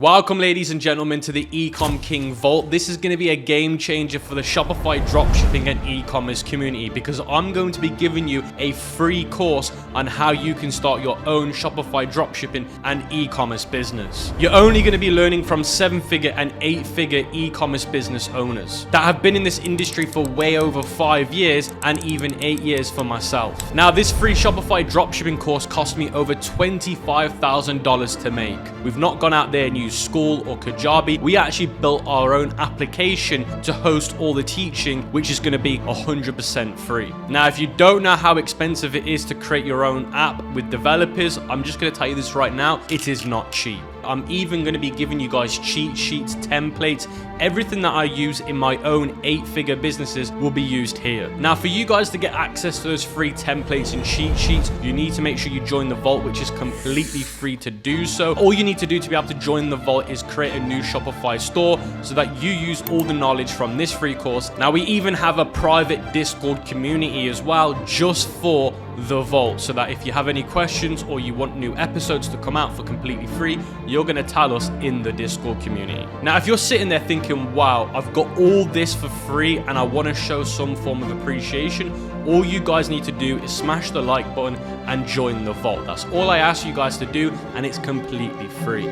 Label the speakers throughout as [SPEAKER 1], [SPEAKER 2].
[SPEAKER 1] Welcome ladies and gentlemen to the ECOM King Vault. This is going to be a game changer for the Shopify dropshipping and e-commerce community because I'm going to be giving you a free course on how you can start your own Shopify dropshipping and e-commerce business. You're only going to be learning from 7-figure and 8-figure e-commerce business owners that have been in this industry for way over 5 years and even 8 years for myself. Now this free Shopify dropshipping course cost me over $25,000 to make. We've not gone out there and used School or Kajabi. We actually built our own application to host all the teaching, which is going to be 100% free. Now, if you don't know how expensive it is to create your own app with developers, I'm just going to tell you this right now, it is not cheap. I'm even going to be giving you guys cheat sheets, templates, everything that I use in my own 8-figure businesses will be used here. Now, for you guys to get access to those free templates and cheat sheets, you need to make sure you join the vault, which is completely free to do so. All you need to do to be able to join the vault is create a new Shopify store so that you use all the knowledge from this free course. Now, we even have a private Discord community as well, just for the vault, so that if you have any questions or you want new episodes to come out for completely free, you're going to tell us in the Discord community. Now, if you're sitting there thinking, wow, I've got all this for free and I want to show some form of appreciation, all you guys need to do is smash the like button and join the vault. That's all I ask you guys to do, and it's completely free.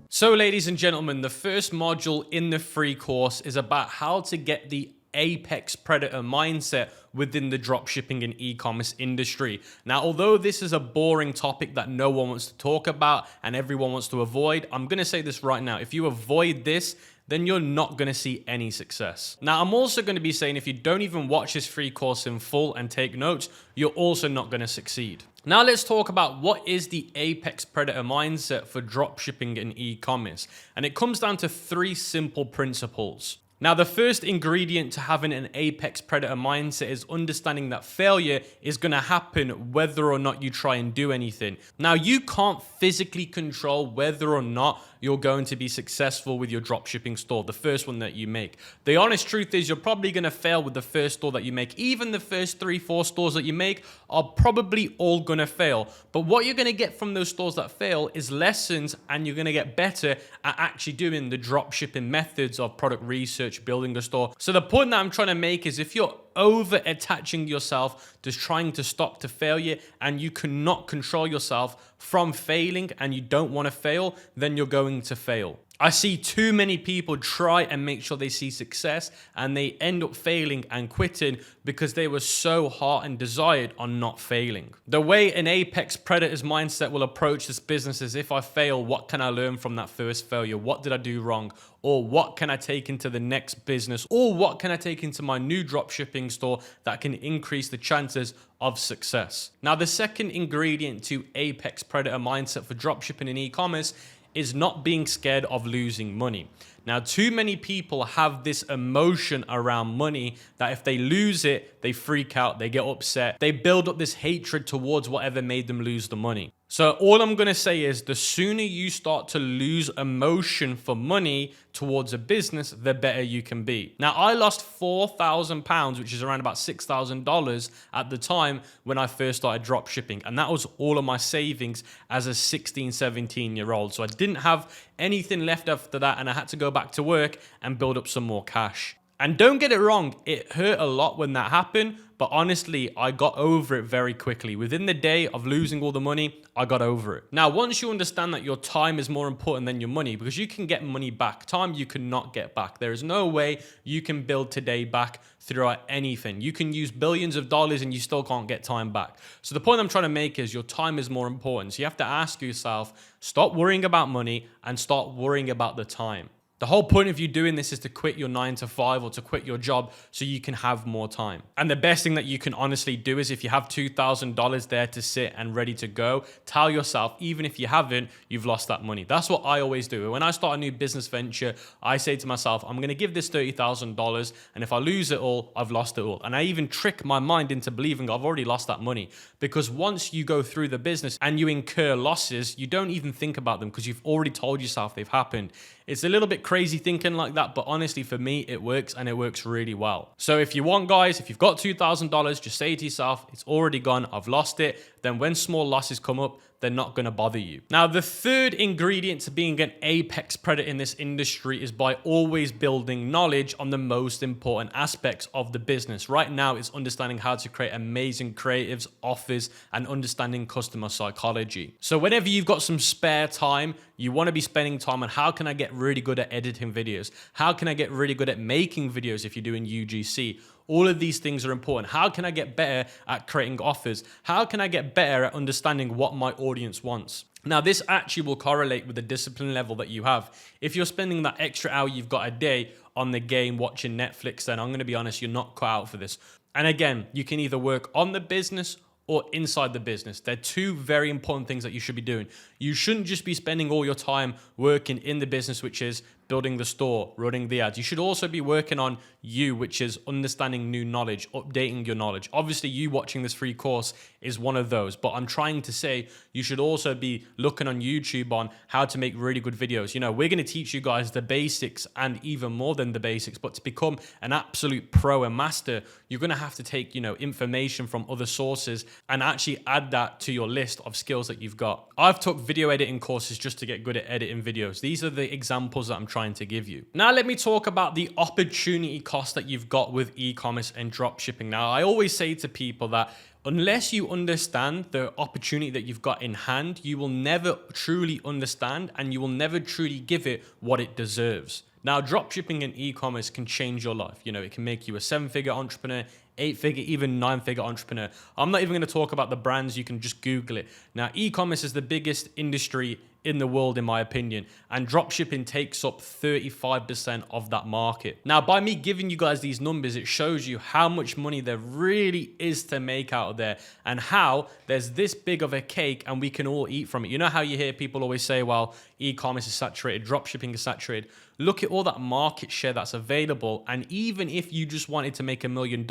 [SPEAKER 1] So ladies and gentlemen, the first module in the free course is about how to get the apex predator mindset within the dropshipping and e-commerce industry. Now, although this is a boring topic that no one wants to talk about and everyone wants to avoid, I'm going to say this right now. If you avoid this, then you're not going to see any success. Now, I'm also going to be saying if you don't even watch this free course in full and take notes, you're also not going to succeed. Now, let's talk about what is the apex predator mindset for dropshipping and e-commerce. And it comes down to 3 simple principles. Now, the first ingredient to having an apex predator mindset is understanding that failure is going to happen whether or not you try and do anything. Now, you can't physically control whether or not you're going to be successful with your dropshipping store, the first one that you make. The honest truth is you're probably going to fail with the first store that you make. Even the first 3-4 stores that you make are probably all going to fail. But what you're going to get from those stores that fail is lessons, and you're going to get better at actually doing the dropshipping methods of product research, building a store. So the point that I'm trying to make is if you're over attaching yourself to trying to stop to failure and you cannot control yourself from failing and you don't want to fail, then you're going to fail. I see too many people try and make sure they see success and they end up failing and quitting because they were so heart and desired on not failing. The way an apex predator's mindset will approach this business is, if I fail, what can I learn from that first failure? What did I do wrong? Or what can I take into the next business? Or what can I take into my new dropshipping store that can increase the chances of success? Now, the second ingredient to apex predator mindset for dropshipping and e-commerce is not being scared of losing money. Now, too many people have this emotion around money that if they lose it, they freak out, they get upset, they build up this hatred towards whatever made them lose the money. So all I'm going to say is the sooner you start to lose emotion for money towards a business, the better you can be. Now, I lost £4,000, which is around about $6,000 at the time when I first started drop shipping. And that was all of my savings as a 16, 17-year-old. So I didn't have anything left after that, and I had to go back to work and build up some more cash. And don't get it wrong, it hurt a lot when that happened, but honestly, I got over it very quickly. Within the day of losing all the money, I got over it. Now, once you understand that your time is more important than your money, because you can get money back, time you cannot get back. There is no way you can build today back throughout anything. You can use billions of dollars and you still can't get time back. So the point I'm trying to make is your time is more important. So you have to ask yourself, stop worrying about money and start worrying about the time. The whole point of you doing this is to quit your 9-to-5 or to quit your job so you can have more time. And the best thing that you can honestly do is if you have $2,000 there to sit and ready to go, tell yourself, even if you haven't, you've lost that money. That's what I always do. When I start a new business venture, I say to myself, I'm going to give this $30,000, and if I lose it all, I've lost it all. And I even trick my mind into believing I've already lost that money, because once you go through the business and you incur losses, you don't even think about them because you've already told yourself they've happened. It's a little bit crazy thinking like that, but honestly, for me, it works, and it works really well. So if you want, guys, if you've got $2,000, just say to yourself, it's already gone, I've lost it. Then when small losses come up, they're not going to bother you. Now, the third ingredient to being an apex predator in this industry is by always building knowledge on the most important aspects of the business. Right now, it's understanding how to create amazing creatives, offers, and understanding customer psychology. So whenever you've got some spare time, you want to be spending time on how can I get really good at editing videos? How can I get really good at making videos if you're doing UGC? All of these things are important. How can I get better at creating offers? How can I get better at understanding what my audience wants? Now, this actually will correlate with the discipline level that you have. If you're spending that extra hour you've got a day on the game watching Netflix, then I'm going to be honest, you're not cut out for this. And again, you can either work on the business or inside the business. They're two very important things that you should be doing. You shouldn't just be spending all your time working in the business, which is building the store, running the ads. You should also be working on you, which is understanding new knowledge, updating your knowledge. Obviously, you watching this free course is one of those, but I'm trying to say you should also be looking on YouTube on how to make really good videos. You know, we're going to teach you guys the basics and even more than the basics, but to become an absolute pro and master, you're going to have to take, information from other sources and actually add that to your list of skills that you've got. I've took video editing courses just to get good at editing videos. These are the examples that I'm trying to give you. Now, let me talk about the opportunity cost that you've got with e-commerce and dropshipping. Now, I always say to people that unless you understand the opportunity that you've got in hand, you will never truly understand and you will never truly give it what it deserves. Now, dropshipping and e-commerce can change your life. It can make you a 7-figure entrepreneur, 8-figure, even 9-figure entrepreneur. I'm not even going to talk about the brands. You can just Google it. Now, e-commerce is the biggest industry in the world, in my opinion, and dropshipping takes up 35% of that market. Now, by me giving you guys these numbers, it shows you how much money there really is to make out of there and how there's this big of a cake and we can all eat from it. You know how you hear people always say, well, e-commerce is saturated, dropshipping is saturated. Look at all that market share that's available. And even if you just wanted to make $1 million,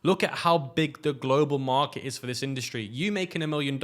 [SPEAKER 1] look at how big the global market is for this industry. You making $1 million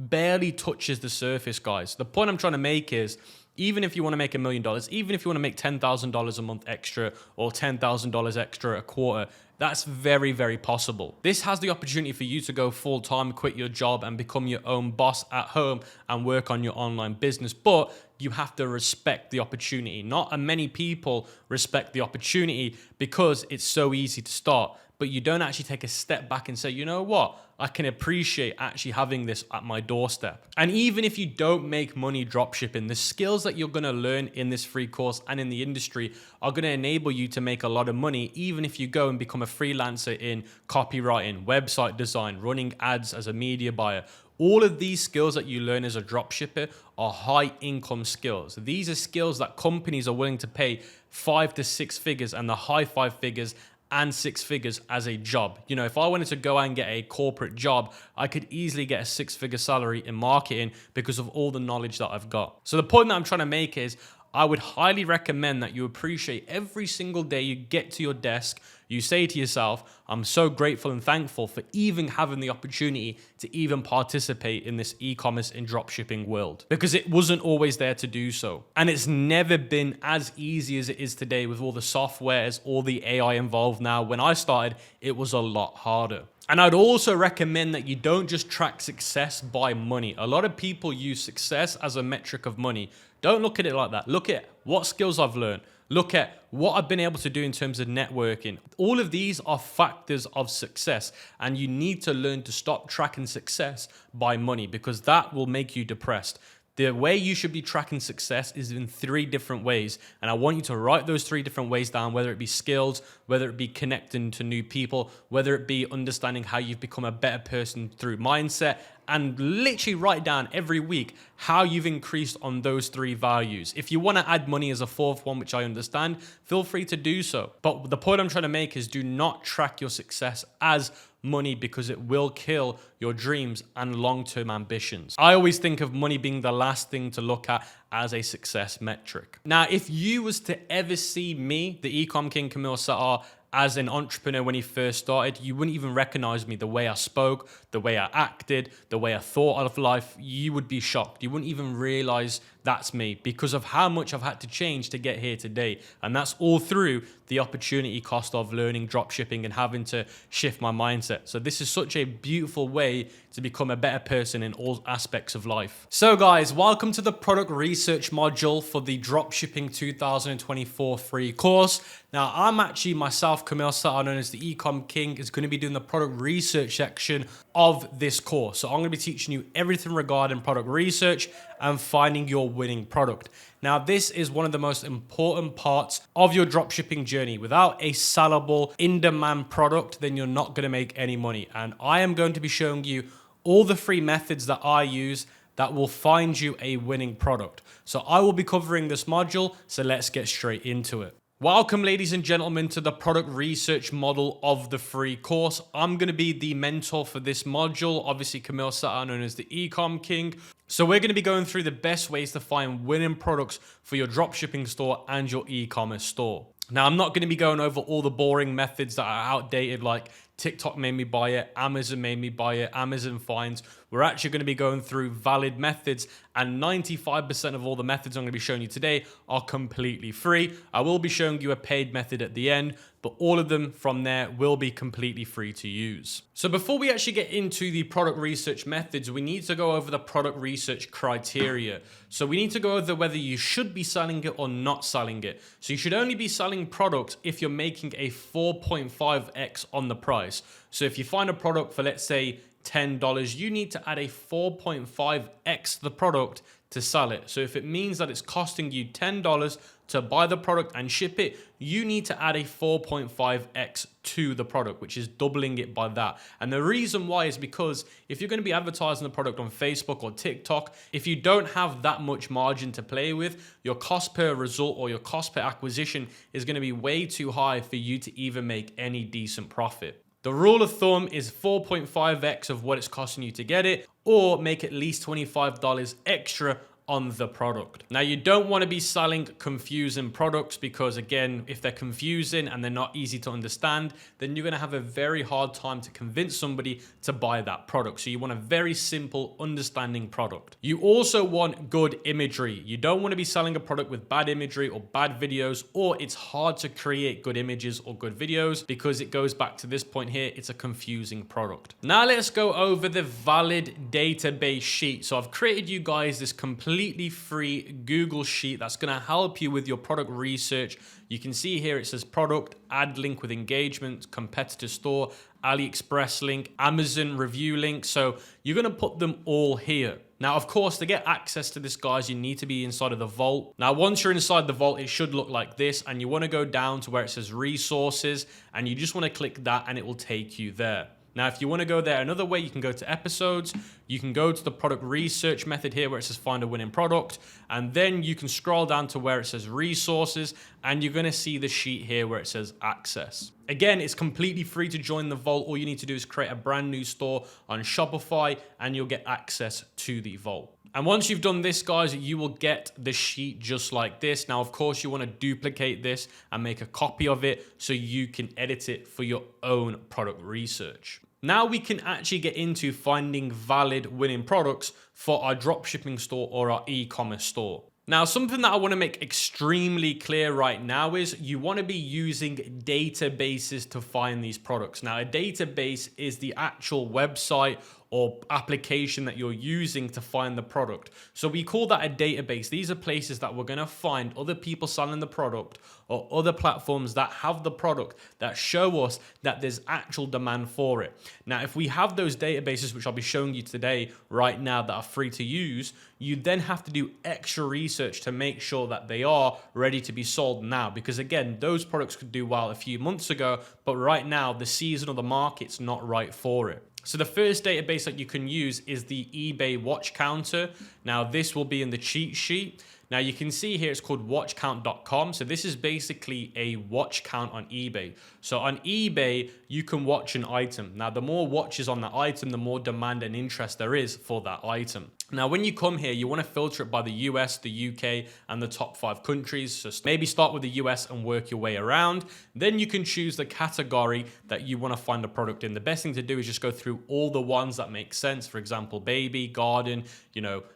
[SPEAKER 1] barely touches the surface, guys. The point I'm trying to make is, even if you want to make $1 million, even if you want to make $10,000 a month extra or $10,000 extra a quarter, that's very, very possible. This has the opportunity for you to go full-time, quit your job and become your own boss at home and work on your online business. But you have to respect the opportunity. Not many people respect the opportunity because it's so easy to start, but you don't actually take a step back and say, you know what? I can appreciate actually having this at my doorstep. And even if you don't make money dropshipping, the skills that you're going to learn in this free course and in the industry are going to enable you to make a lot of money, even if you go and become a freelancer in copywriting, website design, running ads as a media buyer. All of these skills that you learn as a dropshipper are high income skills. These are skills that companies are willing to pay 5 to 6 figures and the high 5 figures and 6 figures as a job. If I wanted to go out and get a corporate job, I could easily get a 6-figure salary in marketing because of all the knowledge that I've got. So the point that I'm trying to make is, I would highly recommend that you appreciate every single day you get to your desk, you say to yourself, I'm so grateful and thankful for even having the opportunity to even participate in this e-commerce and dropshipping world, because it wasn't always there to do so. And it's never been as easy as it is today with all the softwares, all the AI involved now. When I started, it was a lot harder. And I'd also recommend that you don't just track success by money. A lot of people use success as a metric of money. Don't look at it like that. Look at what skills I've learned. Look at what I've been able to do in terms of networking. All of these are factors of success, and you need to learn to stop tracking success by money, because that will make you depressed. The way you should be tracking success is in 3 different ways. And I want you to write those 3 different ways down, whether it be skills, whether it be connecting to new people, whether it be understanding how you've become a better person through mindset, and literally write down every week how you've increased on those 3 values. If you want to add money as a 4th one, which I understand, feel free to do so. But the point I'm trying to make is, do not track your success as money, because it will kill your dreams and long-term ambitions. I always think of money being the last thing to look at as a success metric. Now, if you was to ever see me, the Ecom King Camille Sattar, as an entrepreneur when he first started, you wouldn't even recognize me. The way I spoke, the way I acted, the way I thought of life, you would be shocked. You wouldn't even realize that's me, because of how much I've had to change to get here today. And that's all through the opportunity cost of learning dropshipping and having to shift my mindset. So this is such a beautiful way to become a better person in all aspects of life. So guys, welcome to the product research module for the Dropshipping 2024 free course. Now, I'm actually myself, Camille Satter, known as the ECOM King, is going to be doing the product research section of this course. So I'm going to be teaching you everything regarding product research and finding your winning product. Now, this is one of the most important parts of your dropshipping journey. Without a sellable, in-demand product, then you're not going to make any money. And I am going to be showing you all the free methods that I use that will find you a winning product. So I will be covering this module, so let's get straight into it. Welcome, ladies and gentlemen, to the product research model of the free course. I'm going to be the mentor for this module. Obviously, Camille Satter, known as the Ecom King. So we're going to be going through the best ways to find winning products for your dropshipping store and your e-commerce store. Now, I'm not going to be going over all the boring methods that are outdated, like TikTok made me buy it, Amazon made me buy it, Amazon finds. We're actually going to be going through valid methods, and 95% of all the methods I'm going to be showing you today are completely free. I will be showing you a paid method at the end, but all of them from there will be completely free to use. So before we actually get into the product research methods, we need to go over the product research criteria. So we need to go over whether you should be selling it or not selling it. So you should only be selling product if you're making a 4.5x on the price. So if you find a product for, let's say, $10, you need to add a 4.5x the product to sell it. So if it means that it's costing you $10 to buy the product and ship it, you need to add a 4.5x to the product, which is doubling it by that. And the reason why is because if you're going to be advertising the product on Facebook or TikTok, if you don't have that much margin to play with, your cost per result or your cost per acquisition is going to be way too high for you to even make any decent profit. The rule of thumb is 4.5x of what it's costing you to get it, or make at least $25 extra on the product. Now, you don't want to be selling confusing products because, again, if they're confusing and they're not easy to understand, then you're going to have a very hard time to convince somebody to buy that product. So you want a very simple, understanding product. You also want good imagery. You don't want to be selling a product with bad imagery or bad videos, or it's hard to create good images or good videos because it goes back to this point here. It's a confusing product. Now let's go over the valid database sheet. So I've created you guys this completely free Google sheet that's going to help you with your product research. You can see here it says product, add link with engagement, competitor store, AliExpress link, Amazon review link. So you're going to put them all here. Now, of course, to get access to this, guys, you need to be inside of the vault. Now, once you're inside the vault, it should look like this, and you want to go down to where it says resources, and you just want to click that and it will take you there. Now, if you want to go there another way, you can go to episodes, you can go to the product research method here where it says find a winning product, and then you can scroll down to where it says resources, and you're going to see the sheet here where it says access. Again, it's completely free to join the vault. All you need to do is create a brand new store on Shopify, and you'll get access to the vault. And once you've done this, guys, you will get the sheet just like this. Now, of course, you want to duplicate this and make a copy of it so you can edit it for your own product research. Now we can actually get into finding valid winning products for our dropshipping store or our e-commerce store. Now, something that I want to make extremely clear right now is you want to be using databases to find these products. Now, a database is the actual website or application that you're using to find the product. So we call that a database. These are places that we're going to find other people selling the product or other platforms that have the product that show us that there's actual demand for it. Now, if we have those databases, which I'll be showing you today right now, that are free to use, you then have to do extra research to make sure that they are ready to be sold now. Because again, those products could do well a few months ago, but right now the season or the market's not right for it. So the first database that you can use is the eBay watch counter. Now this will be in the cheat sheet. Now you can see here it's called watchcount.com. So this is basically a watch count on eBay. So on eBay, you can watch an item. Now the more watches on that item, the more demand and interest there is for that item. Now when you come here, you want to filter it by the US, the UK, and the top 5 countries. So maybe start with the US and work your way around. Then you can choose the category that you want to find the product in. The best thing to do is just go through all the ones that make sense. For example, baby, garden,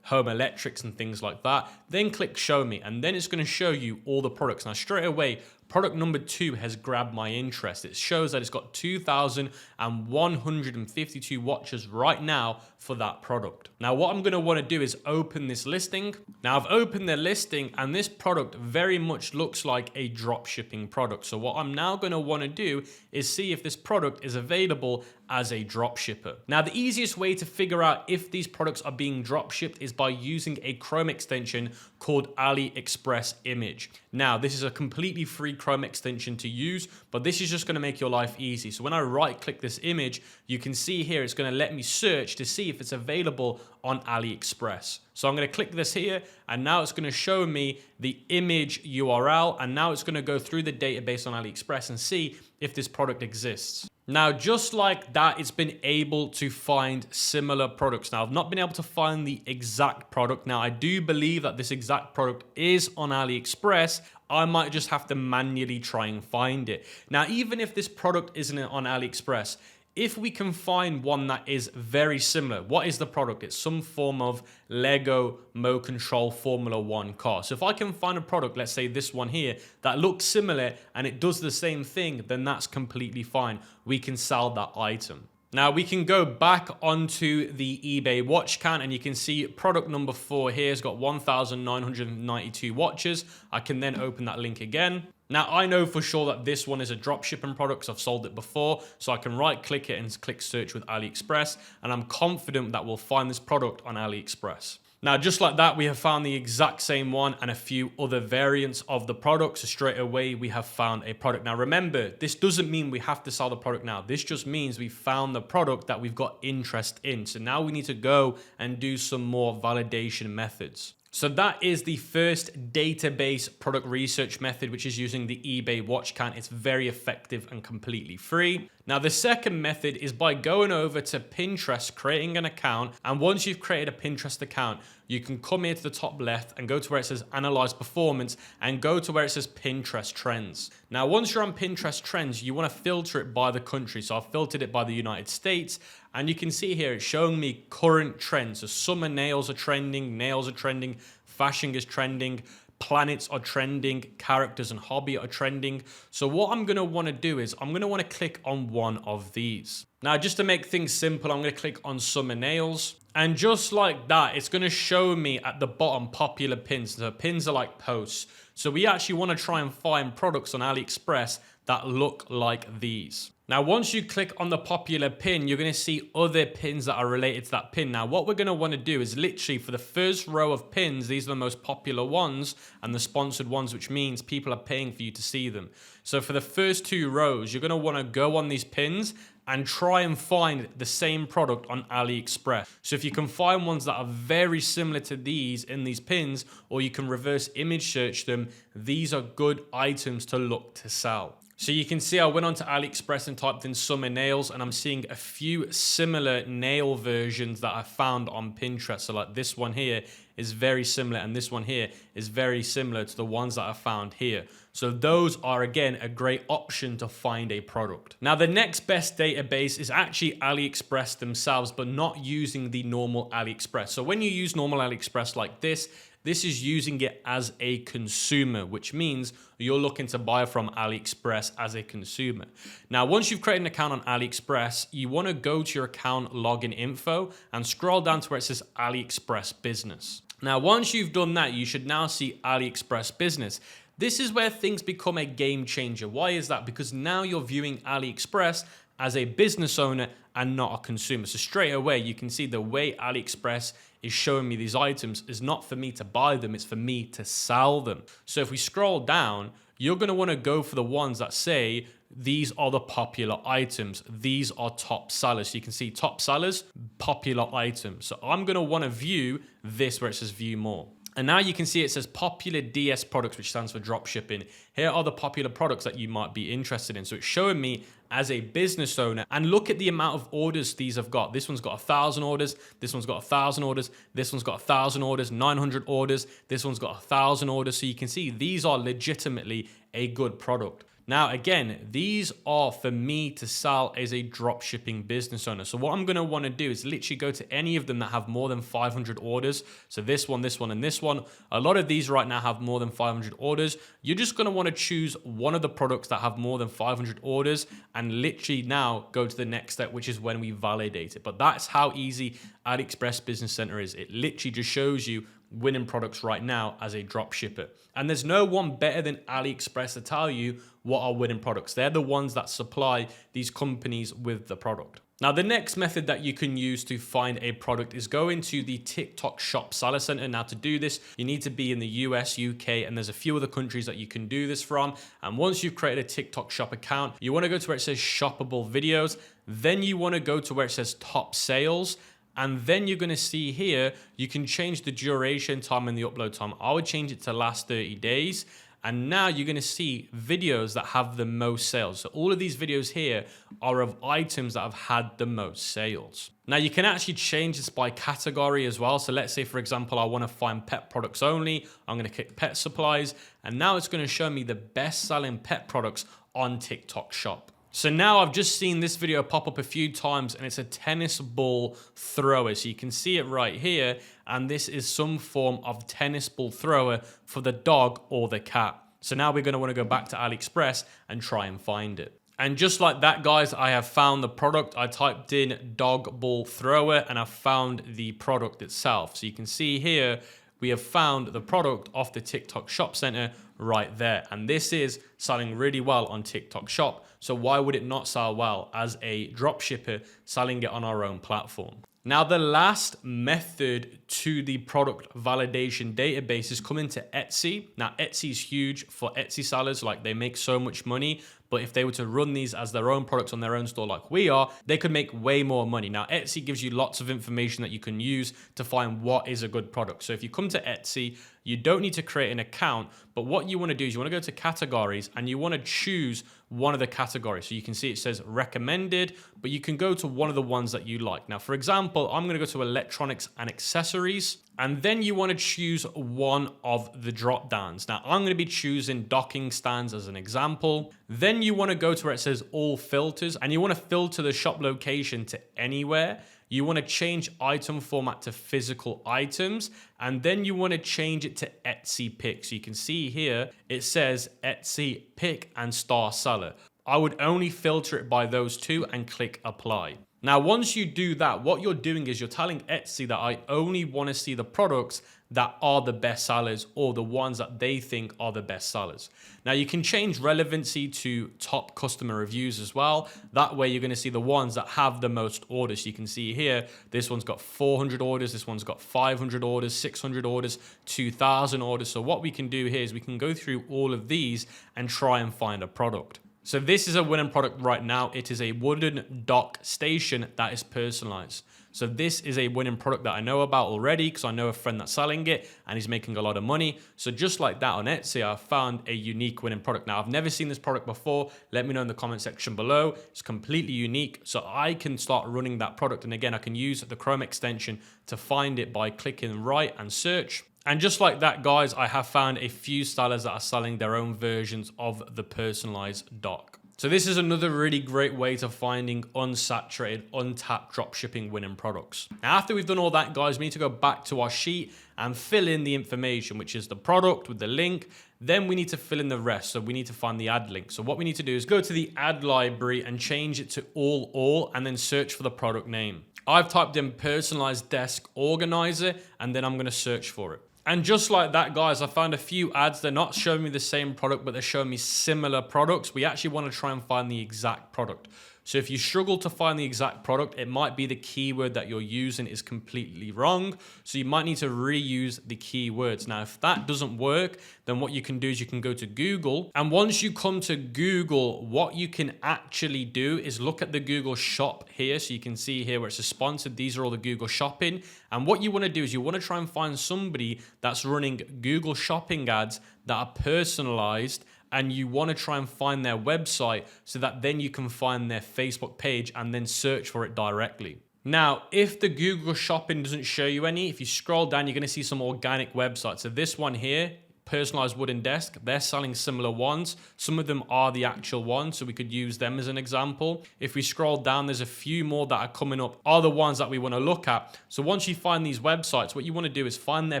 [SPEAKER 1] home electrics and things like that. Then click show me, and then it's going to show you all the products. Now straight away, product number 2 has grabbed my interest. It shows that it's got 2,152 watches right now for that product. Now what I'm going to want to do is open this listing. Now I've opened the listing, and this product very much looks like a drop shipping product. So what I'm now going to want to do is see if this product is available as a drop shipper. Now the easiest way to figure out if these products are being drop shipped is by using a Chrome extension called AliExpress Image. Now this is a completely free Chrome extension to use, but this is just going to make your life easy. So when I right click this image, you can see here it's going to let me search to see if it's available on AliExpress. So I'm going to click this here, and now it's going to show me the image URL, and now it's going to go through the database on AliExpress and see if this product exists. Now, just like that, it's been able to find similar products. Now, I've not been able to find the exact product. Now, I do believe that this exact product is on AliExpress. I might just have to manually try and find it. Now, even if this product isn't on AliExpress, if we can find one that is very similar, what is the product? It's some form of Lego Mo Control Formula 1 car. So if I can find a product, let's say this one here, that looks similar and it does the same thing, then that's completely fine. We can sell that item. Now we can go back onto the eBay watch count, and you can see product number 4 here has got 1,992 watches. I can then open that link again. Now I know for sure that this one is a drop shipping product because I've sold it before, so I can right click it and click search with AliExpress, and I'm confident that we'll find this product on AliExpress. Now, just like that, we have found the exact same one and a few other variants of the product. So straight away, we have found a product. Now, remember, this doesn't mean we have to sell the product now. This just means we found the product that we've got interest in. So now we need to go and do some more validation methods. So that is the first database product research method, which is using the eBay watch count. It's very effective and completely free. Now, the second method is by going over to Pinterest, creating an account. And once you've created a Pinterest account, you can come here to the top left and go to where it says Analyze Performance and go to where it says Pinterest Trends. Now, once you're on Pinterest Trends, you want to filter it by the country. So I've filtered it by the United States. And you can see here, it's showing me current trends. So summer nails are trending, fashion is trending, planets are trending, characters and hobby are trending. So what I'm going to want to do is I'm going to want to click on one of these. Now, just to make things simple, I'm going to click on summer nails. And just like that, it's going to show me at the bottom popular pins. So pins are like posts. So we actually want to try and find products on AliExpress that look like these. Now, once you click on the popular pin, you're going to see other pins that are related to that pin. Now, what we're going to want to do is literally for the first row of pins, these are the most popular ones and the sponsored ones, which means people are paying for you to see them. So for the first 2 rows, you're going to want to go on these pins and try and find the same product on AliExpress. So if you can find ones that are very similar to these in these pins, or you can reverse image search them, these are good items to look to sell. So you can see I went onto AliExpress and typed in summer nails, and I'm seeing a few similar nail versions that I found on Pinterest. So like this one here is very similar, and this one here is very similar to the ones that I found here. So those are, again, a great option to find a product. Now, the next best database is actually AliExpress themselves, but not using the normal AliExpress. So when you use normal AliExpress like this is using it as a consumer, which means you're looking to buy from AliExpress as a consumer. Now, once you've created an account on AliExpress, you want to go to your account login info and scroll down to where it says AliExpress Business. Now, once you've done that, you should now see AliExpress Business. This is where things become a game changer. Why is that? Because now you're viewing AliExpress as a business owner and not a consumer. So straight away, you can see the way AliExpress is showing me these items is not for me to buy them, it's for me to sell them. So if we scroll down, you're going to want to go for the ones that say, these are the popular items. These are top sellers. So you can see top sellers, popular items. So I'm going to want to view this where it says view more. And now you can see it says popular DS products, which stands for drop shipping. Here are the popular products that you might be interested in. So it's showing me as a business owner, and look at the amount of orders these have got. This one's got 1,000 orders. This one's got 1,000 orders. This one's got 1,000 orders, 900 orders. This one's got 1,000 orders. So you can see these are legitimately a good product. Now, again, these are for me to sell as a drop shipping business owner. So what I'm going to want to do is literally go to any of them that have more than 500 orders. So this one, and this one. A lot of these right now have more than 500 orders. You're just going to want to choose one of the products that have more than 500 orders and literally now go to the next step, which is when we validate it. But that's how easy AliExpress Business Center is. It literally just shows you winning products right now as a drop shipper. And there's no one better than AliExpress to tell you what are winning products. They're the ones that supply these companies with the product. Now, the next method that you can use to find a product is go into the TikTok Shop Seller Center. Now, to do this, you need to be in the US, UK, and there's a few other countries that you can do this from. And once you've created a TikTok Shop account, you want to go to where it says shoppable videos. Then you want to go to where it says top sales. And then you're going to see here, you can change the duration time and the upload time. I would change it to last 30 days. And now you're going to see videos that have the most sales. So all of these videos here are of items that have had the most sales. Now you can actually change this by category as well. So let's say, for example, I want to find pet products only. I'm going to click pet supplies. And now it's going to show me the best selling pet products on TikTok Shop. So now I've just seen this video pop up a few times and it's a tennis ball thrower. So you can see it right here. And this is some form of tennis ball thrower for the dog or the cat. So now we're going to want to go back to AliExpress and try and find it. And just like that, guys, I have found the product. I typed in dog ball thrower and I found the product itself. So you can see here, we have found the product off the TikTok Shop Center right there. And this is selling really well on TikTok Shop. So why would it not sell well as a drop shipper selling it on our own platform? Now, the last method to the product validation database is coming to Etsy. Now, Etsy is huge for Etsy sellers. Like, they make so much money. But if they were to run these as their own products on their own store like we are, they could make way more money. Now, Etsy gives you lots of information that you can use to find what is a good product. So if you come to Etsy, you don't need to create an account, but what you want to do is you want to go to categories and you want to choose one of the categories. So you can see it says recommended, but you can go to one of the ones that you like. Now, for example, I'm going to go to electronics and accessories. And then you want to choose one of the drop downs. Now, I'm going to be choosing docking stands as an example. Then you want to go to where it says all filters and you want to filter the shop location to anywhere. You want to change item format to physical items. And then you want to change it to Etsy pick. So you can see here, it says Etsy pick and star seller. I would only filter it by those two and click apply. Now, once you do that, what you're doing is you're telling Etsy that I only want to see the products that are the best sellers or the ones that they think are the best sellers. Now, you can change relevancy to top customer reviews as well. That way, you're going to see the ones that have the most orders. You can see here, this one's got 400 orders. This one's got 500 orders, 600 orders, 2,000 orders. So what we can do here is we can go through all of these and try and find a product. So this is a winning product right now. It is a wooden dock station that is personalized. So this is a winning product that I know about already because I know a friend that's selling it and he's making a lot of money. So just like that on Etsy, I found a unique winning product. Now, I've never seen this product before. Let me know in the comment section below. It's completely unique. So I can start running that product. And again, I can use the Chrome extension to find it by clicking right and search. And just like that, guys, I have found a few sellers that are selling their own versions of the personalized dock. So this is another really great way to finding unsaturated, untapped dropshipping winning products. Now, after we've done all that, guys, we need to go back to our sheet and fill in the information, which is the product with the link. Then we need to fill in the rest. So we need to find the ad link. So what we need to do is go to the ad library and change it to all, and then search for the product name. I've typed in personalized desk organizer, and then I'm going to search for it. And just like that, guys, I found a few ads. They're not showing me the same product, but they're showing me similar products. We actually want to try and find the exact product. So if you struggle to find the exact product, it might be the keyword that you're using is completely wrong. So you might need to reuse the keywords. Now, if that doesn't work, then what you can do is you can go to Google. And once you come to Google, what you can actually do is look at the Google shop here. So you can see here where it says sponsored. These are all the Google shopping. And what you want to do is you want to try and find somebody that's running Google shopping ads that are personalized, and you want to try and find their website so that then you can find their Facebook page and then search for it directly. Now, if the Google shopping doesn't show you any, if you scroll down, you're going to see some organic websites. So this one here, personalized wooden desk, they're selling similar ones. Some of them are the actual ones, so we could use them as an example. If we scroll down, there's a few more that are coming up, are the ones that we want to look at. So once you find these websites, what you want to do is find their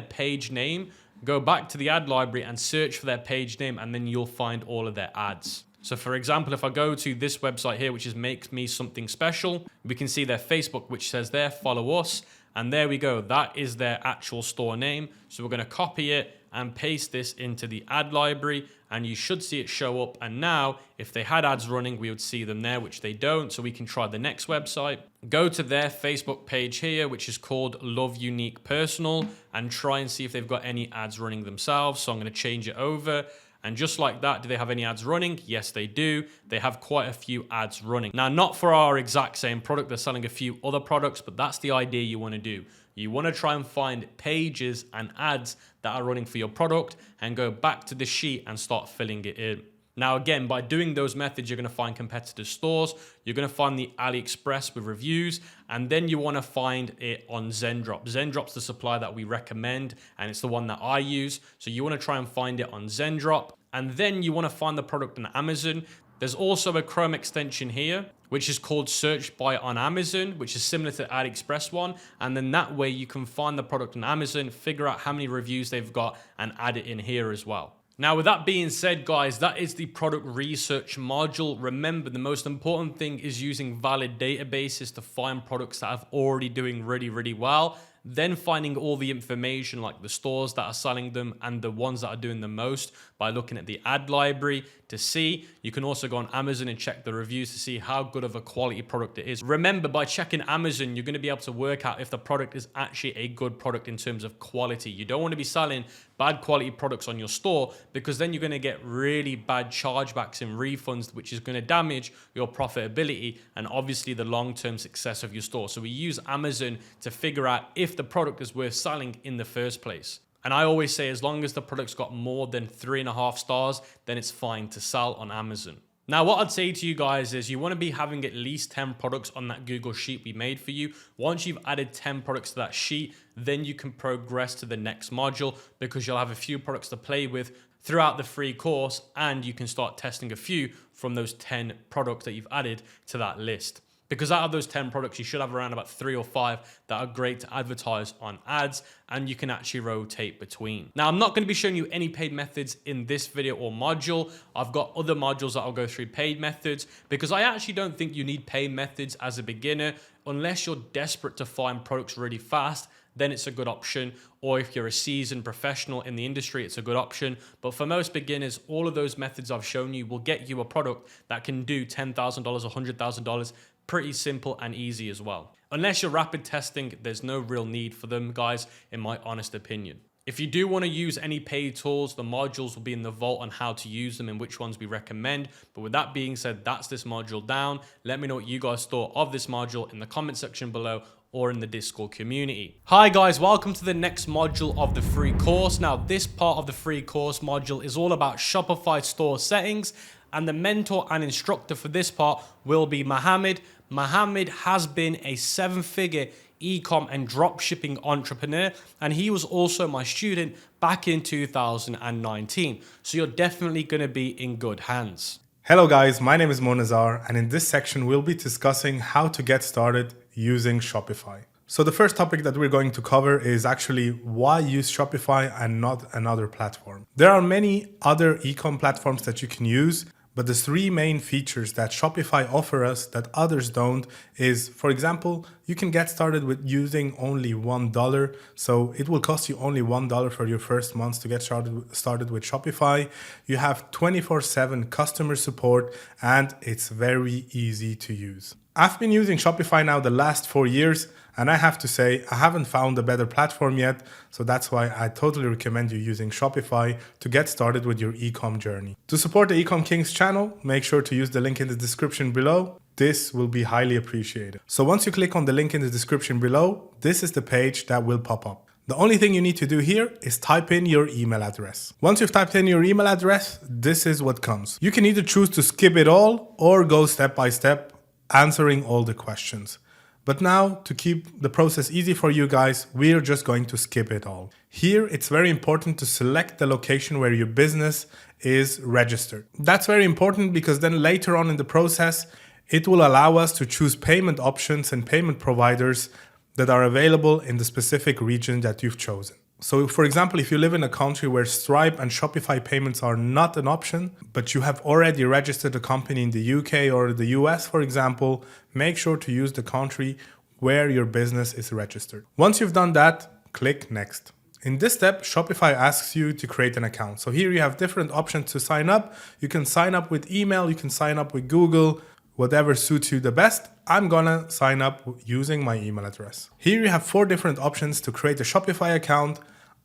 [SPEAKER 1] page name, go back to the ad library and search for their page name, and then you'll find all of their ads. So for example, if I go to this website here, which is Make Me Something Special, we can see their Facebook, which says there, follow us. And there we go. That is their actual store name. So we're going to copy it and paste this into the ad library, and you should see it show up. And now if they had ads running, we would see them there, which they don't. So we can try the next website, go to their Facebook page here, which is called Love Unique Personal, and try and see if they've got any ads running themselves. So I'm going to change it over. And just like that, do they have any ads running? Yes, they do. They have quite a few ads running. Now, not for our exact same product. They're selling a few other products, but that's the idea you want to do. You want to try and find pages and ads that are running for your product and go back to the sheet and start filling it in. Now, again, by doing those methods, you're going to find competitor stores. You're going to find the AliExpress with reviews, and then you want to find it on Zendrop. Zendrop's the supplier that we recommend, and it's the one that I use. So you want to try and find it on Zendrop, and then you want to find the product on Amazon. There's also a Chrome extension here, which is called Search By on Amazon, which is similar to the AliExpress one. And then that way you can find the product on Amazon, figure out how many reviews they've got, and add it in here as well. Now, with that being said, guys, that is the product research module. Remember, the most important thing is using valid databases to find products that are already doing really, really well. Then finding all the information like the stores that are selling them and the ones that are doing the most by looking at the ad library to see. You can also go on Amazon and check the reviews to see how good of a quality product it is. Remember, by checking Amazon, you're going to be able to work out if the product is actually a good product in terms of quality. You don't want to be selling bad quality products on your store, because then you're going to get really bad chargebacks and refunds, which is going to damage your profitability and obviously the long-term success of your store. So we use Amazon to figure out if the product is worth selling in the first place. And I always say, as long as the product's got more than 3.5 stars, then it's fine to sell on Amazon. Now, what I'd say to you guys is you want to be having at least 10 products on that Google sheet we made for you. Once you've added 10 products to that sheet, then you can progress to the next module, because you'll have a few products to play with throughout the free course, and you can start testing a few from those 10 products that you've added to that list. Because out of those 10 products, you should have around about 3 or 5 that are great to advertise on ads, and you can actually rotate between. Now, I'm not going to be showing you any paid methods in this video or module. I've got other modules that I'll go through paid methods, because I actually don't think you need paid methods as a beginner unless you're desperate to find products really fast. Then it's a good option. Or if you're a seasoned professional in the industry, it's a good option. But for most beginners, all of those methods I've shown you will get you a product that can do $10,000, $100,000 pretty simple and easy as well. Unless you're rapid testing, there's no real need for them, guys, in my honest opinion. If you do want to use any paid tools, the modules will be in the vault on how to use them and which ones we recommend. But with that being said, that's this module down. Let me know what you guys thought of this module in the comment section below or in the Discord community. Hi guys, welcome to the next module of the free course. Now, this part of the free course module is all about Shopify store settings, and the mentor and instructor for this part will be Mohammed. Mohammed has been a 7-figure e-com and dropshipping entrepreneur, and he was also my student back in 2019. So you're definitely going to be in good hands.
[SPEAKER 2] Hello guys, my name is Monazar, and in this section we'll be discussing how to get started using Shopify. So the first topic that we're going to cover is actually why use Shopify and not another platform. There are many other e-com platforms that you can use, but the 3 main features that Shopify offer us that others don't is, for example, you can get started with using only $1. So it will cost you only $1 for your first month to get started with Shopify. You have 24/7 customer support, and it's very easy to use. I've been using Shopify now the last 4 years, and I have to say I haven't found a better platform yet, so that's why I totally recommend you using Shopify to get started with your e-com journey. To support the E-com Kings channel, make sure to use the link in the description below. This will be highly appreciated. So once you click on the link in the description below, this is the page that will pop up. The only thing you need to do here is type in your email address. Once you've typed in your email address, this is what comes. You can either choose to skip it all or go step by step, answering all the questions. But now, to keep the process easy for you guys, we're just going to skip it all. Here, it's very important to select the location where your business is registered. That's very important because then later on in the process, it will allow us to choose payment options and payment providers that are available in the specific region that you've chosen. So for example, if you live in a country where Stripe and Shopify payments are not an option, but you have already registered a company in the UK or the US, for example, make sure to use the country where your business is registered. Once you've done that, click Next. In this step, Shopify asks you to create an account. So here you have different options to sign up. You can sign up with email, you can sign up with Google, whatever suits you the best. I'm gonna sign up using my email address. Here you have 4 different options to create a Shopify account.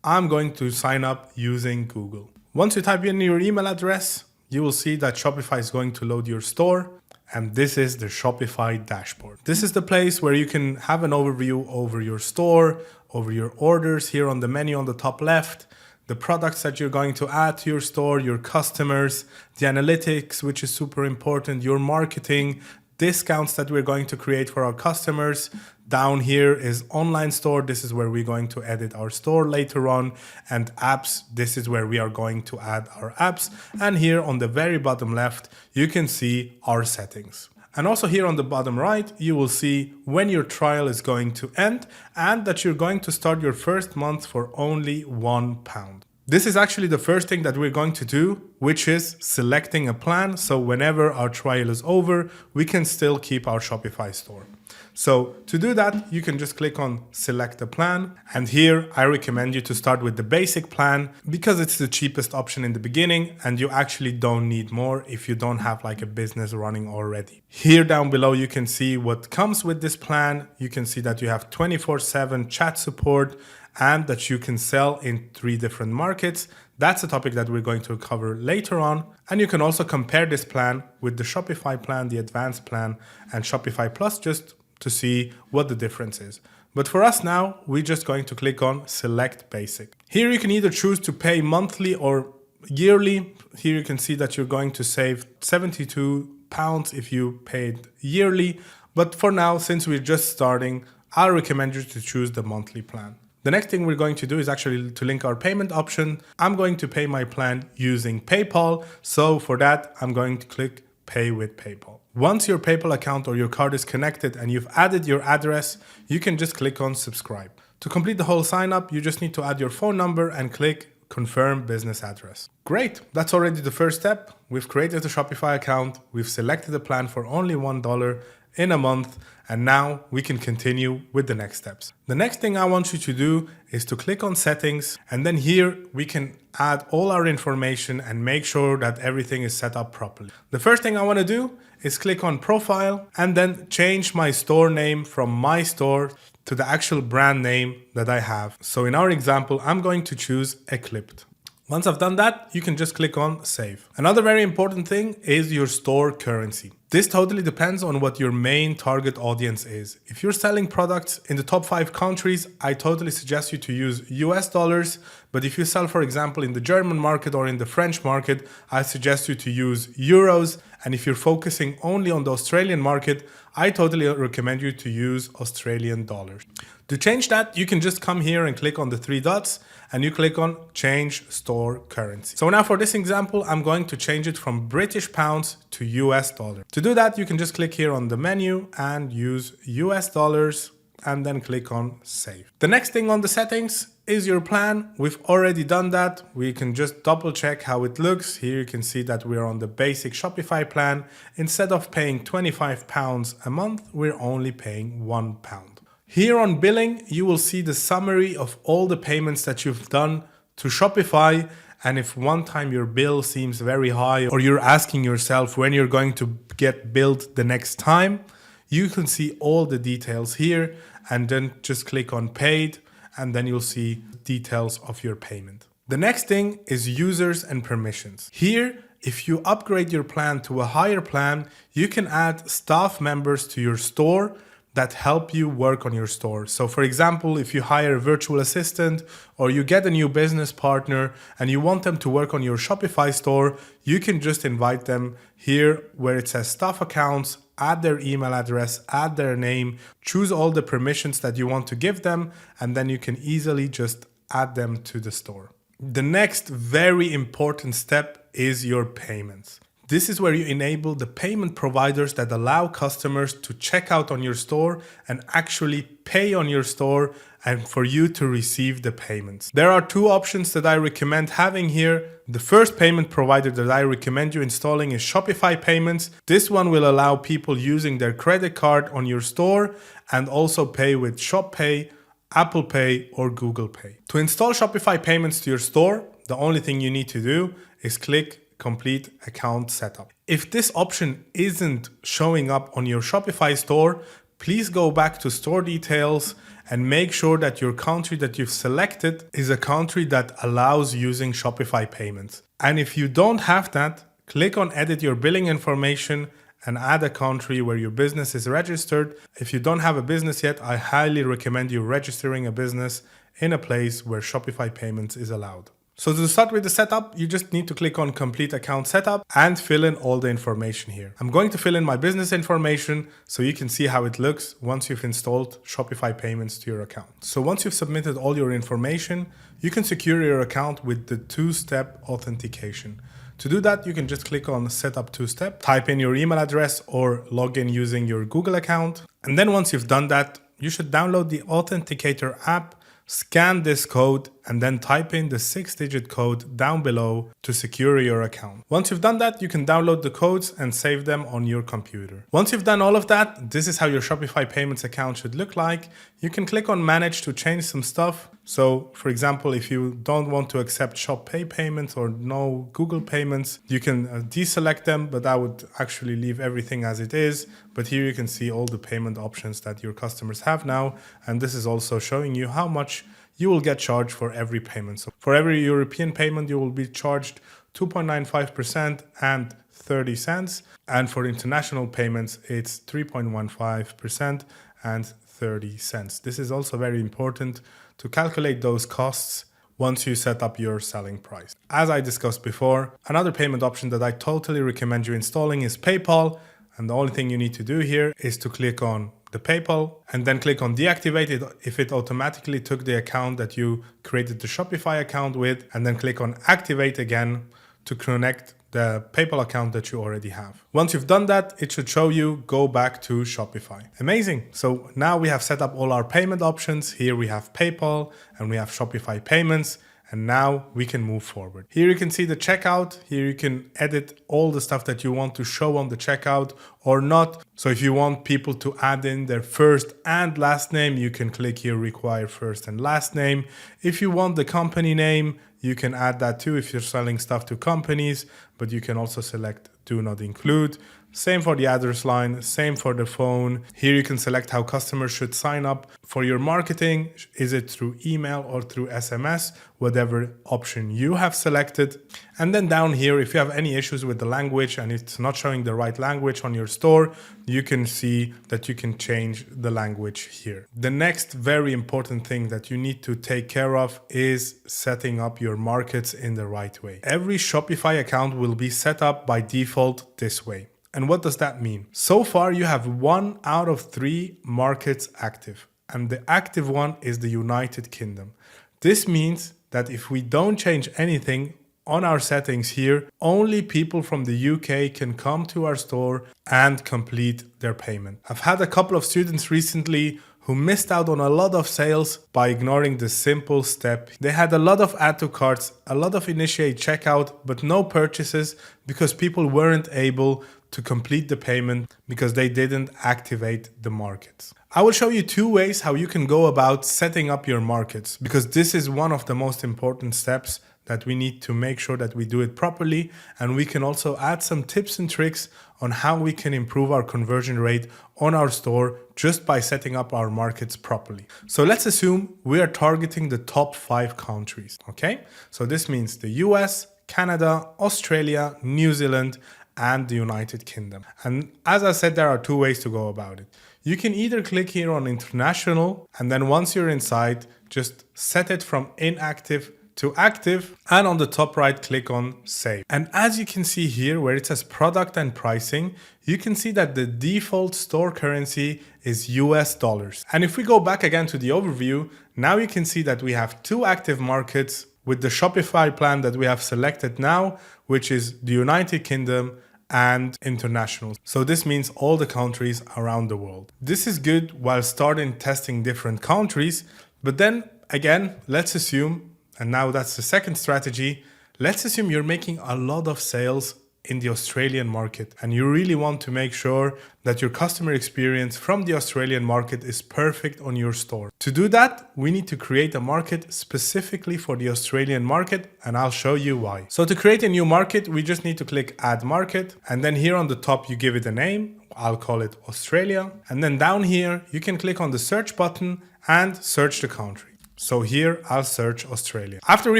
[SPEAKER 2] I'm going to sign up using Google. Once you type in your email address, you will see that Shopify is going to load your store. And this is the Shopify dashboard. This is the place where you can have an overview over your store, over your orders here on the menu on the top left, the products that you're going to add to your store, your customers, the analytics, which is super important, your marketing, discounts that we're going to create for our customers. Down here is online store. This is where we're going to edit our store later on. And apps, this is where we are going to add our apps. And here on the very bottom left, you can see our settings. And also here on the bottom right, you will see when your trial is going to end and that you're going to start your first month for only £1. This is actually the first thing that we're going to do, which is selecting a plan. So whenever our trial is over, we can still keep our Shopify store. So to do that, you can just click on select a plan. And here I recommend you to start with the basic plan because it's the cheapest option in the beginning and you actually don't need more if you don't have like a business running already. Here down below, you can see what comes with this plan. You can see that you have 24/7 chat support and that you can sell in 3 different markets. That's a topic that we're going to cover later on. And you can also compare this plan with the Shopify plan, the advanced plan, and Shopify Plus just to see what the difference is. But for us now, we're just going to click on Select Basic. Here you can either choose to pay monthly or yearly. Here you can see that you're going to save £72 if you paid yearly. But for now, since we're just starting, I'll recommend you to choose the monthly plan. The next thing we're going to do is actually to link our payment option. I'm going to pay my plan using PayPal. So for that, I'm going to click Pay with PayPal. Once your PayPal account or your card is connected and you've added your address, you can just click on subscribe. To complete the whole sign up, you just need to add your phone number and click confirm business address. Great, that's already the first step. We've created a Shopify account. We've selected a plan for only $1 in a month. And now we can continue with the next steps. The next thing I want you to do is to click on settings. And then here we can add all our information and make sure that everything is set up properly. The first thing I want to do is click on profile and then change my store name from my store to the actual brand name that I have. So in our example, I'm going to choose Eclipsed. Once I've done that, you can just click on save. Another very important thing is your store currency. This totally depends on what your main target audience is. If you're selling products in the top 5 countries, I totally suggest you to use US dollars. But if you sell, for example, in the German market or in the French market, I suggest you to use euros. And if you're focusing only on the Australian market, I totally recommend you to use Australian dollars. To change that, you can just come here and click on the 3 dots and you click on change store currency. So now for this example, I'm going to change it from British pounds to US dollar. To do that, you can just click here on the menu and use US dollars and then click on save. The next thing on the settings is your plan. We've already done that. We can just double check how it looks. Here you can see that we're on the basic Shopify plan. Instead of paying £25 a month, we're only paying £1. Here on billing, you will see the summary of all the payments that you've done to Shopify. And if one time your bill seems very high or you're asking yourself when you're going to get billed the next time, you can see all the details here and then just click on paid and then you'll see details of your payment. The next thing is users and permissions. Here, if you upgrade your plan to a higher plan, you can add staff members to your store that help you work on your store. So for example, if you hire a virtual assistant or you get a new business partner and you want them to work on your Shopify store, you can just invite them here where it says staff accounts, add their email address, add their name, choose all the permissions that you want to give them, and then you can easily just add them to the store. The next very important step is your payments. This is where you enable the payment providers that allow customers to check out on your store and actually pay on your store and for you to receive the payments. There are two options that I recommend having here. The first payment provider that I recommend you installing is Shopify Payments. This one will allow people using their credit card on your store and also pay with Shop Pay, Apple Pay, or Google Pay. To install Shopify Payments to your store, the only thing you need to do is click Complete Account Setup. If this option isn't showing up on your Shopify store, please go back to store details and make sure that your country that you've selected is a country that allows using Shopify Payments. And if you don't have that, click on Edit Your Billing Information and add a country where your business is registered. If you don't have a business yet, I highly recommend you registering a business in a place where Shopify Payments is allowed. So to start with the setup, you just need to click on Complete Account Setup and fill in all the information here. I'm going to fill in my business information so you can see how it looks once you've installed Shopify Payments to your account. So once you've submitted all your information, you can secure your account with the two-step authentication. To do that, you can just click on Setup Two-Step, type in your email address or log in using your Google account. And then once you've done that, you should download the Authenticator app, scan this code, and then type in the 6-digit code down below to secure your account. Once you've done that, you can download the codes and save them on your computer. Once you've done all of that, this is how your Shopify Payments account should look like. You can click on Manage to change some stuff. So for example, if you don't want to accept Shop Pay payments or no Google payments, you can deselect them, but I would actually leave everything as it is. But here you can see all the payment options that your customers have now. And this is also showing you how much you will get charged for every payment. So for every European payment, you will be charged 2.95% and 30 cents. And for international payments, it's 3.15% and 30 cents. This is also very important to calculate those costs once you set up your selling price. As I discussed before, another payment option that I totally recommend you installing is PayPal. And the only thing you need to do here is to click on the PayPal and then click on deactivate it if it automatically took the account that you created the Shopify account with, and then click on activate again to connect the PayPal account that you already have. Once you've done that, it should show you go back to Shopify. Amazing. So now we have set up all our payment options. Here we have PayPal and we have Shopify Payments. And now we can move forward. Here you can see the checkout. Here you can edit all the stuff that you want to show on the checkout or not. So if you want people to add in their first and last name, you can click here, require first and last name. If you want the company name, you can add that too if you're selling stuff to companies, but you can also select do not include. Same for the address line, same for the phone. Here you can select how customers should sign up for your marketing. Is it through email or through SMS? Whatever option you have selected. And then down here, if you have any issues with the language and it's not showing the right language on your store, you can see that you can change the language here. The next very important thing that you need to take care of is setting up your markets in the right way. Every Shopify account will be set up by default this way. And what does that mean? So far, you have 1 out of 3 markets active, and the active one is the United Kingdom. This means that if we don't change anything on our settings here, only people from the UK can come to our store and complete their payment. I've had a couple of students recently who missed out on a lot of sales by ignoring this simple step. They had a lot of add to carts, a lot of initiate checkout, but no purchases because people weren't able to complete the payment because they didn't activate the markets. I will show you 2 ways how you can go about setting up your markets, because this is one of the most important steps that we need to make sure that we do it properly. And we can also add some tips and tricks on how we can improve our conversion rate on our store just by setting up our markets properly. So let's assume we are targeting the top 5 countries, okay? So this means the US, Canada, Australia, New Zealand, and the United Kingdom. And as I said, there are 2 ways to go about it. You can either click here on international, and then once you're inside, just set it from inactive to active, and on the top right, click on save. And as you can see here where it says product and pricing, you can see that the default store currency is US dollars. And if we go back again to the overview, now you can see that we have 2 active markets with the Shopify plan that we have selected now, which is the United Kingdom and international. So this means all the countries around the world. This is good while starting testing different countries, but then again, let's assume, and now that's the second strategy, let's assume you're making a lot of sales in the Australian market and you really want to make sure that your customer experience from the Australian market is perfect on your store. To do that, we need to create a market specifically for the Australian market, and I'll show you why. So to create a new market, we just need to click add market, and then here on the top you give it a name. I'll call it Australia, and then down here you can click on the search button and search the country. So here I'll search Australia. After we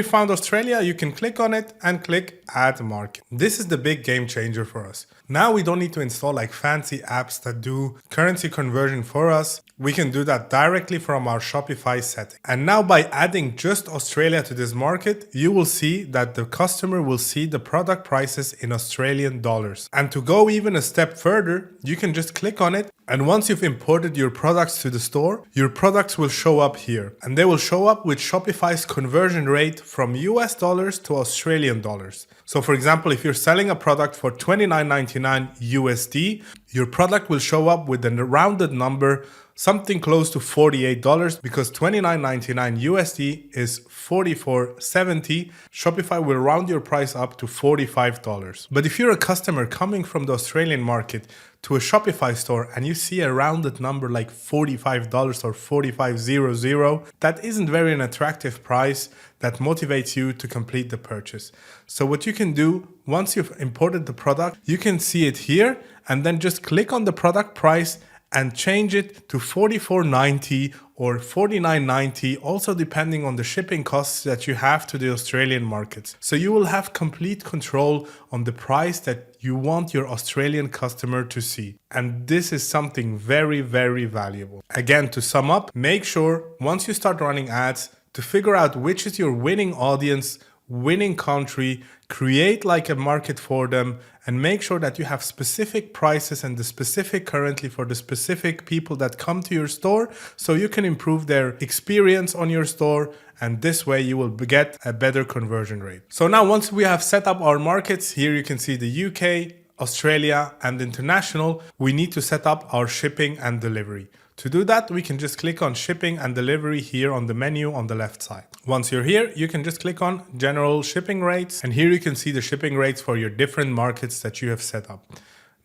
[SPEAKER 2] found Australia, you can click on it and click add market. This is the big game changer for us. Now we don't need to install like fancy apps that do currency conversion for us. We can do that directly from our Shopify setting. And now by adding just Australia to this market, you will see that the customer will see the product prices in Australian dollars. And to go even a step further, you can just click on it. And once you've imported your products to the store, your products will show up here. And they will show up with Shopify's conversion rate from US dollars to Australian dollars. So for example, if you're selling a product for $29.99 USD, your product will show up with a rounded number, something close to $48, because $29.99 USD is $44.70. Shopify will round your price up to $45. But if you're a customer coming from the Australian market to a Shopify store and you see a rounded number like $45 or $45.00, that isn't very an attractive price that motivates you to complete the purchase. So what you can do, once you've imported the product, you can see it here and then just click on the product price and change it to $44.90 or $49.90, also depending on the shipping costs that you have to the Australian markets. So you will have complete control on the price that you want your Australian customer to see. And this is something very, very valuable. Again, to sum up, make sure once you start running ads to figure out which is your winning audience, winning country, create like a market for them, and make sure that you have specific prices and the specific currency for the specific people that come to your store, so you can improve their experience on your store, and this way you will get a better conversion rate. So now once we have set up our markets, here you can see the UK, Australia, and international, we need to set up our shipping and delivery. To do that, we can just click on shipping and delivery here on the menu on the left side. Once you're here, you can just click on general shipping rates, and here you can see the shipping rates for your different markets that you have set up.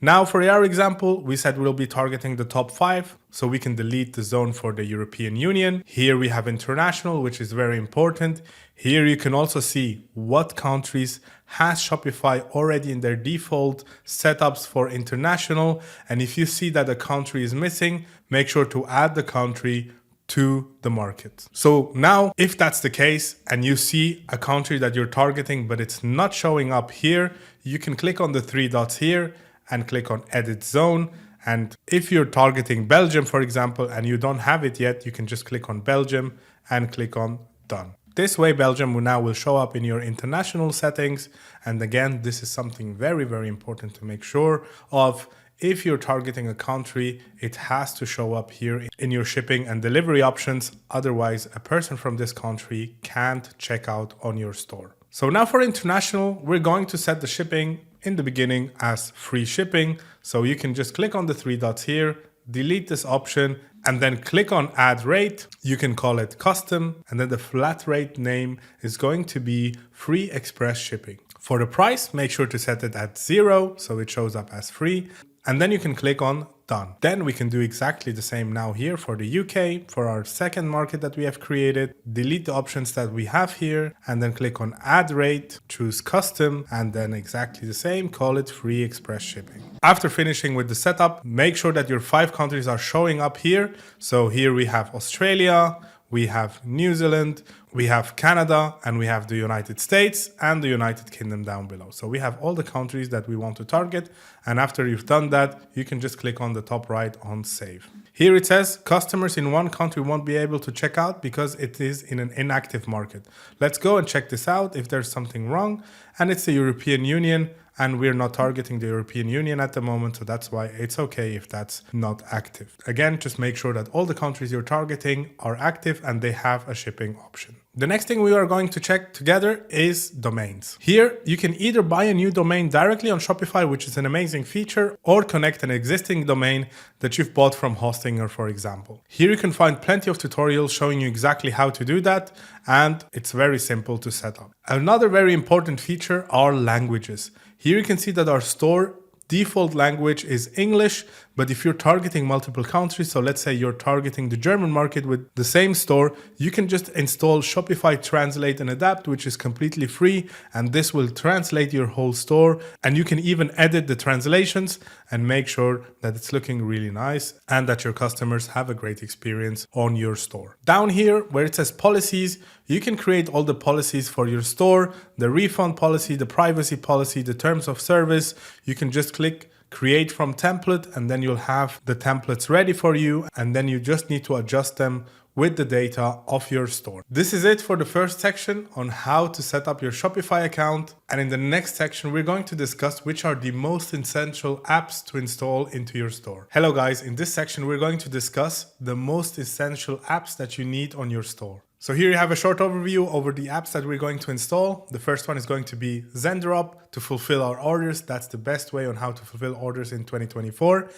[SPEAKER 2] Now for our example, we said we'll be targeting the top 5, so we can delete the zone for the European Union. Here we have international, which is very important. Here you can also see what countries has Shopify already in their default setups for international. And if you see that a country is missing, make sure to add the country to the market. So now, if that's the case and you see a country that you're targeting, but it's not showing up here, you can click on the 3 dots here and click on edit zone. And if you're targeting Belgium, for example, and you don't have it yet, you can just click on Belgium and click on done. This way, Belgium will show up in your international settings. And again, this is something very, very important to make sure of. If you're targeting a country, it has to show up here in your shipping and delivery options. Otherwise, a person from this country can't check out on your store. So now for international, we're going to set the shipping in the beginning as free shipping. So you can just click on the 3 dots here, delete this option, and then click on add rate. You can call it custom, and then the flat rate name is going to be free express shipping. For the price, make sure to set it at 0 so it shows up as free. And then you can click on done. Then we can do exactly the same now here for the UK, for our second market that we have created. Delete the options that we have here and then click on add rate, choose custom, and then exactly the same, call it free express shipping. After finishing with the setup, make sure that your 5 countries are showing up here. So here we have Australia, we have New Zealand, we have Canada, and we have the United States and the United Kingdom down below. So we have all the countries that we want to target. And after you've done that, you can just click on the top right on save. Here it says customers in one country won't be able to check out because it is in an inactive market. Let's go and check this out if there's something wrong. And it's the European Union, and we're not targeting the European Union at the moment, so that's why it's okay if that's not active. Again, just make sure that all the countries you're targeting are active and they have a shipping option. The next thing we are going to check together is domains. Here, you can either buy a new domain directly on Shopify, which is an amazing feature, or connect an existing domain that you've bought from Hostinger, for example. Here you can find plenty of tutorials showing you exactly how to do that, and it's very simple to set up. Another very important feature are languages. Here you can see that our store default language is English, but if you're targeting multiple countries, so let's say you're targeting the German market with the same store, you can just install Shopify Translate and Adapt, which is completely free, and this will translate your whole store, and you can even edit the translations and make sure that it's looking really nice and that your customers have a great experience on your store. Down here where it says policies, you can create all the policies for your store, the refund policy, the privacy policy, the terms of service. You can just click create from template, and then you'll have the templates ready for you, and then you just need to adjust them with the data of your store. This is it for the first section on how to set up your Shopify account. And in the next section, we're going to discuss which are the most essential apps to install into your store. Hello guys, in this section, we're going to discuss the most essential apps that you need on your store. So here you have a short overview over the apps that we're going to install. The first one is going to be Zendrop to fulfill our orders. That's the best way on how to fulfill orders in 2024.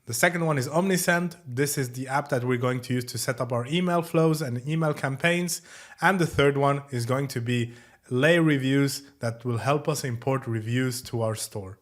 [SPEAKER 2] The second one is Omnisend. This is the app that we're going to use to set up our email flows and email campaigns. And the third one is going to be Lay Reviews that will help us import reviews to our store.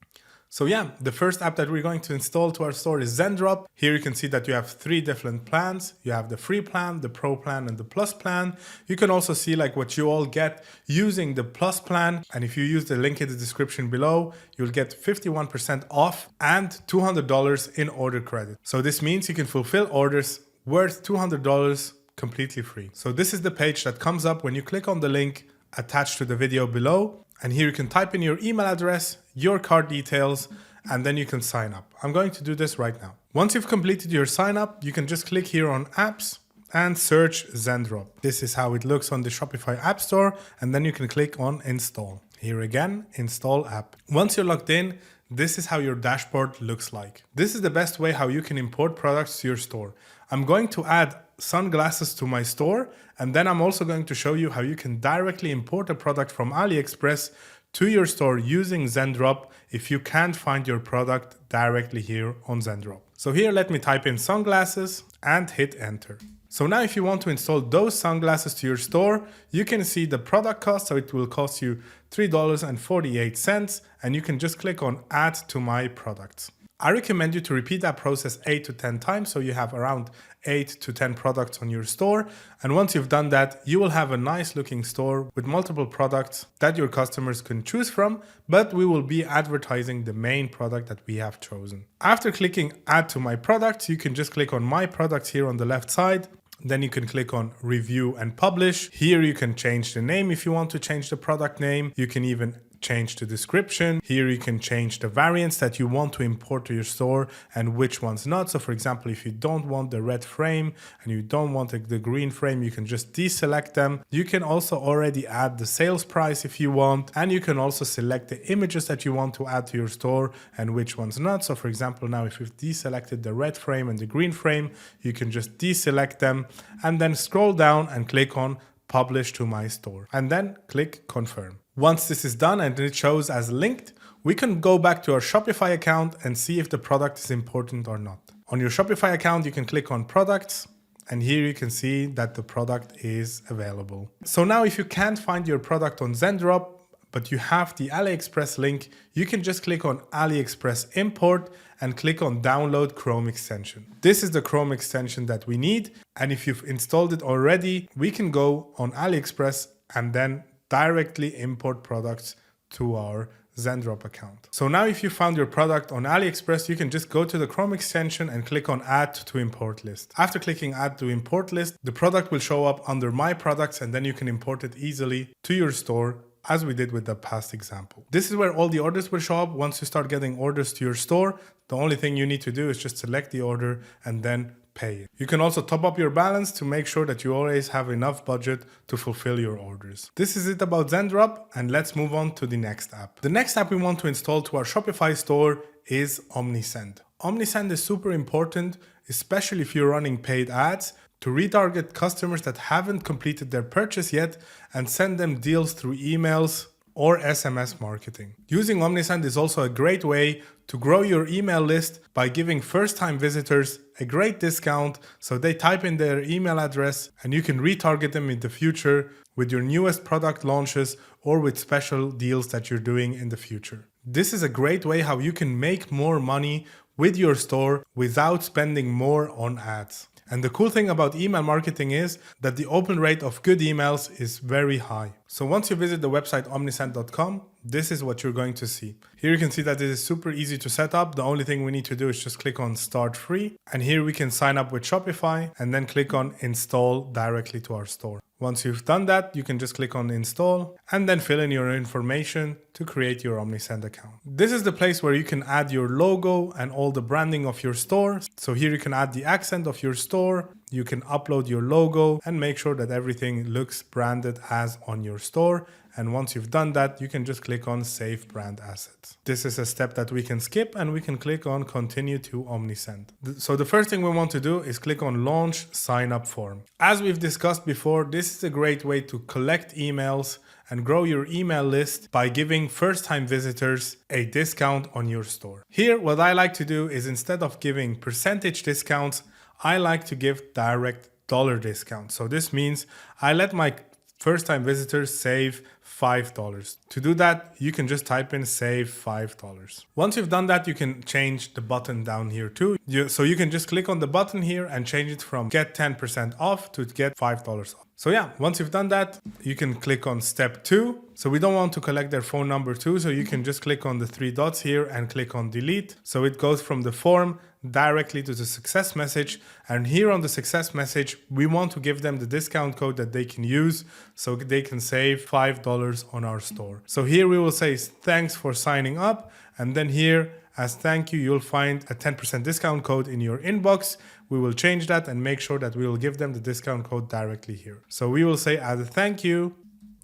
[SPEAKER 2] So yeah, the first app that we're going to install to our store is Zendrop. Here you can see that you have 3 different plans. You have the free plan, the pro plan, and the plus plan. You can also see like what you all get using the plus plan. And if you use the link in the description below, you'll get 51% off and $200 in order credit. So this means you can fulfill orders worth $200 completely free. So this is the page that comes up when you click on the link attached to the video below. And here you can type in your email address, your card details, and then you can sign up. I'm going to do this right now. Once you've completed your sign up, you can just click here on apps and search Zendrop. This is how it looks on the Shopify App Store, and then you can click on install. Here again, install app. Once you're logged in, this is how your dashboard looks like. This is the best way how you can import products to your store. I'm going to add sunglasses to my store, and then I'm also going to show you how you can directly import a product from AliExpress to your store using Zendrop if you can't find your product directly here on Zendrop. So here, let me type in sunglasses and hit enter. So now if you want to install those sunglasses to your store, you can see the product cost. So it will cost you $3.48, and you can just click on add to my products. I recommend you to repeat that process 8 to 10 times, so you have around 8 to 10 products on your store. And once you've done that, you will have a nice looking store with multiple products that your customers can choose from, but we will be advertising the main product that we have chosen. After clicking add to my products, you can just click on my products here on the left side. Then you can click on review and publish. Here you can change the name if you want to change the product name. You can even change the description. Here you can change the variants that you want to import to your store and which ones not. So for example, if you don't want the red frame and you don't want the green frame, you can just deselect them. You can also already add the sales price if you want, and you can also select the images that you want to add to your store and which ones not. So for example, now if you've deselected the red frame and the green frame, you can just deselect them and then scroll down and click on publish to my store and then click confirm. Once this is done and it shows as linked, we can go back to our Shopify account and see if the product is important or not. On your Shopify account, you can click on products, and here you can see that the product is available. So now if you can't find your product on Zendrop, but you have the AliExpress link, you can just click on AliExpress import and click on download Chrome extension. This is the Chrome extension that we need. And if you've installed it already, we can go on AliExpress and then directly import products to our Zendrop account. So now if you found your product on AliExpress, you can just go to the Chrome extension and click on Add to Import List. After clicking Add to Import List, the product will show up under My Products, and then you can import it easily to your store, as we did with the past example. This is where all the orders will show up. Once you start getting orders to your store, the only thing you need to do is just select the order and then pay it. You can also top up your balance to make sure that you always have enough budget to fulfill your orders. This is it about Zendrop, and let's move on to the next app. The next app we want to install to our Shopify store is OmniSend. OmniSend is super important, especially if you're running paid ads, to retarget customers that haven't completed their purchase yet and send them deals through emails or SMS marketing. Using OmniSend is also a great way to grow your email list by giving first-time visitors a great discount, so they type in their email address and you can retarget them in the future with your newest product launches or with special deals that you're doing in the future. This is a great way how you can make more money with your store without spending more on ads. And the cool thing about email marketing is that the open rate of good emails is very high. So once you visit the website omnisend.com, this is what you're going to see. Here you can see that it is super easy to set up. The only thing we need to do is just click on Start Free. And here we can sign up with Shopify and then click on Install directly to our store. Once you've done that, you can just click on Install and then fill in your information to create your OmniSend account. This is the place where you can add your logo and all the branding of your store. So here you can add the accent of your store. You can upload your logo and make sure that everything looks branded as on your store. And once you've done that, you can just click on Save Brand Assets. This is a step that we can skip, and we can click on Continue to OmniSend. So the first thing we want to do is click on Launch Sign Up Form. As we've discussed before, this is a great way to collect emails and grow your email list by giving first-time visitors a discount on your store. Here, what I like to do is, instead of giving percentage discounts, I like to give direct dollar discounts. So this means I let my first-time visitors save $5. To do that, you can just type in save $5. Once you've done that, you can change the button down here too. So you can just click on the button here and change it from get 10% off to get $5 off. So yeah, once you've done that, you can click on step 2. So we don't want to collect their phone number too, so you can just click on the 3 dots here and click on delete. So it goes from the form directly to the success message. And here on the success message, we want to give them the discount code that they can use so they can save $5 on our store. So here we will say thanks for signing up. And then here, as thank you, you'll find a 10% discount code in your inbox. We will change that and make sure that we will give them the discount code directly here. So we will say as a thank you,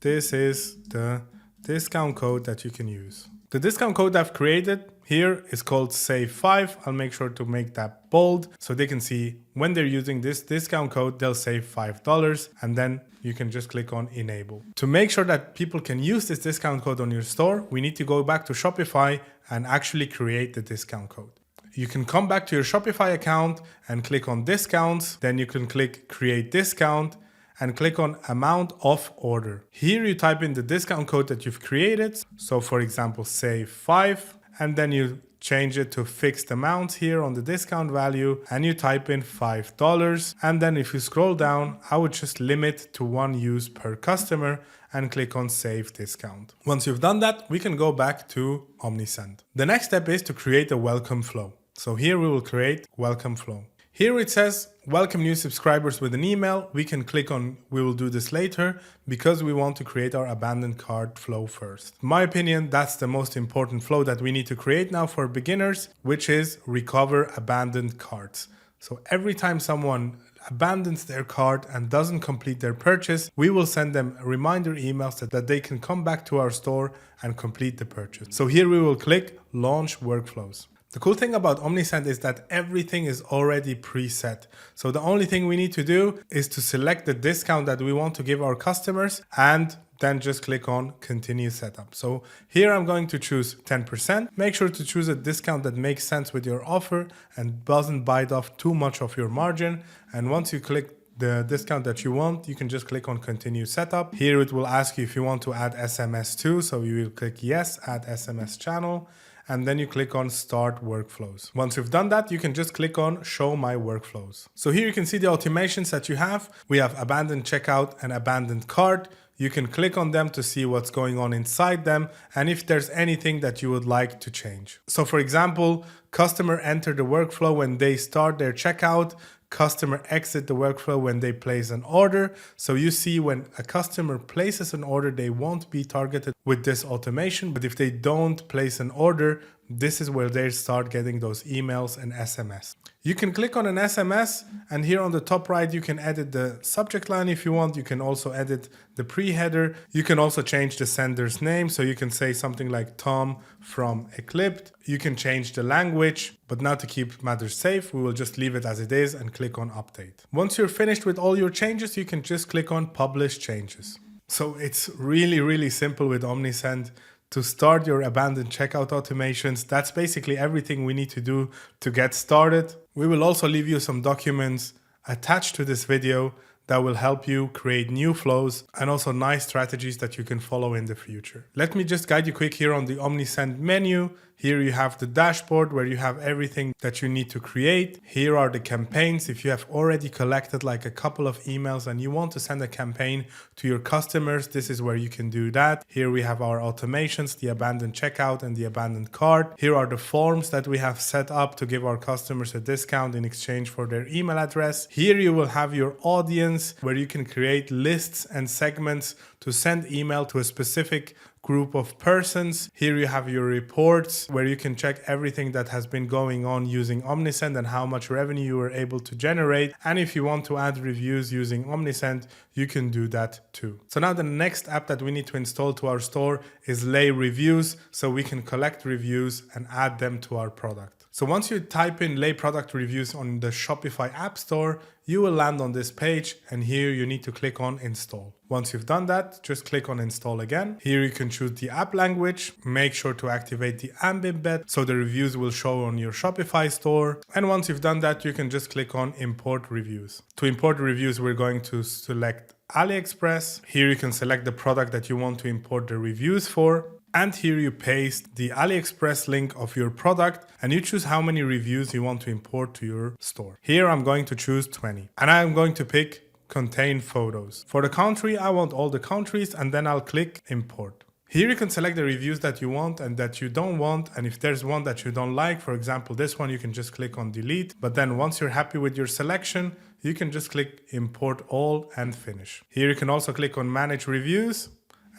[SPEAKER 2] this is the discount code that you can use. The discount code I've created here is called Save5. I'll make sure to make that bold so they can see when they're using this discount code, they'll save $5, and then you can just click on Enable. To make sure that people can use this discount code on your store, we need to go back to Shopify and actually create the discount code. You can come back to your Shopify account and click on Discounts. Then you can click Create Discount and click on Amount of Order. Here you type in the discount code that you've created. So for example, save 5, and then you change it to fixed amount here on the discount value, and you type in $5. And then if you scroll down, I would just limit to 1 use per customer and click on Save Discount. Once you've done that, we can go back to OmniSend. The next step is to create a welcome flow. So here we will create welcome flow. Here it says welcome new subscribers with an email. We can click on we will do this later because we want to create our abandoned cart flow first. In my opinion, that's the most important flow that we need to create now for beginners, which is recover abandoned carts. So every time someone abandons their cart and doesn't complete their purchase, we will send them reminder emails that they can come back to our store and complete the purchase. So here we will click Launch Workflows. The cool thing about OmniSend is that everything is already preset. So the only thing we need to do is to select the discount that we want to give our customers and then just click on Continue Setup. So here I'm going to choose 10%. Make sure to choose a discount that makes sense with your offer and doesn't bite off too much of your margin. And once you click the discount that you want, you can just click on Continue Setup. Here it will ask you if you want to add SMS too. So you will click Yes, Add SMS Channel. And then you click on Start Workflows. Once you've done that, you can just click on Show My Workflows. So here you can see the automations that you have. We have abandoned checkout and abandoned cart. You can click on them to see what's going on inside them and if there's anything that you would like to change. So for example, customer enter the workflow when they start their checkout, customer exit the workflow when they place an order. So you see when a customer places an order, they won't be targeted with this automation. But if they don't place an order, this is where they start getting those emails and SMS. You can click on an SMS and here on the top right, you can edit the subject line if you want. You can also edit the pre-header. You can also change the sender's name. So you can say something like Tom from Eclipse. You can change the language, but now to keep matters safe, we will just leave it as it is and click on update. Once you're finished with all your changes, you can just click on publish changes. So it's really simple with Omnisend to start your abandoned checkout automations. That's basically everything we need to do to get started. We will also leave you some documents attached to this video that will help you create new flows and also nice strategies that you can follow in the future. Let me just guide you quick here on the Omnisend menu. Here you have the dashboard where you have everything that you need to create. Here are the campaigns. If you have already collected like a couple of emails and you want to send a campaign to your customers, this is where you can do that. Here we have our automations, the abandoned checkout and the abandoned cart. Here are the forms that we have set up to give our customers a discount in exchange for their email address. Here you will have your audience where you can create lists and segments to send email to a specific group of persons. Here you have your reports where you can check everything that has been going on using Omnisend and how much revenue you were able to generate. And if you want to add reviews using Omnisend, you can do that too. So now the next app that we need to install to our store is Lay Reviews, so we can collect reviews and add them to our product. So once you type in Lay product reviews on the Shopify App Store, you will land on this page and here you need to click on install. Once you've done that, just click on install again. Here you can choose the app language. Make sure to activate the AMP embed so the reviews will show on your Shopify store. And once you've done that, you can just click on import reviews. To import reviews, we're going to select AliExpress. Here you can select the product that you want to import the reviews for. And here you paste the AliExpress link of your product and you choose how many reviews you want to import to your store. Here I'm going to choose 20 and I'm going to pick contain photos. For the country, I want all the countries and then I'll click import. Here you can select the reviews that you want and that you don't want. And if there's one that you don't like, for example, this one, you can just click on delete. But then once you're happy with your selection, you can just click import all and finish. Here you can also click on manage reviews.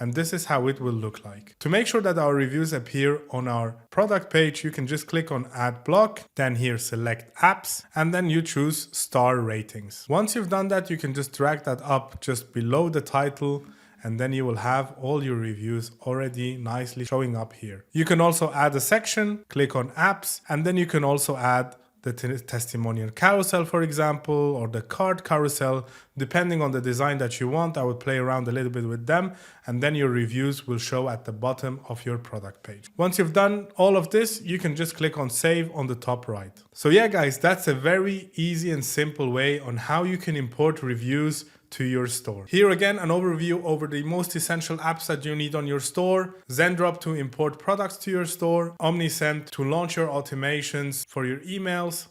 [SPEAKER 2] And this is how it will look like. To make sure that our reviews appear on our product page, you can just click on add block, then here select apps, and then you choose star ratings. Once you've done that, you can just drag that up just below the title, and then you will have all your reviews already nicely showing up here. You can also add a section, click on apps, and then you can also add the testimonial carousel, for example, or the card carousel, depending on the design that you want. I would play around a little bit with them, and then your reviews will show at the bottom of your product page. Once you've done all of this, you can just click on save on the top right. So yeah, guys, that's a very easy and simple way on how you can import reviews to your store. Here again, an overview over the most essential apps that you need on your store. Zendrop to import products to your store, Omnisend to launch your automations for your emails,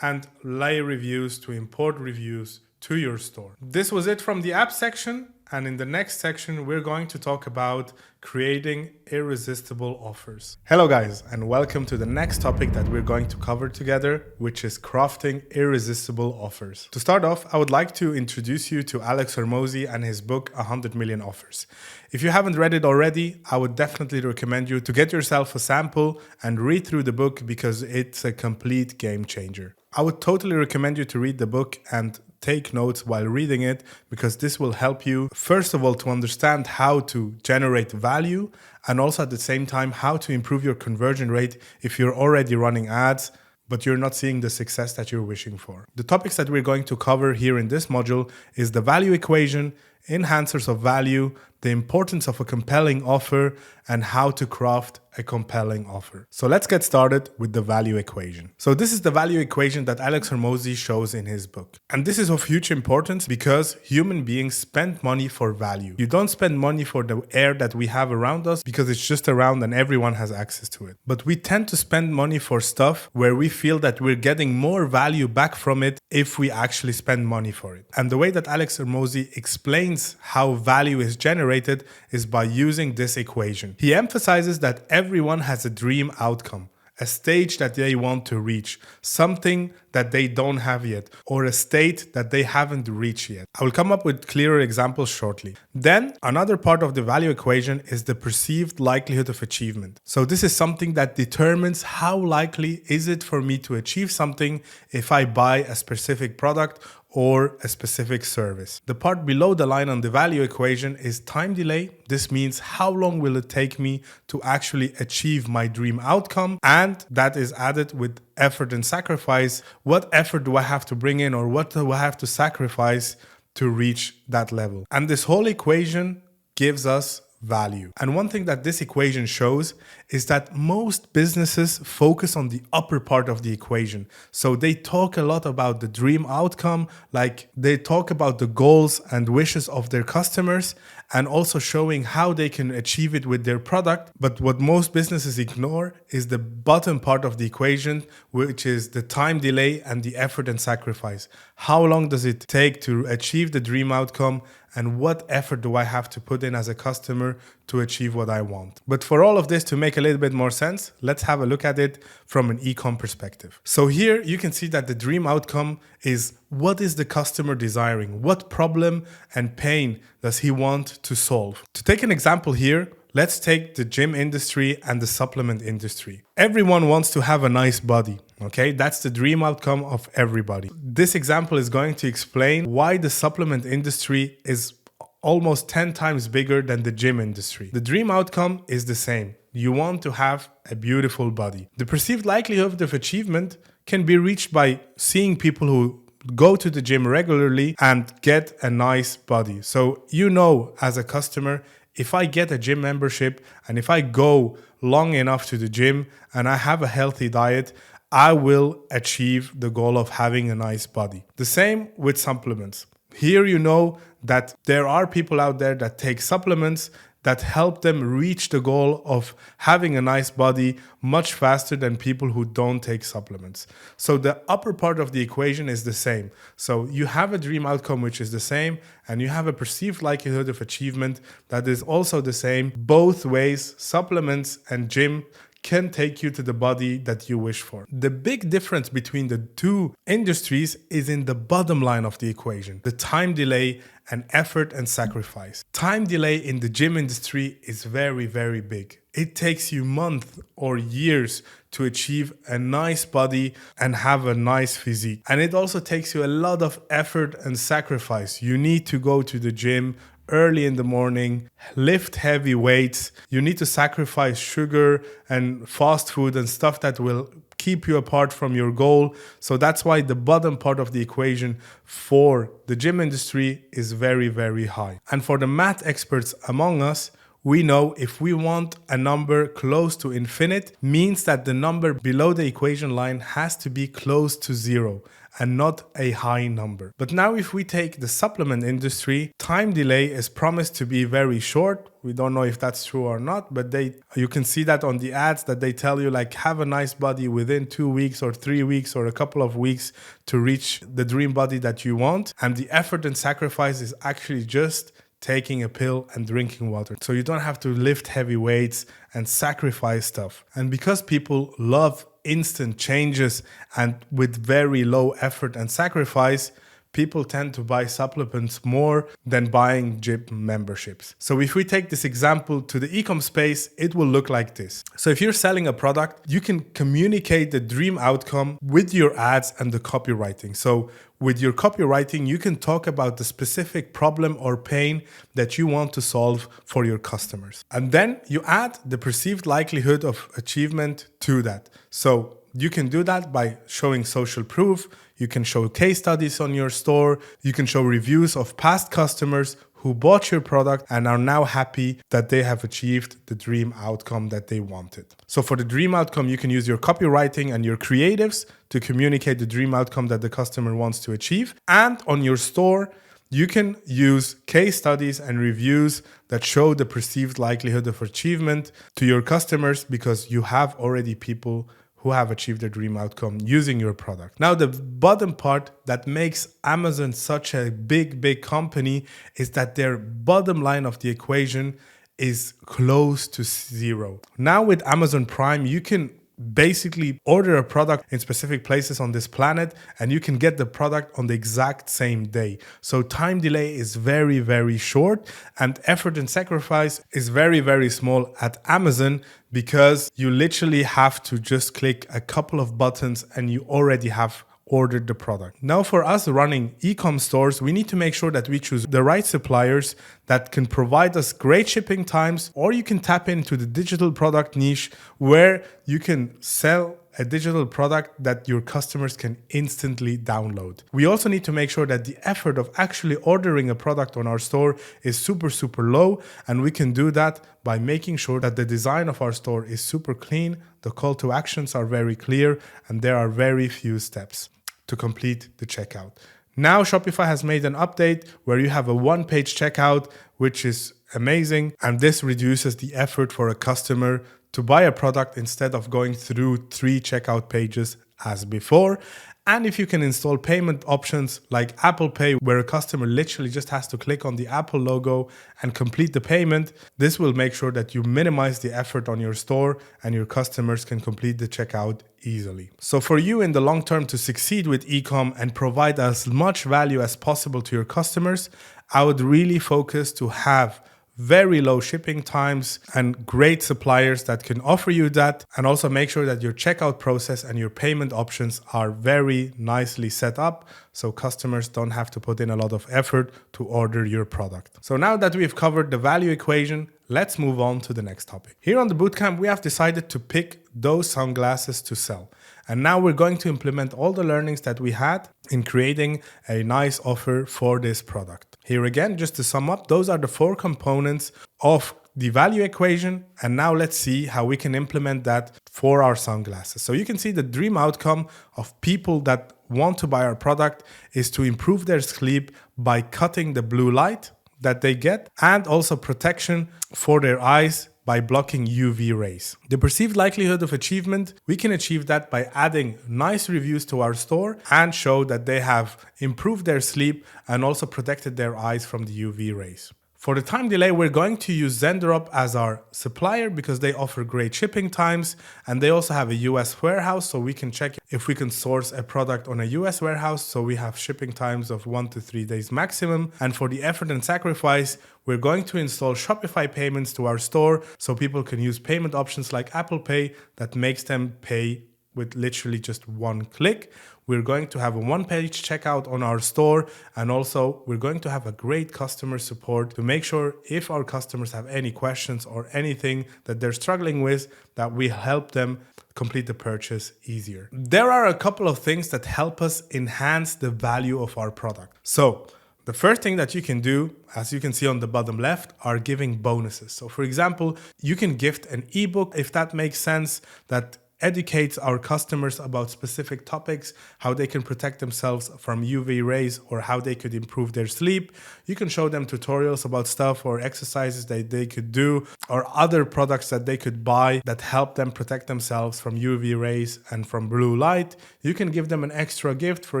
[SPEAKER 2] and Lay Reviews to import reviews to your store. This was it from the app section. And in the next section, we're going to talk about creating irresistible offers. Hello guys, and welcome to the next topic that we're going to cover together, which is crafting irresistible offers. To start off, I would like to introduce you to Alex Hormozi and his book, 100 Million Offers. If you haven't read it already, I would definitely recommend you to get yourself a sample and read through the book because it's a complete game changer. I would totally recommend you to read the book and take notes while reading it, because this will help you, first of all, to understand how to generate value, and also at the same time, how to improve your conversion rate if you're already running ads, but you're not seeing the success that you're wishing for. The topics that we're going to cover here in this module is the value equation, enhancers of value, the importance of a compelling offer, and how to craft a compelling offer. So let's get started with the value equation. So this is the value equation that Alex Hormozi shows in his book. And this is of huge importance because human beings spend money for value. You don't spend money for the air that we have around us because it's just around and everyone has access to it. But we tend to spend money for stuff where we feel that we're getting more value back from it if we actually spend money for it. And the way that Alex Hormozi explains how value is generated is by using this equation. He emphasizes that everyone has a dream outcome, a stage that they want to reach, something that they don't have yet, or a state that they haven't reached yet. I will come up with clearer examples shortly. Then another part of the value equation is the perceived likelihood of achievement. So this is something that determines how likely is it for me to achieve something if I buy a specific product or a specific service. The part below the line on the value equation is time delay. This means how long will it take me to actually achieve my dream outcome, and that is added with effort and sacrifice. What effort do I have to bring in, or what do I have to sacrifice to reach that level? And this whole equation gives us value. And one thing that this equation shows is that most businesses focus on the upper part of the equation. So they talk a lot about the dream outcome, like they talk about the goals and wishes of their customers and also showing how they can achieve it with their product. But what most businesses ignore is the bottom part of the equation, which is the time delay and the effort and sacrifice. How long does it take to achieve the dream outcome? And what effort do I have to put in as a customer to achieve what I want? But for all of this to make a little bit more sense, let's have a look at it from an e-com perspective. So here you can see that the dream outcome is what is the customer desiring? What problem and pain does he want to solve? To take an example here, let's take the gym industry and the supplement industry. Everyone wants to have a nice body. Okay, that's the dream outcome of everybody. This example is going to explain why the supplement industry is almost 10 times bigger than the gym industry. The dream outcome is the same. You want to have a beautiful body. The perceived likelihood of achievement can be reached by seeing people who go to the gym regularly and get a nice body. So you know, as a customer, if I get a gym membership and if I go long enough to the gym and I have a healthy diet, I will achieve the goal of having a nice body. The same with supplements. Here you know that there are people out there that take supplements that help them reach the goal of having a nice body much faster than people who don't take supplements. So the upper part of the equation is the same. So you have a dream outcome which is the same, and you have a perceived likelihood of achievement that is also the same. Both ways, supplements and gym can take you to the body that you wish for. The big difference between the two industries is in the bottom line of the equation, the time delay and effort and sacrifice. Time delay in the gym industry is very, very big. It takes you months or years to achieve a nice body and have a nice physique. And it also takes you a lot of effort and sacrifice. You need to go to the gym early in the morning, lift heavy weights. You need to sacrifice sugar and fast food and stuff that will keep you apart from your goal. So that's why the bottom part of the equation for the gym industry is very, very high. And for the math experts among us, we know if we want a number close to infinite, means that the number below the equation line has to be close to zero and not a high number. But now if we take the supplement industry, time delay is promised to be very short. We don't know if that's true or not, but you can see that on the ads that they tell you like have a nice body within 2 weeks or 3 weeks or a couple of weeks to reach the dream body that you want. And the effort and sacrifice is actually just taking a pill and drinking water. So you don't have to lift heavy weights and sacrifice stuff. And because people love instant changes and with very low effort and sacrifice, people tend to buy supplements more than buying gym memberships. So if we take this example to the e-com space, it will look like this. So if you're selling a product, you can communicate the dream outcome with your ads and the copywriting. So with your copywriting, you can talk about the specific problem or pain that you want to solve for your customers. And then you add the perceived likelihood of achievement to that. So you can do that by showing social proof. You can show case studies on your store. You can show reviews of past customers who bought your product and are now happy that they have achieved the dream outcome that they wanted. So for the dream outcome, you can use your copywriting and your creatives to communicate the dream outcome that the customer wants to achieve. And on your store, you can use case studies and reviews that show the perceived likelihood of achievement to your customers because you have already people who have achieved their dream outcome using your product. Now, the bottom part that makes Amazon such a big company is that their bottom line of the equation is close to zero. Now with Amazon Prime, you can basically order a product in specific places on this planet and you can get the product on the exact same day. So time delay is very short and effort and sacrifice is very small at Amazon because you literally have to just click a couple of buttons and you already have ordered the product. Now for us running ECOM stores, we need to make sure that we choose the right suppliers that can provide us great shipping times, or you can tap into the digital product niche where you can sell a digital product that your customers can instantly download. We also need to make sure that the effort of actually ordering a product on our store is super low, and we can do that by making sure that the design of our store is super clean, the call to actions are very clear, and there are very few steps to complete the checkout. Now Shopify has made an update where you have a one-page checkout, which is amazing, and this reduces the effort for a customer to buy a product instead of going through 3 checkout pages as before. And if you can install payment options like Apple Pay, where a customer literally just has to click on the Apple logo and complete the payment, this will make sure that you minimize the effort on your store and your customers can complete the checkout easily. So for you in the long term to succeed with e-com and provide as much value as possible to your customers, I would really focus to have very low shipping times and great suppliers that can offer you that, and also make sure that your checkout process and your payment options are very nicely set up so customers don't have to put in a lot of effort to order your product. So now that we've covered the value equation, let's move on to the next topic. Here on the bootcamp, we have decided to pick those sunglasses to sell. And now we're going to implement all the learnings that we had in creating a nice offer for this product. Here again, just to sum up, those are the 4 components of the value equation. And now let's see how we can implement that for our sunglasses. So you can see the dream outcome of people that want to buy our product is to improve their sleep by cutting the blue light that they get, and also protection for their eyes by blocking UV rays. The perceived likelihood of achievement, we can achieve that by adding nice reviews to our store and show that they have improved their sleep and also protected their eyes from the UV rays. For the time delay, we're going to use Zendrop as our supplier because they offer great shipping times and they also have a US warehouse, so we can check if we can source a product on a US warehouse, so we have shipping times of 1 to 3 days maximum. And for the effort and sacrifice, we're going to install Shopify payments to our store so people can use payment options like Apple Pay that makes them pay with literally just 1 click. We're going to have a one-page checkout on our store, and also we're going to have a great customer support to make sure if our customers have any questions or anything that they're struggling with, that we help them complete the purchase easier. There are a couple of things that help us enhance the value of our product. So the first thing that you can do, as you can see on the bottom left, are giving bonuses. So for example, you can gift an ebook, if that makes sense, that educates our customers about specific topics, how they can protect themselves from UV rays or how they could improve their sleep. You can show them tutorials about stuff or exercises that they could do or other products that they could buy that help them protect themselves from UV rays and from blue light. You can give them an extra gift, for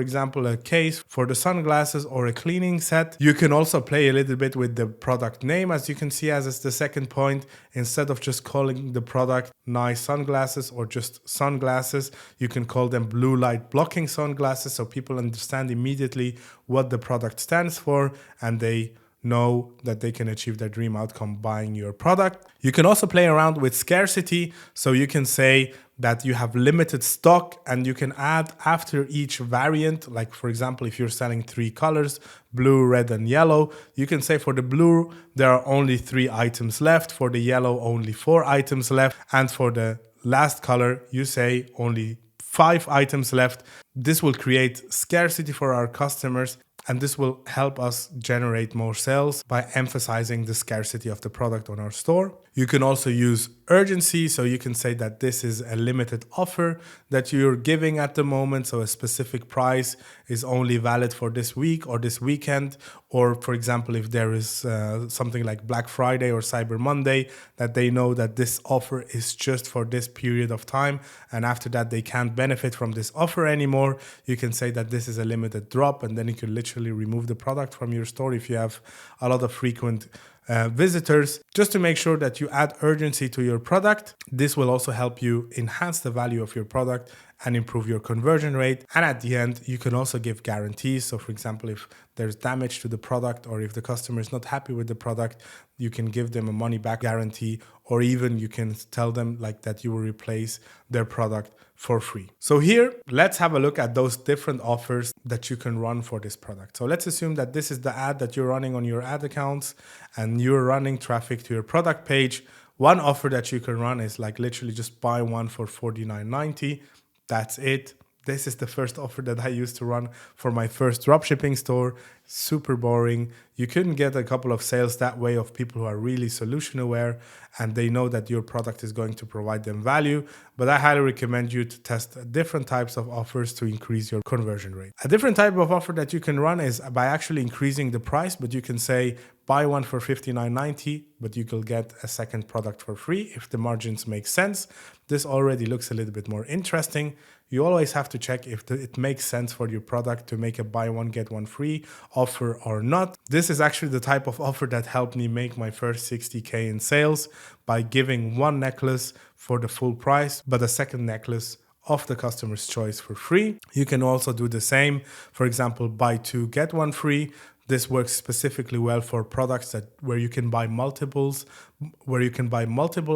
[SPEAKER 2] example, a case for the sunglasses or a cleaning set. You can also play a little bit with the product name, as you can see as it's the second point. Instead of just calling the product nice sunglasses or just sunglasses, you can call them blue light blocking sunglasses so people understand immediately what the product stands for and they know that they can achieve their dream outcome buying your product. You can also play around with scarcity, so you can say that you have limited stock and you can add after each variant, like for example, if you're selling 3 colors, blue, red, and yellow, you can say for the blue, there are only 3 items left, for the yellow, only 4 items left, and for the last color, you say only 5 items left. This will create scarcity for our customers and this will help us generate more sales by emphasizing the scarcity of the product on our store. You can also use urgency, so you can say that this is a limited offer that you're giving at the moment, so a specific price is only valid for this week or this weekend, or for example, if there is something like Black Friday or Cyber Monday, that they know that this offer is just for this period of time, and after that they can't benefit from this offer anymore. You can say that this is a limited drop, and then you can literally remove the product from your store if you have a lot of frequent visitors, just to make sure that you add urgency to your product. This will also help you enhance the value of your product and improve your conversion rate. And at the end, you can also give guarantees. So for example, if there's damage to the product, or if the customer is not happy with the product, you can give them a money back guarantee, or even you can tell them like that you will replace their product for free. So here, let's have a look at those different offers that you can run for this product. So let's assume that this is the ad that you're running on your ad accounts and you're running traffic to your product page. One offer that you can run is like literally just buy one for $49.90. That's it. This is the first offer that I used to run for my first dropshipping store. Super boring. You couldn't get a couple of sales that way of people who are really solution aware and they know that your product is going to provide them value. But I highly recommend you to test different types of offers to increase your conversion rate. A different type of offer that you can run is by actually increasing the price, but you can say buy one for $59.90, but you can get a second product for free if the margins make sense. This already looks a little bit more interesting. You always have to check if it makes sense for your product to make a buy one, get one free offer or not. This is actually the type of offer that helped me make my first 60K in sales by giving one necklace for the full price, but a second necklace of the customer's choice for free. You can also do the same. For example, buy two, get one free. This works specifically well for products where you can buy multiple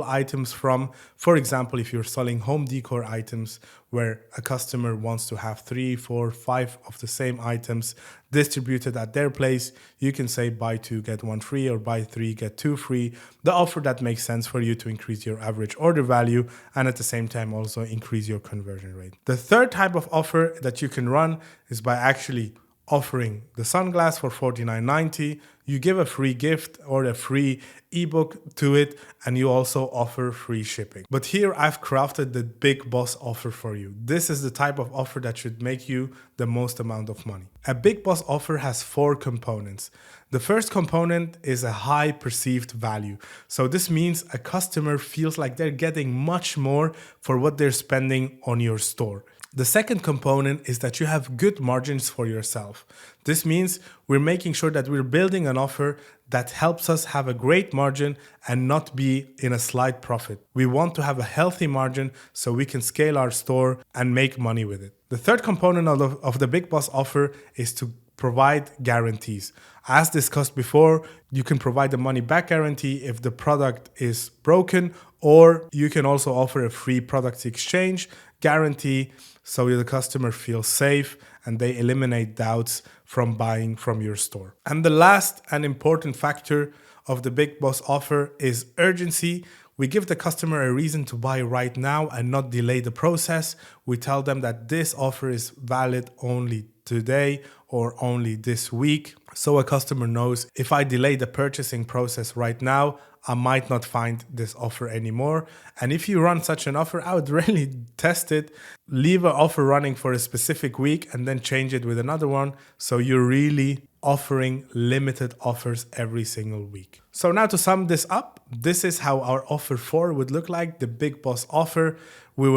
[SPEAKER 2] items from. For example, if you're selling home decor items where a customer wants to have 3, 4, 5 of the same items distributed at their place, you can say buy two, get one free, or buy three, get two free. The offer that makes sense for you to increase your average order value and at the same time also increase your conversion rate. The third type of offer that you can run is by actually offering the sunglass for $49.90. You give a free gift or a free ebook to it, and you also offer free shipping. But here I've crafted the big boss offer for you. This is the type of offer that should make you the most amount of money. A big boss offer has 4 components. The first component is a high perceived value. So this means a customer feels like they're getting much more for what they're spending on your store. The second component is that you have good margins for yourself. This means we're making sure that we're building an offer that helps us have a great margin and not be in a slight profit. We want to have a healthy margin so we can scale our store and make money with it. The third component of the Big Boss offer is to provide guarantees. As discussed before, you can provide the money back guarantee if the product is broken, or you can also offer a free product exchange guarantee so the customer feels safe and they eliminate doubts from buying from your store. And the last and important factor of the Big Boss offer is urgency. We give the customer a reason to buy right now and not delay the process. We tell them that this offer is valid only today or only this week. So a customer knows if I delay the purchasing process right now, I might not find this offer anymore. And if you run such an offer, I would really test it. Leave an offer running for a specific week and then change it with another one. So you're really offering limited offers every single week. So now to sum this up, this is how our offer 4 would look like, the Big Boss offer. We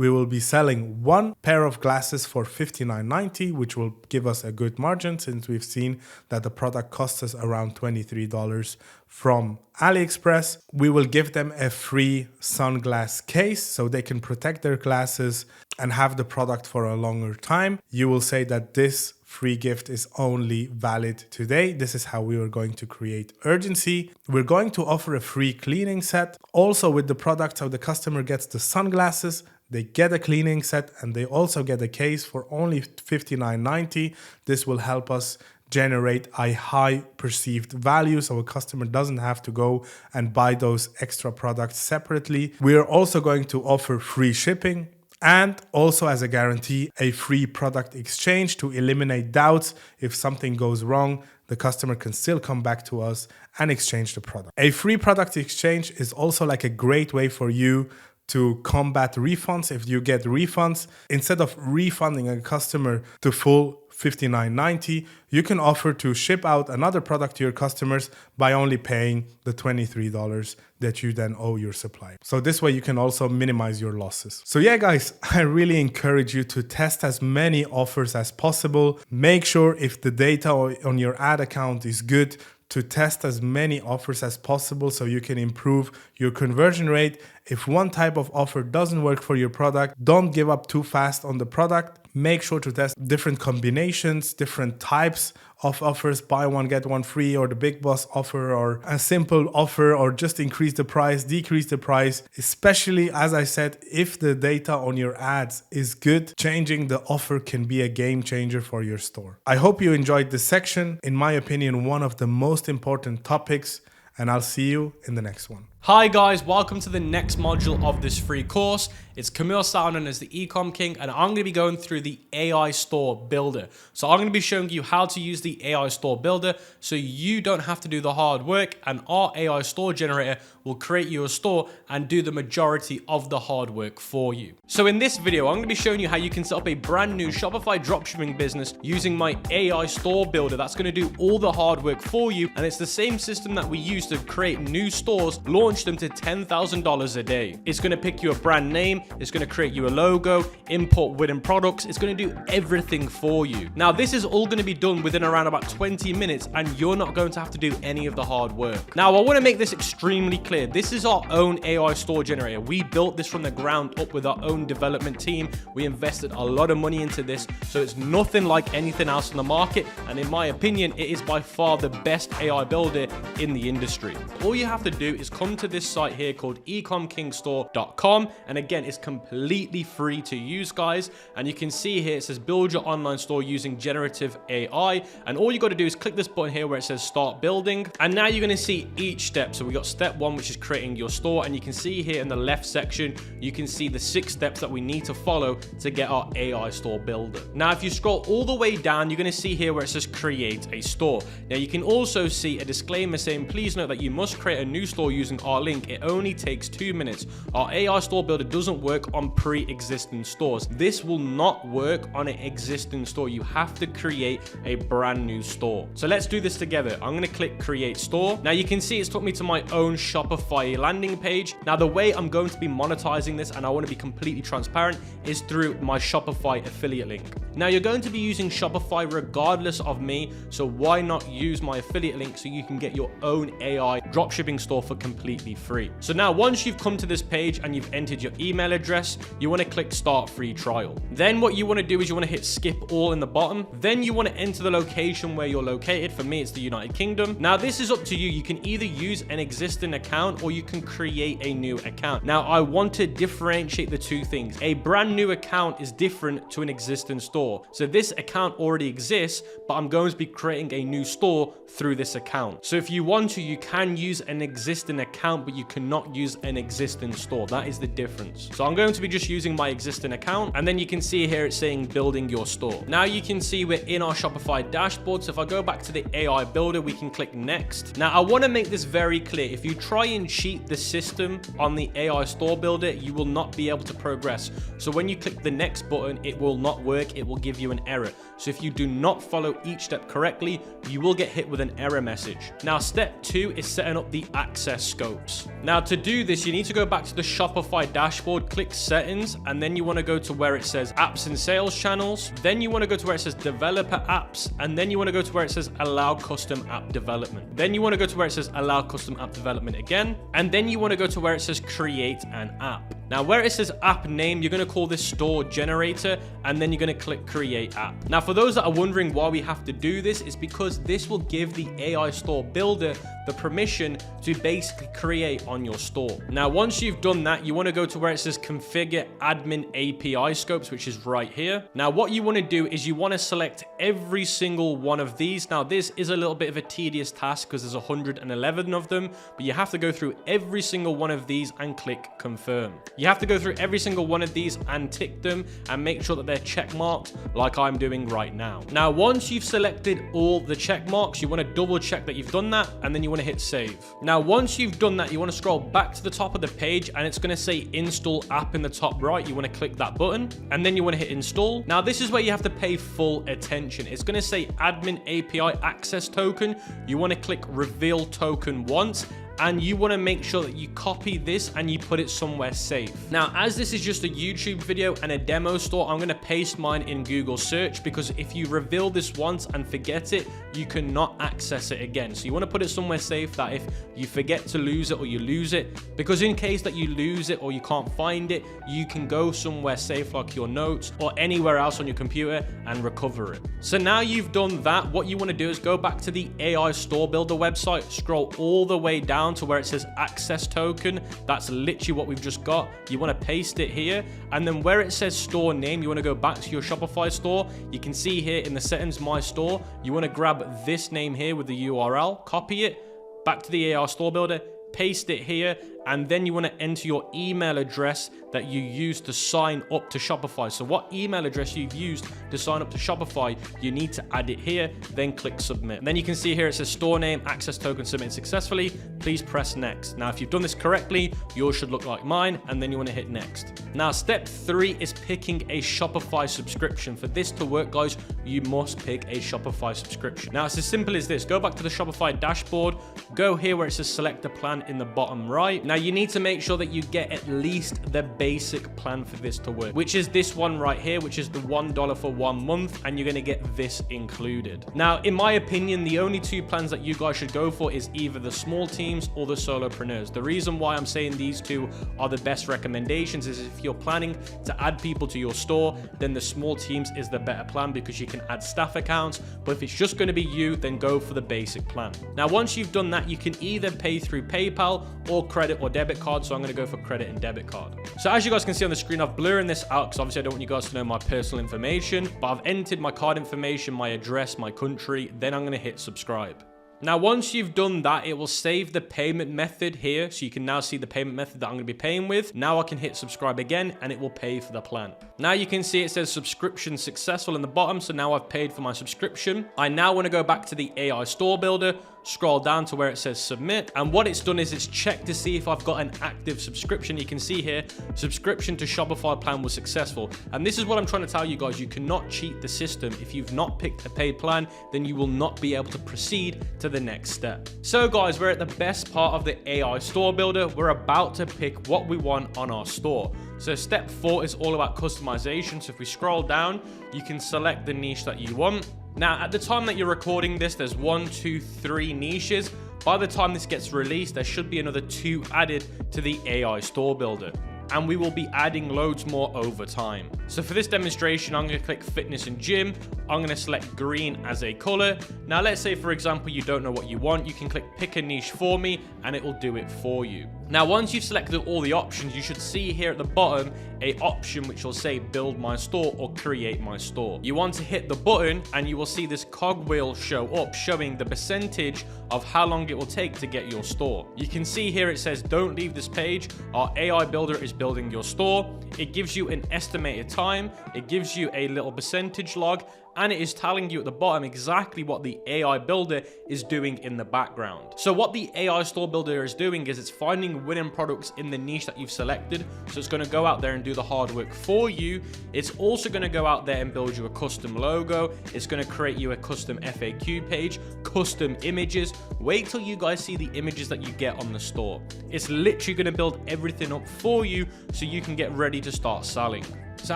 [SPEAKER 2] will be selling one pair of glasses for $59.90, which will give us a good margin since we've seen that the product costs us around $23 from AliExpress. We will give them a free sunglass case so they can protect their glasses and have the product for a longer time. You will say that this free gift is only valid today. This is how we are going to create urgency. We're going to offer a free cleaning set also with the product, so the customer gets the sunglasses, they get a cleaning set, and they also get a case for only $59.90. This will help us generate a high perceived value so a customer doesn't have to go and buy those extra products separately. We are also going to offer free shipping. And also as a guarantee, a free product exchange to eliminate doubts. If something goes wrong, the customer can still come back to us and exchange the product. A free product exchange is also like a great way for you to combat refunds. If you get refunds, instead of refunding a customer to full $59.90, you can offer to ship out another product to your customers by only paying the $23 that you then owe your supplier. So this way you can also minimize your losses. So yeah, guys, I really encourage you to test as many offers as possible. Make sure if the data on your ad account is good, to test as many offers as possible so you can improve your conversion rate. If one type of offer doesn't work for your product, don't give up too fast on the product. Make sure to test different combinations, different types of offers, buy one, get one free, or the big boss offer, or a simple offer, or just increase the price, decrease the price. Especially, as I said, if the data on your ads is good, changing the offer can be a game changer for your store. I hope you enjoyed this section. In my opinion, one of the most important topics, and I'll see you in the next one.
[SPEAKER 1] Hi guys, welcome to the next module of this free course. It's Camille Salmon as the ECOM King, and I'm going to be going through the AI Store Builder. So I'm going to be showing you how to use the AI Store Builder so you don't have to do the hard work, and our AI Store Generator will create you a store and do the majority of the hard work for you. So in this video, I'm going to be showing you how you can set up a brand new Shopify dropshipping business using my AI Store Builder. That's going to do all the hard work for you, and it's the same system that we use to create new stores, launch them to $10,000 a day. It's going to pick you a brand name, it's going to create you a logo, import within products, it's going to do everything for you. Now this is all going to be done within around about 20 minutes, and you're not going to have to do any of the hard work. Now I want to make this extremely clear. This is our own AI Store Generator. We built this from the ground up with our own development team. We invested a lot of money into this, so it's nothing like anything else in the market, and in my opinion, it is by far the best AI builder in the industry. All you have to do is come to this site here called ecomkingstore.com, and again, it's completely free to use, guys. And you can see here it says build your online store using generative AI, and all you got to do is click this button here where it says start building, and now you're going to see each step. So we got step 1, which is creating your store, and you can see here in the left section you can see the 6 steps that we need to follow to get our AI Store Builder. Now if you scroll all the way down, you're going to see here where it says create a store. Now you can also see a disclaimer saying please note that you must create a new store using our link. It only takes 2 minutes. Our AI Store Builder doesn't work on pre-existing stores. This will not work on an existing store. You have to create a brand new store. So let's do this together. I'm going to click create store. Now you can see it's took me to my own Shopify landing page. Now the way I'm going to be monetizing this, and I want to be completely transparent, is through my Shopify affiliate link. Now you're going to be using Shopify regardless of me, so why not use my affiliate link so you can get your own AI dropshipping store for completely free. So now once you've come to this page and you've entered your email address, you want to click start free trial. Then what you want to do is you want to hit skip all in the bottom. Then you want to enter the location where you're located. For me, it's the United Kingdom. Now this is up to you. You can either use an existing account or you can create a new account. Now I want to differentiate the two things. A brand new account is different to an existing store. So this account already exists, but I'm going to be creating a new store through this account. So if you want to, you can use an existing account, but you cannot use an existing store. That is the difference. So I'm going to be just using my existing account, and then you can see here it's saying building your store. Now you can see we're in our Shopify dashboard. So if I go back to the AI builder, we can click next. Now I want to make this very clear. If you try and cheat the system on the AI Store Builder, you will not be able to progress. So when you click the next button, it will not work. It will give you an error. So if you do not follow each step correctly, you will get hit with an error message. Now step 2 is setting up the access scopes. Now to do this, you need to go back to the Shopify dashboard, click settings, and then you want to go to where it says apps and sales channels. Then you want to go to where it says developer apps, and then you want to go to where it says allow custom app development. Then you want to go to where it says allow custom app development again, and then you want to go to where it says create an app. Now where it says app name, you're going to call this store generator, and then you're going to click create app. Now for those that are wondering why we have to do this, is because this will give the AI Store Builder the permission to basically create on your store. Now once you've done that, you want to go to where it says configure admin API scopes, which is right here. Now what you want to do is you want to select every single one of these. Now this is a little bit of a tedious task because there's 111 of them, but you have to go through every single one of these and click confirm. You have to go through every single one of these and tick them and make sure that they're check marked like I'm doing right now. Now, once you've selected all the check marks, you want to double check that you've done that, and then you want to hit save. Now, once you've done that, you want to scroll back to the top of the page, and it's going to say install app in the top right. You want to click that button, and then you want to hit install. Now, this is where you have to pay full attention. It's going to say admin API access token. You want to click reveal token once, and you want to make sure that you copy this and you put it somewhere safe. Now, as this is just a YouTube video and a demo store, I'm going to paste mine in Google search, because if you reveal this once and forget it, you cannot access it again. So you want to put it somewhere safe that if you forget to lose it or you lose it, because in case that you lose it or you can't find it, you can go somewhere safe like your notes or anywhere else on your computer and recover it. So now you've done that, what you want to do is go back to the AI Store Builder website, scroll all the way down to where it says access token. That's literally what we've just got. You want to paste it here, and then where it says store name, you want to go back to your Shopify store. You can see here in the settings, my store, you want to grab this name here with the URL, copy it back to the AI Store Builder, paste it here, and then you want to enter your email address that you used to sign up to Shopify. So what email address you've used to sign up to Shopify, you need to add it here, then click submit. And then you can see here it says store name, access token submitted successfully. Please press next. Now, if you've done this correctly, yours should look like mine, and then you want to hit next. Now, step 3 is picking a Shopify subscription. For this to work, guys, you must pick a Shopify subscription. Now, it's as simple as this. Go back to the Shopify dashboard, go here where it says select a plan in the bottom right. Now, you need to make sure that you get at least the basic plan for this to work, which is this one right here, which is the $1 for 1 month, and you're going to get this included. Now, in my opinion, the only 2 plans that you guys should go for is either the small teams or the solopreneurs. The reason why I'm saying these 2 are the best recommendations is if you're planning to add people to your store, then the small teams is the better plan because you can add staff accounts. But if it's just going to be you, then go for the basic plan. Now, once you've done that, you can either pay through PayPal or credit or debit card. So I'm going to go for credit and debit card. So as you guys can see on the screen, I've blurred this out because obviously I don't want you guys to know my personal information, but I've entered my card information, my address, my country, then I'm going to hit subscribe. Now, once you've done that, it will save the payment method here. So you can now see the payment method that I'm going to be paying with. Now I can hit subscribe again and it will pay for the plan. Now you can see it says subscription successful in the bottom. So now I've paid for my subscription. I now want to go back to the AI Store Builder, scroll down to where it says submit. And what it's done is it's checked to see if I've got an active subscription. You can see here, subscription to Shopify plan was successful. And this is what I'm trying to tell you guys. You cannot cheat the system. If you've not picked a paid plan, then you will not be able to proceed to the next step. So guys, we're at the best part of the AI Store Builder. We're about to pick what we want on our store. So step 4 is all about customization. So if we scroll down, you can select the niche that you want. Now, at the time that you're recording this, there's 1, 2, 3 niches. By the time this gets released, there should be another 2 added to the AI Store Builder. And we will be adding loads more over time. So for this demonstration, I'm going to click fitness and gym. I'm going to select green as a color. Now, let's say, for example, you don't know what you want. You can click pick a niche for me and it will do it for you. Now, once you've selected all the options, you should see here at the bottom a option which will say build my store or create my store. You want to hit the button and you will see this cogwheel show up showing the percentage of how long it will take to get your store. You can see here it says don't leave this page. Our AI builder is building your store. It gives you an estimated time. It gives you a little percentage log, and it is telling you at the bottom exactly what the AI builder is doing in the background. So what the AI Store Builder is doing is it's finding winning products in the niche that you've selected. So it's going to go out there and do the hard work for you. It's also going to go out there and build you a custom logo. It's going to create you a custom FAQ page, custom images. Wait till you guys see the images that you get on the store. It's literally going to build everything up for you so you can get ready to start selling. So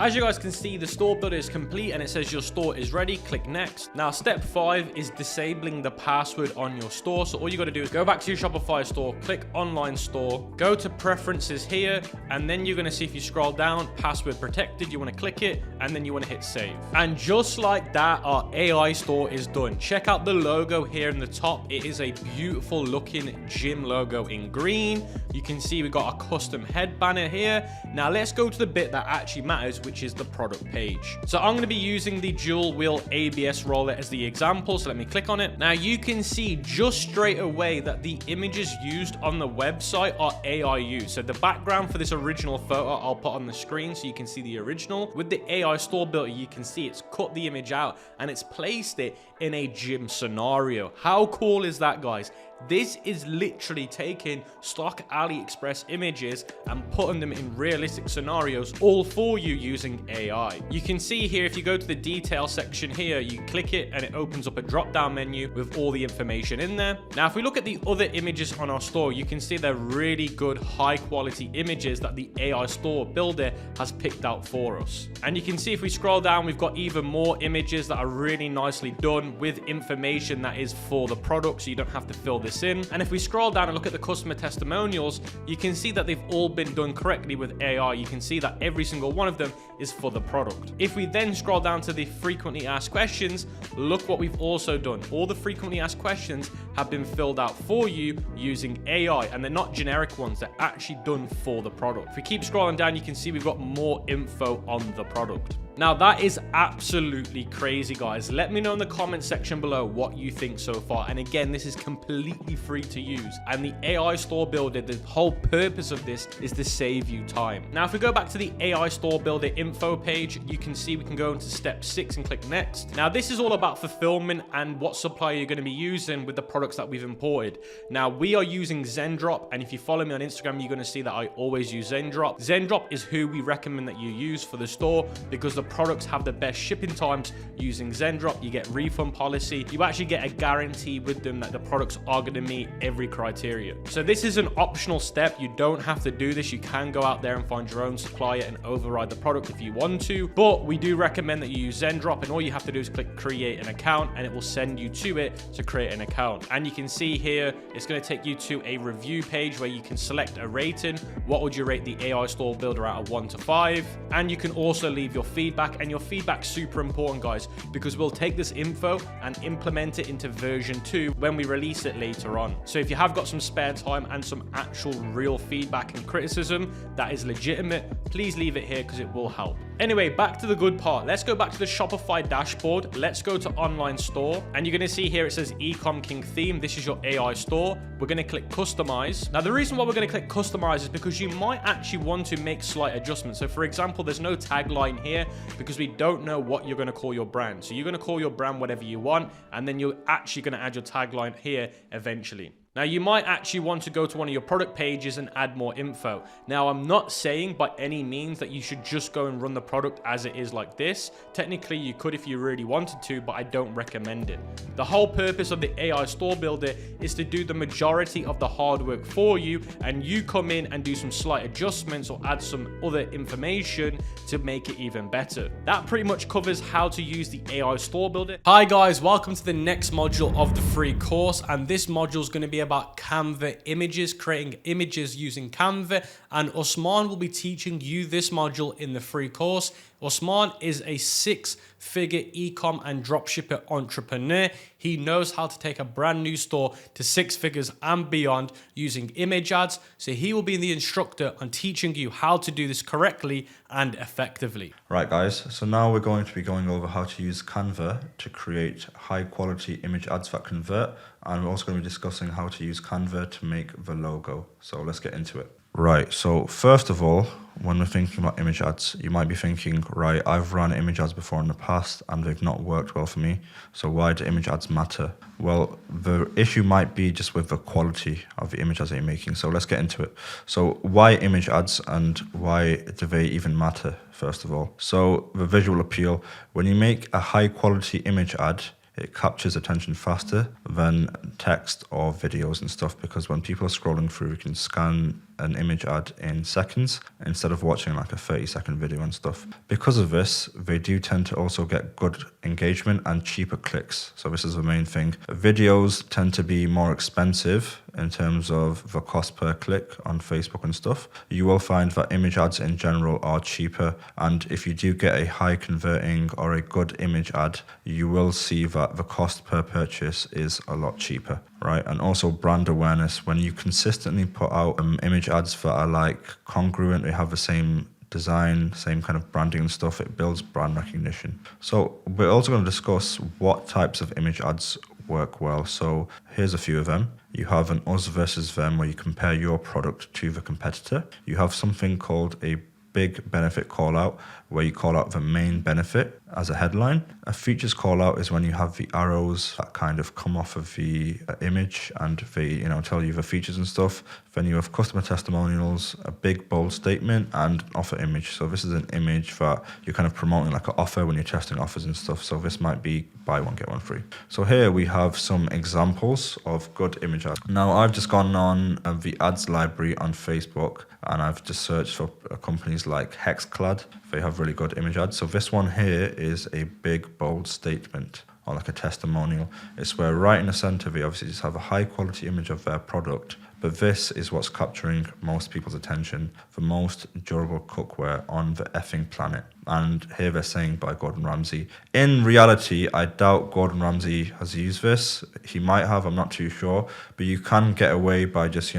[SPEAKER 1] as you guys can see, the store builder is complete and it says your store is ready. Click next. Now, step 5 is disabling the password on your store. So all you got to do is go back to your Shopify store, click online store, go to preferences here, and then you're going to see if you scroll down, password protected, you want to click it, and then you want to hit save. And just like that, our AI store is done. Check out the logo here in the top. It is a beautiful looking gym logo in green. You can see we got a custom head banner here. Now let's go to the bit that actually matters, guys, which is the product page. So I'm going to be using the dual wheel ABS roller as the example. So let me click on it. Now you can see just straight away that the images used on the website are AI used. So the background for this original photo I'll put on the screen so you can see the original. With the AI store builder, you can see it's cut the image out and it's placed it in a gym scenario. How cool is that, guys? This is literally taking stock AliExpress images and putting them in realistic scenarios, all for you using AI. You can see here, if you go to the detail section here, you click it and it opens up a drop-down menu with all the information in there. Now, if we look at the other images on our store, you can see they're really good, high-quality images that the AI store builder has picked out for us. And you can see if we scroll down, we've got even more images that are really nicely done with information that is for the product, so you don't have to fill this in. And if we scroll down and look at the customer testimonials, you can see that they've all been done correctly with AI. You can see that every single one of them is for the product. If we then scroll down to the frequently asked questions, look what we've also done. All the frequently asked questions have been filled out for you using AI, and they're not generic ones, they're actually done for the product. If we keep scrolling down, you can see we've got more info on the product. Now that is absolutely crazy, guys. Let me know in the comment section below what you think so far. And again, this is completely free to use. And the AI store builder, the whole purpose of this is to save you time. Now, if we go back to the AI store builder info page, you can see we can go into step 6 and click next. Now, this is all about fulfillment and what supplier you're going to be using with the products that we've imported. Now, we are using Zendrop. And if you follow me on Instagram, you're going to see that I always use Zendrop. Zendrop is who we recommend that you use for the store because the products have the best shipping times using Zendrop. You get refund policy. You actually get a guarantee with them that the products are going to meet every criteria. So this is an optional step. You don't have to do this. You can go out there and find your own supplier and override the product if you want to, but we do recommend that you use Zendrop, and all you have to do is click create an account and it will send you to it to create an account. And you can see here, it's going to take you to a review page where you can select a rating. What would you rate the AI store builder out of 1 to 5? And you can also leave your feedback, and your feedback's super important, guys, because we'll take this info and implement it into version 2 when we release it later on. So if you have got some spare time and some actual real feedback and criticism that is legitimate, please leave it here because it will help. Anyway, back to the good part. Let's go back to the Shopify dashboard. Let's go to online store, and you're going to see here it says ECOM King theme. This is your AI store. We're going to click customize. Now, the reason why we're going to click customize is because you might actually want to make slight adjustments. So for example, there's no tagline here because we don't know what you're going to call your brand. So you're going to call your brand whatever you want, and then you're actually going to add your tagline here eventually. Now, you might actually want to go to one of your product pages and add more info. Now, I'm not saying by any means that you should just go and run the product as it is like this. Technically, you could if you really wanted to, but I don't recommend it. The whole purpose of the AI store builder is to do the majority of the hard work for you, and you come in and do some slight adjustments or add some other information to make it even better. That pretty much covers how to use the AI store builder. Hi guys, welcome to the next module of the free course, and this module is going to be about Canva images, creating images using Canva, and Osome will be teaching you this module in the free course. Osome is a 6-figure e-com and dropshipper entrepreneur. He knows how to take a brand new store to 6 figures and beyond using image ads. So he will be the instructor on teaching you how to do this correctly and effectively.
[SPEAKER 3] Right guys, so now we're going to be going over how to use Canva to create high quality image ads that convert, and we're also going to be discussing how to use Canva to make the logo. So let's get into it. Right, so first of all, when we're thinking about image ads, you might be thinking, right, I've run image ads before in the past and they've not worked well for me, so why do image ads matter? Well, the issue might be just with the quality of the image ads that you're making, so let's get into it. So why image ads and why do they even matter, first of all? So the visual appeal, when you make a high quality image ad, it captures attention faster than text or videos and stuff, because when people are scrolling through, you can scan an image ad in seconds instead of watching like a 30-second video and stuff. Because of this, they do tend to also get good engagement and cheaper clicks. So this is the main thing. Videos tend to be more expensive in terms of the cost per click on Facebook and stuff. You will find that image ads in general are cheaper, and if you do get a high converting or a good image ad, you will see that the cost per purchase is a lot cheaper, right? And also brand awareness. When you consistently put out image ads that are like congruent, they have the same design, same kind of branding and stuff. It builds brand recognition. So we're also going to discuss what types of image ads work well. So here's a few of them. You have an us versus them, where you compare your product to the competitor. You have something called a big benefit call out, where you call out the main benefit as a headline. A features call out is when you have the arrows that kind of come off of the image and they, tell you the features and stuff. Then you have customer testimonials, a big bold statement, and an offer image. So this is an image that you're kind of promoting like an offer when you're testing offers and stuff. So this might be buy one, get one free. So here we have some examples of good image ads. Now I've just gone on the ads library on Facebook, and I've just searched for companies like Hexclad. They have really good image ads. So this one here is a big bold statement, or like a testimonial. It's where right in the center they obviously just have a high quality image of their product, but this is what's capturing most people's attention: the most durable cookware on the effing planet. And here they're saying by Gordon Ramsay. In reality, I doubt Gordon Ramsay has used this. He might have, I'm not too sure, but you can get away by just,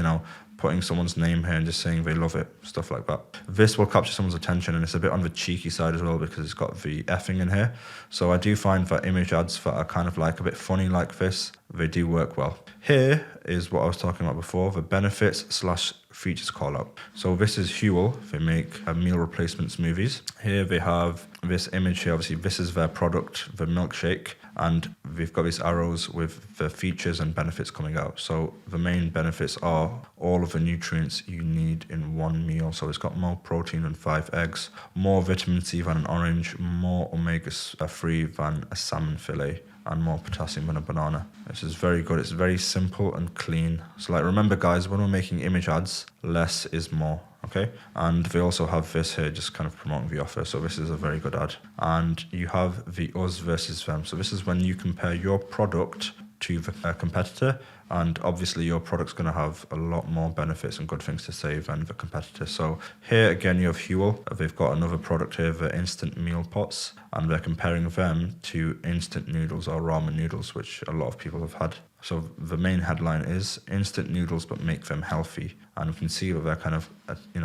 [SPEAKER 3] putting someone's name here and just saying they love it, stuff like that. This will capture someone's attention, and it's a bit on the cheeky side as well because it's got the effing in here. So I do find that image ads that are kind of like a bit funny like this, they do work well. Here is what I was talking about before, the benefits/features call out. So this is Huel. They make meal replacement smoothies. Here they have this image here. Obviously, this is their product, the milkshake. And we've got these arrows with the features and benefits coming out. So the main benefits are all of the nutrients you need in one meal. So it's got more protein than 5 eggs, more vitamin C than an orange, more omega-3 than a salmon fillet, and more potassium than a banana. This is very good. It's very simple and clean. So remember guys, when we're making image ads, less is more. Okay, and they also have this here just kind of promoting the offer. So this is a very good ad. And you have the us versus them. So this is when you compare your product to the competitor, and obviously your product's going to have a lot more benefits and good things to say than the competitor. So here again you have Huel. They've got another product here, the instant meal pots, and they're comparing them to instant noodles or ramen noodles, which a lot of people have had. So the main headline is instant noodles but make them healthy, and we can see that they're kind of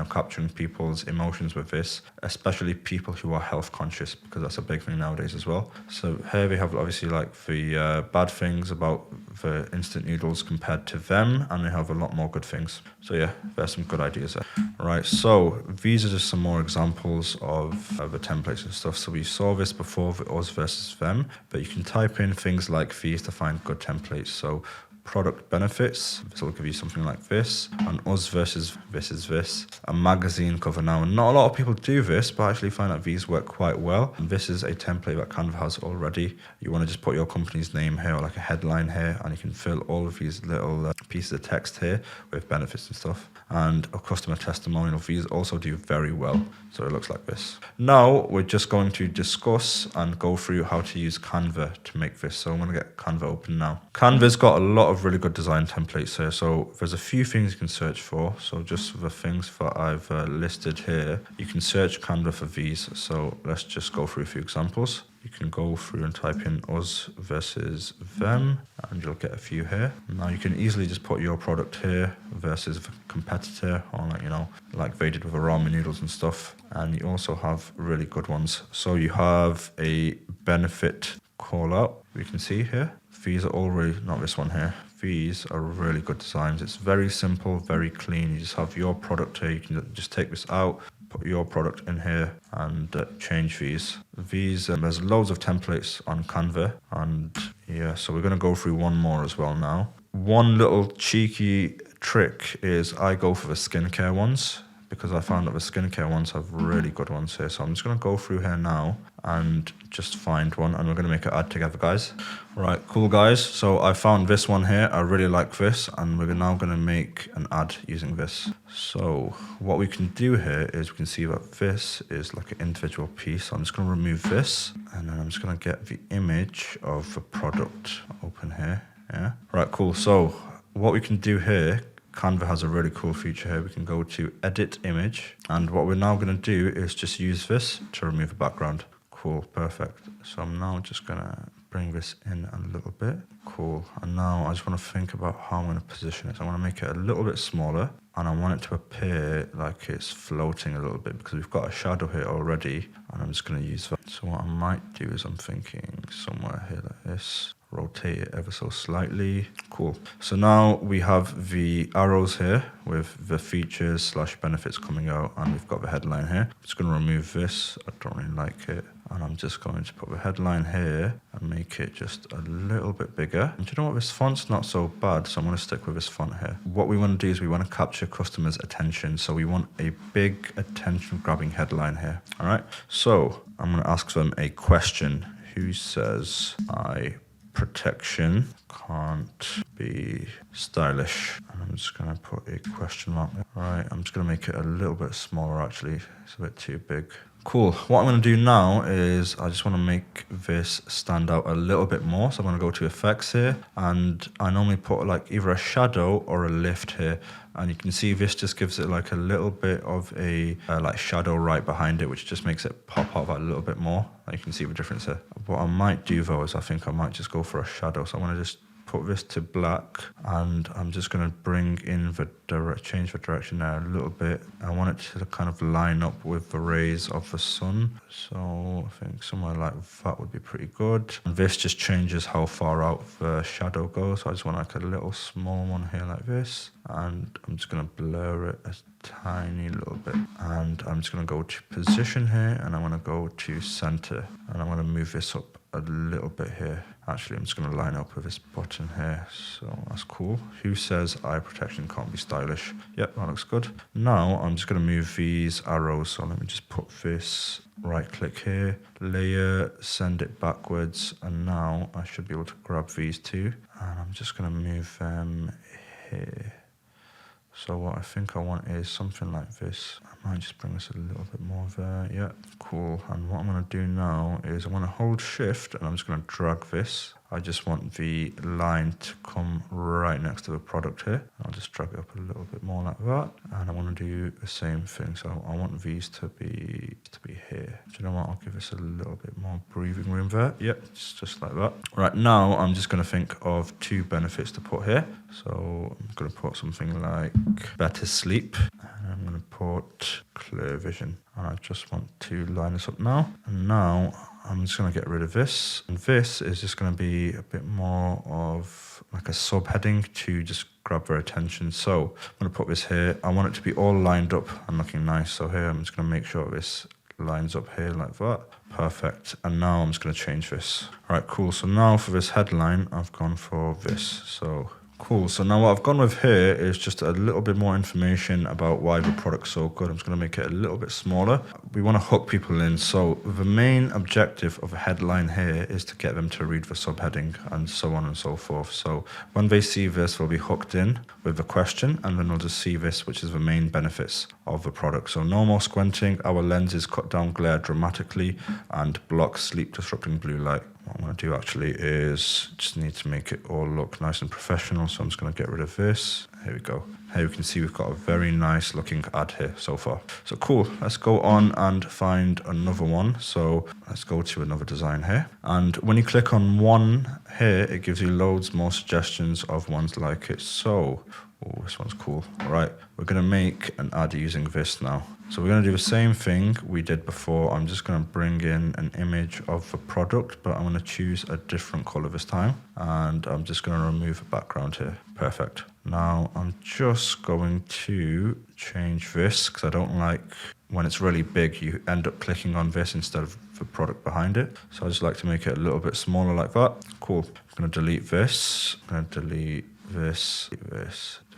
[SPEAKER 3] capturing people's emotions with this, especially people who are health conscious, because that's a big thing nowadays as well. So here we have obviously like the bad things about the instant noodles compared to them, and they have a lot more good things. So yeah, there's some good ideas there. Right, so these are just some more examples of the templates and stuff. So we saw this before, the us versus them, but you can type in things like these to find good templates. So product benefits, this will give you something like this, and us versus this is this, a magazine cover. Now, and not a lot of people do this, but I actually find that these work quite well. And this is a template that Canva has already. You want to just put your company's name here, or like a headline here, and you can fill all of these little pieces of text here with benefits and stuff. And a customer testimonial, these also do very well. So it looks like this. Now we're just going to discuss and go through how to use Canva to make this. So I'm going to get Canva open now. Canva's got a lot of really good design templates here. So there's a few things you can search for. So just the things that I've listed here, you can search Canva for these. So let's just go through a few examples. You can go through and type in us versus them, and you'll get a few here. Now you can easily just put your product here versus the competitor, or like they did with the ramen noodles and stuff. And you also have really good ones. So you have a benefit call out, we can see here. These are all really, not this one here. These are really good designs. It's very simple, very clean. You just have your product here. You can just take this out, put your product in here, and change these. There's loads of templates on Canva, and yeah, so we're going to go through one more as well now. One little cheeky trick is I go for the skincare ones, because I found that the skincare ones have really good ones here. So I'm just going to go through here now and just find one, and we're going to make an ad together, guys. Right, cool guys. So I found this one here. I really like this, and we're now going to make an ad using this. So what we can do here is we can see that this is like an individual piece. So I'm just going to remove this, and then I'm just going to get the image of the product open here. Yeah. Right, cool. So what we can do here, Canva has a really cool feature here. We can go to edit image, and what we're now going to do is just use this to remove the background. Cool, perfect. So I'm now just going to bring this in a little bit. Cool. And now I just want to think about how I'm going to position it. So I'm going to make it a little bit smaller, and I want it to appear like it's floating a little bit because we've got a shadow here already, and I'm just going to use that. So what I might do is I'm thinking somewhere here like this. Rotate it ever so slightly. Cool. So now we have the arrows here with the features / benefits coming out, and we've got the headline here. I'm just going to remove this. I don't really like it. And I'm just going to put the headline here and make it just a little bit bigger. And you know what? This font's not so bad, so I'm going to stick with this font here. What we want to do is we want to capture customers' attention. So we want a big attention-grabbing headline here. All right. So I'm going to ask them a question. Who says eye protection can't be stylish? And I'm just going to put a question mark there. All right. I'm just going to make it a little bit smaller, actually. It's a bit too big. Cool. What I'm going to do now is I just want to make this stand out a little bit more. So I'm going to go to effects here, and I normally put like either a shadow or a lift here. And you can see this just gives it like a little bit of a like shadow right behind it, which just makes it pop out a little bit more. And you can see the difference here. What I might do though is I think I might just go for a shadow. So I'm going to just put this to black, and I'm just going to bring in the change the direction there a little bit. I want it to kind of line up with the rays of the sun. So I think somewhere like that would be pretty good. And this just changes how far out the shadow goes. So I just want like a little small one here like this. And I'm just going to blur it a tiny little bit. And I'm just going to go to position here, and I'm going to go to center. And I'm going to move this up a little bit here. Actually, I'm just going to line up with this button here. So that's cool. Who says eye protection can't be stylish? Yep, that looks good. Now I'm just going to move these arrows. So let me just put this, right click here, layer, send it backwards. And now I should be able to grab these two. And I'm just going to move them here. So what I think I want is something like this. I might just bring this a little bit more there. Yeah, cool. And what I'm going to do now is I'm going to hold shift, and I'm just going to drag this. I just want the line to come right next to the product here. I'll just drag it up a little bit more like that. And I want to do the same thing. So I want these to be here. Do you know what? I'll give this a little bit more breathing room there. Yep, just like that. Right, now I'm just going to think of two benefits to put here. So I'm going to put something like better sleep. And I'm going to put clear vision. And I just want to line this up now. And now I'm just going to get rid of this. And this is just going to be a bit more of like a subheading to just grab their attention. So I'm going to put this here. I want it to be all lined up and looking nice. So here I'm just going to make sure this lines up here like that. Perfect. And now I'm just going to change this. All right, cool. So now for this headline, I've gone for this. So cool. So now what I've gone with here is just a little bit more information about why the product's so good. I'm just going to make it a little bit smaller. We want to hook people in. So the main objective of a headline here is to get them to read the subheading and so on and so forth. So when they see this, they'll be hooked in with the question, and then they'll just see this, which is the main benefits of the product. So no more squinting. Our lenses cut down glare dramatically and block sleep disrupting blue light. What I'm going to do actually is just need to make it all look nice and professional. So I'm just going to get rid of this. Here we go. Here we can see we've got a very nice looking ad here so far. So cool. Let's go on and find another one. So let's go to another design here. And when you click on one here, it gives you loads more suggestions of ones like it. So, oh, this one's cool. All right. We're going to make an ad using this now. So we're going to do the same thing we did before. I'm just going to bring in an image of the product, but I'm going to choose a different color this time. And I'm just going to remove the background here. Perfect. Now I'm just going to change this because I don't like when it's really big, you end up clicking on this instead of the product behind it. So I just like to make it a little bit smaller like that. Cool. I'm going to delete this. I'm going to delete this,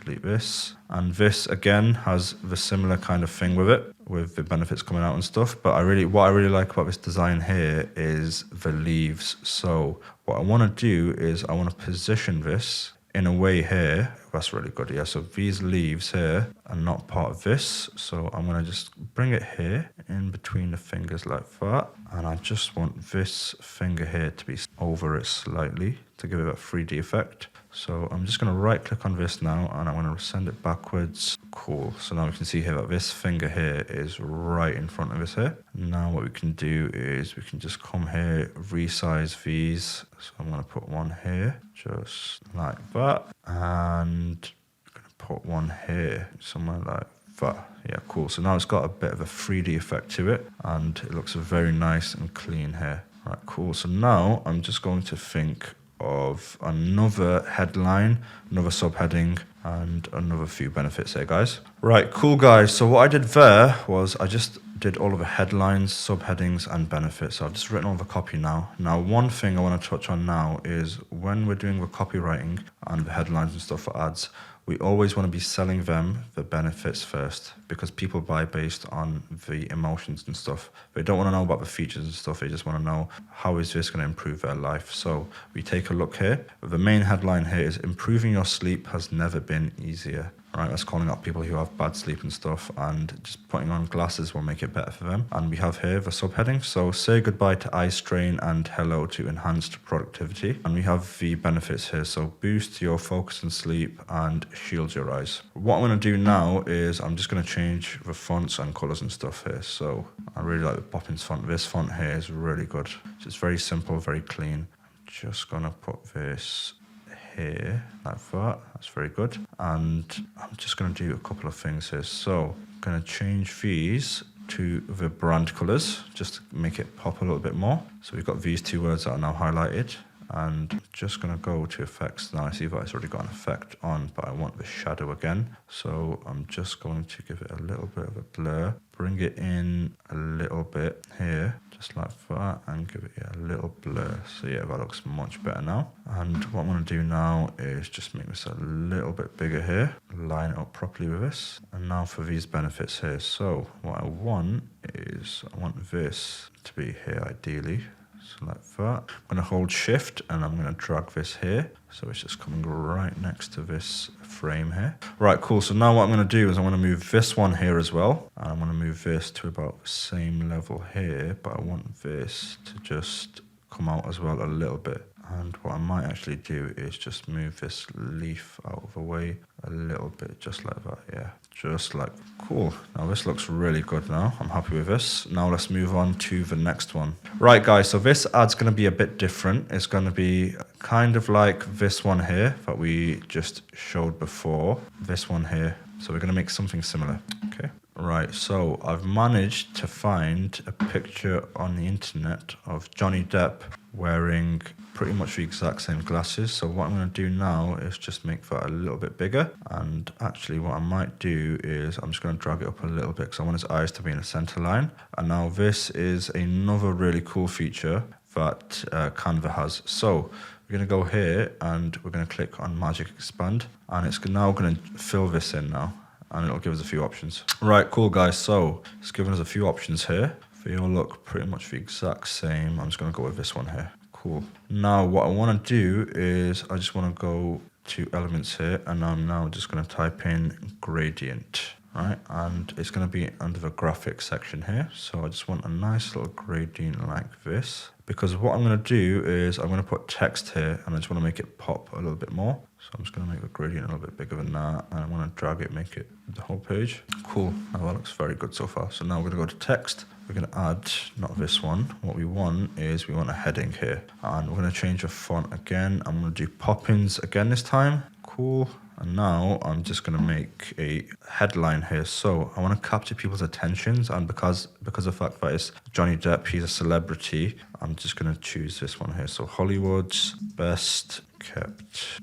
[SPEAKER 3] delete this. And this again has the similar kind of thing with it, with the benefits coming out and stuff. But what I really like about this design here is the leaves. So what I want to do is I want to position this in a way here. That's really good. Yeah, so these leaves here are not part of this. So I'm going to just bring it here in between the fingers like that. And I just want this finger here to be over it slightly to give it a 3D effect. So I'm just going to right click on this now, and I'm going to send it backwards. Cool. So now we can see here that this finger here is right in front of us here. Now what we can do is we can just come here, resize these. So I'm going to put one here, just like that. And I'm going to put one here, somewhere like that. Yeah, cool. So now it's got a bit of a 3D effect to it, and it looks very nice and clean here. Right, cool. So now I'm just going to think of another headline, another subheading, and another few benefits here, guys. Right, cool, guys. So what I did there was I just did all of the headlines, subheadings, and benefits. So I've just written all the copy now. Now, one thing I want to touch on now is when we're doing the copywriting and the headlines and stuff for ads, we always want to be selling them the benefits first, because people buy based on the emotions and stuff. They don't want to know about the features and stuff. They just want to know, how is this going to improve their life? So we take a look here. The main headline here is improving your sleep has never been easier. Right, that's calling out people who have bad sleep and stuff, and just putting on glasses will make it better for them. And we have here the subheading. So say goodbye to eye strain and hello to enhanced productivity. And we have the benefits here. So boost your focus and sleep and shield your eyes. What I'm going to do now is I'm just going to change the fonts and colors and stuff here. So I really like the Poppins font. This font here is really good. It's very simple, very clean. I'm just going to put this here like that. That's very good. And I'm just going to do a couple of things here. So I'm going to change these to the brand colors just to make it pop a little bit more. So we've got these two words that are now highlighted, and I'm just going to go to effects. Now I see that it's already got an effect on, but I want the shadow again. So I'm just going to give it a little bit of a blur, bring it in a little bit here, just like that, and give it a little blur. So yeah, that looks much better now. And what I'm going to do now is just make this a little bit bigger here, line it up properly with this. And now for these benefits here. So what I want is, I want this to be here ideally. So like that. I'm going to hold shift and I'm going to drag this here. So it's just coming right next to this frame here. Right, cool. So now what I'm going to do is I'm going to move this one here as well. And I'm going to move this to about the same level here. But I want this to just come out as well a little bit. And what I might actually do is just move this leaf out of the way a little bit, just like that. Yeah, just like, cool. Now this looks really good now. I'm happy with this. Now let's move on to the next one. Right, guys, so this ad's going to be a bit different. It's going to be kind of like this one here that we just showed before. This one here. So we're going to make something similar. Okay. Right, so I've managed to find a picture on the internet of Johnny Depp wearing pretty much the exact same glasses. So what I'm going to do now is just make that a little bit bigger. And actually what I might do is I'm just going to drag it up a little bit because I want his eyes to be in the center line. And now this is another really cool feature that Canva has. So we're going to go here and we're going to click on Magic Expand. And it's now going to fill this in now. And it'll give us a few options. Right, cool, guys. So it's given us a few options here. They all look pretty much the exact same. I'm just going to go with this one here. Cool. Now, what I want to do is I just want to go to elements here, and I'm now just going to type in gradient, right? And it's going to be under the graphics section here. So I just want a nice little gradient like this. Because what I'm going to do is I'm going to put text here, and I just want to make it pop a little bit more. So I'm just going to make the gradient a little bit bigger than that, and I want to drag it, make it the whole page. Cool. Now that looks very good so far. So now we're going to go to text. We're going to add, not this one. What we want is we want a heading here, and we're going to change the font again. I'm going to do Poppins again this time. Cool. And now I'm just going to make a headline here. So I want to capture people's attentions, and because of the fact that it's Johnny Depp, he's a celebrity, I'm just going to choose this one here. So Hollywood's best kept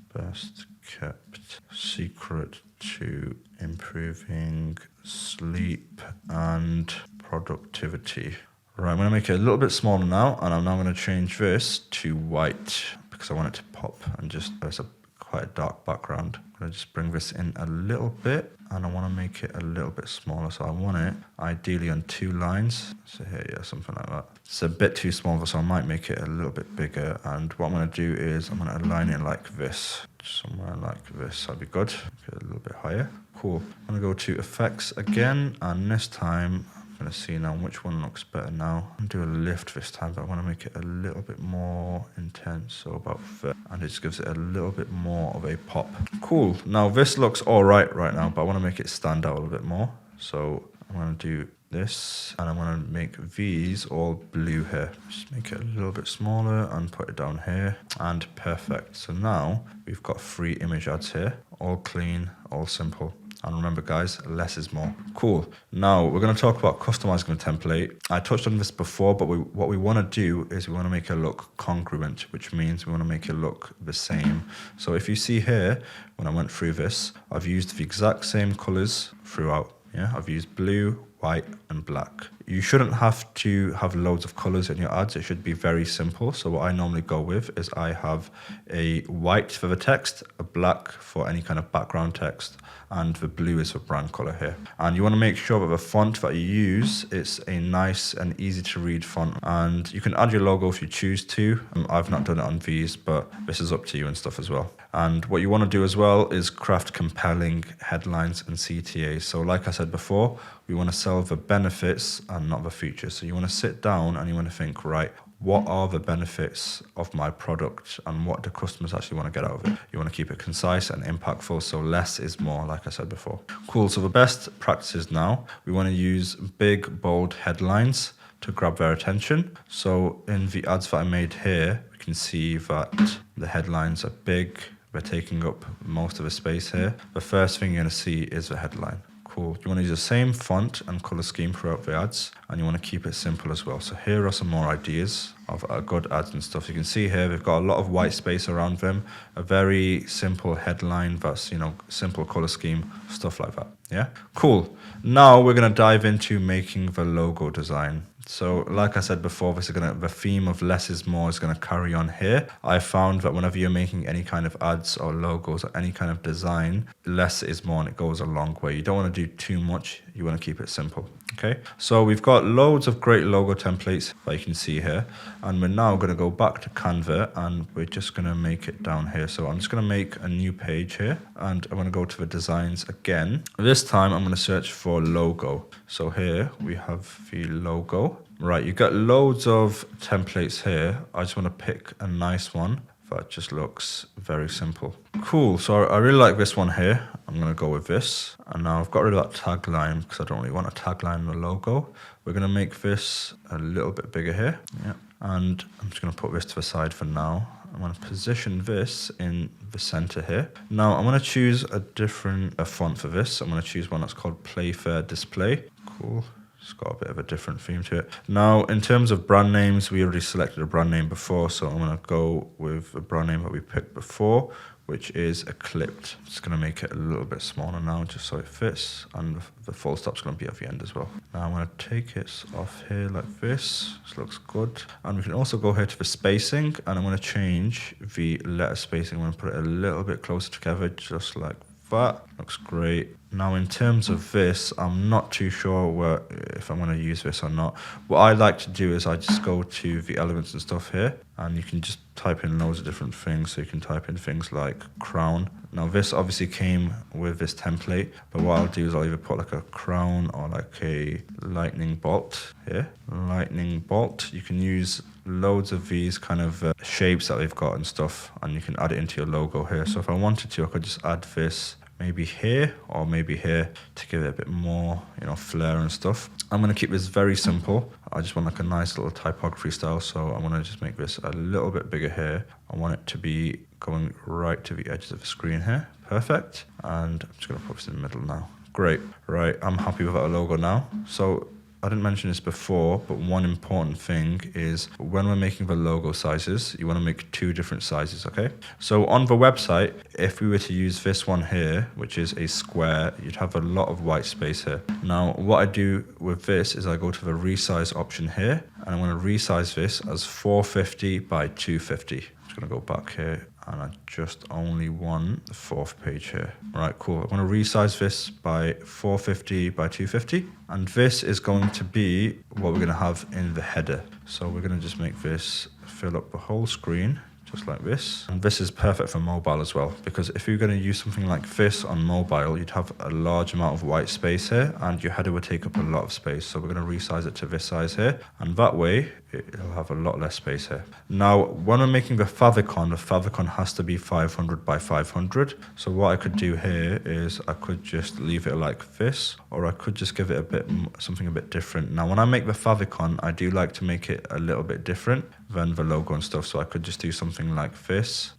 [SPEAKER 3] secret to improving sleep and productivity. Right, I'm going to make it a little bit smaller now, and I'm now going to change this to white because I want it to pop and just, there's a quite a dark background. I'm going to just bring this in a little bit, and I want to make it a little bit smaller. So I want it ideally on 2 lines. So here, yeah, something like that. It's a bit too small, so I might make it a little bit bigger. And what I'm going to do is I'm going to align it like this, somewhere like this. That'd be good. Get it a little bit higher. Cool. I'm going to go to effects again, and this time I'm going to see now which one looks better now. I'm going to do a lift this time, but I want to make it a little bit more intense, so about that. And it just gives it a little bit more of a pop. Cool. Now this looks all right now, but I want to make it stand out a little bit more. So I'm going to do this, and I'm going to make these all blue here. Just make it a little bit smaller and put it down here, and perfect. So now we've got 3 image ads here, all clean, all simple. And remember guys, less is more. Cool. Now we're going to talk about customizing the template. I touched on this before, but what we want to do is we want to make it look congruent, which means we want to make it look the same. So if you see here, when I went through this, I've used the exact same colors throughout. Yeah, I've used blue, white and black. You shouldn't have to have loads of colors in your ads. It should be very simple. So what I normally go with is I have a white for the text, a black for any kind of background text, and the blue is the brand color here. And you want to make sure that the font that you use is a nice and easy to read font. And you can add your logo if you choose to. I've not done it on these, but this is up to you and stuff as well. And what you want to do as well is craft compelling headlines and CTAs. So like I said before, we want to sell the benefits and not the features. So you want to sit down and you want to think, right, what are the benefits of my product and what do customers actually want to get out of it? You want to keep it concise and impactful, so less is more, like I said before. Cool, so the best practices now, we want to use big, bold headlines to grab their attention. So in the ads that I made here, we can see that the headlines are big, they're taking up most of the space here. The first thing you're going to see is the headline. Cool. You want to use the same font and color scheme throughout the ads, and you want to keep it simple as well. So here are some more ideas of good ads and stuff. You can see here they've got a lot of white space around them, a very simple headline that's, you know, simple color scheme, stuff like that. Yeah, cool. Now we're going to dive into making the logo design. So like I said before, the theme of less is more is going to carry on here. I found that whenever you're making any kind of ads or logos or any kind of design, less is more and it goes a long way. You don't want to do too much. You want to keep it simple. Okay, so we've got loads of great logo templates that you can see here, and we're now going to go back to Canva and we're just going to make it down here. So I'm just going to make a new page here and I'm going to go to the designs again. This time I'm going to search for logo. So here we have the logo. Right, you've got loads of templates here. I just want to pick a nice one that just looks very simple. Cool, so I really like this one here. I'm going to go with this. And now I've got rid of that tagline because I don't really want a tagline in the logo. We're going to make this a little bit bigger here. Yeah. And I'm just going to put this to the side for now. I'm going to position this in the center here. Now I'm going to choose a different font for this. I'm going to choose one that's called Playfair Display. Cool. It's got a bit of a different theme to it. Now, in terms of brand names, we already selected a brand name before, so I'm going to go with a brand name that we picked before, which is Eclipsed. I'm just going to make it a little bit smaller now, just so it fits, and the full stop's going to be at the end as well. Now I'm going to take it off here like this. This looks good. And we can also go here to the spacing, and I'm going to change the letter spacing. I'm going to put it a little bit closer together, just like that. Looks great. Now in terms of this, I'm not too sure if I'm going to use this or not. What I like to do is I just go to the elements and stuff here, and you can just type in loads of different things. So you can type in things like crown. Now this obviously came with this template, but what I'll do is I'll either put like a crown or like a lightning bolt here. Lightning bolt. You can use loads of these kind of shapes that they've got and stuff, and you can add it into your logo here. So if I wanted to, I could just add this maybe here or maybe here to give it a bit more, you know, flair and stuff. I'm going to keep this very simple. I just want like a nice little typography style, so I'm going to just make this a little bit bigger here. I want it to be going right to the edges of the screen here. Perfect. And I'm just going to put this in the middle now. Great. Right, I'm happy with our logo now. So I didn't mention this before, but one important thing is when we're making the logo sizes, you want to make 2 different sizes, okay? So on the website, if we were to use this one here, which is a square, you'd have a lot of white space here. Now, what I do with this is I go to the resize option here, and I'm going to resize this as 450 by 250. I'm just going to go back here, and I just only want the 4th page here. All right, cool. I'm going to resize this by 450 by 250. And this is going to be what we're going to have in the header. So we're going to just make this fill up the whole screen, just like this. And this is perfect for mobile as well, because if you're going to use something like this on mobile, you'd have a large amount of white space here and your header would take up a lot of space. So we're going to resize it to this size here, and that way it'll have a lot less space here. Now, when we're making the favicon has to be 500 by 500. So what I could do here is I could just leave it like this, or I could just give it a bit something a bit different. Now, when I make the favicon, I do like to make it a little bit different than the logo and stuff. So I could just do something like this.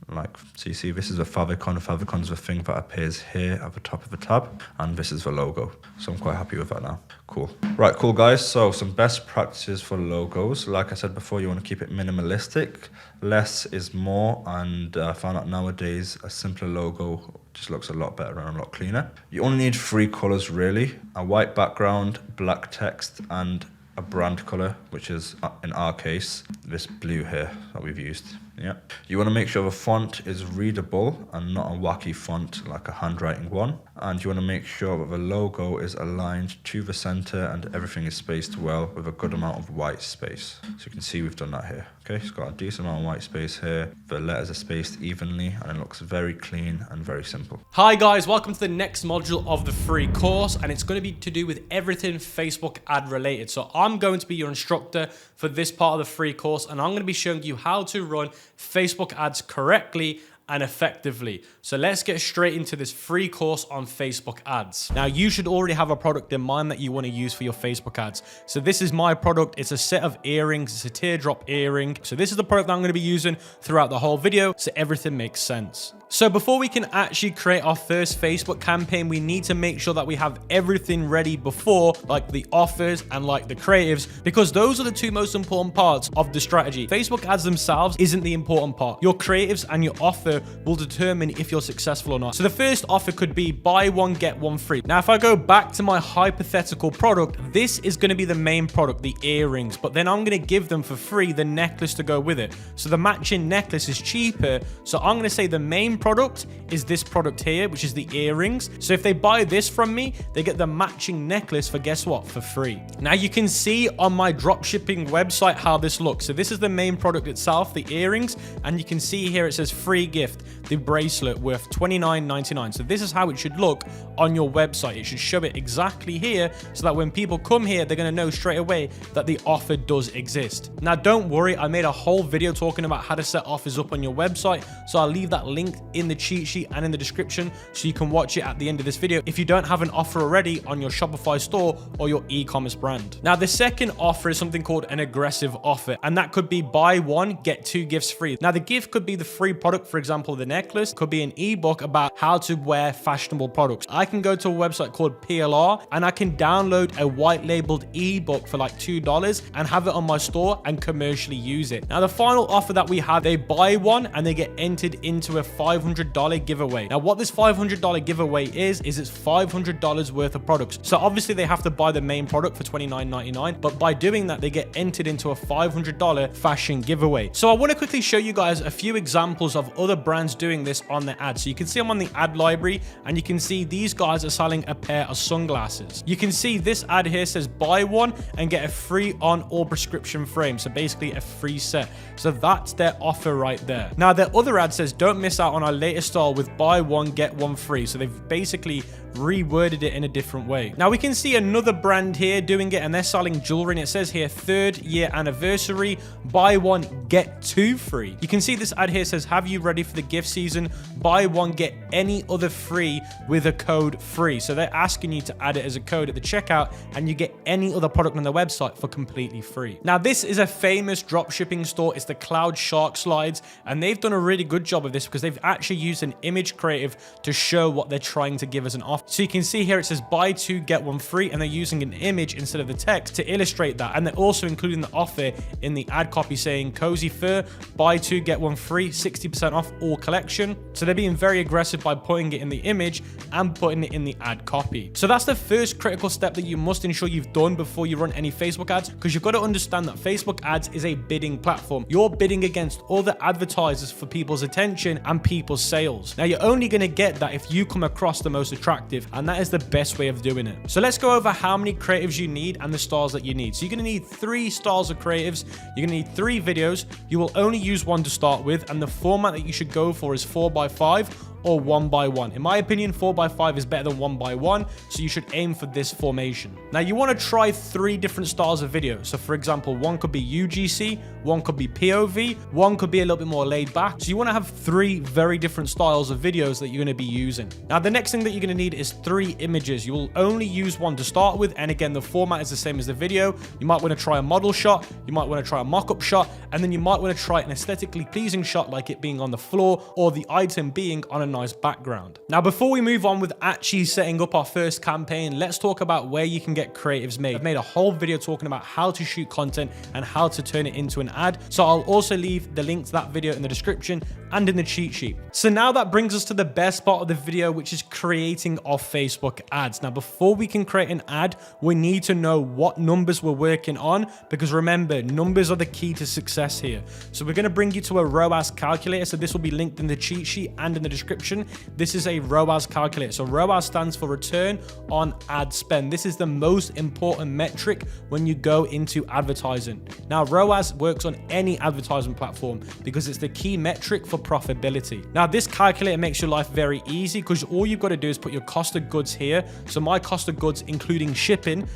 [SPEAKER 3] So you see, this is the favicon. The favicon is the thing that appears here at the top of the tab, and this is the logo. So I'm quite happy with that now. Cool. Right, cool guys. So some best practices for logos. Like I said before, you want to keep it minimalistic. Less is more, and I found out nowadays a simpler logo just looks a lot better and a lot cleaner. You only need 3 colors really: a white background, black text, and a brand color, which is in our case this blue here that we've used. Yeah, you want to make sure the font is readable and not a wacky font like a handwriting one, and you want to make sure that the logo is aligned to the center and everything is spaced well with a good amount of white space. So you can see we've done that here. Okay, it's got a decent amount of white space here. The letters are spaced evenly and it looks very clean and very simple.
[SPEAKER 1] Hi guys, welcome to the next module of the free course, and it's going to be to do with everything Facebook ad related. So I'm going to be your instructor for this part of the free course, and I'm going to be showing you how to run Facebook ads correctly and effectively. So let's get straight into this free course on Facebook ads. Now, you should already have a product in mind that you want to use for your Facebook ads. So this is my product. It's a set of earrings. It's a teardrop earring. So this is the product that I'm going to be using throughout the whole video, so everything makes sense. So before we can actually create our first Facebook campaign, we need to make sure that we have everything ready before, like the offers and like the creatives, because those are the 2 most important parts of the strategy. Facebook ads themselves isn't the important part. Your creatives and your offer will determine if you're successful or not. So the first offer could be buy one, get one free. Now, if I go back to my hypothetical product, this is going to be the main product, the earrings, but then I'm going to give them for free the necklace to go with it. So the matching necklace is cheaper. So I'm going to say the main product is this product here, which is the earrings. So if they buy this from me, they get the matching necklace for, guess what, for free. Now you can see on my dropshipping website how this looks. So this is the main product itself, the earrings, and you can see here it says free gift, the bracelet worth $29.99. So this is how it should look on your website. It should show it exactly here, so that when people come here, they're going to know straight away that the offer does exist. Now don't worry, I made a whole video talking about how to set offers up on your website, so I'll leave that link in the cheat sheet and in the description so you can watch it at the end of this video if you don't have an offer already on your Shopify store or your e-commerce brand. Now the second offer is something called an aggressive offer, and that could be buy one, get 2 gifts free. Now the gift could be the free product, for example the necklace, could be an ebook about how to wear fashionable products. I can go to a website called PLR and I can download a white labeled ebook for like $2 and have it on my store and commercially use it. Now the final offer that we have, they buy one and they get entered into a $500 giveaway. Now what this $500 giveaway is it's $500 worth of products. So obviously they have to buy the main product for $29.99, but by doing that they get entered into a $500 fashion giveaway. So I want to quickly show you guys a few examples of other brands doing this on their ads. So you can see I'm on the ad library and you can see these guys are selling a pair of sunglasses. You can see this ad here says buy one and get a free on or prescription frame. So basically a free set. So that's their offer right there. Now their other ad says don't miss out on our latest style with buy one, get one free. So they've basically reworded it in a different way. Now we can see another brand here doing it and they're selling jewelry, and it says here 3rd year anniversary, buy one, get 2 free. You can see this ad here says have you ready for the gift season, buy one, get any other free with a code free. So they're asking you to add it as a code at the checkout and you get any other product on their website for completely free. Now this is a famous dropshipping store. It's the Cloud Shark Slides, and they've done a really good job of this because they've actually used an image creative to show what they're trying to give as an offer. So you can see here it says buy 2 get 1 free, and they're using an image instead of the text to illustrate that, and they're also including the offer in the ad copy saying cozy fur, buy 2 get 1 free, 60% off all collection. So they're being very aggressive by putting it in the image and putting it in the ad copy. So that's the first critical step that you must ensure you've done before you run any Facebook ads, because you've got to understand that Facebook ads is a bidding platform. You're bidding against other advertisers for people's attention and people's people's sales. Now, you're only going to get that if you come across the most attractive, and that is the best way of doing it. So let's go over how many creatives you need and the styles that you need. So you're going to need 3 styles of creatives. You're going to need 3 videos. You will only use 1 to start with, and the format that you should go for is 4x5 or 1x1. In my opinion, 4x5 is better than 1x1, so you should aim for this formation. Now, you want to try 3 different styles of video. So for example, 1 could be UGC, 1 could be POV, 1 could be a little bit more laid back. So you want to have 3 very different styles of videos that you're going to be using. Now, the next thing that you're going to need is 3 images. You will only use 1 to start with, and again, the format is the same as the video. You might want to try a model shot, you might want to try a mock-up shot, and then you might want to try an aesthetically pleasing shot like it being on the floor or the item being on a nice background. Now, before we move on with actually setting up our first campaign, let's talk about where you can get creatives made. I've made a whole video talking about how to shoot content and how to turn it into an ad. So I'll also leave the link to that video in the description and in the cheat sheet. So now that brings us to the best part of the video, which is creating our Facebook ads. Now, before we can create an ad, we need to know what numbers we're working on, because remember, numbers are the key to success here. So we're going to bring you to a ROAS calculator. So this will be linked in the cheat sheet and in the description. This is a ROAS calculator. So ROAS stands for return on ad spend. This is the most important metric when you go into advertising. Now, ROAS works on any advertising platform because it's the key metric for profitability. Now, this calculator makes your life very easy because all you've got to do is put your cost of goods here. So my cost of goods, including shipping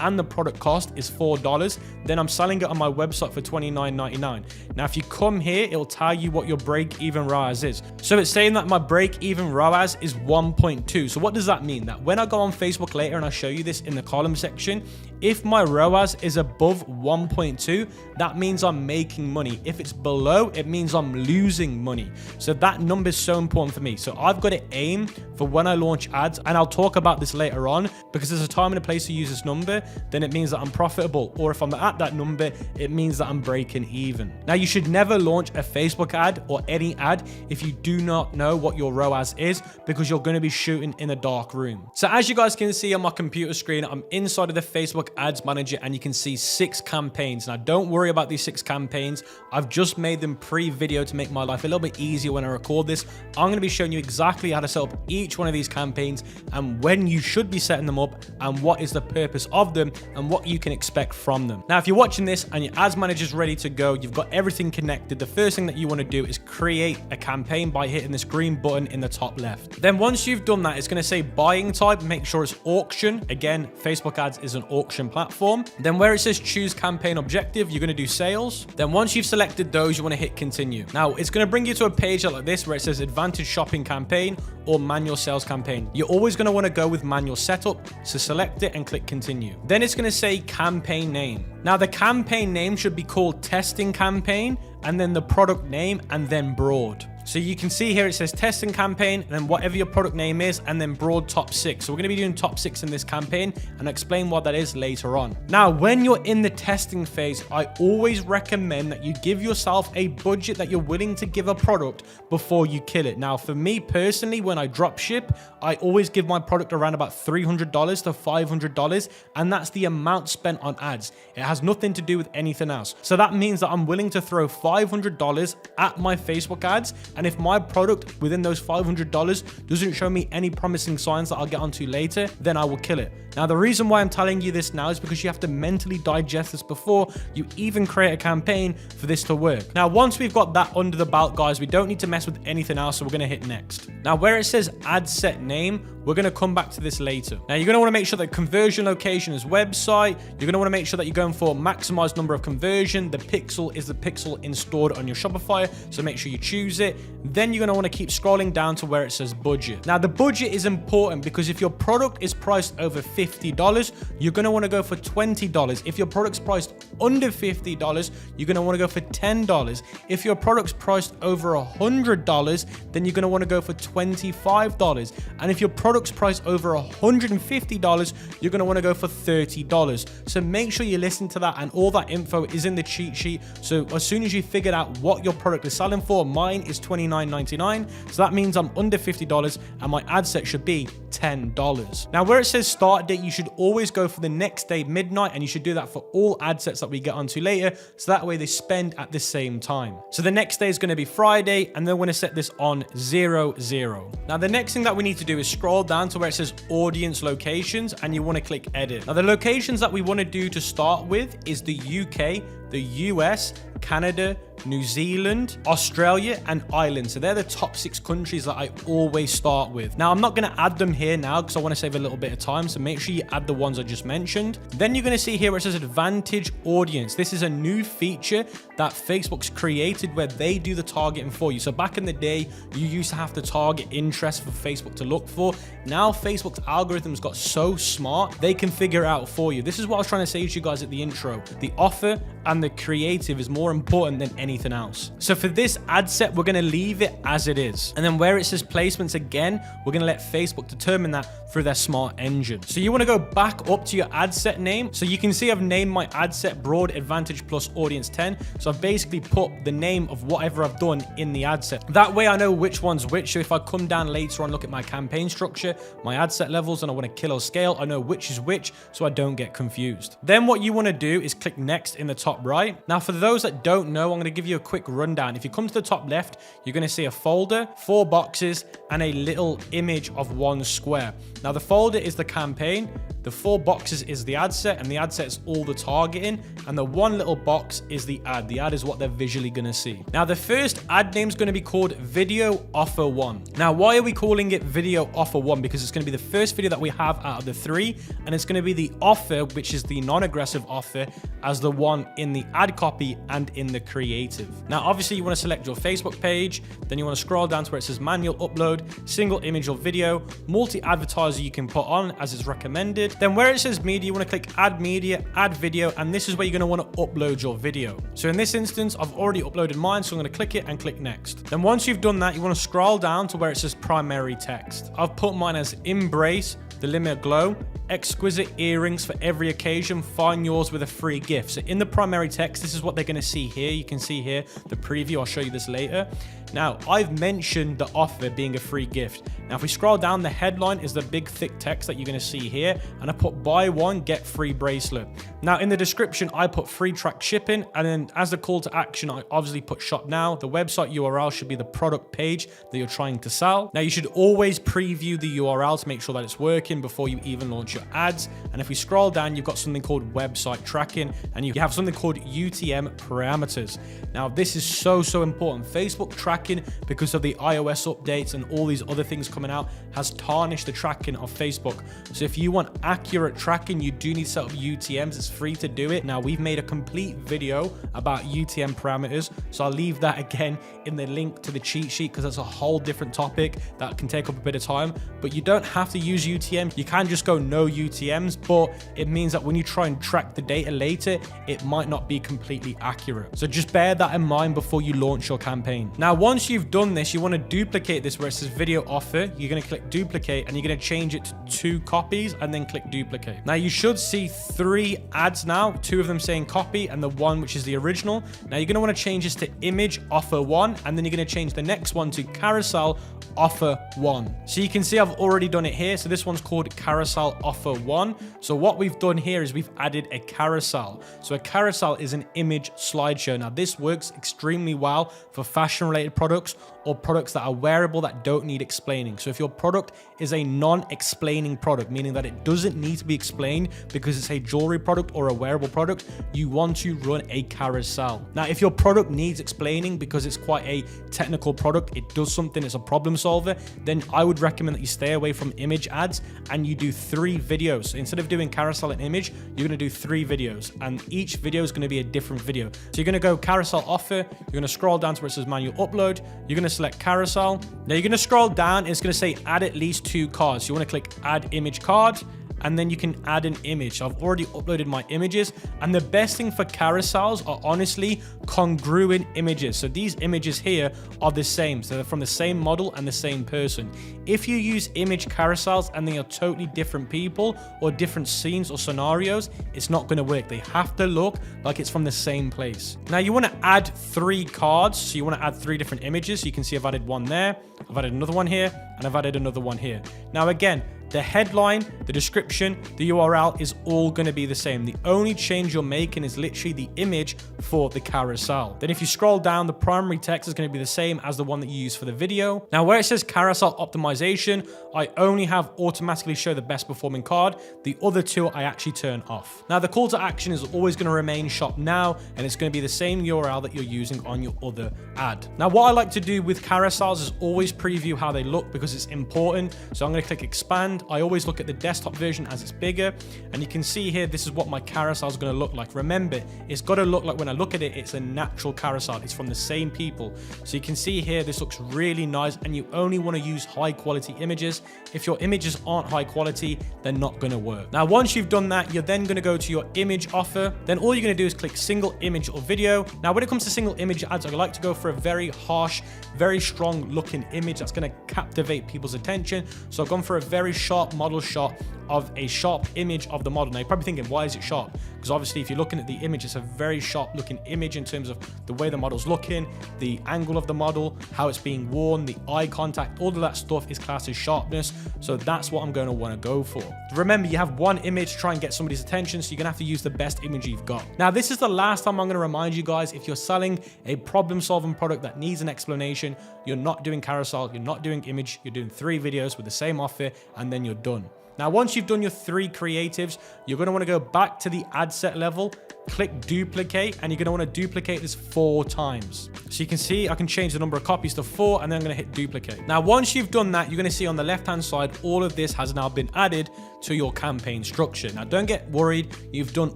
[SPEAKER 1] and the product cost, is $4. Then I'm selling it on my website for $29.99. Now, if you come here, it'll tell you what your break-even ROAS is. So it's saying that my break-even ROAS is 1.2. So what does that mean? That when I go on Facebook later and I show you this in the column section, if my ROAS is above 1.2, that means I'm making money. If it's below, it means I'm losing money. So that number is so important for me. So I've got to aim for when I launch ads, and I'll talk about this later on, because there's a time and a place to use this number, then it means that I'm profitable. Or if I'm at that number, it means that I'm breaking even. Now, you should never launch a Facebook ad or any ad if you do not know what your ROAS is, because you're going to be shooting in a dark room. So as you guys can see on my computer screen, I'm inside of the Facebook Ads Manager, and you can see 6 campaigns. Now, don't worry about these 6 campaigns. I've just made them pre-video to make my life a little bit easier when I record this. I'm going to be showing you exactly how to set up each one of these campaigns and when you should be setting them up and what is the purpose of them and what you can expect from them. Now, if you're watching this and your ads manager is ready to go, you've got everything connected, the first thing that you want to do is create a campaign by hitting this green button in the top left. Then once you've done that, it's going to say buying type, make sure it's auction. Again, Facebook ads is an auction platform. Then where it says choose campaign objective, you're going to do sales. Then once you've selected those, you want to hit continue. Now, it's going to bring you to a page like this where it says advantage shopping campaign or manual sales campaign. You're always going to want to go with manual setup, so select it and click continue. Then it's going to say campaign name. Now, the campaign name should be called testing campaign, and then the product name, and then broad. So you can see here it says testing campaign, and then whatever your product name is, and then broad top 6. So we're going to be doing top 6 in this campaign, and I'll explain what that is later on. Now, when you're in the testing phase, I always recommend that you give yourself a budget that you're willing to give a product before you kill it. Now, for me personally, when I drop ship, I always give my product around about $300 to $500, and that's the amount spent on ads. It has nothing to do with anything else. So that means that I'm willing to throw $500 at my Facebook ads, and if my product within those $500 doesn't show me any promising signs that I'll get onto later, then I will kill it. Now, the reason why I'm telling you this now is because you have to mentally digest this before you even create a campaign for this to work. Now, once we've got that under the belt, guys, we don't need to mess with anything else, so we're going to hit next. Now, where it says ad set name, we're going to come back to this later. Now, you're going to want to make sure that conversion location is website. You're going to want to make sure that you're going for maximized number of conversion. The pixel is the pixel installed on your Shopify, so make sure you choose it. Then you're going to want to keep scrolling down to where it says budget. Now, the budget is important because if your product is priced over $50, you're going to want to go for $20. If your product's priced under $50, you're going to want to go for $10. If your product's priced over $100, then you're going to want to go for $25. And if your product product's priced over $150, you're going to want to go for $30. So make sure you listen to that, and all that info is in the cheat sheet. So as soon as you figured out what your product is selling for, mine is $29.99. So that means I'm under $50 and my ad set should be $10. Now, where it says start date, you should always go for the next day midnight, and you should do that for all ad sets that we get onto later, so that way they spend at the same time. So the next day is going to be Friday, and then we're going to set this on 00. Now, the next thing that we need to do is scroll down to where it says audience locations, and you want to click edit. Now, the locations that we want to do to start with is the UK, the US, Canada, New Zealand, Australia, and Ireland. So they're the top 6 countries that I always start with. Now, I'm not going to add them here now because I want to save a little bit of time. So make sure you add the ones I just mentioned. Then you're going to see here where it says Advantage Audience. This is a new feature that Facebook's created where they do the targeting for you. So back in the day, you used to have to target interest for Facebook to look for. Now, Facebook's algorithms got so smart, they can figure it out for you. This is what I was trying to say to you guys at the intro. The offer and the creative is more important than anything else. So for this ad set, we're going to leave it as it is. And then where it says placements again, we're going to let Facebook determine that through their smart engine. So you want to go back up to your ad set name. So you can see I've named my ad set Broad Advantage Plus Audience 10. So I've basically put the name of whatever I've done in the ad set. That way I know which one's which. So if I come down later on, look at my campaign structure, my ad set levels, and I want to kill or scale, I know which is which so I don't get confused. Then what you want to do is click next in the top right. Now, for those that don't know, I'm going to give you a quick rundown. If you come to the top left, you're going to see a folder, 4 boxes, and a little image of 1 square. Now, the folder is the campaign, the 4 boxes is the ad set, and the ad set is all the targeting, and the 1 little box is the ad. The ad is what they're visually going to see. Now, the first ad name is going to be called Video Offer 1. Now, why are we calling it Video Offer 1? Because it's going to be the first video that we have out of the 3, and it's going to be the offer, which is the non-aggressive offer, as the one in the ad copy and in the creative. Now, obviously, you want to select your Facebook page, then you want to scroll down to where it says manual upload, single image or video, multi-advertiser you can put on as it's recommended. Then where it says media, you want to click add media, add video, and this is where you're going to want to upload your video. So in this instance, I've already uploaded mine, so I'm going to click it and click next. Then once you've done that, you want to scroll down to where it says primary text. I've put mine as embrace the limit glow, exquisite earrings for every occasion, find yours with a free gift. So in the primary text, this is what they're going to see here. You can see here the preview. I'll show you this later. Now, I've mentioned the offer being a free gift. Now, if we scroll down, the headline is the big thick text that you're going to see here, and I put buy one, get free bracelet. Now, in the description, I put free track shipping, and then as the call to action, I obviously put shop now. The website URL should be the product page that you're trying to sell. Now, you should always preview the URL to make sure that it's working before you even launch your ads. And if we scroll down, you've got something called website tracking, and you have something called UTM parameters. Now, this is so important. Facebook tracking, because of the iOS updates and all these other things coming out, has tarnished the tracking of Facebook. So if you want accurate tracking, you do need to set up UTMs. It's free to do it. Now, we've made a complete video about UTM parameters, so I'll leave that again in the link to the cheat sheet, because that's a whole different topic that can take up a bit of time. But you don't have to use UTM. You can just go no UTMs, but it means that when you try and track the data later, it might not be completely accurate. So just bear that in mind before you launch your campaign. Now, once you've done this, you want to duplicate this where it says video offer. You're going to click duplicate, and you're going to change it to 2 copies and then click duplicate. Now, you should see 3 ads now, 2 of them saying copy and the 1 which is the original. Now, you're going to want to change this to image offer 1, and then you're going to change the next one to carousel offer 1. So you can see I've already done it here. So this one's called carousel offer 1. So what we've done here is we've added a carousel. So a carousel is an image slideshow. Now, this works extremely well for fashion related products or products that are wearable that don't need explaining. So if your product is a non-explaining product, meaning that it doesn't need to be explained because it's a jewelry product or a wearable product, you want to run a carousel. Now, if your product needs explaining because it's quite a technical product, it does something, it's a problem solver, then I would recommend that you stay away from image ads and you do 3 videos. So instead of doing carousel and image, you're going to do 3 videos, and each video is going to be a different video. So you're going to go carousel offer, you're going to scroll down to where it says manual upload, you're going to select carousel. Now you're going to scroll down, and it's going to say add at least 2 cards. So you want to click add image card. and then you can add an image. So I've already uploaded my images, and the best thing for carousels are honestly congruent images. So these images here are the same, so they're from the same model and the same person. If you use image carousels and they are totally different people or different scenes or scenarios, it's not going to work. They have to look like it's from the same place. Now you want to add 3 cards, so you want to add 3 different images. So you can see I've added one there, I've added another one here, and I've added another one here. Now again, the headline, the description, the URL is all going to be the same. The only change you're making is literally the image for the carousel. Then if you scroll down, the primary text is going to be the same as the one that you use for the video. Now where it says carousel optimization, I only have automatically show the best performing card. The other 2 I actually turn off. Now the call to action is always going to remain shop now, and it's going to be the same URL that you're using on your other ad. Now what I like to do with carousels is always preview how they look because it's important. So I'm going to click expand. I always look at the desktop version as it's bigger, and you can see here this is what my carousel is going to look like. Remember, it's got to look like when I look at it, it's a natural carousel. It's from the same people. So you can see here this looks really nice, and you only want to use high quality images. If your images aren't high quality, they're not going to work. Now once you've done that, you're then going to go to your image offer. Then all you're going to do is click single image or video. Now when it comes to single image ads, I like to go for a very harsh, very strong looking image that's going to captivate people's attention. So I've gone for a very sharp model shot of a sharp image of the model. Now you're probably thinking, why is it sharp? Because obviously if you're looking at the image, it's a very sharp looking image in terms of the way the model's looking, the angle of the model, how it's being worn, the eye contact, all of that stuff is classed as sharpness. So that's what I'm going to want to go for. Remember, you have one image to try and get somebody's attention, so you're going to have to use the best image you've got. Now this is the last time I'm going to remind you guys, if you're selling a problem solving product that needs an explanation, you're not doing carousel, you're not doing image, you're doing 3 videos with the same offer, and then you're done. Now, once you've done your 3 creatives, you're going to want to go back to the ad set level, click duplicate, and you're going to want to duplicate this 4 times. So you can see I can change the number of copies to 4, and then I'm going to hit duplicate. Now, once you've done that, you're going to see on the left-hand side, all of this has now been added to your campaign structure. Now, don't get worried. You've done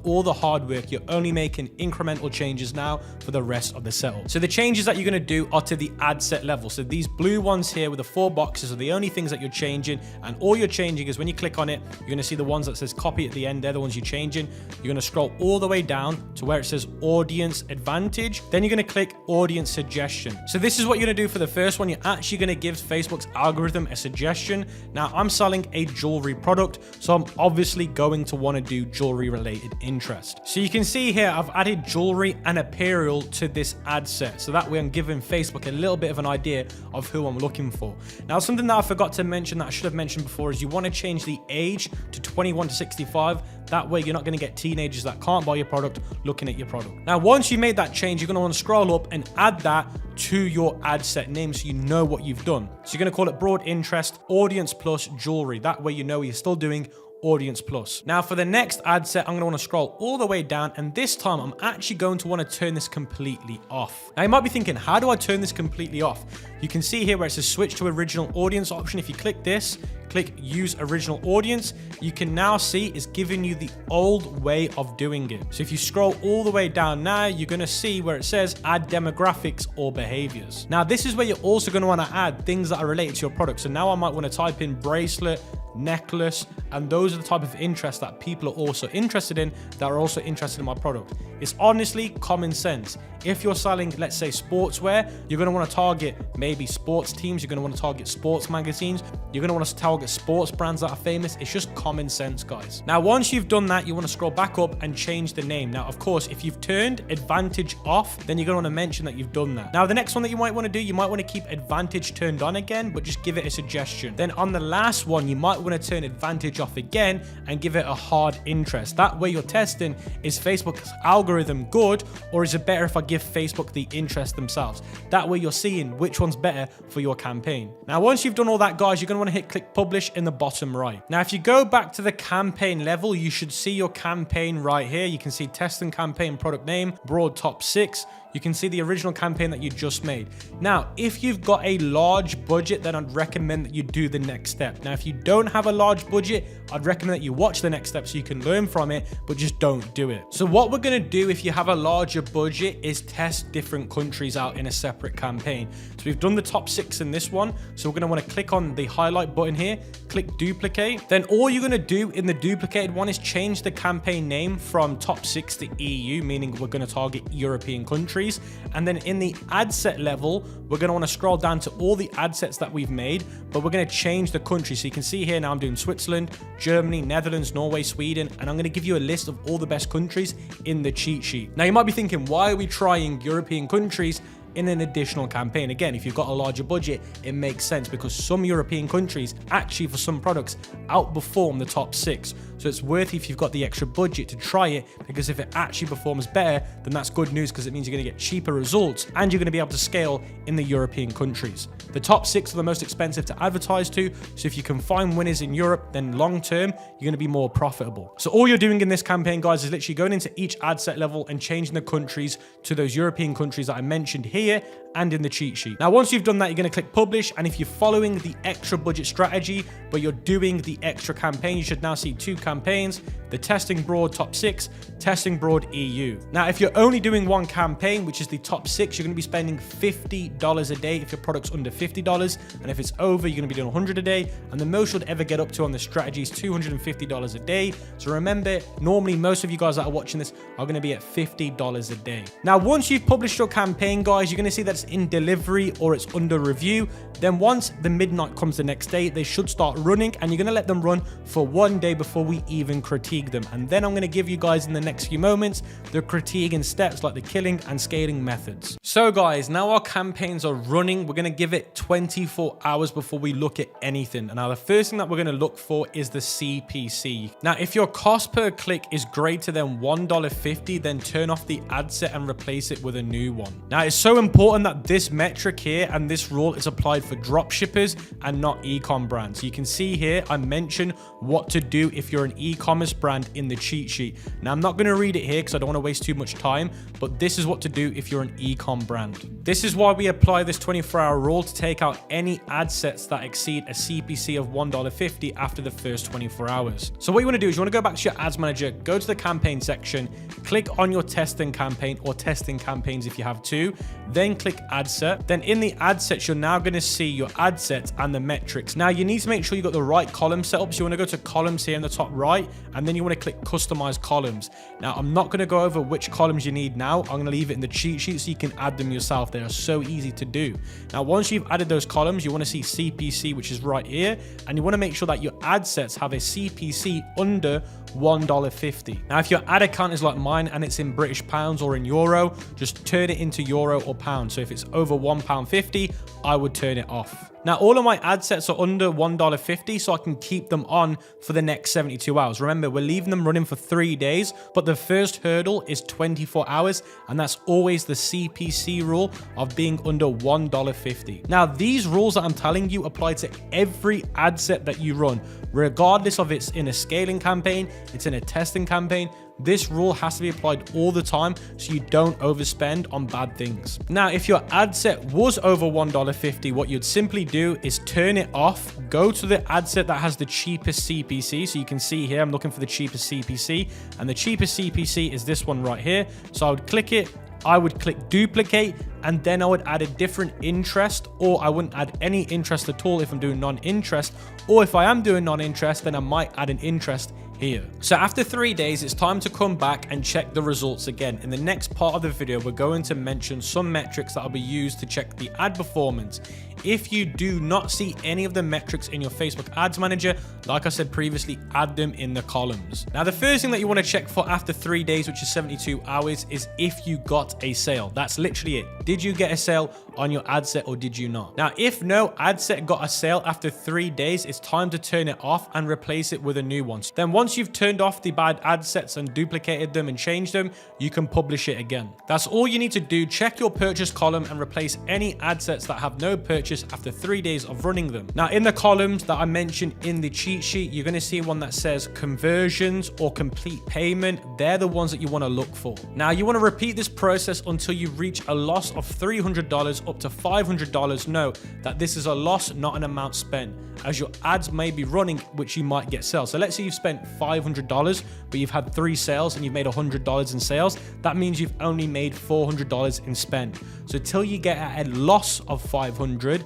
[SPEAKER 1] all the hard work. You're only making incremental changes now for the rest of the setup. So the changes that you're going to do are to the ad set level. So these blue ones here with the 4 boxes are the only things that you're changing. And all you're changing is when you click on it, you're going to see the ones that says copy at the end. They're the ones you're changing. You're going to scroll all the way down to where it says audience advantage. Then you're going to click audience suggestion. So this is what you're going to do for the first one. You're actually going to give Facebook's algorithm a suggestion. Now I'm selling a jewelry product, so I'm obviously going to want to do jewelry related interest. So you can see here, I've added jewelry and apparel to this ad set. So that way I'm giving Facebook a little bit of an idea of who I'm looking for. Now, something that I forgot to mention that I should have mentioned before is you want to change the age to 21 to 65. That way you're not going to get teenagers that can't buy your product looking at your product. Now, once you made that change, you're going to want to scroll up and add that to your ad set name so you know what you've done. So you're going to call it broad interest, audience plus jewelry. That way you know you're still doing audience plus. Now for the next ad set, I'm going to want to scroll all the way down, and this time I'm actually going to want to turn this completely off. Now you might be thinking, how do I turn this completely off? You can see here where it says switch to original audience option. If you click this, click use original audience, you can now see it's giving you the old way of doing it. So if you scroll all the way down now, you're going to see where it says add demographics or behaviors. Now this is where you're also going to want to add things that are related to your product. So now I might want to type in bracelet, necklace, and those are the type of interests that people are also interested in, that are also interested in my product. It's honestly common sense. If you're selling, let's say, sportswear, you're going to want to target maybe sports teams, you're going to want to target sports magazines, you're going to want to target sports brands that are famous. It's just common sense, guys. Now once you've done that, you want to scroll back up and change the name. Now of course, if you've turned advantage off, then you're going to want to mention that you've done that. Now the next one that you might want to do, you might want to keep advantage turned on again, but just give it a suggestion. Then on the last one, you might want to turn advantage off again and give it a hard interest. That way you're testing, is Facebook's algorithm good, or is it better if I give Facebook the interest themselves? That way you're seeing which one's better for your campaign. Now once you've done all that, guys, you're going to want to hit click publish in the bottom right. Now if you go back to the campaign level, you should see your campaign right here. You can see test and campaign product name, broad top 6. you can see the original campaign that you just made. Now, if you've got a large budget, then I'd recommend that you do the next step. Now, if you don't have a large budget, I'd recommend that you watch the next step so you can learn from it, but just don't do it. So what we're going to do if you have a larger budget is test different countries out in a separate campaign. So we've done the top 6 in this one. So we're going to want to click on the highlight button here, click duplicate. Then all you're going to do in the duplicated one is change the campaign name from top 6 to EU, meaning we're going to target European countries. And then in the ad set level, we're going to want to scroll down to all the ad sets that we've made, but we're going to change the country. So you can see here now I'm doing Switzerland, Germany, Netherlands, Norway, Sweden, and I'm going to give you a list of all the best countries in the cheat sheet. Now you might be thinking, why are we trying European countries in an additional campaign? Again, if you've got a larger budget, it makes sense because some European countries actually for some products outperform the top 6. So it's worth it if you've got the extra budget to try it, because if it actually performs better, then that's good news because it means you're going to get cheaper results and you're going to be able to scale in the European countries. The top 6 are the most expensive to advertise to, so if you can find winners in Europe, then long term, you're going to be more profitable. So all you're doing in this campaign, guys, is literally going into each ad set level and changing the countries to those European countries that I mentioned here and in the cheat sheet. Now, once you've done that, you're going to click publish. And if you're following the extra budget strategy, but you're doing the extra campaign, you should now see 2 campaigns, the testing broad top 6, testing broad EU. Now, if you're only doing one campaign, which is the top 6, you're going to be spending $50 a day if your product's under $50. And if it's over, you're going to be doing 100 a day. And the most you'll ever get up to on this strategy is $250 a day. So remember, normally most of you guys that are watching this are going to be at $50 a day. Now, once you've published your campaign, guys, you're going to see that it's in delivery or it's under review. Then once the midnight comes the next day, they should start running, and you're going to let them run for 1 day before we even critique them. And then I'm going to give you guys in the next few moments the critiquing steps like the killing and scaling methods. So guys, now our campaigns are running. We're going to give it 24 hours before we look at anything. And now the first thing that we're going to look for is the CPC. Now, if your cost per click is greater than $1.50, then turn off the ad set and replace it with a new one. Now, it's so important that this metric here and this rule is applied for drop shippers and not e-com brands. You can see here I mentioned what to do if you're an e-commerce brand in the cheat sheet. Now, I'm not going to read it here because I don't want to waste too much time, but this is what to do if you're an e-com brand. This is why we apply this 24-hour rule to take out any ad sets that exceed a CPC of $1.50 after the first 24 hours. So what you want to do is you want to go back to your ads manager, go to the campaign section, click on your testing campaign or testing campaigns if you have 2, then click ad set. Then in the ad sets, you're now going to see your ad sets and the metrics. Now, you need to make sure you got the right column set up. So you want to go to columns here in the top right, and then you want to click customize columns. Now, I'm not going to go over which columns you need now. I'm going to leave it in the cheat sheet so you can add them yourself. They are so easy to do. Now, once you've added those columns, you want to see CPC, which is right here, and you want to make sure that your ad sets have a CPC under $1.50. Now, if your ad account is like mine and it's in British pounds or in euro, just turn it into euro or pound. So if it's over £1.50, I would turn it off. Now, all of my ad sets are under $1.50, so I can keep them on for the next 72 hours. Remember, we're leaving them running for 3 days, but the first hurdle is 24 hours, and that's always the CPC rule of being under $1.50. Now, these rules that I'm telling you apply to every ad set that you run, regardless of it's in a scaling campaign, it's in a testing campaign. This rule has to be applied all the time so you don't overspend on bad things. Now, if your ad set was over $1.50, what you'd simply do is turn it off, go to the ad set that has the cheapest CPC. So you can see here, I'm looking for the cheapest CPC, and the cheapest CPC is this one right here. So I would click it, I would click duplicate, and then I would add a different interest, or I wouldn't add any interest at all if I'm doing non-interest, or if I am doing non-interest, then I might add an interest here. So after 3 days, it's time to come back and check the results again. In the next part of the video, we're going to mention some metrics that will be used to check the ad performance. If you do not see any of the metrics in your Facebook Ads Manager, like I said previously, add them in the columns. Now, the first thing that you want to check for after 3 days, which is 72 hours, is if you got a sale. That's literally it. Did you get a sale on your ad set or did you not? Now, if no ad set got a sale after 3 days, it's time to turn it off and replace it with a new one. Then once once you've turned off the bad ad sets and duplicated them and changed them, you can publish it again. That's all you need to do. Check your purchase column and replace any ad sets that have no purchase after 3 days of running them. Now, in the columns that I mentioned in the cheat sheet, you're going to see one that says conversions or complete payment. They're the ones that you want to look for. Now, you want to repeat this process until you reach a loss of $300 up to $500. Note that this is a loss, not an amount spent, as your ads may be running, which you might get sales. So let's say you've spent $500, but you've had 3 sales and you've made $100 in sales. That means you've only made $400 in spend. So till you get at a loss of 500,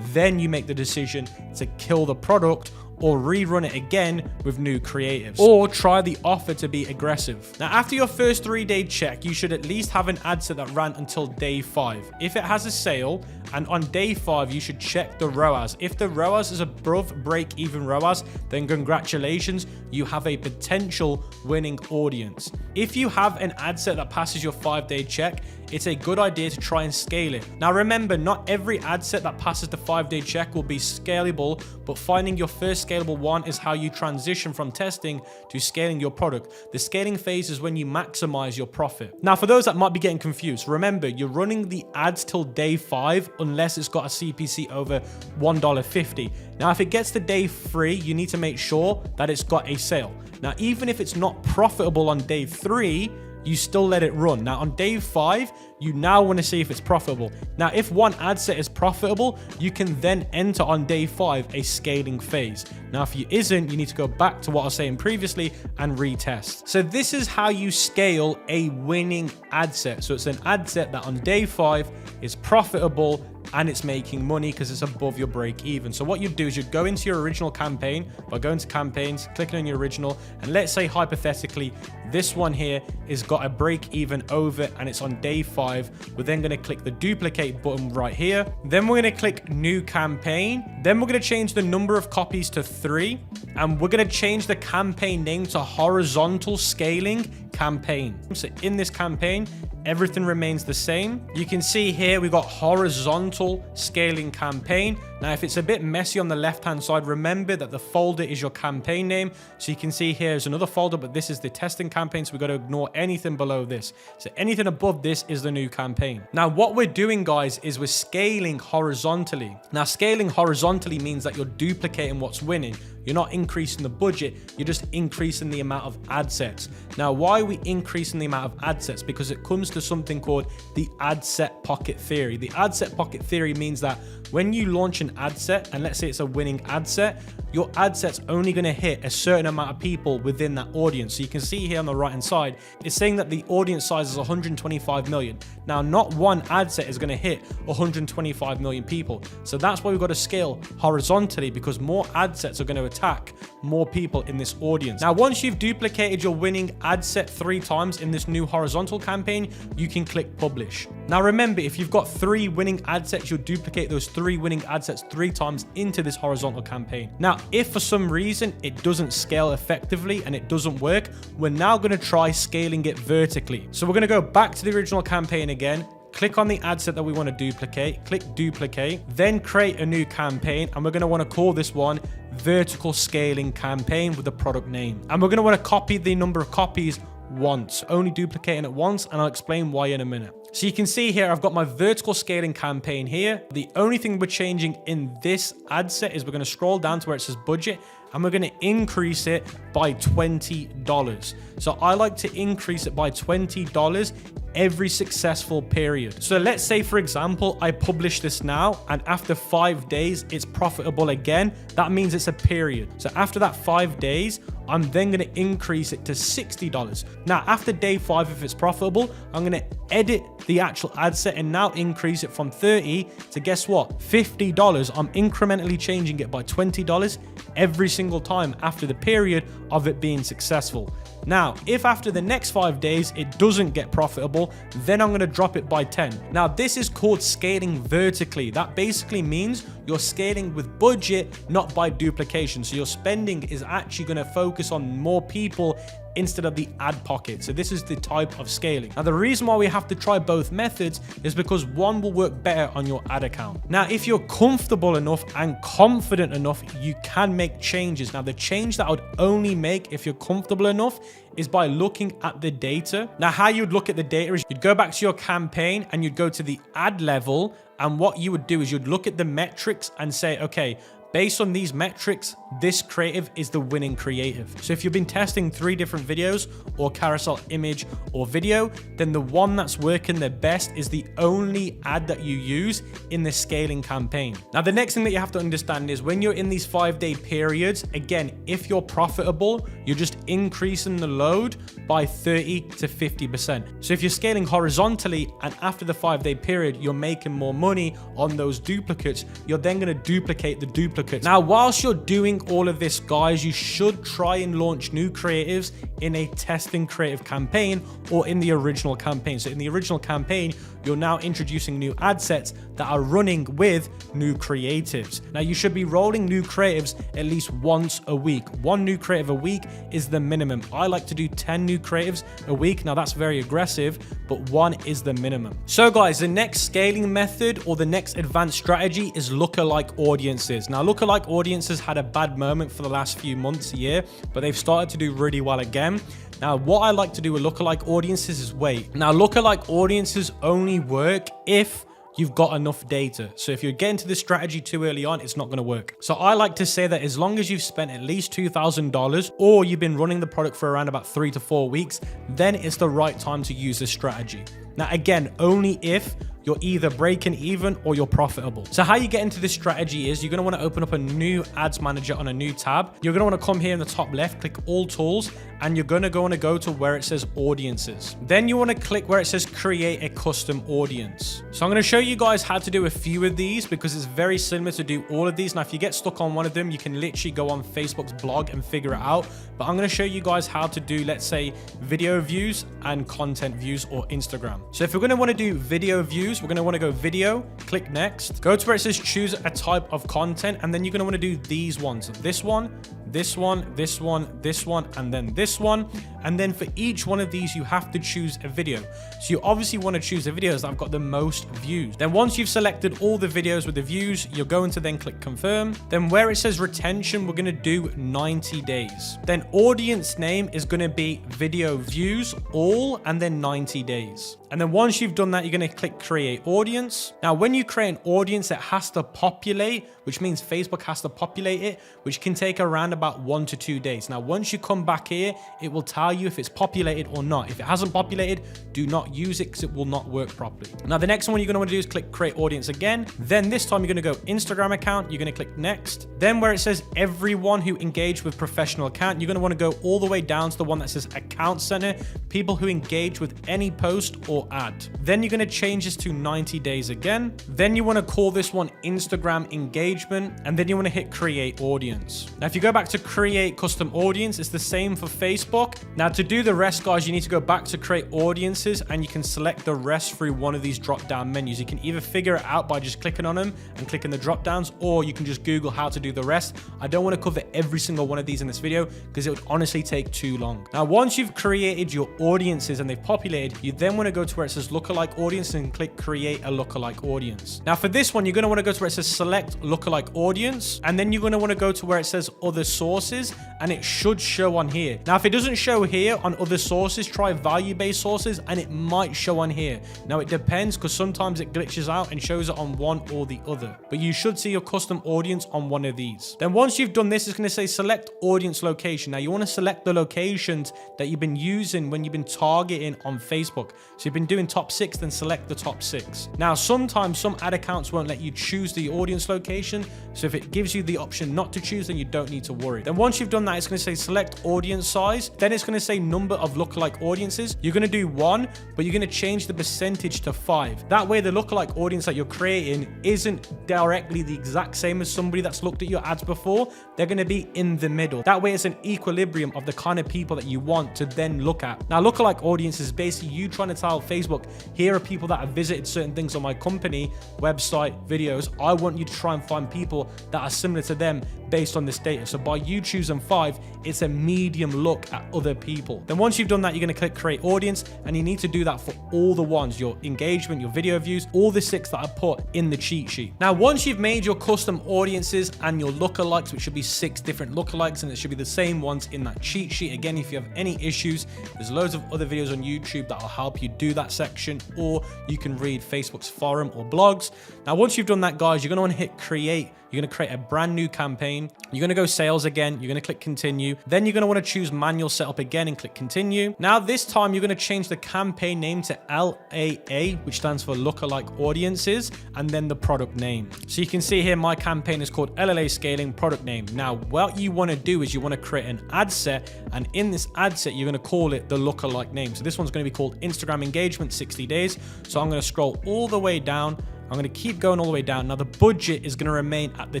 [SPEAKER 1] then you make the decision to kill the product or rerun it again with new creatives, or try the offer to be aggressive. Now, after your first 3-day check, you should at least have an ad set that ran until day 5. If it has a sale, and on day 5, you should check the ROAS. If the ROAS is above break-even ROAS, then congratulations, you have a potential winning audience. If you have an ad set that passes your 5-day check, it's a good idea to try and scale it. Now remember, not every ad set that passes the 5-day check will be scalable, but finding your first scalable one is how you transition from testing to scaling your product. The scaling phase is when you maximize your profit. Now, for those that might be getting confused, remember, you're running the ads till day 5 unless it's got a CPC over $1.50. Now, if it gets to day 3, you need to make sure that it's got a sale. Now, even if it's not profitable on day 3, you still let it run. Now, on day 5, you now want to see if it's profitable. Now, if one ad set is profitable, you can then enter on day 5 a scaling phase. Now, if you isn't, you need to go back to what I was saying previously and retest. So this is how you scale a winning ad set. So it's an ad set that on day 5 is profitable and it's making money because it's above your break even. So what you'd do is you'd go into your original campaign by going to campaigns, clicking on your original, and let's say hypothetically, this one here is got a break even over and it's on day 5. We're then going to click the duplicate button right here. Then we're going to click new campaign. Then we're going to change the number of copies to 3. And we're going to change the campaign name to horizontal scaling campaign. So in this campaign, everything remains the same. You can see here we've got horizontal scaling campaign. Now, if it's a bit messy on the left-hand side, remember that the folder is your campaign name. So you can see here is another folder, but this is the testing campaign. So we've got to ignore anything below this. So anything above this is the new campaign. Now, what we're doing, guys, is we're scaling horizontally. Now, scaling horizontally means that you're duplicating what's winning. You're not increasing the budget, you're just increasing the amount of ad sets. Now, why are we increasing the amount of ad sets? Because it comes to something called the ad set pocket theory. The ad set pocket theory means that when you launch an ad set, and let's say it's a winning ad set, your ad set's only going to hit a certain amount of people within that audience. So you can see here on the right hand side, it's saying that the audience size is 125 million. Now, not one ad set is going to hit 125 million people. So that's why we've got to scale horizontally, because more ad sets are going to attack more people in this audience. Now, once you've duplicated your winning ad set 3 times in this new horizontal campaign, you can click publish. Now, remember, if you've got 3 winning ad sets, you'll duplicate those 3 winning ad sets 3 times into this horizontal campaign. Now, if for some reason it doesn't scale effectively and it doesn't work, we're now going to try scaling it vertically. So we're going to go back to the original campaign again, click on the ad set that we want to duplicate, click duplicate, then create a new campaign, and we're going to want to call this one vertical scaling campaign with the product name. And we're going to want to copy the number of copies once, only duplicating it once, and I'll explain why in a minute. So you can see here, I've got my vertical scaling campaign here. The only thing we're changing in this ad set is we're going to scroll down to where it says budget, and we're going to increase it by $20. So I like to increase it by $20 every successful period. So let's say, for example, I publish this now, and after 5 days, it's profitable again. That means it's a period. So after that 5 days, I'm then going to increase it to $60. Now, after day 5, if it's profitable, I'm going to edit the actual ad set and now increase it from 30 to, guess what, $50. I'm incrementally changing it by $20 every single time after the period of it being successful. Now, if after the next 5 days it doesn't get profitable, then I'm going to drop it by 10. Now, this is called scaling vertically. That basically means you're scaling with budget, not by duplication. So your spending is actually going to focus focus on more people instead of the ad pocket. So this is the type of scaling. Now, the reason why we have to try both methods is because one will work better on your ad account. Now, if you're comfortable enough and confident enough, you can make changes. Now, the change that I would only make if you're comfortable enough is by looking at the data. Now, how you'd look at the data is you'd go back to your campaign and you'd go to the ad level. And what you would do is you'd look at the metrics and say, okay, based on these metrics, this creative is the winning creative. So if you've been testing 3 different videos or carousel image or video, then the one that's working the best is the only ad that you use in the scaling campaign. Now, the next thing that you have to understand is when you're in these 5-day periods, again, if you're profitable, you're just increasing the load by 30 to 50%. So if you're scaling horizontally and after the 5-day period, you're making more money on those duplicates, you're then going to duplicate the duplicates. Now, whilst you're doing all of this, guys, you should try and launch new creatives in a testing creative campaign or in the original campaign. So in the original campaign, you're now introducing new ad sets that are running with new creatives. Now, you should be rolling new creatives at least once a week. 1 new creative a week is the minimum. I like to do 10 new creatives a week. Now, that's very aggressive, but 1 is the minimum. So guys, the next scaling method or the next advanced strategy is lookalike audiences. Now, lookalike audiences had a bad moment for the last few months, a year, but they've started to do really well again. Now, what I like to do with lookalike audiences is wait. Now, lookalike audiences only work if you've got enough data. So if you're getting to this strategy too early on, it's not going to work. So I like to say that as long as you've spent at least $2,000 or you've been running the product for around about 3 to 4 weeks, then it's the right time to use this strategy. Now, again, only if you're either breaking even or you're profitable. So how you get into this strategy is you're going to want to open up a new ads manager on a new tab. You're going to want to come here in the top left, click all tools, and you're going to want to go to where it says audiences. Then you want to click where it says create a custom audience. So I'm going to show you guys how to do a few of these because it's very similar to do all of these. Now, if you get stuck on one of them, you can literally go on Facebook's blog and figure it out. But I'm going to show you guys how to do, let's say, video views and content views or Instagram. So if we're going to want to do video views, we're going to want to go video, click next, go to where it says choose a type of content, and then you're going to want to do these ones. This one, this one, this one, this one, and then this one. And then for each one of these, you have to choose a video. So you obviously want to choose the videos that have got the most views. Then once you've selected all the videos with the views, you're going to then click confirm. Then where it says retention, we're going to do 90 days. Then audience name is going to be video views all, and then 90 days. And then once you've done that, you're going to click create audience. Now, when you create an audience, it has to populate, which means Facebook has to populate it, which can take around about 1 to 2 days. Now, once you come back here, it will tell you if it's populated or not. If it hasn't populated, do not use it because it will not work properly. Now, the next one you're going to want to do is click create audience again. Then this time you're going to go Instagram account. You're going to click next. Then where it says everyone who engaged with professional account, you're going to want to go all the way down to the one that says account center, people who engage with any post or ad. Then you're going to change this to 90 days again. Then you want to call this one Instagram engagement, and then you want to hit create audience. Now, if you go back to create custom audience, it's the same for Facebook. Now, to do the rest, guys, you need to go back to create audiences, and you can select the rest through one of these drop down menus. You can either figure it out by just clicking on them and clicking the drop downs, or you can just Google how to do the rest. I don't want to cover every single one of these in this video because it would honestly take too long. Now, once you've created your audiences and they've populated, you then want to go to where it says lookalike audience and click create a lookalike audience. Now, for this one, you're going to want to go to where it says select lookalike audience, and then you're going to want to go to where it says other sources, and it should show on here. Now, if it doesn't show here on other sources, try value-based sources, and it might show on here. Now, it depends because sometimes it glitches out and shows it on one or the other, but you should see your custom audience on one of these. Then once you've done this, it's going to say select audience location. Now, you want to select the locations that you've been using when you've been targeting on Facebook. So you've been doing top 6, then select the top 6. Now, sometimes some ad accounts won't let you choose the audience location. So if it gives you the option not to choose, then you don't need to worry. Then once you've done that, it's going to say select audience size. Then it's going to say number of lookalike audiences. You're going to do 1, but you're going to change the percentage to 5. That way, the lookalike audience that you're creating isn't directly the exact same as somebody that's looked at your ads before. They're going to be in the middle. That way, it's an equilibrium of the kind of people that you want to then look at. Now, lookalike audience is basically you trying to tell Facebook, here are people that have visited certain things on my company, website, videos. I want you to try and find people that are similar to them based on this data. So by you choose them 5, it's a medium look at other people. Then once you've done that, you're going to click create audience, and you need to do that for all the ones, your engagement, your video views, all the 6 that I put in the cheat sheet. Now, once you've made your custom audiences and your lookalikes, which should be 6 different lookalikes, and it should be the same ones in that cheat sheet. Again, if you have any issues, there's loads of other videos on YouTube that will help you do that section, or you can read Facebook's forum or blogs. Now, once you've done that, guys, you're going to want to hit create. You're going to create a brand new campaign. You're going to go sales again. You're going to click continue. Then you're going to want to choose manual setup again and click continue. Now, this time you're going to change the campaign name to LAA, which stands for lookalike audiences, and then the product name. So you can see here, my campaign is called LLA scaling product name. Now, what you want to do is you want to create an ad set, and in this ad set, you're going to call it the lookalike name. So this one's going to be called Instagram engagement 60 days. So I'm going to scroll all the way down. I'm going to keep going all the way down. Now, the budget is going to remain at the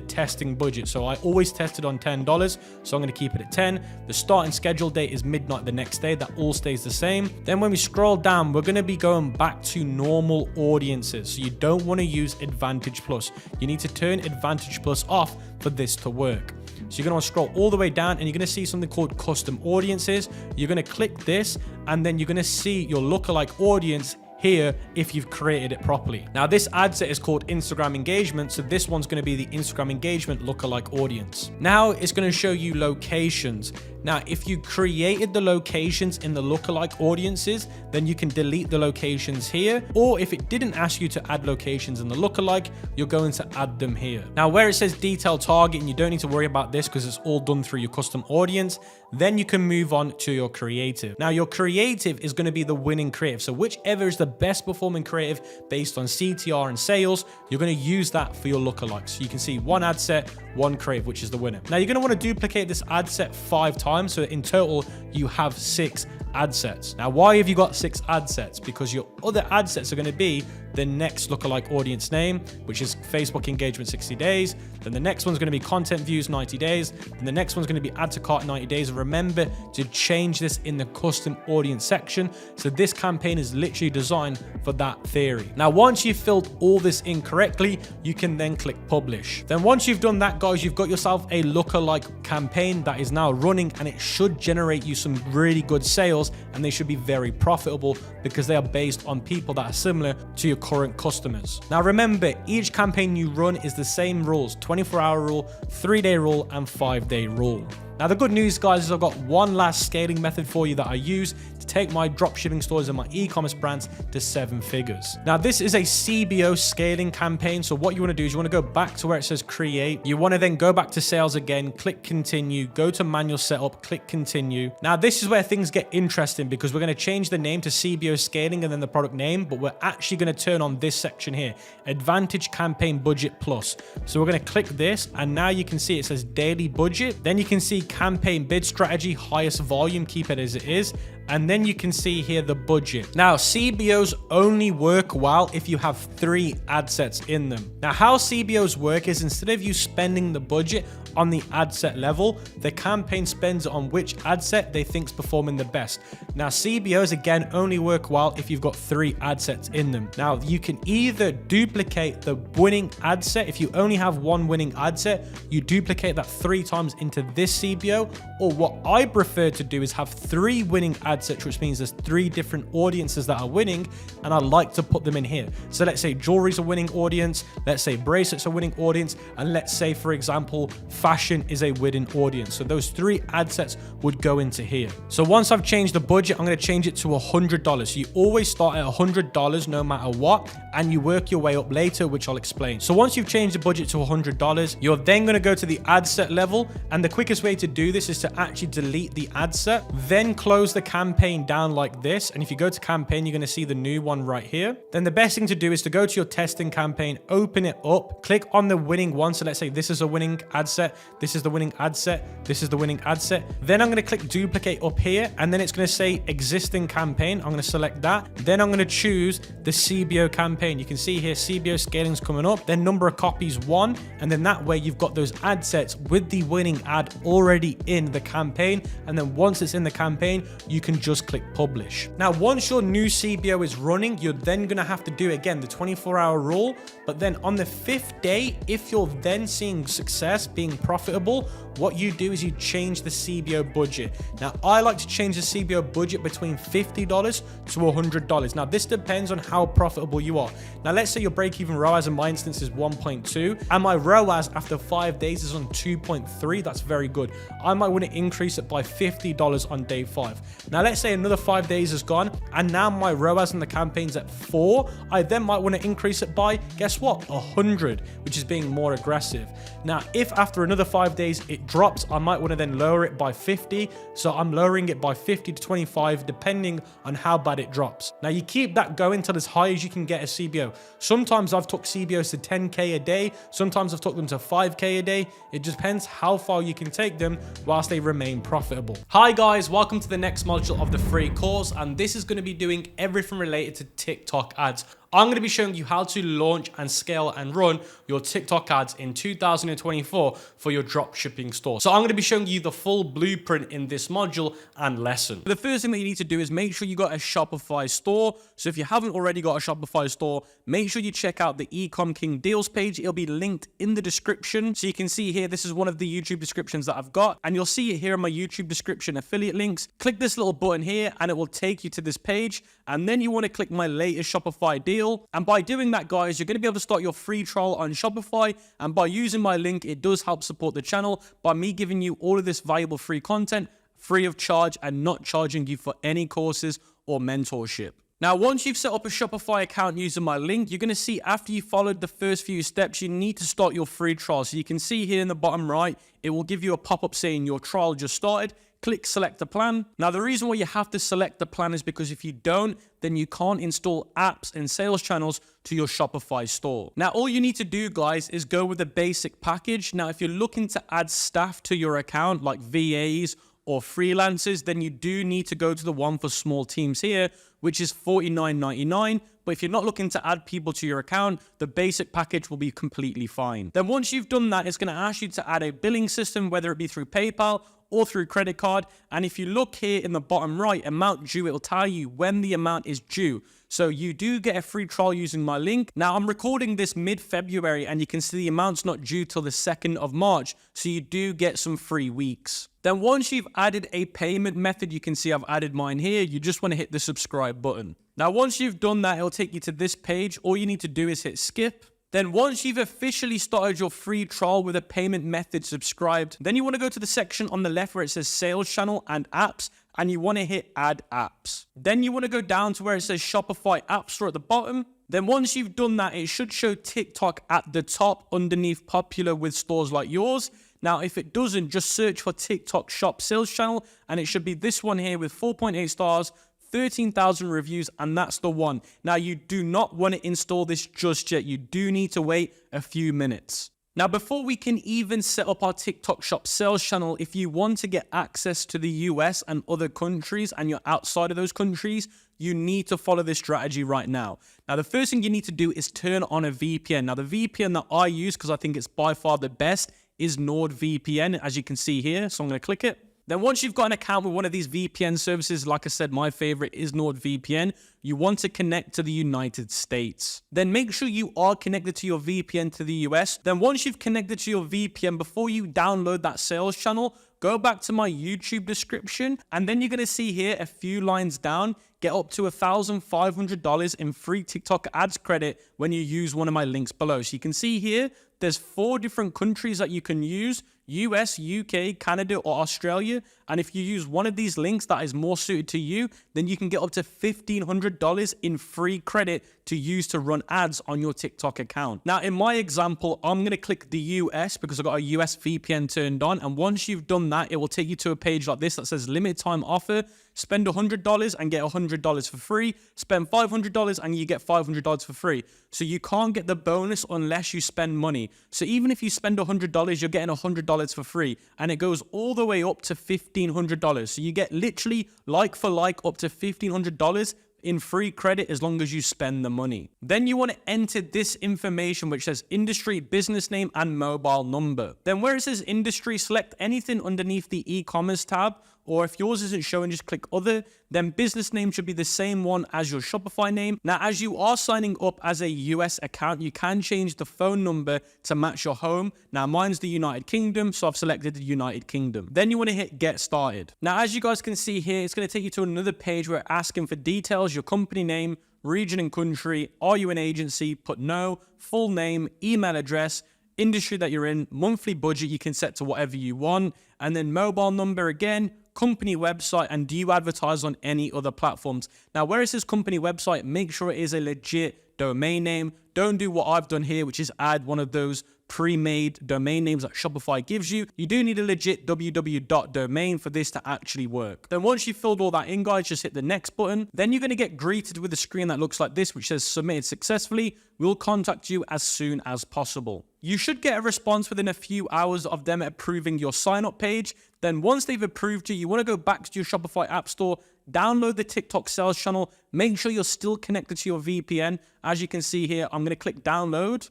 [SPEAKER 1] testing budget. So I always tested on $10. So I'm going to keep it at 10. The start and schedule date is midnight the next day. That all stays the same. Then when we scroll down, we're going to be going back to normal audiences. So you don't want to use Advantage Plus. You need to turn Advantage Plus off for this to work. So you're going to want to scroll all the way down, and you're going to see something called custom audiences. You're going to click this, and then you're going to see your lookalike audience here if you've created it properly. Now, this ad set is called Instagram engagement, so this one's going to be the Instagram engagement lookalike audience. Now it's going to show you locations. Now, if you created the locations in the lookalike audiences, then you can delete the locations here. Or if it didn't ask you to add locations in the lookalike, you're going to add them here. Now, where it says detailed targeting, you don't need to worry about this because it's all done through your custom audience. Then you can move on to your creative. Now, your creative is going to be the winning creative. So whichever is the best performing creative based on CTR and sales, you're going to use that for your lookalikes. So you can see one ad set, one creative, which is the winner. Now, you're going to want to duplicate this ad set 5 times. So in total, you have 6 ad sets. Now, why have you got 6 ad sets? Because your other ad sets are going to be the next lookalike audience name, which is Facebook engagement 60 days. Then the next one's going to be content views 90 days. And the next one's going to be add to cart 90 days. Remember to change this in the custom audience section. So this campaign is literally designed for that theory. Now, once you've filled all this in correctly, you can then click publish. Then once you've done that, guys, you've got yourself a lookalike campaign that is now running, and it should generate you some really good sales, and they should be very profitable because they are based on people that are similar to your current customers. Now, remember, each campaign you run is the same rules: 24-hour rule, 3-day rule, and 5-day rule. Now, the good news, guys, is I've got one last scaling method for you that I use to take my dropshipping stores and my e-commerce brands to 7 figures. Now, this is a CBO scaling campaign. So what you want to do is you want to go back to where it says create. You want to then go back to sales again, click continue, go to manual setup, click continue. Now, this is where things get interesting because we're going to change the name to CBO scaling and then the product name, but we're actually going to turn on this section here, Advantage Campaign Budget Plus. So we're going to click this, and now you can see it says daily budget. Then you can see campaign bid strategy, highest volume, keep it as it is. And then you can see here the budget. Now, CBOs only work well if you have 3 ad sets in them. Now, how CBOs work is instead of you spending the budget on the ad set level, the campaign spends on which ad set they think's performing the best. Now, CBOs again only work well if you've got 3 ad sets in them. Now, you can either duplicate the winning ad set. If you only have 1 winning ad set, you duplicate that 3 times into this CBO, or what I prefer to do is have 3 winning ad sets, which means there's 3 different audiences that are winning, and I like to put them in here. So let's say jewelry's a winning audience, let's say bracelets are a winning audience, and let's say, for example, fashion is a winning audience. So those 3 ad sets would go into here. So once I've changed the budget, I'm going to change it to $100. So you always start at $100 no matter what, and you work your way up later, which I'll explain. So once you've changed the budget to $100, you're then going to go to the ad set level, and the quickest way to do this is to actually delete the ad set, then close the campaign down like this. And if you go to campaign, you're going to see the new one right here. Then the best thing to do is to go to your testing campaign, open it up, click on the winning one. So let's say this is a winning ad set, this is the winning ad set, this is the winning ad set. Then I'm going to click duplicate up here, and then it's going to say existing campaign. I'm going to select that. Then I'm going to choose the CBO campaign. You can see here CBO scaling is coming up, then number of copies 1, and then that way you've got those ad sets with the winning ad already in the campaign. And then once it's in the campaign, you can can just click publish. Now, once your new CBO is running, you're then gonna have to do again the 24-hour rule, but then on the 5th day, if you're then seeing success, being profitable, what you do is you change the CBO budget. Now, I like to change the CBO budget between $50 to $100. Now, this depends on how profitable you are. Now, let's say your break-even ROAS in my instance is 1.2, and my ROAS after 5 days is on 2.3. That's very good. I might want to increase it by $50 on day 5. Now, let's say another 5 days has gone, and now my ROAS in the campaign's at 4. I then might want to increase it by, guess what, 100, which is being more aggressive. Now, if after another 5 days it drops, I might want to then lower it by 50. So I'm lowering it by 50 to 25, depending on how bad it drops. Now, you keep that going till as high as you can get a CBO. Sometimes I've took CBOs to 10K a day. Sometimes I've took them to 5K a day. It just depends how far you can take them whilst they remain profitable. Hi guys, welcome to the next module of the free course. And this is going to be doing everything related to TikTok ads. I'm going to be showing you how to launch and scale and run your TikTok ads in 2024 for your dropshipping store. So I'm going to be showing you the full blueprint in this module and lesson. The first thing that you need to do is make sure you got a Shopify store. So if you haven't already got a Shopify store, make sure you check out the ECOM King deals page. It'll be linked in the description. So you can see here, this is one of the YouTube descriptions that I've got, and you'll see it here in my YouTube description affiliate links. Click this little button here and it will take you to this page. And then you want to click my latest Shopify deal. And by doing that, guys, you're going to be able to start your free trial on Shopify. And by using my link, it does help support the channel by me giving you all of this valuable free content free of charge and not charging you for any courses or mentorship. Now, once you've set up a Shopify account using my link, you're going to see after you followed the first few steps, you need to start your free trial. So you can see here in the bottom right, it will give you a pop-up saying your trial just started. Click select a plan. Now, the reason why you have to select the plan is because if you don't, then you can't install apps and sales channels to your Shopify store. Now, all you need to do, guys, is go with the basic package. Now, if you're looking to add staff to your account, like VAs or freelancers, then you do need to go to the one for small teams here, which is $49.99. But if you're not looking to add people to your account, the basic package will be completely fine. Then once you've done that, it's going to ask you to add a billing system, whether it be through PayPal or through credit card. And if you look here in the bottom right, amount due, it'll tell you when the amount is due. So you do get a free trial using my link. Now, I'm recording this mid-February and you can see the amount's not due till the 2nd of March. So you do get some free weeks. Then once you've added a payment method, you can see I've added mine here. You just want to hit the subscribe button. Now, once you've done that, it'll take you to this page. All you need to do is hit skip. Then once you've officially started your free trial with a payment method subscribed, then you want to go to the section on the left where it says sales channel and apps, and you want to hit add apps. Then you want to go down to where it says Shopify App Store at the bottom. Then once you've done that, it should show TikTok at the top underneath popular with stores like yours. Now, if it doesn't, just search for TikTok Shop Sales Channel, and it should be this one here with 4.8 stars, 13,000 reviews, and that's the one. Now, you do not want to install this just yet. You do need to wait a few minutes. Now, before we can even set up our TikTok Shop sales channel, if you want to get access to the US and other countries and you're outside of those countries, you need to follow this strategy right now. Now, the first thing you need to do is turn on a VPN. Now, the VPN that I use, because I think it's by far the best, is NordVPN, as you can see here. So I'm going to click it. Then once you've got an account with one of these VPN services, like I said, my favorite is NordVPN, you want to connect to the United States. Then make sure you are connected to your VPN to the US. Then once you've connected to your VPN, before you download that sales channel, go back to my YouTube description, and then you're going to see here a few lines down, get up to $1,500 in free TikTok ads credit when you use one of my links below. So you can see here, there's 4 different countries that you can use: US, UK, Canada, or Australia. And if you use one of these links that is more suited to you, then you can get up to $1,500 in free credit to use to run ads on your TikTok account. Now, in my example, I'm going to click the US because I've got a US VPN turned on. And once you've done that, it will take you to a page like this that says limited time offer. Spend $100 and get $100 for free. Spend $500 and you get $500 for free. So you can't get the bonus unless you spend money. So even if you spend $100, you're getting $100 for free. And it goes all the way up to $1,500. So you get literally like for like up to $1,500 in free credit as long as you spend the money. Then you want to enter this information which says industry, business name, and mobile number. Then where it says industry, select anything underneath the e-commerce tab. or if yours isn't showing, just click other. Then business name should be the same one as your Shopify name. Now, as you are signing up as a US account, you can change the phone number to match your home. Now, mine's the United Kingdom, so I've selected the United Kingdom. Then you want to hit get started. Now, as you guys can see here, it's going to take you to another page where it's asking for details, your company name, region and country, are you an agency, put no, full name, email address, industry that you're in, monthly budget you can set to whatever you want, and then mobile number again, company website, and do you advertise on any other platforms. Now, where it says company website, make sure it is a legit domain name. Don't do what I've done here, which is add one of those pre-made domain names that Shopify gives you. You do need a legit www.domain for this to actually work. Then once you've filled all that in, guys, just hit the next button. Then you're going to get greeted with a screen that looks like this, which says submitted successfully. We'll contact you as soon as possible. You should get a response within a few hours of them approving your sign up page. Then once they've approved you, you want to go back to your Shopify app store, download the TikTok sales channel, make sure you're still connected to your VPN. As you can see here, I'm going to click download,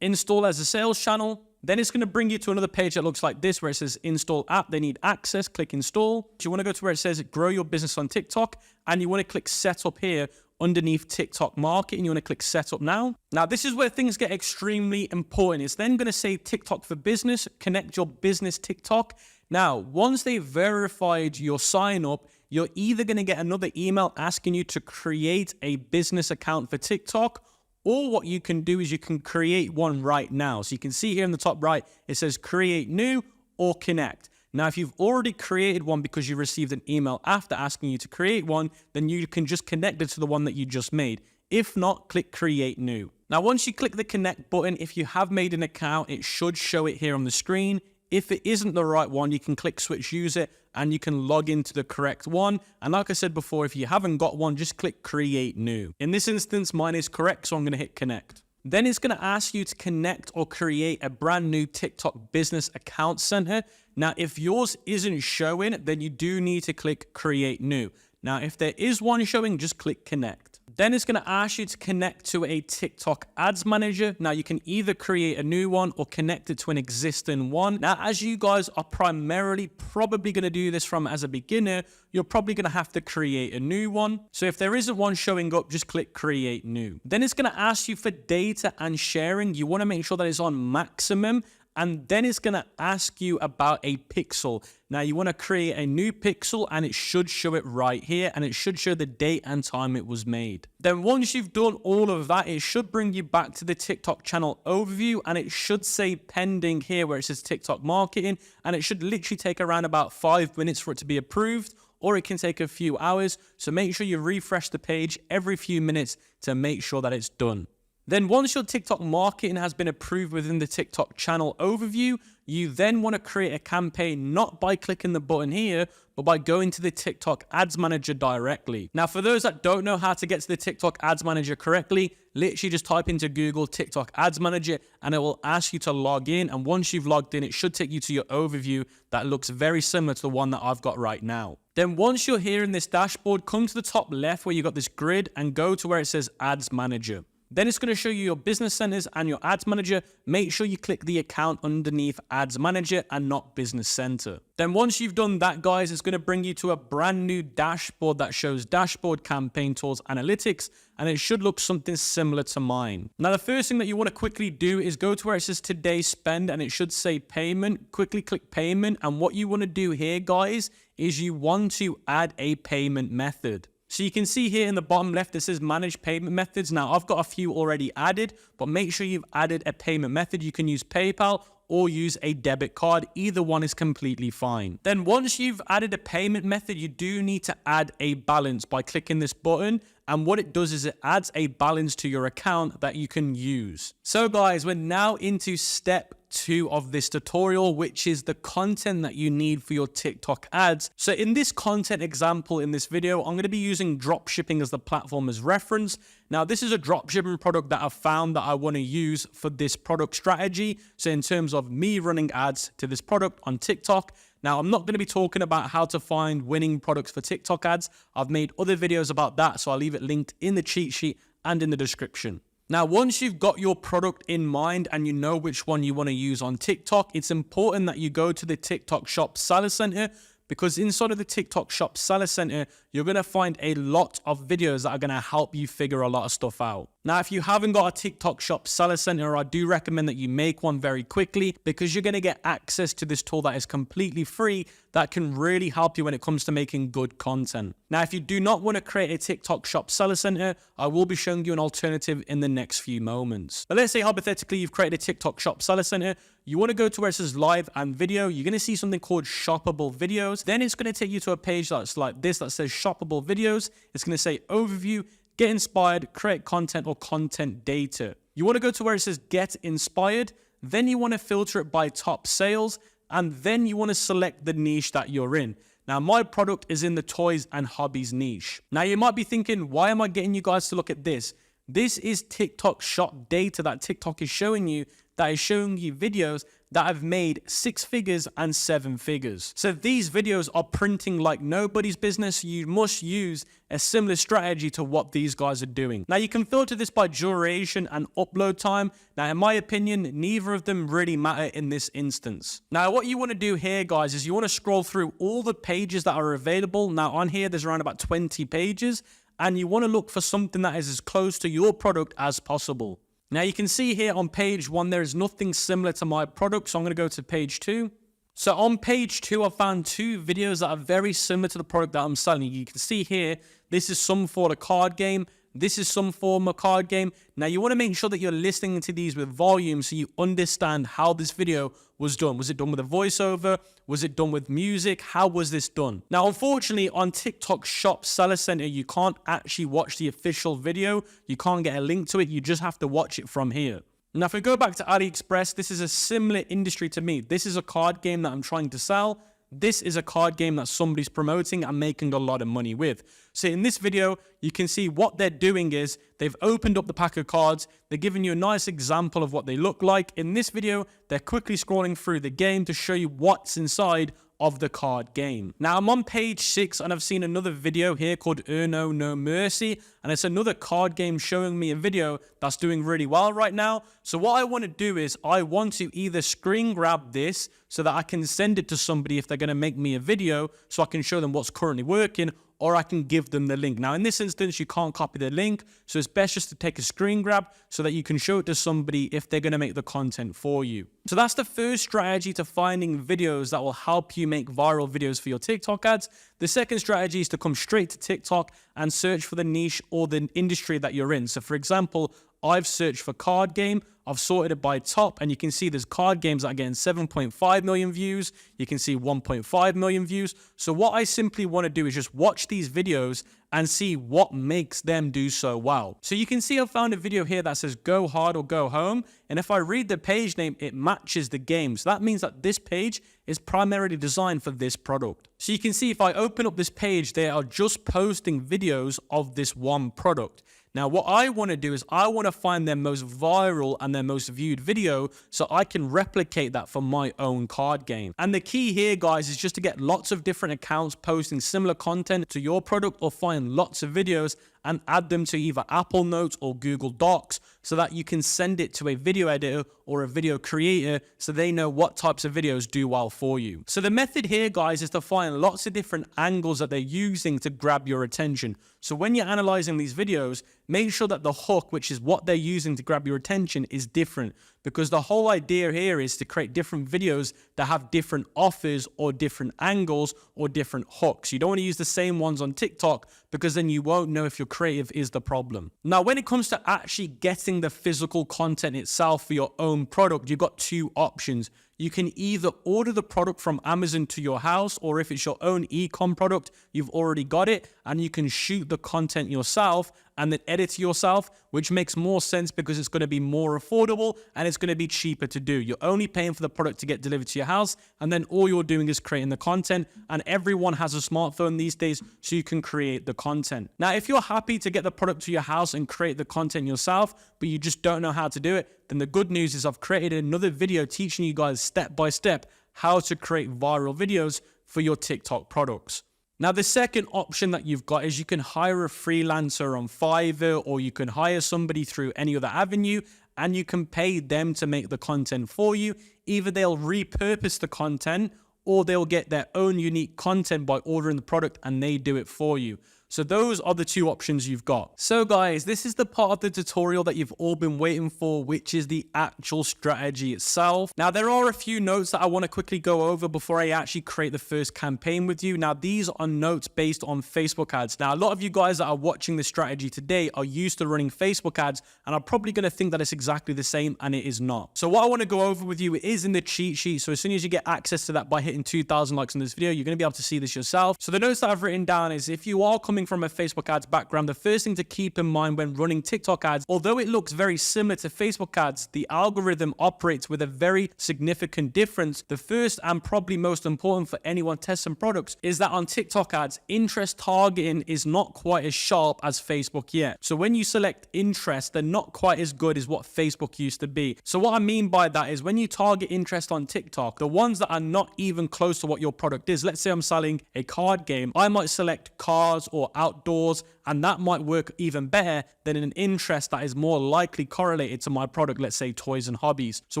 [SPEAKER 1] install as a sales channel. Then it's going to bring you to another page that looks like this where it says install app. They need access, click install. You want to go to where it says grow your business on TikTok, and you want to click set up here underneath TikTok marketing. You want to click set up now. Now, this is where things get extremely important. It's then going to say TikTok for business, connect your business TikTok. Now, once they've verified your sign up, you're either going to get another email asking you to create a business account for TikTok, or what you can do is you can create one right now. So you can see here in the top right, it says create new or connect. Now, if you've already created one because you received an email after asking you to create one, then you can just connect it to the one that you just made. If not, click create new. Now, once you click the connect button, if you have made an account, it should show it here on the screen. If it isn't the right one, you can click switch user and you can log into the correct one. And like I said before, if you haven't got one, just click create new. In this instance, mine is correct, so I'm going to hit connect. Then it's going to ask you to connect or create a brand new TikTok business account center. Now, if yours isn't showing, then you do need to click create new. Now, if there is one showing, just click connect. Then it's going to ask you to connect to a TikTok ads manager. Now, you can either create a new one or connect it to an existing one. Now, as you guys are primarily probably going to do this from as a beginner, you're probably going to have to create a new one. So if there isn't one showing up, just click create new. Then it's going to ask you for data and sharing. You want to make sure that it's on maximum. And then it's going to ask you about a pixel. Now, you want to create a new pixel and it should show it right here, and it should show the date and time it was made. Then once you've done all of that, it should bring you back to the TikTok channel overview, and it should say pending here where it says TikTok marketing, and it should literally take around about 5 minutes for it to be approved, or it can take a few hours. So make sure you refresh the page every few minutes to make sure that it's done. Then once your TikTok marketing has been approved within the TikTok channel overview, you then want to create a campaign not by clicking the button here, but by going to the TikTok Ads Manager directly. Now, for those that don't know how to get to the TikTok Ads Manager correctly, literally just type into Google TikTok Ads Manager and it will ask you to log in. And once you've logged in, it should take you to your overview that looks very similar to the one that I've got right now. Then once you're here in this dashboard, come to the top left where you got this grid and go to where it says Ads Manager. Then it's going to show you your business centers and your ads manager. Make sure you click the account underneath ads manager and not business center. Then once you've done that, guys, it's going to bring you to a brand new dashboard that shows dashboard, campaign tools, analytics, and it should look something similar to mine. Now, the first thing that you want to quickly do is go to where it says today spend, and it should say payment. Quickly click payment. And what you want to do here, guys, is you want to add a payment method. So you can see here in the bottom left, it says manage payment methods. Now, I've got a few already added, but make sure you've added a payment method. You can use PayPal or use a debit card. Either one is completely fine. Then once you've added a payment method, you do need to add a balance by clicking this button. And what it does is it adds a balance to your account that you can use. So guys, we're now into step 2 of this tutorial, which is the content that you need for your TikTok ads. So in this content example in this video, I'm going to be using dropshipping as the platform as reference. Now, this is a dropshipping product that I've found that I want to use for this product strategy. So in terms of me running ads to this product on TikTok. Now, I'm not going to be talking about how to find winning products for TikTok ads. I've made other videos about that, so I'll leave it linked in the cheat sheet and in the description. Now, once you've got your product in mind and you know which one you want to use on TikTok, it's important that you go to the TikTok Shop Seller Center, because inside of the TikTok Shop Seller Center, you're going to find a lot of videos that are going to help you figure a lot of stuff out. Now, if you haven't got a TikTok Shop Seller Center, I do recommend that you make one very quickly, because you're going to get access to this tool that is completely free that can really help you when it comes to making good content. Now, if you do not want to create a TikTok Shop Seller Center, I will be showing you an alternative in the next few moments. But let's say hypothetically you've created a TikTok Shop Seller Center. You want to go to where it says live and video. You're going to see something called shoppable videos. Then it's going to take you to a page that's like this that says shoppable videos. It's going to say overview, get inspired, create content, or content data. You want to go to where it says get inspired. Then you want to filter it by top sales. And then you want to select the niche that you're in. Now, my product is in the toys and hobbies niche. Now, you might be thinking, why am I getting you guys to look at this? This is TikTok Shop data that TikTok is showing you, that is showing you videos that have made 6 figures and 7 figures. So these videos are printing like nobody's business. You must use a similar strategy to what these guys are doing. Now, you can filter this by duration and upload time. Now, in my opinion, neither of them really matter in this instance. Now, what you want to do here, guys, is you want to scroll through all the pages that are available. Now, on here, there's around about 20 pages, and you want to look for something that is as close to your product as possible. Now, you can see here on page 1, there is nothing similar to my product, so I'm going to go to page 2. So on page 2, I found 2 videos that are very similar to the product that I'm selling. You can see here, this is some for the card game. This is some form of card game. Now, you want to make sure that you're listening to these with volume so you understand how this video was done. Was it done with a voiceover? Was it done with music? How was this done? Now, unfortunately, on TikTok Shop Seller Center, you can't actually watch the official video. You can't get a link to it. You just have to watch it from here. Now, if we go back to AliExpress, this is a similar industry to me. This is a card game that I'm trying to sell. This is a card game that somebody's promoting and making a lot of money with. So in this video, you can see what they're doing is they've opened up the pack of cards. They're giving you a nice example of what they look like. In this video, they're quickly scrolling through the game to show you what's inside of the card game. Now, I'm on page 6 and I've seen another video here called Erno No Mercy, and it's another card game showing me a video that's doing really well right now. So what I want to do is I want to either screen grab this so that I can send it to somebody if they're going to make me a video so I can show them what's currently working, or I can give them the link. Now, in this instance, you can't copy the link, so it's best just to take a screen grab so that you can show it to somebody if they're going to make the content for you. So that's the first strategy to finding videos that will help you make viral videos for your TikTok ads. The second strategy is to come straight to TikTok and search for the niche or the industry that you're in. So for example, I've searched for card game. I've sorted it by top, and you can see there's card games that are getting 7.5 million views. You can see 1.5 million views. So what I simply want to do is just watch these videos and see what makes them do so well. So you can see I found a video here that says go hard or go home. And if I read the page name, it matches the game. So that means that this page is primarily designed for this product. So you can see if I open up this page, they are just posting videos of this one product. Now, what I want to do is I want to find their most viral and their most viewed video so I can replicate that for my own card game. And the key here, guys, is just to get lots of different accounts posting similar content to your product, or find lots of videos and add them to either Apple Notes or Google Docs so that you can send it to a video editor or a video creator so they know what types of videos do well for you. So the method here, guys, is to find lots of different angles that they're using to grab your attention. So when you're analyzing these videos, make sure that the hook, which is what they're using to grab your attention, is different, because the whole idea here is to create different videos that have different offers or different angles or different hooks. You don't want to use the same ones on TikTok, because then you won't know if your creative is the problem. Now, when it comes to actually getting the physical content itself for your own product, you've got 2 options. You can either order the product from Amazon to your house, or if it's your own ECOM product, you've already got it and you can shoot the content yourself and then edit yourself, which makes more sense because it's going to be more affordable and it's going to be cheaper to do. You're only paying for the product to get delivered to your house, and then all you're doing is creating the content, and everyone has a smartphone these days, so you can create the content. Now, if you're happy to get the product to your house and create the content yourself, but you just don't know how to do it, then the good news is I've created another video teaching you guys step by step how to create viral videos for your TikTok products. Now, the second option that you've got is you can hire a freelancer on Fiverr, or you can hire somebody through any other avenue, and you can pay them to make the content for you. Either they'll repurpose the content, or they'll get their own unique content by ordering the product and they do it for you. So those are the two options you've got. So guys, this is the part of the tutorial that you've all been waiting for, which is the actual strategy itself. Now, there are a few notes that I want to quickly go over before I actually create the first campaign with you. Now, these are notes based on Facebook ads. Now, a lot of you guys that are watching this strategy today are used to running Facebook ads and are probably going to think that it's exactly the same, and it is not. So what I want to go over with you is in the cheat sheet. So as soon as you get access to that by hitting 2,000 likes on this video, you're going to be able to see this yourself. So the notes that I've written down is, if you are coming from a Facebook ads background, the first thing to keep in mind when running TikTok ads, although it looks very similar to Facebook ads, the algorithm operates with a very significant difference. The first and probably most important for anyone testing products is that on TikTok ads, interest targeting is not quite as sharp as Facebook yet. So when you select interest, they're not quite as good as what Facebook used to be. So what I mean by that is when you target interest on TikTok, the ones that are not even close to what your product is, let's say I'm selling a card game, I might select cars or outdoors, and that might work even better than an interest that is more likely correlated to my product, let's say toys and hobbies. So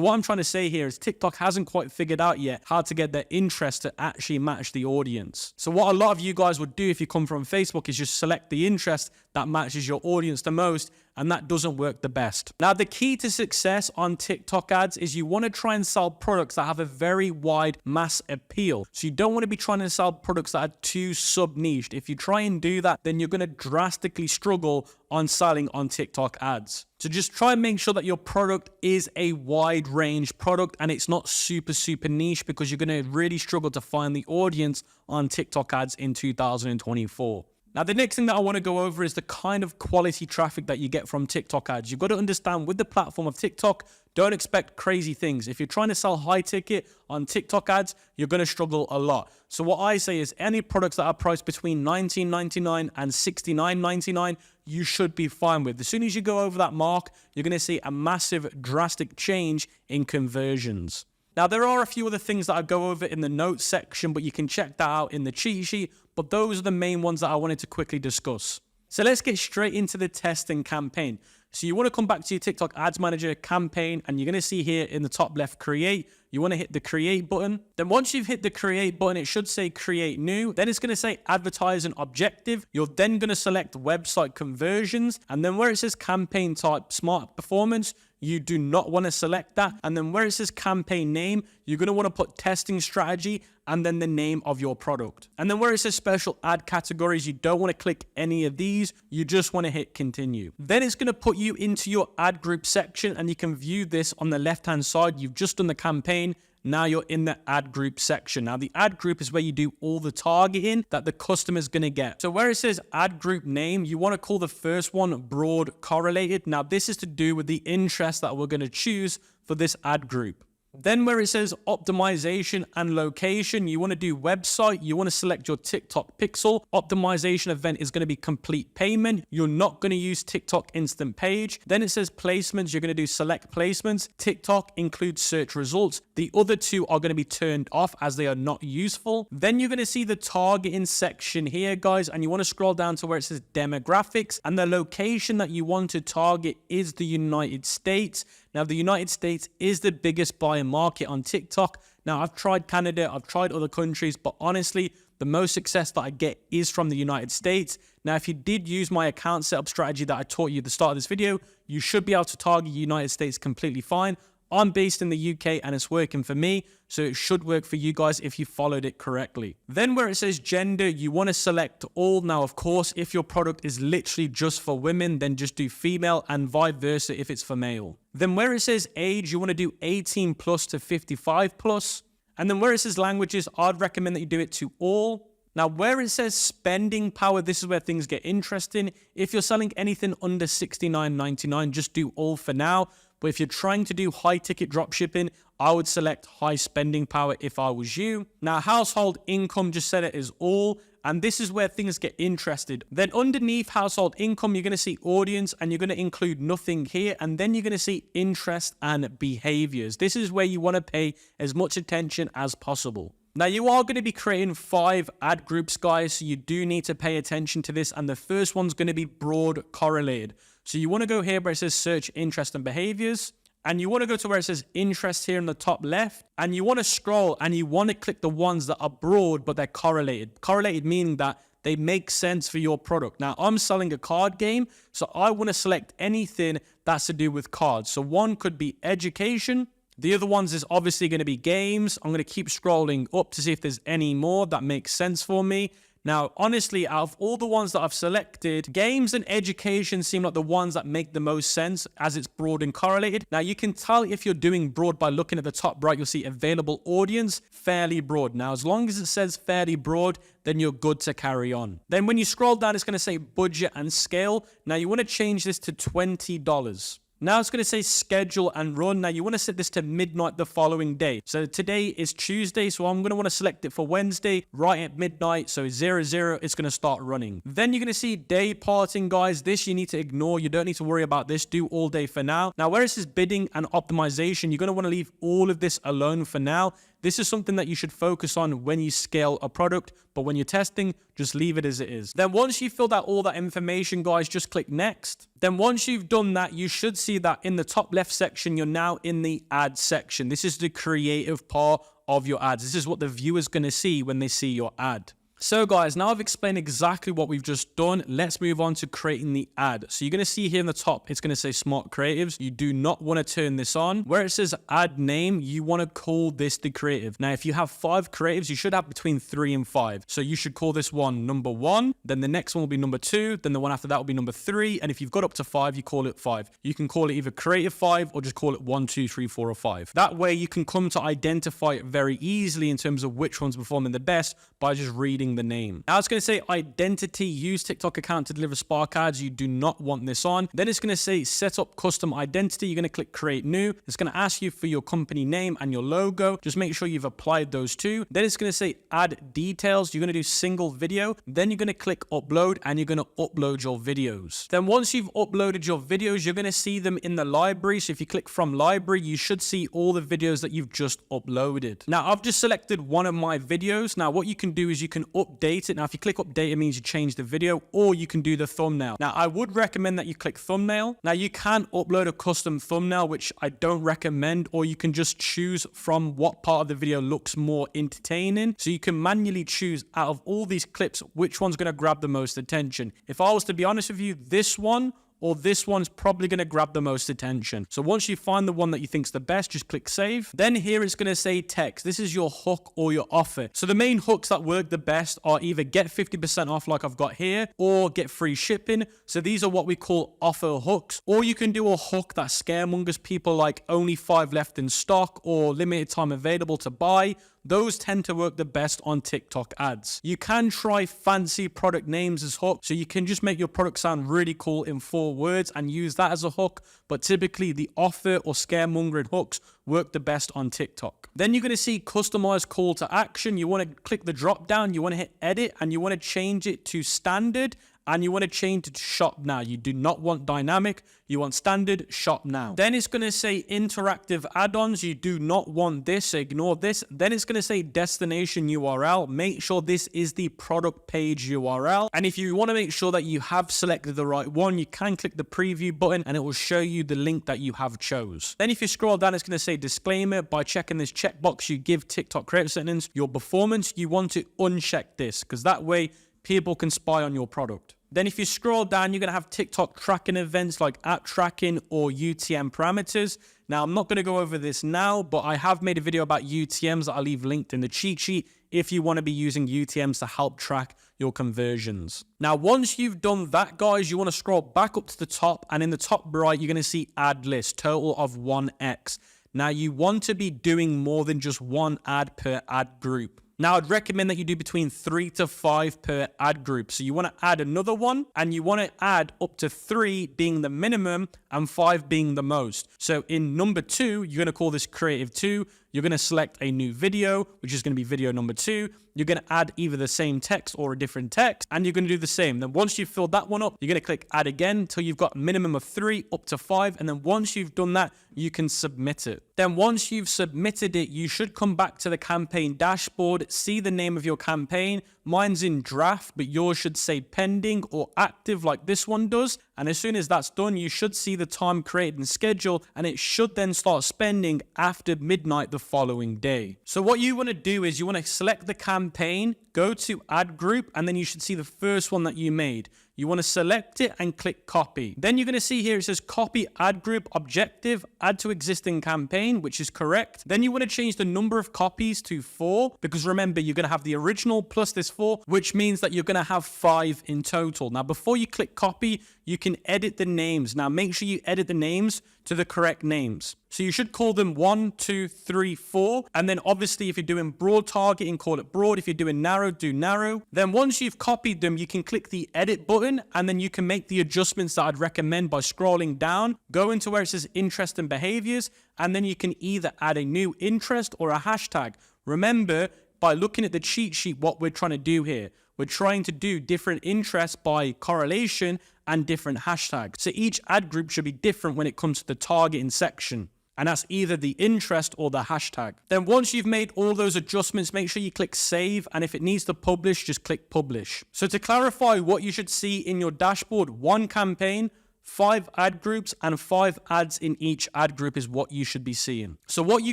[SPEAKER 1] what I'm trying to say here is TikTok hasn't quite figured out yet how to get their interest to actually match the audience. So what a lot of you guys would do if you come from Facebook is just select the interest that matches your audience the most, and that doesn't work the best. Now, the key to success on TikTok ads is you want to try and sell products that have a very wide mass appeal. So you don't want to be trying to sell products that are too sub-niched. If you try and do that, then you're going to drastically struggle on selling on TikTok ads. So just try and make sure that your product is a wide range product and it's not super niche, because you're going to really struggle to find the audience on TikTok ads in 2024. Now, the next thing that I want to go over is the kind of quality traffic that you get from TikTok ads. You've got to understand, with the platform of TikTok, don't expect crazy things. If you're trying to sell high ticket on TikTok ads, you're going to struggle a lot. So what I say is any products that are priced between $19.99 and $69.99, you should be fine with. As soon as you go over that mark, you're going to see a massive, drastic change in conversions. Now, there are a few other things that I go over in the notes section, but you can check that out in the cheat sheet. But those are the main ones that I wanted to quickly discuss. So let's get straight into the testing campaign. So you want to come back to your TikTok Ads Manager campaign, and you're going to see here in the top left, create. You want to hit the create button. Then once you've hit the create button, it should say create new. Then it's going to say advertising objective. You're then going to select website conversions. And then where it says campaign type smart performance, you do not want to select that. And then where it says campaign name, you're going to want to put testing strategy and then the name of your product. And then where it says special ad categories, you don't want to click any of these. You just want to hit continue. Then it's going to put you into your ad group section, and you can view this on the left-hand side. You've just done the campaign. Now you're in the ad group section. Now the ad group is where you do all the targeting that the customer is going to get. So where it says ad group name, you want to call the first one broad correlated. Now this is to do with the interest that we're going to choose for this ad group. Then where it says optimization and location, you want to do website. You want to select your TikTok pixel. Optimization event is going to be complete payment. You're not going to use TikTok instant page. Then it says placements. You're going to do select placements. TikTok includes search results. The other two are going to be turned off as they are not useful. Then you're going to see the targeting section here, guys, and you want to scroll down to where it says demographics, and the location that you want to target is the United States. Now, the United States is the biggest buyer market on TikTok. Now, I've tried Canada, I've tried other countries, but honestly, the most success that I get is from the United States. Now, if you did use my account setup strategy that I taught you at the start of this video, you should be able to target United States completely fine. I'm based in the UK and it's working for me, so it should work for you guys if you followed it correctly. Then where it says gender, you want to select all. Now, of course, if your product is literally just for women, then just do female, and vice versa if it's for male. Then where it says age, you want to do 18 plus to 55 plus. And then where it says languages, I'd recommend that you do it to all. Now, where it says spending power, this is where things get interesting. If you're selling anything under $69.99, just do all for now. But if you're trying to do high ticket drop shipping, I would select high spending power if I was you. Now, household income, just set it as all. And this is where things get interested. Then underneath household income, you're going to see audience, and you're going to include nothing here. And then you're going to see interest and behaviors. This is where you want to pay as much attention as possible. Now, you are going to be creating 5 ad groups, guys, so you do need to pay attention to this. And the first one's going to be broad correlated. So you want to go here where it says search interest and behaviors. and you want to go to where it says interest here in the top left, and you want to scroll and you want to click the ones that are broad, but they're correlated. Correlated meaning that they make sense for your product. Now, I'm selling a card game, so I want to select anything that's to do with cards. So one could be education. The other ones is obviously going to be games. I'm going to keep scrolling up to see if there's any more that makes sense for me. Now, honestly, out of all the ones that I've selected, games and education seem like the ones that make the most sense as it's broad and correlated. Now, you can tell if you're doing broad by looking at the top right, you'll see available audience, fairly broad. Now, as long as it says fairly broad, then you're good to carry on. Then when you scroll down, it's going to say budget and scale. Now, you want to change this to $20. Now it's going to say schedule and run. Now you want to set this to midnight the following day. So today is Tuesday, so I'm going to want to select it for Wednesday right at midnight. So 00, it's going to start running. Then you're going to see day parting, guys. This you need to ignore. You don't need to worry about this. Do all day for now. Now where it says bidding and optimization, you're going to want to leave all of this alone for now. This is something that you should focus on when you scale a product, but when you're testing, just leave it as it is. Then once you've filled out all that information, guys, just click next. Then once you've done that, you should see that in the top left section, you're now in the ad section. This is the creative part of your ads. This is what the viewer's going to see when they see your ad. So guys, now I've explained exactly what we've just done. Let's move on to creating the ad. So you're going to see here in the top, it's going to say Smart Creatives. You do not want to turn this on. Where it says ad name, you want to call this the creative. Now, if you have 5 creatives, you should have between 3 and 5. So you should call this one number 1. Then the next one will be number 2. Then the one after that will be number 3. And if you've got up to 5, you call it 5. You can call it either creative 5 or just call it 1, 2, 3, 4, or 5. That way you can come to identify it very easily in terms of which one's performing the best by just reading the name. Now it's going to say identity, use TikTok account to deliver Spark ads. You do not want this on. Then it's going to say set up custom identity. You're going to click create new. It's going to ask you for your company name and your logo. Just make sure you've applied those two. Then it's going to say add details. You're going to do single video. Then you're going to click upload and you're going to upload your videos. Then once you've uploaded your videos, you're going to see them in the library. So if you click from library, you should see all the videos that you've just uploaded. Now I've just selected one of my videos. Now what you can do is you can update it. Now, if you click update, it means you change the video, or you can do the thumbnail. Now, I would recommend that you click thumbnail. Now, you can upload a custom thumbnail, which I don't recommend, or you can just choose from what part of the video looks more entertaining. So you can manually choose out of all these clips, which one's going to grab the most attention. If I was to be honest with you, this one or this one's probably going to grab the most attention. So once you find the one that you think's the best, just click save. Then here it's going to say text. This is your hook or your offer. So the main hooks that work the best are either get 50% off like I've got here, or get free shipping. So these are what we call offer hooks. Or you can do a hook that scaremongers people, like only 5 left in stock or limited time available to buy. Those tend to work the best on TikTok ads. You can try fancy product names as hooks. So you can just make your product sound really cool in 4 words and use that as a hook. But typically the offer or scaremongering hooks work the best on TikTok. Then you're going to see customized call to action. You want to click the drop down. You want to hit edit and you want to change it to standard. And you want to change it to shop now. You do not want dynamic. You want standard, shop now. Then it's going to say interactive add-ons. You do not want this. Ignore this. Then it's going to say destination URL. Make sure this is the product page URL. And if you want to make sure that you have selected the right one, you can click the preview button and it will show you the link that you have chose. Then if you scroll down, it's going to say disclaimer. By checking this checkbox, you give TikTok creative settings your performance. You want to uncheck this because that way people can spy on your product. Then if you scroll down, you're going to have TikTok tracking events like app tracking or UTM parameters. Now, I'm not going to go over this now, but I have made a video about UTMs that I'll leave linked in the cheat sheet if you want to be using UTMs to help track your conversions. Now, once you've done that, guys, you want to scroll back up to the top, and in the top right, you're going to see ad list, total of 1x. Now, you want to be doing more than just one ad per ad group. Now, I'd recommend that you do between 3 to 5 per ad group. So you want to add another one and you want to add up to 3 being the minimum and 5 being the most. So in number 2, you're going to call this creative 2. You're going to select a new video, which is going to be video number 2. You're going to add either the same text or a different text, and you're going to do the same. Then once you've filled that one up, you're going to click add again until you've got a minimum of 3 up to 5. And then once you've done that, you can submit it. Then once you've submitted it, you should come back to the campaign dashboard, see the name of your campaign. Mine's in draft, but yours should say pending or active like this one does. And as soon as that's done, you should see the time created and schedule, and it should then start spending after midnight the following day. So what you want to do is you want to select the campaign, go to add group, and then you should see the first one that you made. You want to select it and click copy. Then you're going to see here it says copy ad group objective, add to existing campaign, which is correct. Then you want to change the number of copies to 4, because remember, you're going to have the original plus this 4, which means that you're going to have 5 in total. Now, before you click copy, you can edit the names. Now, make sure you edit the names to the correct names. So you should call them 1, 2, 3, 4. And then obviously, if you're doing broad targeting, call it broad. If you're doing narrow, do narrow. Then once you've copied them, you can click the edit button, and then you can make the adjustments that I'd recommend by scrolling down, go into where it says interest and behaviors, and then you can either add a new interest or a hashtag. Remember, by looking at the cheat sheet, what we're trying to do here, we're trying to do different interests by correlation and different hashtags. So each ad group should be different when it comes to the targeting section. And that's either the interest or the hashtag. Then once you've made all those adjustments, make sure you click save. And if it needs to publish, just click publish. So to clarify what you should see in your dashboard, 1 campaign, 5 ad groups, and 5 ads in each ad group is what you should be seeing. So what you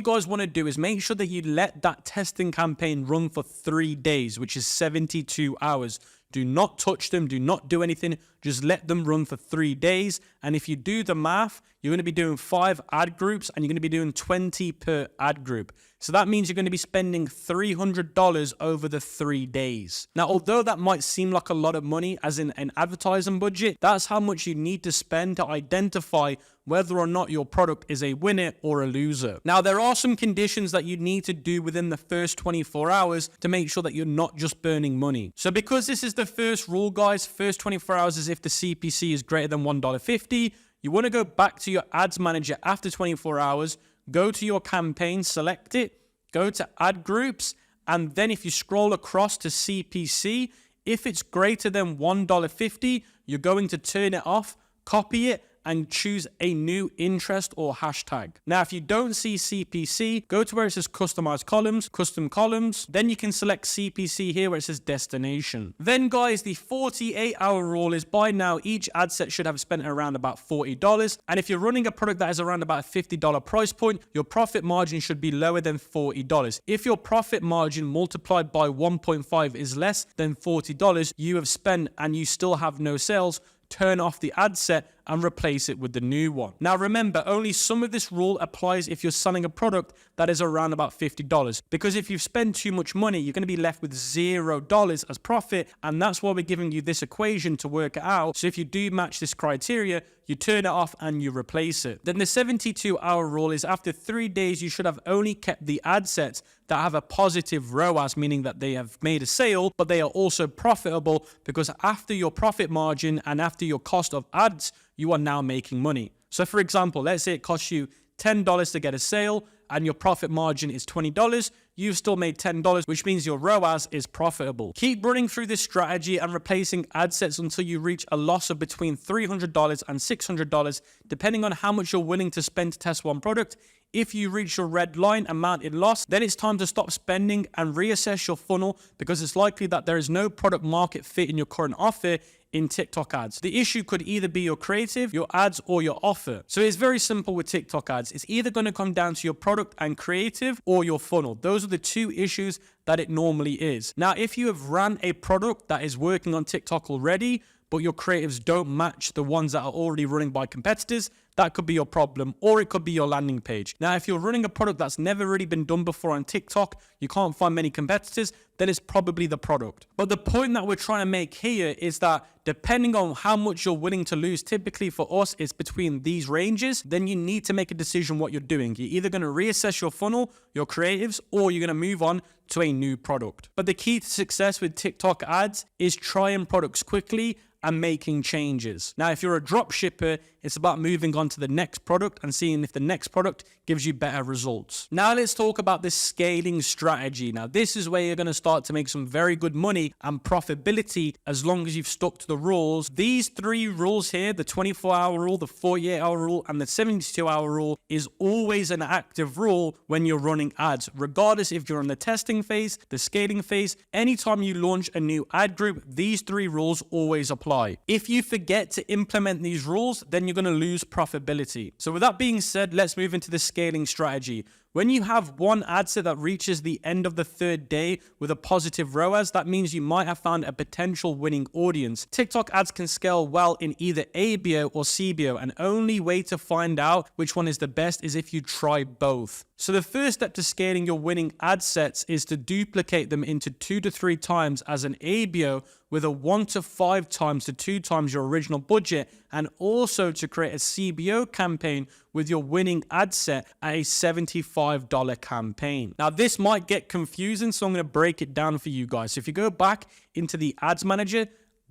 [SPEAKER 1] guys want to do is make sure that you let that testing campaign run for 3 days, which is 72 hours. Do not touch them. Do not do anything. Just let them run for 3 days. And if you do the math, you're going to be doing 5 ad groups and you're going to be doing 20 per ad group. So that means you're going to be spending $300 over the 3 days. Now, although that might seem like a lot of money as in an advertising budget, that's how much you need to spend to identify whether or not your product is a winner or a loser. Now, there are some conditions that you need to do within the first 24 hours to make sure that you're not just burning money. So because this is the first rule, guys, first 24 hours is if the CPC is greater than $1.50, you want to go back to your ads manager after 24 hours, go to your campaign, select it, go to ad groups, and then if you scroll across to CPC, if it's greater than $1.50, you're going to turn it off, copy it, and choose a new interest or hashtag. Now, if you don't see CPC, go to where it says customize columns, custom columns. Then you can select CPC here where it says destination. Then guys, the 48-hour rule is by now each ad set should have spent around about $40. And if you're running a product that is around about a $50 price point, your profit margin should be lower than $40. If your profit margin multiplied by 1.5 is less than $40 you have spent and you still have no sales, turn off the ad set and replace it with the new one. Now remember, only some of this rule applies if you're selling a product that is around about $50. Because if you've spent too much money, you're going to be left with $0 as profit. And that's why we're giving you this equation to work it out. So if you do match this criteria, you turn it off and you replace it. Then the 72-hour rule is after 3 days, you should have only kept the ad sets that have a positive ROAS, meaning that they have made a sale, but they are also profitable because after your profit margin and after your cost of ads, you are now making money. So for example, let's say it costs you $10 to get a sale and your profit margin is $20, you've still made $10, which means your ROAS is profitable. Keep running through this strategy and replacing ad sets until you reach a loss of between $300 and $600, depending on how much you're willing to spend to test one product. If you reach your red line amount in loss, then it's time to stop spending and reassess your funnel because it's likely that there is no product market fit in your current offer in TikTok ads. The issue could either be your creative, your ads, or your offer. So it's very simple with TikTok ads. It's either going to come down to your product and creative or your funnel. Those are the two issues that it normally is. Now, if you have ran a product that is working on TikTok already, but your creatives don't match the ones that are already running by competitors, that could be your problem, or it could be your landing page. Now, if you're running a product that's never really been done before on TikTok, you can't find many competitors, then it's probably the product. But the point that we're trying to make here is that depending on how much you're willing to lose, typically for us, it's between these ranges, then you need to make a decision what you're doing. You're either going to reassess your funnel, your creatives, or you're going to move on to a new product. But the key to success with TikTok ads is trying products quickly and making changes. Now, if you're a drop shipper, it's about moving on down to the next product and seeing if the next product gives you better results. Now let's talk about the scaling strategy. Now this is where you're going to start to make some very good money and profitability as long as you've stuck to the rules. These 3 rules here, the 24-hour rule, the 48-hour rule, and the 72-hour rule, is always an active rule when you're running ads, regardless if you're on the testing phase, the scaling phase. Anytime you launch a new ad group, these 3 rules always apply. If you forget to implement these rules, then you're going to lose profitability. So with that being said, let's move into the scaling strategy. When you have one ad set that reaches the end of the 3rd day with a positive ROAS, that means you might have found a potential winning audience. TikTok ads can scale well in either ABO or CBO, and only way to find out which one is the best is if you try both. So the first step to scaling your winning ad sets is to duplicate them into 2 to 3 times as an ABO with a 1 to 5 times to 2 times your original budget, and also to create a CBO campaign with your winning ad set at a $75 campaign. Now this might get confusing, so I'm going to break it down for you guys. So if you go back into the ads manager,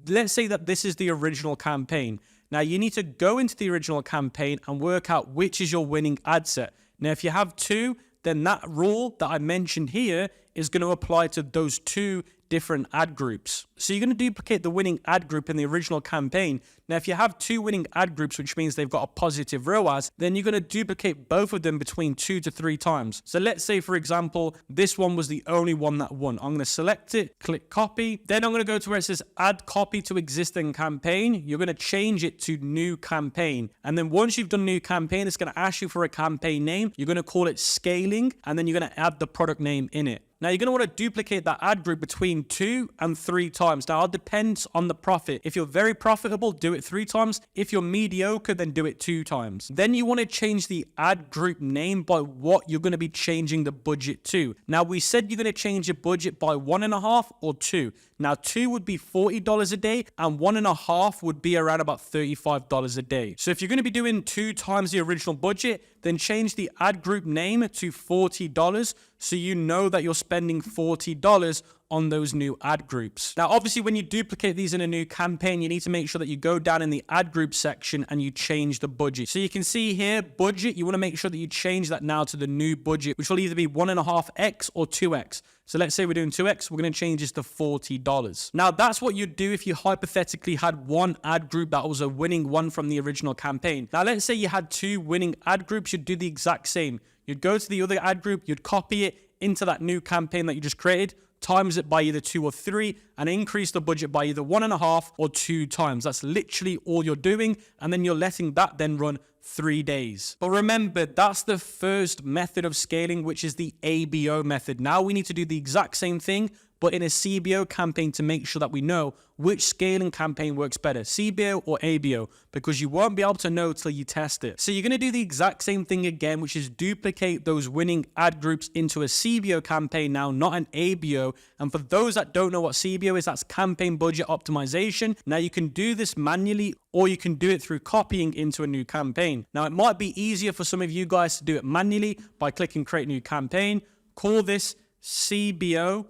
[SPEAKER 1] let's say that this is the original campaign. Now you need to go into the original campaign and work out which is your winning ad set. Now if you have 2, then that rule that I mentioned here is going to apply to those 2 different ad groups. So you're going to duplicate the winning ad group in the original campaign. Now, if you have 2 winning ad groups, which means they've got a positive ROAS, then you're going to duplicate both of them between 2 to 3 times. So let's say, for example, this one was the only one that won. I'm going to select it, click copy. Then I'm going to go to where it says add copy to existing campaign. You're going to change it to new campaign. And then once you've done new campaign, it's going to ask you for a campaign name. You're going to call it scaling, and then you're going to add the product name in it. Now, you're going to want to duplicate that ad group between 2 and 3 times. Now, it depends on the profit. If you're very profitable, do it 3 times. If you're mediocre, then do it 2 times. Then you want to change the ad group name by what you're going to be changing the budget to. Now, we said you're going to change your budget by 1.5 or 2. Now, 2 would be $40 a day, and 1.5 would be around about $35 a day. So if you're going to be doing 2 times the original budget, then change the ad group name to $40 so you know that you're spending $40 on those new ad groups. Now, obviously, when you duplicate these in a new campaign, you need to make sure that you go down in the ad group section and you change the budget. So you can see here, budget, you want to make sure that you change that now to the new budget, which will either be 1.5x or 2x. So let's say we're doing 2x, we're going to change this to $40. Now, that's what you'd do if you hypothetically had one ad group that was a winning one from the original campaign. Now, let's say you had 2 winning ad groups, you'd do the exact same. You'd go to the other ad group, you'd copy it into that new campaign that you just created, times it by either 2 or 3, and increase the budget by either 1.5 or 2 times. That's literally all you're doing, and then you're letting that then run 3 days. But remember, that's the first method of scaling, which is the ABO method. Now we need to do the exact same thing, but in a CBO campaign to make sure that we know which scaling campaign works better, CBO or ABO, because you won't be able to know till you test it. So you're going to do the exact same thing again, which is duplicate those winning ad groups into a CBO campaign now, not an ABO. And for those that don't know what CBO is, that's campaign budget optimization. Now you can do this manually, or you can do it through copying into a new campaign. Now it might be easier for some of you guys to do it manually by clicking create new campaign. Call this CBO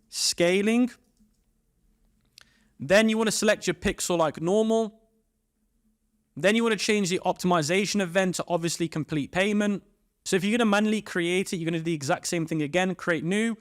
[SPEAKER 1] scaling. Then you want to select your pixel like normal. Then you want to change the optimization event to obviously complete payment. So if you're going to manually create it, you're going to do the exact same thing again, create new,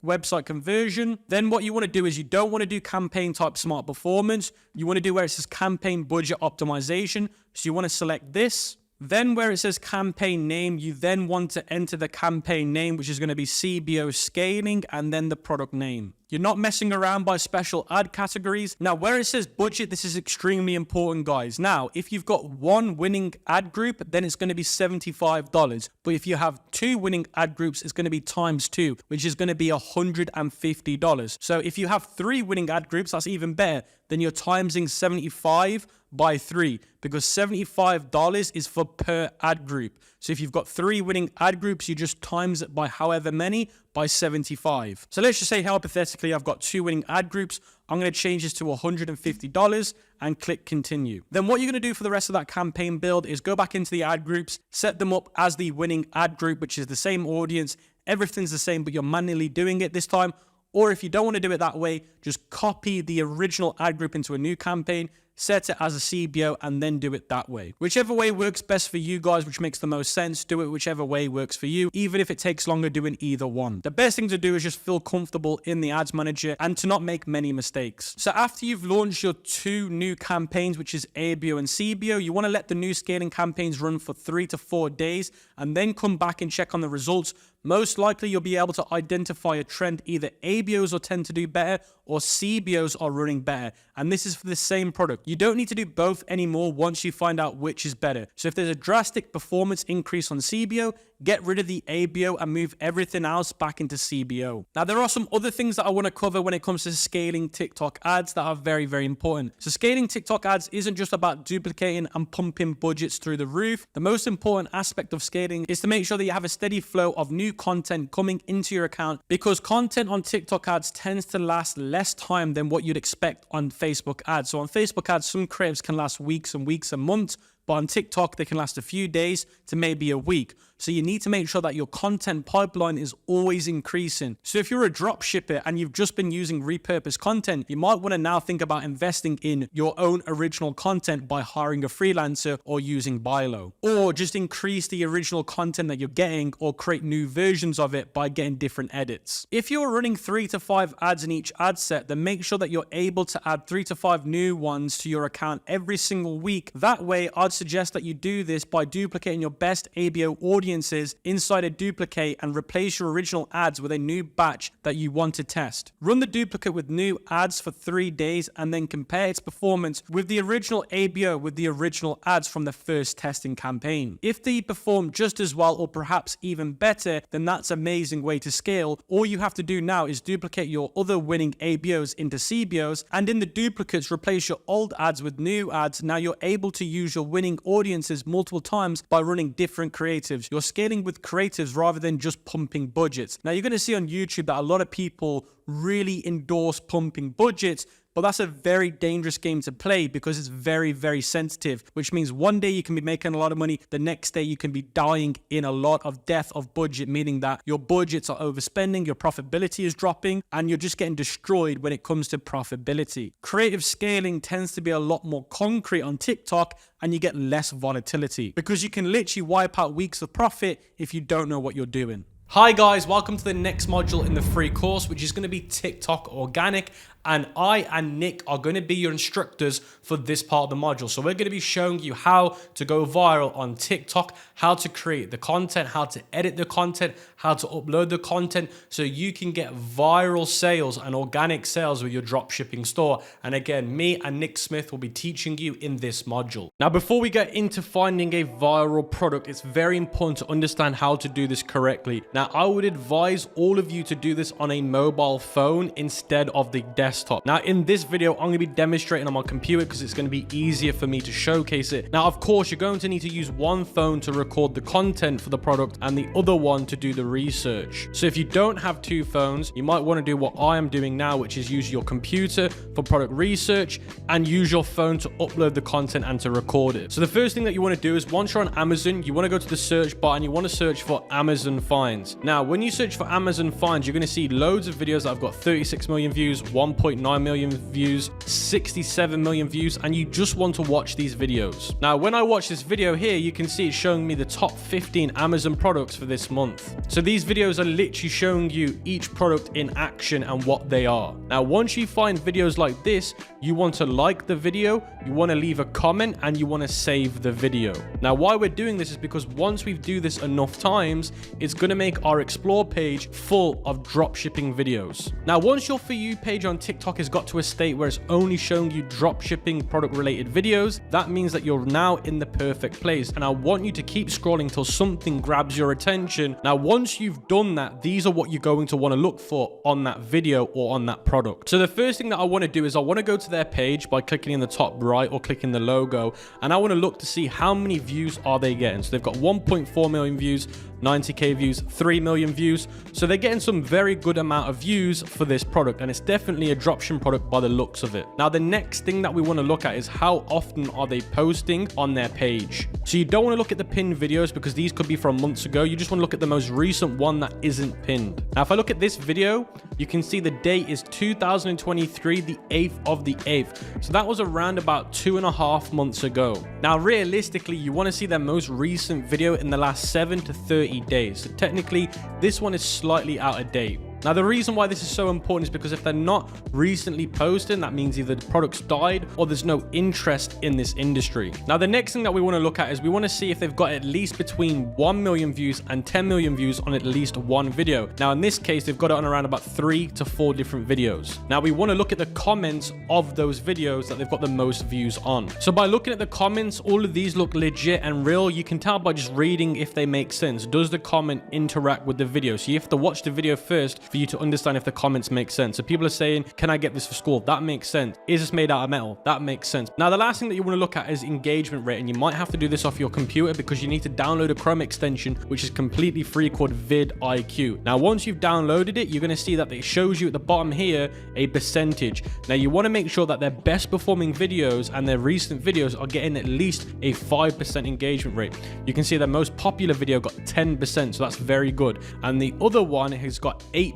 [SPEAKER 1] website conversion. Then what you want to do is you don't want to do campaign type smart performance. You want to do where it says campaign budget optimization. So you want to select this. Then where it says campaign name, you then want to enter the campaign name, which is going to be CBO scaling, and then the product name. You're not messing around by special ad categories. Now, where it says budget, this is extremely important, guys. Now, if you've got 1 winning ad group, then it's going to be $75. But if you have 2 winning ad groups, it's going to be times 2, which is going to be $150. So if you have 3 winning ad groups, that's even better. Then you're timesing 75 by 3, because $75 is for per ad group. So if you've got 3 winning ad groups, you just times it by however many by 75. So let's just say hypothetically I've got 2 winning ad groups. I'm going to change this to $150 and click continue. Then what you're going to do for the rest of that campaign build is go back into the ad groups, set them up as the winning ad group, which is the same audience. Everything's the same, but you're manually doing it this time. Or if you don't want to do it that way, just copy the original ad group into a new campaign,
[SPEAKER 4] set it as a CBO, and then do it that way. Whichever way works best for you guys, which makes the most sense, do it whichever way works for you, even if it takes longer doing either one. The best thing to do is just feel comfortable in the ads manager and to not make many mistakes. So after you've launched your 2 new campaigns, which is ABO and CBO, you want to let the new scaling campaigns run for 3 to 4 days and then come back and check on the results. Most likely you'll be able to identify a trend. Either ABOs will tend to do better or CBOs are running better. And this is for the same product. You don't need to do both anymore once you find out which is better. So if there's a drastic performance increase on CBO, get rid of the ABO and move everything else back into CBO. Now, there are some other things that I want to cover when it comes to scaling TikTok ads that are very, very important. So scaling TikTok ads isn't just about duplicating and pumping budgets through the roof. The most important aspect of scaling is to make sure that you have a steady flow of new content coming into your account, because content on TikTok ads tends to last less time than what you'd expect on Facebook ads. So on Facebook ads, some creatives can last weeks and weeks and months, but on TikTok, they can last a few days to maybe a week. So you need to make sure that your content pipeline is always increasing. So if you're a drop shipper and you've just been using repurposed content, you might want to now think about investing in your own original content by hiring a freelancer or using buy low. Or just increase the original content that you're getting or create new versions of it by getting different edits. If you're running 3 to 5 ads in each ad set, then make sure that you're able to add 3 to 5 new ones to your account every single week. That way, I'd suggest that you do this by duplicating your best ABO audiences inside a duplicate and replace your original ads with a new batch that you want to test. Run the duplicate with new ads for 3 days and then compare its performance with the original ABO with the original ads from the first testing campaign. If they perform just as well or perhaps even better, then that's an amazing way to scale. All you have to do now is duplicate your other winning ABOs into CBOs, and in the duplicates replace your old ads with new ads. Now you're able to use your winning audiences multiple times by running different creatives. You're scaling with creatives rather than just pumping budgets. Now you're going to see on YouTube that a lot of people really endorse pumping budgets, but that's a very dangerous game to play because it's very, very sensitive, which means one day you can be making a lot of money, the next day you can be dying in a lot of death of budget, meaning that your budgets are overspending, your profitability is dropping, and you're just getting destroyed when it comes to profitability. Creative scaling tends to be a lot more concrete on TikTok, and you get less volatility because you can literally wipe out weeks of profit if you don't know what you're doing.
[SPEAKER 1] Hi guys, welcome to the next module in the free course, which is going to be TikTok Organic. And I and Nick are going to be your instructors for this part of the module. So we're going to be showing you how to go viral on TikTok, how to create the content, how to edit the content, how to upload the content so you can get viral sales and organic sales with your dropshipping store. And again, me and Nick Smith will be teaching you in this module. Now, before we get into finding a viral product, it's very important to understand how to do this correctly. Now, I would advise all of you to do this on a mobile phone instead of the desktop. Now, in this video, I'm going to be demonstrating on my computer because it's going to be easier for me to showcase it. Now, of course, you're going to need to use one phone to record the content for the product and the other one to do the research. So if you don't have 2 phones, you might want to do what I am doing now, which is use your computer for product research and use your phone to upload the content and to record it. So the first thing that you want to do is once you're on Amazon, you want to go to the search bar and you want to search for Amazon finds. Now, when you search for Amazon finds, you're going to see loads of videos that have got 36 million views, 1.9 million views, 67 million views, and you just want to watch these videos. Now, when I watch this video here, you can see it's showing me the top 15 Amazon products for this month. So these videos are literally showing you each product in action and what they are. Now, once you find videos like this, you want to like the video, you want to leave a comment, and you want to save the video. Now, why we're doing this is because once we do this enough times, it's going to make our explore page full of dropshipping videos. Now, once your For You page on TikTok has got to a state where it's only showing you dropshipping product related videos, that means that you're now in the perfect place. And I want you to keep scrolling till something grabs your attention. Now, once you've done that, these are what you're going to want to look for on that video or on that product. So the first thing that I want to do is I want to go to their page by clicking in the top right or clicking the logo, and I want to look to see how many views are they getting. So they've got 1.4 million views, 90k views,
[SPEAKER 4] 3 million views. So they're getting some very good amount of views for this product, and it's definitely a dropshipping product by the looks of it. Now, the next thing that we want to look at is how often are they posting on their page. So you don't want to look at the pinned videos because these could be from months ago. You just want to look at the most recent one that isn't pinned. Now, if I look at this video, you can see the date is 2023, the 8th of the 8th. So that was around about 2.5 months ago. Now, realistically, you want to see their most recent video in the last 7 to 30 days. So technically, this one is slightly out of date. Now, the reason why this is so important is because if they're not recently posting, that means either the product's died or there's no interest in this industry. Now, the next thing that we want to look at is we want to see if they've got at least between 1 million views and 10 million views on at least one video. Now, in this case, they've got it on around about 3 to 4 different videos. Now, we want to look at the comments of those videos that they've got the most views on. So by looking at the comments, all of these look legit and real. You can tell by just reading if they make sense. Does the comment interact with the video? So you have to watch the video first for you to understand if the comments make sense. So people are saying, can I get this for school? That makes sense. Is this made out of metal? That makes sense. Now, the last thing that you want to look at is engagement rate, and you might have to do this off your computer because you need to download a Chrome extension, which is completely free, called vidIQ. Now, once you've downloaded it, you're going to see that it shows you at the bottom here a percentage. Now, you want to make sure that their best performing videos and their recent videos are getting at least a 5% engagement rate. You can see their most popular video got 10%, so that's very good. And the other one has got 8%.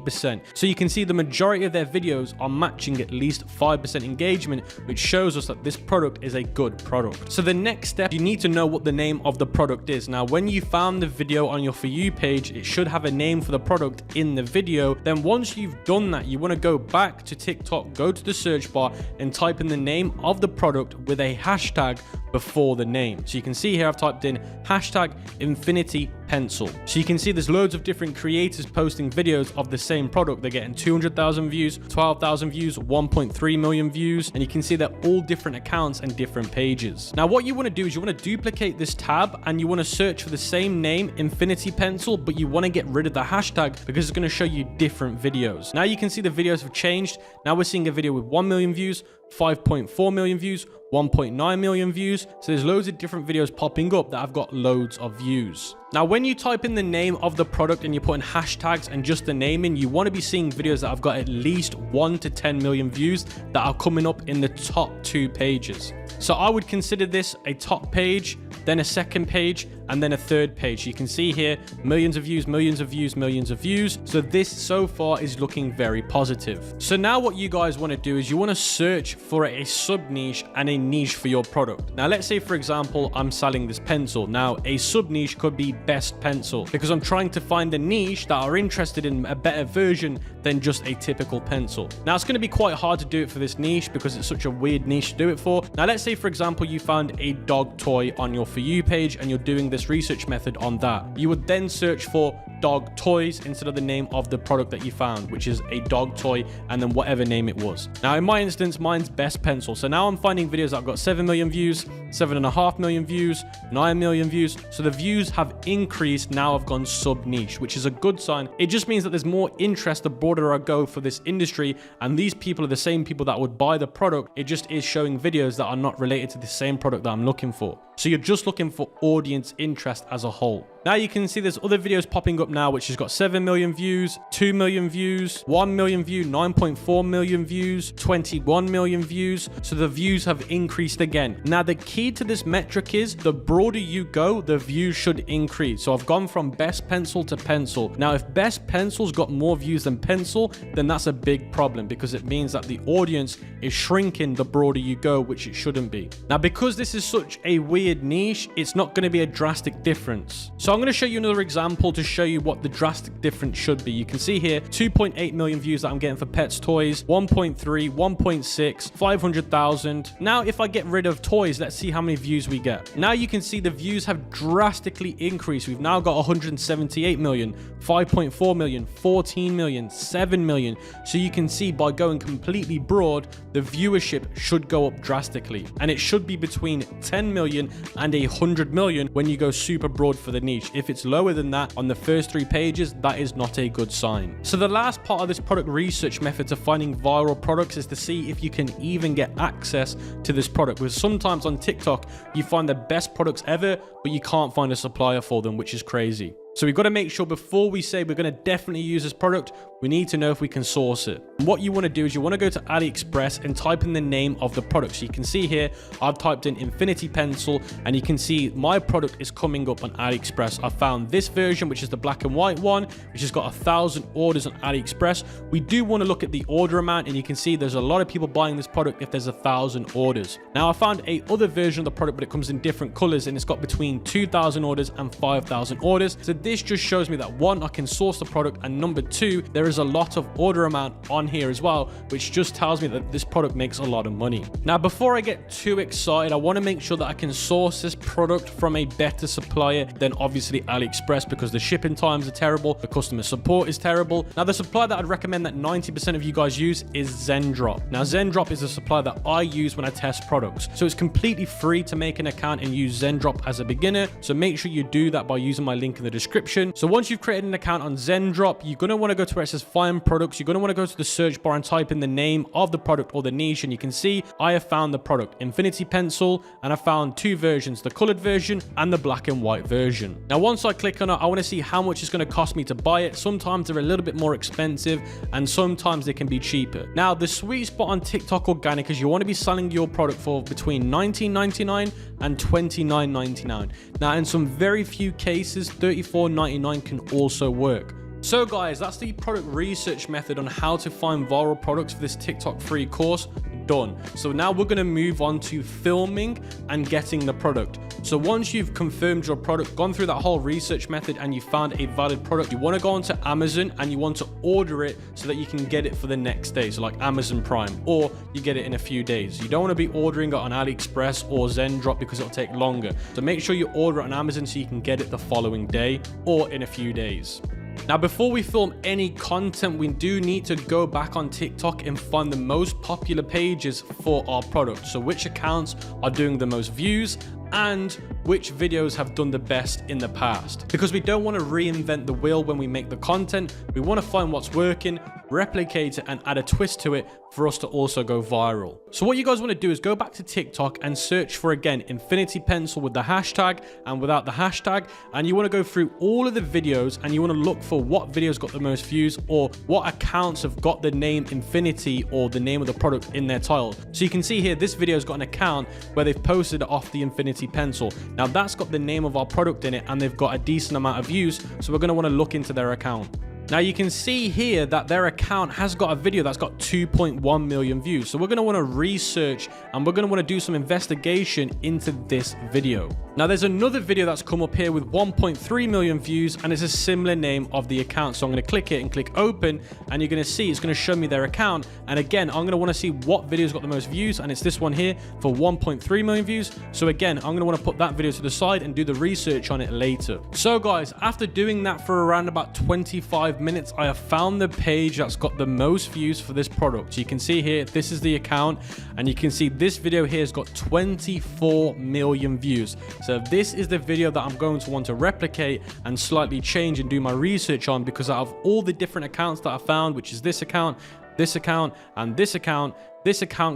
[SPEAKER 4] So you can see the majority of their videos are matching at least 5% engagement, which shows us that this product is a good product. So the next step, you need to know what the name of the product is. Now, when you found the video on your For You page, it should have a name for the product in the video. Then once you've done that, you want to go back to TikTok, go to the search bar and type in the name of the product with a hashtag before the name. So you can see here I've typed in hashtag infinity pencil. So you can see there's loads of different creators posting videos of the same product. They're getting 200,000 views, 12,000 views, 1.3 million views, and you can see they're all different accounts and different pages. Now, what you want to do is you want to duplicate this tab and you want to search for the same name, infinity pencil, but you want to get rid of the hashtag because it's going to show you different videos. Now you can see the videos have changed. Now we're seeing a video with 1 million views, 5.4 million views, 1.9 million views. So there's loads of different videos popping up that have got loads of views. Now, when you type in the name of the product and you put in hashtags and just the name in, you want to be seeing videos that have got at least 1 to 10 million views that are coming up in the top 2 pages. So I would consider this a top page, then a second page, and then a third page. You can see here, millions of views, millions of views, millions of views. So this so far is looking very positive. So now what you guys want to do is you want to search for a sub niche and a niche for your product. Now, let's say, for example, I'm selling this pencil. Now, a sub niche could be best pencil because I'm trying to find a niche that are interested in a better version than just a typical pencil. Now, it's going to be quite hard to do it for this niche because it's such a weird niche to do it for. Now, let's say, for example, you found a dog toy on your For You page and you're doing this research method on that. You would then search for dog toys instead of the name of the product that you found, which is a dog toy, and then whatever name it was. Now, in my instance, mine's best pencil. So now I'm finding videos that have got 7 million views, 7.5 million views, 9 million views. So the views have increased. Now I've gone sub niche, which is a good sign. It just means that there's more interest the broader I go for this industry, and these people are the same people that would buy the product. It just is showing videos that are not related to the same product that I'm looking for. So you're just looking for audience interest as a whole. Now you can see there's other videos popping up now, which has got 7 million views, 2 million views, 1 million view, 9.4 million views, 21 million views. So the views have increased again. Now the key to this metric is the broader you go, the views should increase. So I've gone from best pencil to pencil. Now, if best pencil's got more views than pencil, then that's a big problem because it means that the audience is shrinking the broader you go, which it shouldn't be. Now, because this is such a weird niche, it's not going to be a drastic difference. So I'm going to show you another example to show you what the drastic difference should be. You can see here 2.8 million views that I'm getting for pets toys, 1.3, 1.6, 500,000. Now, if I get rid of toys, let's see how many views we get. Now you can see the views have drastically increased. We've now got 178 million, 5.4 million, 14 million, 7 million. So you can see by going completely broad, the viewership should go up drastically. And it should be between 10 million and 100 million when you go super broad for the niche. If it's lower than that on the first 3 pages, that is not a good sign. So the last part of this product research method to finding viral products is to see if you can even get access to this product. Because sometimes on TikTok, you find the best products ever, but you can't find a supplier for them, which is crazy. So we've got to make sure before we say we're going to definitely use this product, we need to know if we can source it. And what you want to do is you want to go to AliExpress and type in the name of the product. So you can see here, I've typed in Infinity Pencil, and you can see my product is coming up on AliExpress. I found this version, which is the black and white one, which has got 1,000 orders on AliExpress. We do want to look at the order amount, and you can see there's a lot of people buying this product if there's 1,000 orders. Now I found a other version of the product, but it comes in different colors, and it's got between 2,000 orders and 5,000 orders. So this just shows me that one, I can source the product, and number two, there is a lot of order amount on here as well, which just tells me that this product makes a lot of money. Now, before I get too excited, I want to make sure that I can source this product from a better supplier than obviously AliExpress, because the shipping times are terrible, the customer support is terrible. Now, the supplier that I'd recommend that 90% of you guys use is Zendrop. Now, Zendrop is a supplier that I use when I test products. So it's completely free to make an account and use Zendrop as a beginner. So make sure you do that by using my link in the description. So once you've created an account on Zendrop, you're going to want to go to where it says find products. You're going to want to go to the search bar and type in the name of the product or the niche, and you can see I have found the product Infinity Pencil, and I found two versions, the colored version and the black and white version. Now once I click on it, I want to see how much it's going to cost me to buy it. Sometimes they're a little bit more expensive and sometimes they can be cheaper. Now the sweet spot on TikTok organic is you want to be selling your product for between $19.99 and $29.99. Now in some very few cases $34.99 can also work. So guys, that's the product research method on how to find viral products for this TikTok free course done. So now we're going to move on to filming and getting the product. So once you've confirmed your product, gone through that whole research method, and you found a valid product, you want to go onto Amazon and you want to order it so that you can get it for the next day. So like Amazon Prime, or you get it in a few days. You don't want to be ordering it on AliExpress or Zendrop because it'll take longer. So make sure you order it on Amazon so you can get it the following day or in a few days. Now, before we film any content, we do need to go back on TikTok and find the most popular pages for our product. So which accounts are doing the most views and which videos have done the best in the past. Because we don't want to reinvent the wheel when we make the content. We want to find what's working, replicate it, and add a twist to it for us to also go viral. So what you guys want to do is go back to TikTok and search for, again, Infinity Pencil with the hashtag and without the hashtag. And you want to go through all of the videos and you want to look for what videos got the most views or what accounts have got the name Infinity or the name of the product in their title. So you can see here, this video's got an account where they've posted it off the Infinity Pencil. Now that's got the name of our product in it and they've got a decent amount of views. So we're going to want to look into their account. Now you can see here that their account has got a video that's got 2.1 million views. So we're going to want to research and we're going to want to do some investigation into this video. Now there's another video that's come up here with 1.3 million views and it's a similar name of the account. So I'm going to click it and click open and you're going to see it's going to show me their account. And again, I'm going to want to see what video's got the most views, and it's this one here for 1.3 million views. So again, I'm going to want to put that video to the side and do the research on it later. So guys, after doing that for around about 25 minutes, I have found the page that's got the most views for this product. So you can see here, this is the account, and you can see this video here has got 24 million views. So this is the video that I'm going to want to replicate and slightly change and do my research on, because out of all the different accounts that I found, which is this account, and this account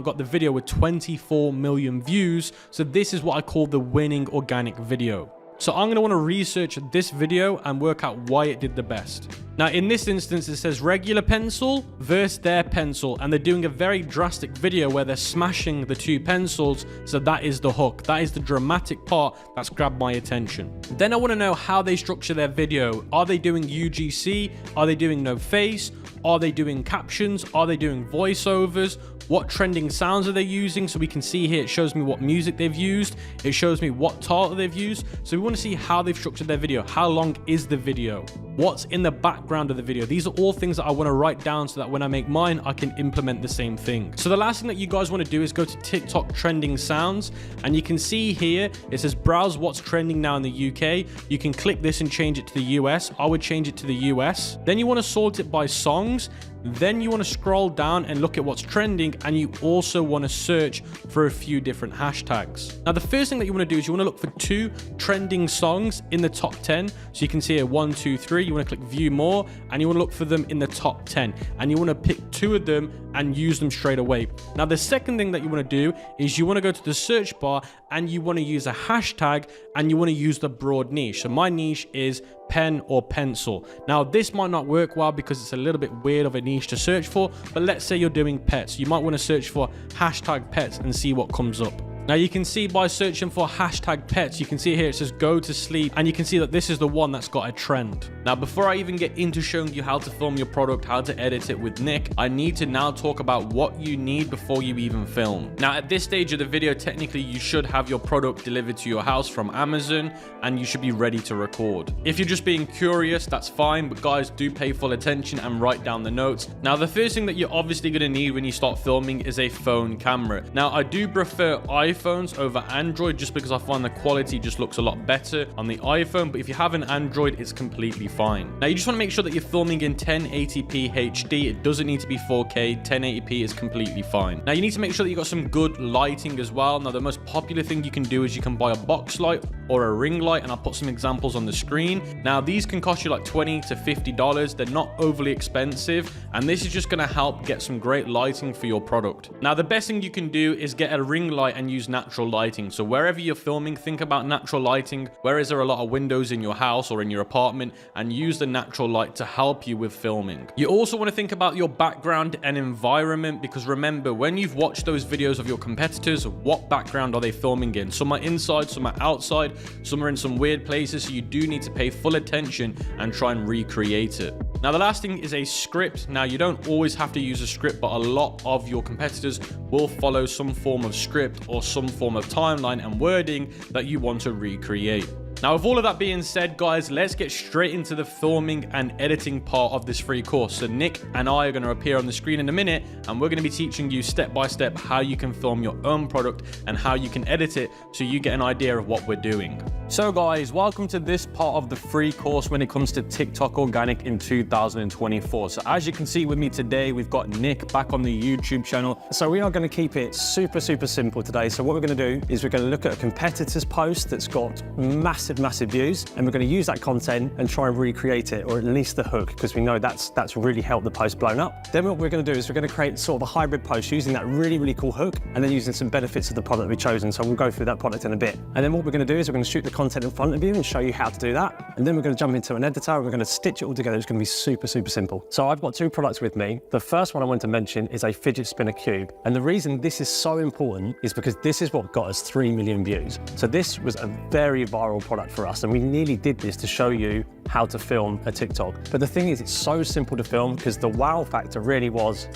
[SPEAKER 4] got the video with 24 million views. So this is what I call the winning organic video. So I'm going to want to research this video and work out why it did the best. Now in this instance, it says regular pencil versus their pencil, and they're doing a very drastic video where they're smashing the two pencils. So that is the hook. That is the dramatic part that's grabbed my attention. Then I want to know how they structure their video. Are they doing UGC? Are they doing no face? Are they doing captions? Are they doing voiceovers? What trending sounds are they using? So we can see here, it shows me what music they've used. It shows me what title they've used. So we want to see how they've structured their video. How long is the video? What's in the background of the video? These are all things that I want to write down so that when I make mine, I can implement the same thing. So the last thing that you guys want to do is go to TikTok trending sounds. And you can see here, it says browse what's trending now in the UK. You can click this and change it to the US. I would change it to the US. Then you want to sort it by songs. Then you want to scroll down and look at what's trending, and you also want to search for a few different hashtags. Now the first thing that you want to do is you want to look for 2 trending songs in the top 10. So you can see here 1, 2, 3. You want to click view more and you want to look for them in the top 10, and you want to pick 2 of them and use them straight away. Now the second thing that you want to do is you want to go to the search bar and you want to use a hashtag and you want to use the broad niche. So my niche is
[SPEAKER 1] pen, or pencil. Now, this might not work well because it's a little bit weird of a niche to search for, but let's say you're doing pets. You might want to search for hashtag pets and see what comes up. Now you can see by searching for hashtag pets, you can see here it says go to sleep, and you can see that this is the one that's got a trend. Now before I even get into showing you how to film your product, how to edit it with Nick, I need to now talk about what you need before you even film. Now at this stage of the video, technically you should have your product delivered to your house from Amazon and you should be ready to record. If you're just being curious, that's fine, but guys, do pay full attention and write down the notes. Now the first thing that you're obviously going to need when you start filming is a phone camera. Now I do prefer iPhones over Android just because I find the quality just looks a lot better on the iPhone, but if you have an Android, it's completely fine. Now you just want to make sure that you're filming in 1080p HD. It doesn't need to be 4K. 1080p is completely fine. Now you need to make sure that you got some good lighting as well. Now the most popular thing you can do is you can buy a box light or a ring light, and I'll put some examples on the screen. Now these can cost you like $20 to $50. They're not overly expensive, and this is just going to help get some great lighting for your product. Now the best thing you can do is get a ring light and use natural lighting. So wherever you're filming, think about natural lighting. Where is there a lot of windows in your house or in your apartment, and use the natural light to help you with filming. You also want to think about your background and environment, because remember, when you've watched those videos of your competitors, what background are they filming in? Some are inside, some are outside, some are in some weird places, so you do need to pay full attention and try and recreate it. Now the last thing is a script. Now you don't always have to use a script, but a lot of your competitors will follow some form of script or some form of timeline and wording that you want to recreate. Now, with all of that being said, guys, let's get straight into the filming and editing part of this free course. So Nick and I are going to appear on the screen in a minute, and we're going to be teaching you step by step how you can film your own product and how you can edit it so you get an idea of what we're doing.
[SPEAKER 4] So guys, welcome to this part of the free course when it comes to TikTok organic in 2024. So as you can see with me today, we've got Nick back on the YouTube channel. So we are going to keep it super simple today. So what we're going to do is we're going to look at a competitor's post that's got massive views, and we're going to use that content and try and recreate it, or at least the hook, because we know that's really helped the post blown up. Then what we're going to do is we're going to create sort of a hybrid post using that really cool hook, and then using some benefits of the product we've chosen. So we'll go through that product in a bit. And then what we're going to do is we're going to shoot the content in front of you and show you how to do that. And then we're going to jump into an editor and we're going to stitch it all together. It's going to be super simple. So I've got two products with me. The first one I want to mention is a fidget spinner cube. And the reason this is so important is because this is what got us 3 million views. So this was a very viral product for us, and we nearly did this to show you how to film a TikTok. But the thing is, it's so simple to film because the wow factor really was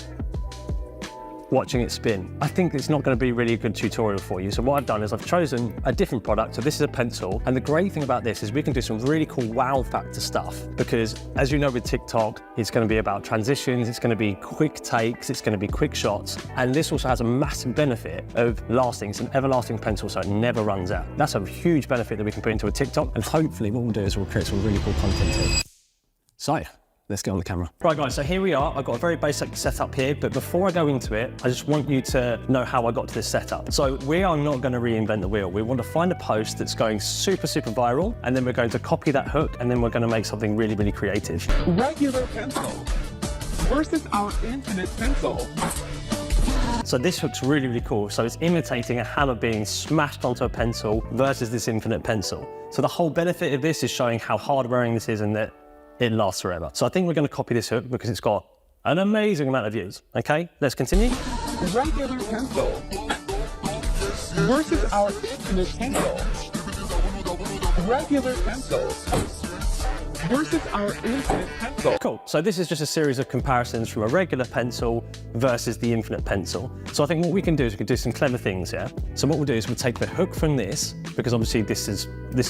[SPEAKER 4] watching it spin. I think it's not going to be really a good tutorial for you. So what I've done is I've chosen a different product. So this is a pencil. And the great thing about this is we can do some really cool wow factor stuff, because as you know with TikTok, it's going to be about transitions. It's going to be quick takes. It's going to be quick shots. And this also has a massive benefit of lasting. It's an everlasting pencil, so it never runs out. That's a huge benefit that we can put into a TikTok. And hopefully what we'll do is we'll create some really cool content here. So let's get on the camera. Right guys, so here we are. I've got a very basic setup here, but before I go into it, I just want you to know how I got to this setup. So we are not going to reinvent the wheel. We want to find a post that's going super viral, and then we're going to copy that hook, and then we're going to make something really creative.
[SPEAKER 5] Regular pencil versus our infinite pencil.
[SPEAKER 4] So this hook's really cool. So it's imitating a hammer being smashed onto a pencil versus this infinite pencil. So the whole benefit of this is showing how hard wearing this is and that it lasts forever. So I think we're going to copy this hook because it's got an amazing amount of views. Okay, let's continue.
[SPEAKER 5] Regular pencil versus our infinite pencil. Regular pencil versus our infinite pencil.
[SPEAKER 4] Cool. So this is just a series of comparisons from a regular pencil versus the infinite pencil. So I think what we can do is we can do some clever things here. So what we'll do is we'll take the hook from this, because obviously this is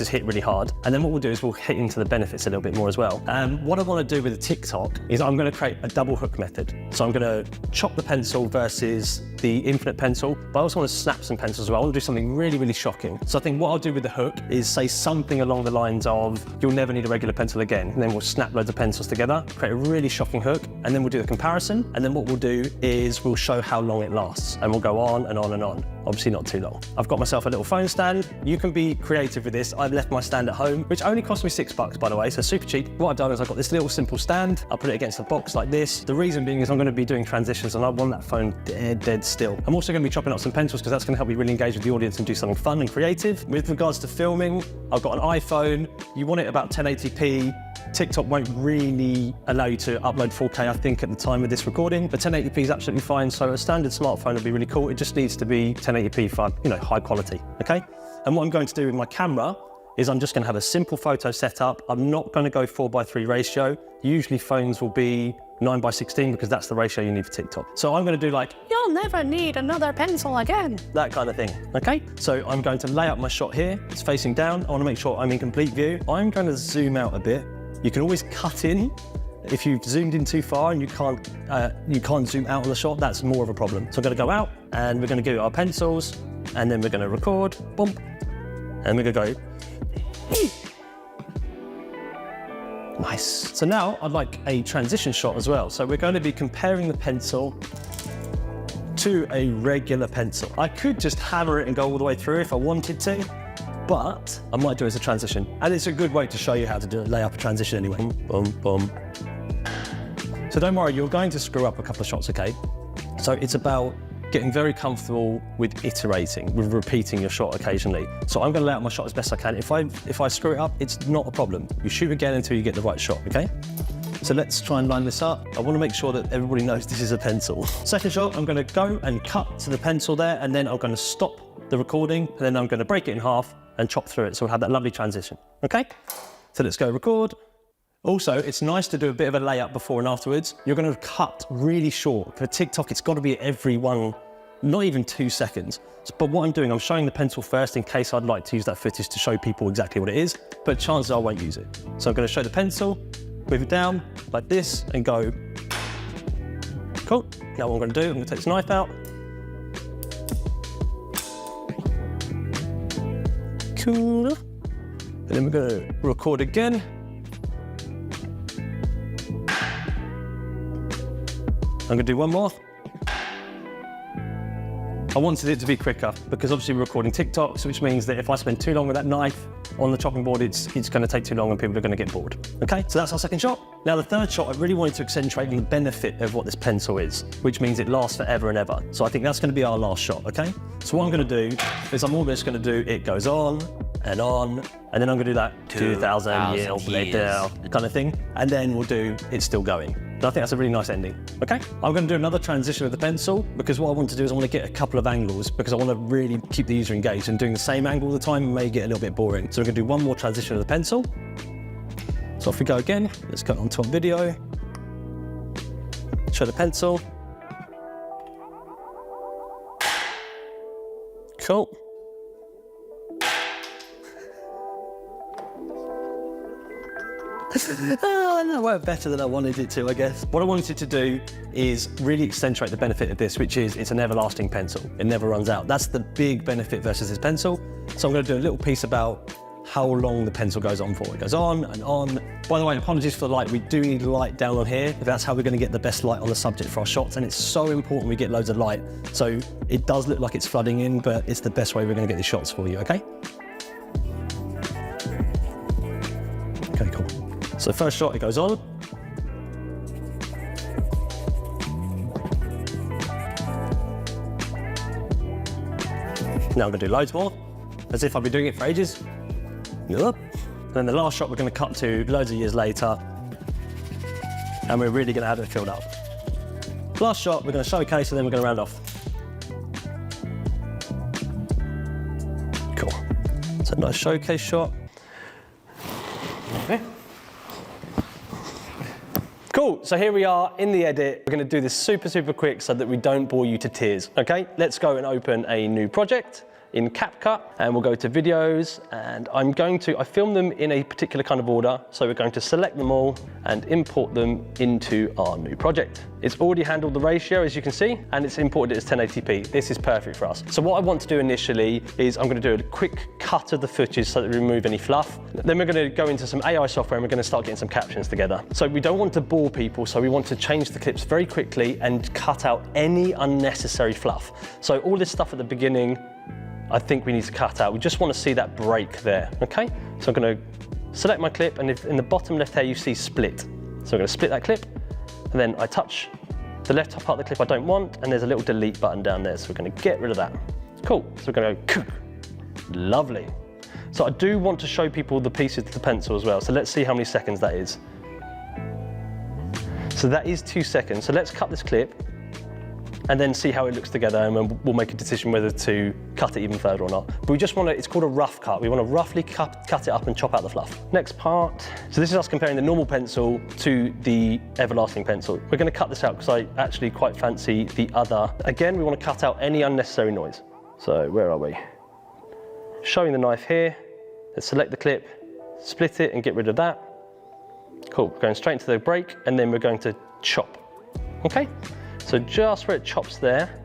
[SPEAKER 4] hit really hard. And then what we'll do is we'll hit into the benefits a little bit more as well. What I want to do with the TikTok is I'm going to create a double hook method. So I'm going to chop the pencil versus the infinite pencil, but I also want to snap some pencils as well. I want to do something really shocking. So I think what I'll do with the hook is say something along the lines of, you'll never need a regular pencil again. And then we'll snap loads of pencils together, create a really shocking hook, and then we'll do the comparison. And then what we'll do is we'll show how long it lasts, and we'll go on and on and on.
[SPEAKER 6] obviously not too long. I've got myself a little phone stand. You can be creative with this. I've left my stand at home, which only cost me $6, by the way, so super cheap. What I've done is I've got this little simple stand. I'll put it against the box like this. The reason being is I'm gonna be doing transitions and I want that phone dead still. I'm also gonna be chopping up some pencils because that's gonna help me really engage with the audience and do something fun and creative. With regards to filming, I've got an iPhone. You want it about 1080p. TikTok won't really allow you to upload 4K, I think, at the time of this recording, but 1080p is absolutely fine, so a standard smartphone would be really cool. It just needs to be 1080p for, high quality, okay? And what I'm going to do with my camera is I'm just gonna have a simple photo setup. I'm not gonna go 4:3 ratio. Usually phones will be 9:16 because that's the ratio you need for TikTok. So I'm gonna do like, you'll never need another pencil again, that kind of thing, okay? So I'm going to lay out my shot here. It's facing down. I wanna make sure I'm in complete view. I'm gonna zoom out a bit. You can always cut in. If you've zoomed in too far and you can't zoom out on the shot, that's more of a problem. So I'm gonna go out and we're gonna give it our pencils and then we're gonna record, bump, and we're gonna go. Nice. So now I'd like a transition shot as well. So we're going to be comparing the pencil to a regular pencil. I could just hammer it and go all the way through if I wanted to, but I might do it as a transition. And it's a good way to show you how to lay up a transition anyway. Boom, boom. So don't worry, you're going to screw up a couple of shots, okay? So it's about getting very comfortable with iterating, with repeating your shot occasionally. So I'm gonna lay out my shot as best I can. If I screw it up, it's not a problem. You shoot again until you get the right shot, okay? So let's try and line this up. I wanna make sure that everybody knows this is a pencil. Second shot, I'm gonna go and cut to the pencil there, and then I'm gonna stop the recording, and then I'm gonna break it in half and chop through it, so we'll have that lovely transition, okay? So let's go record. Also, it's nice to do a bit of a layup before and afterwards. You're gonna cut really short. For TikTok, it's gotta be every one, not even 2 seconds. But what I'm doing, I'm showing the pencil first in case I'd like to use that footage to show people exactly what it is, but chances are I won't use it. So I'm gonna show the pencil, move it down like this and go. Cool, now what I'm gonna do, I'm gonna take this knife out. Cool. And then we're gonna record again. I'm gonna do one more. I wanted it to be quicker because obviously we're recording TikToks, which means that if I spend too long with that knife on the chopping board, it's gonna take too long and people are gonna get bored. Okay, so that's our second shot. Now the third shot, I really wanted to accentuate the benefit of what this pencil is, which means it lasts forever and ever. So I think that's gonna be our last shot, okay? So what I'm gonna do is I'm almost gonna do, it goes on, and then I'm gonna do that 2,000 years later kind of thing, and then we'll do it's still going. And I think that's a really nice ending, okay? I'm gonna do another transition with the pencil because what I want to do is I want to get a couple of angles because I want to really keep the user engaged, and doing the same angle all the time may get a little bit boring. So we're gonna do one more transition with the pencil. So off we go again. Let's go on top video. Show the pencil. Cool. That worked better than I wanted it to, I guess. What I wanted to do is really accentuate the benefit of this, which is it's an everlasting pencil. It never runs out. That's the big benefit versus this pencil. So I'm going to do a little piece about how long the pencil goes on for. It goes on and on. By the way, apologies for the light. We do need light down on here. That's how we're going to get the best light on the subject for our shots, and it's so important we get loads of light. So it does look like it's flooding in, but it's the best way we're going to get these shots for you, okay? Okay, cool. So first shot, it goes on. Now I'm gonna do loads more, as if I've been doing it for ages. Yep. Then the last shot we're gonna cut to loads of years later, and we're really gonna have it filled up. Last shot, we're gonna showcase, and then we're gonna round off. Cool. So nice showcase shot. Okay. Cool, so here we are in the edit. We're gonna do this super quick so that we don't bore you to tears, okay? Let's go and open a new project. in CapCut, and we'll go to videos, and I film them in a particular kind of order. So we're going to select them all and import them into our new project. It's already handled the ratio, as you can see, and it's imported it as 1080p. This is perfect for us. So what I want to do initially is I'm going to do a quick cut of the footage so that we remove any fluff. Then we're going to go into some AI software and we're going to start getting some captions together. So we don't want to bore people, so we want to change the clips very quickly and cut out any unnecessary fluff. So all this stuff at the beginning, I think we need to cut out. We just want to see that break there, okay? So I'm going to select my clip, and if in the bottom left here you see split. So I'm going to split that clip, and then I touch the left top part of the clip I don't want, and there's a little delete button down there, so we're going to get rid of that. Cool, so we're going to go, lovely. So I do want to show people the pieces of the pencil as well, so let's see how many seconds that is. So that is 2 seconds, so let's cut this clip, and then see how it looks together, and then we'll make a decision whether to cut it even further or not. But we just want to, it's called a rough cut. We want to roughly cut it up and chop out the fluff. Next part. So this is us comparing the normal pencil to the everlasting pencil. We're going to cut this out because I actually quite fancy the other. Again, we want to cut out any unnecessary noise. So where are we? Showing the knife here. Let's select the clip, split it and get rid of that. Cool, we're going straight into the break, and then we're going to chop, okay? So just where it chops there,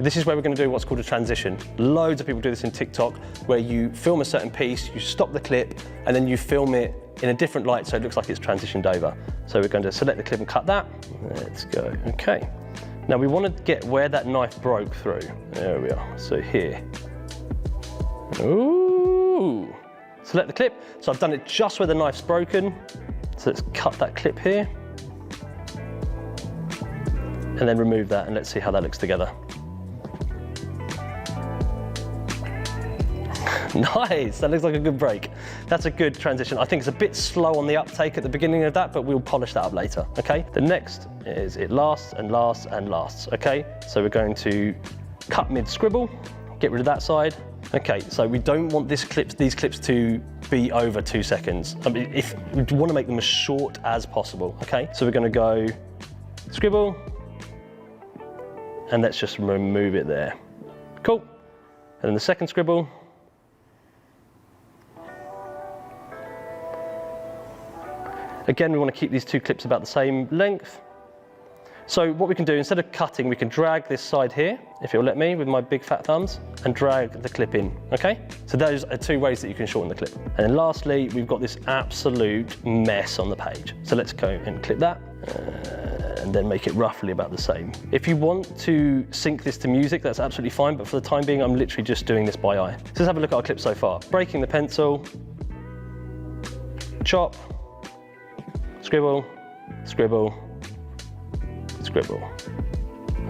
[SPEAKER 6] this is where we're going to do what's called a transition. Loads of people do this in TikTok, where you film a certain piece, you stop the clip, and then you film it in a different light so it looks like it's transitioned over. So we're going to select the clip and cut that. Let's go, okay. Now we want to get where that knife broke through. There we are, so here. Ooh. Select the clip. So I've done it just where the knife's broken. So let's cut that clip here. And then remove that, and let's see how that looks together. Nice, that looks like a good break. That's a good transition. I think it's a bit slow on the uptake at the beginning of that, but we'll polish that up later, okay? The next is it lasts and lasts and lasts, okay? So we're going to cut mid-scribble, get rid of that side. Okay, so we don't want these clips to be over 2 seconds. I mean, if we want to make them as short as possible, okay? So we're gonna go scribble, and let's just remove it there. Cool. And then the second scribble. Again, we want to keep these 2 clips about the same length. So what we can do, instead of cutting, we can drag this side here, if it'll let me, with my big fat thumbs, and drag the clip in, okay? So those are 2 ways that you can shorten the clip. And then lastly, we've got this absolute mess on the page. So let's go and clip that, and then make it roughly about the same. If you want to sync this to music, that's absolutely fine, but for the time being, I'm literally just doing this by eye. So let's have a look at our clip so far. Breaking the pencil, chop, scribble, scribble, scribble.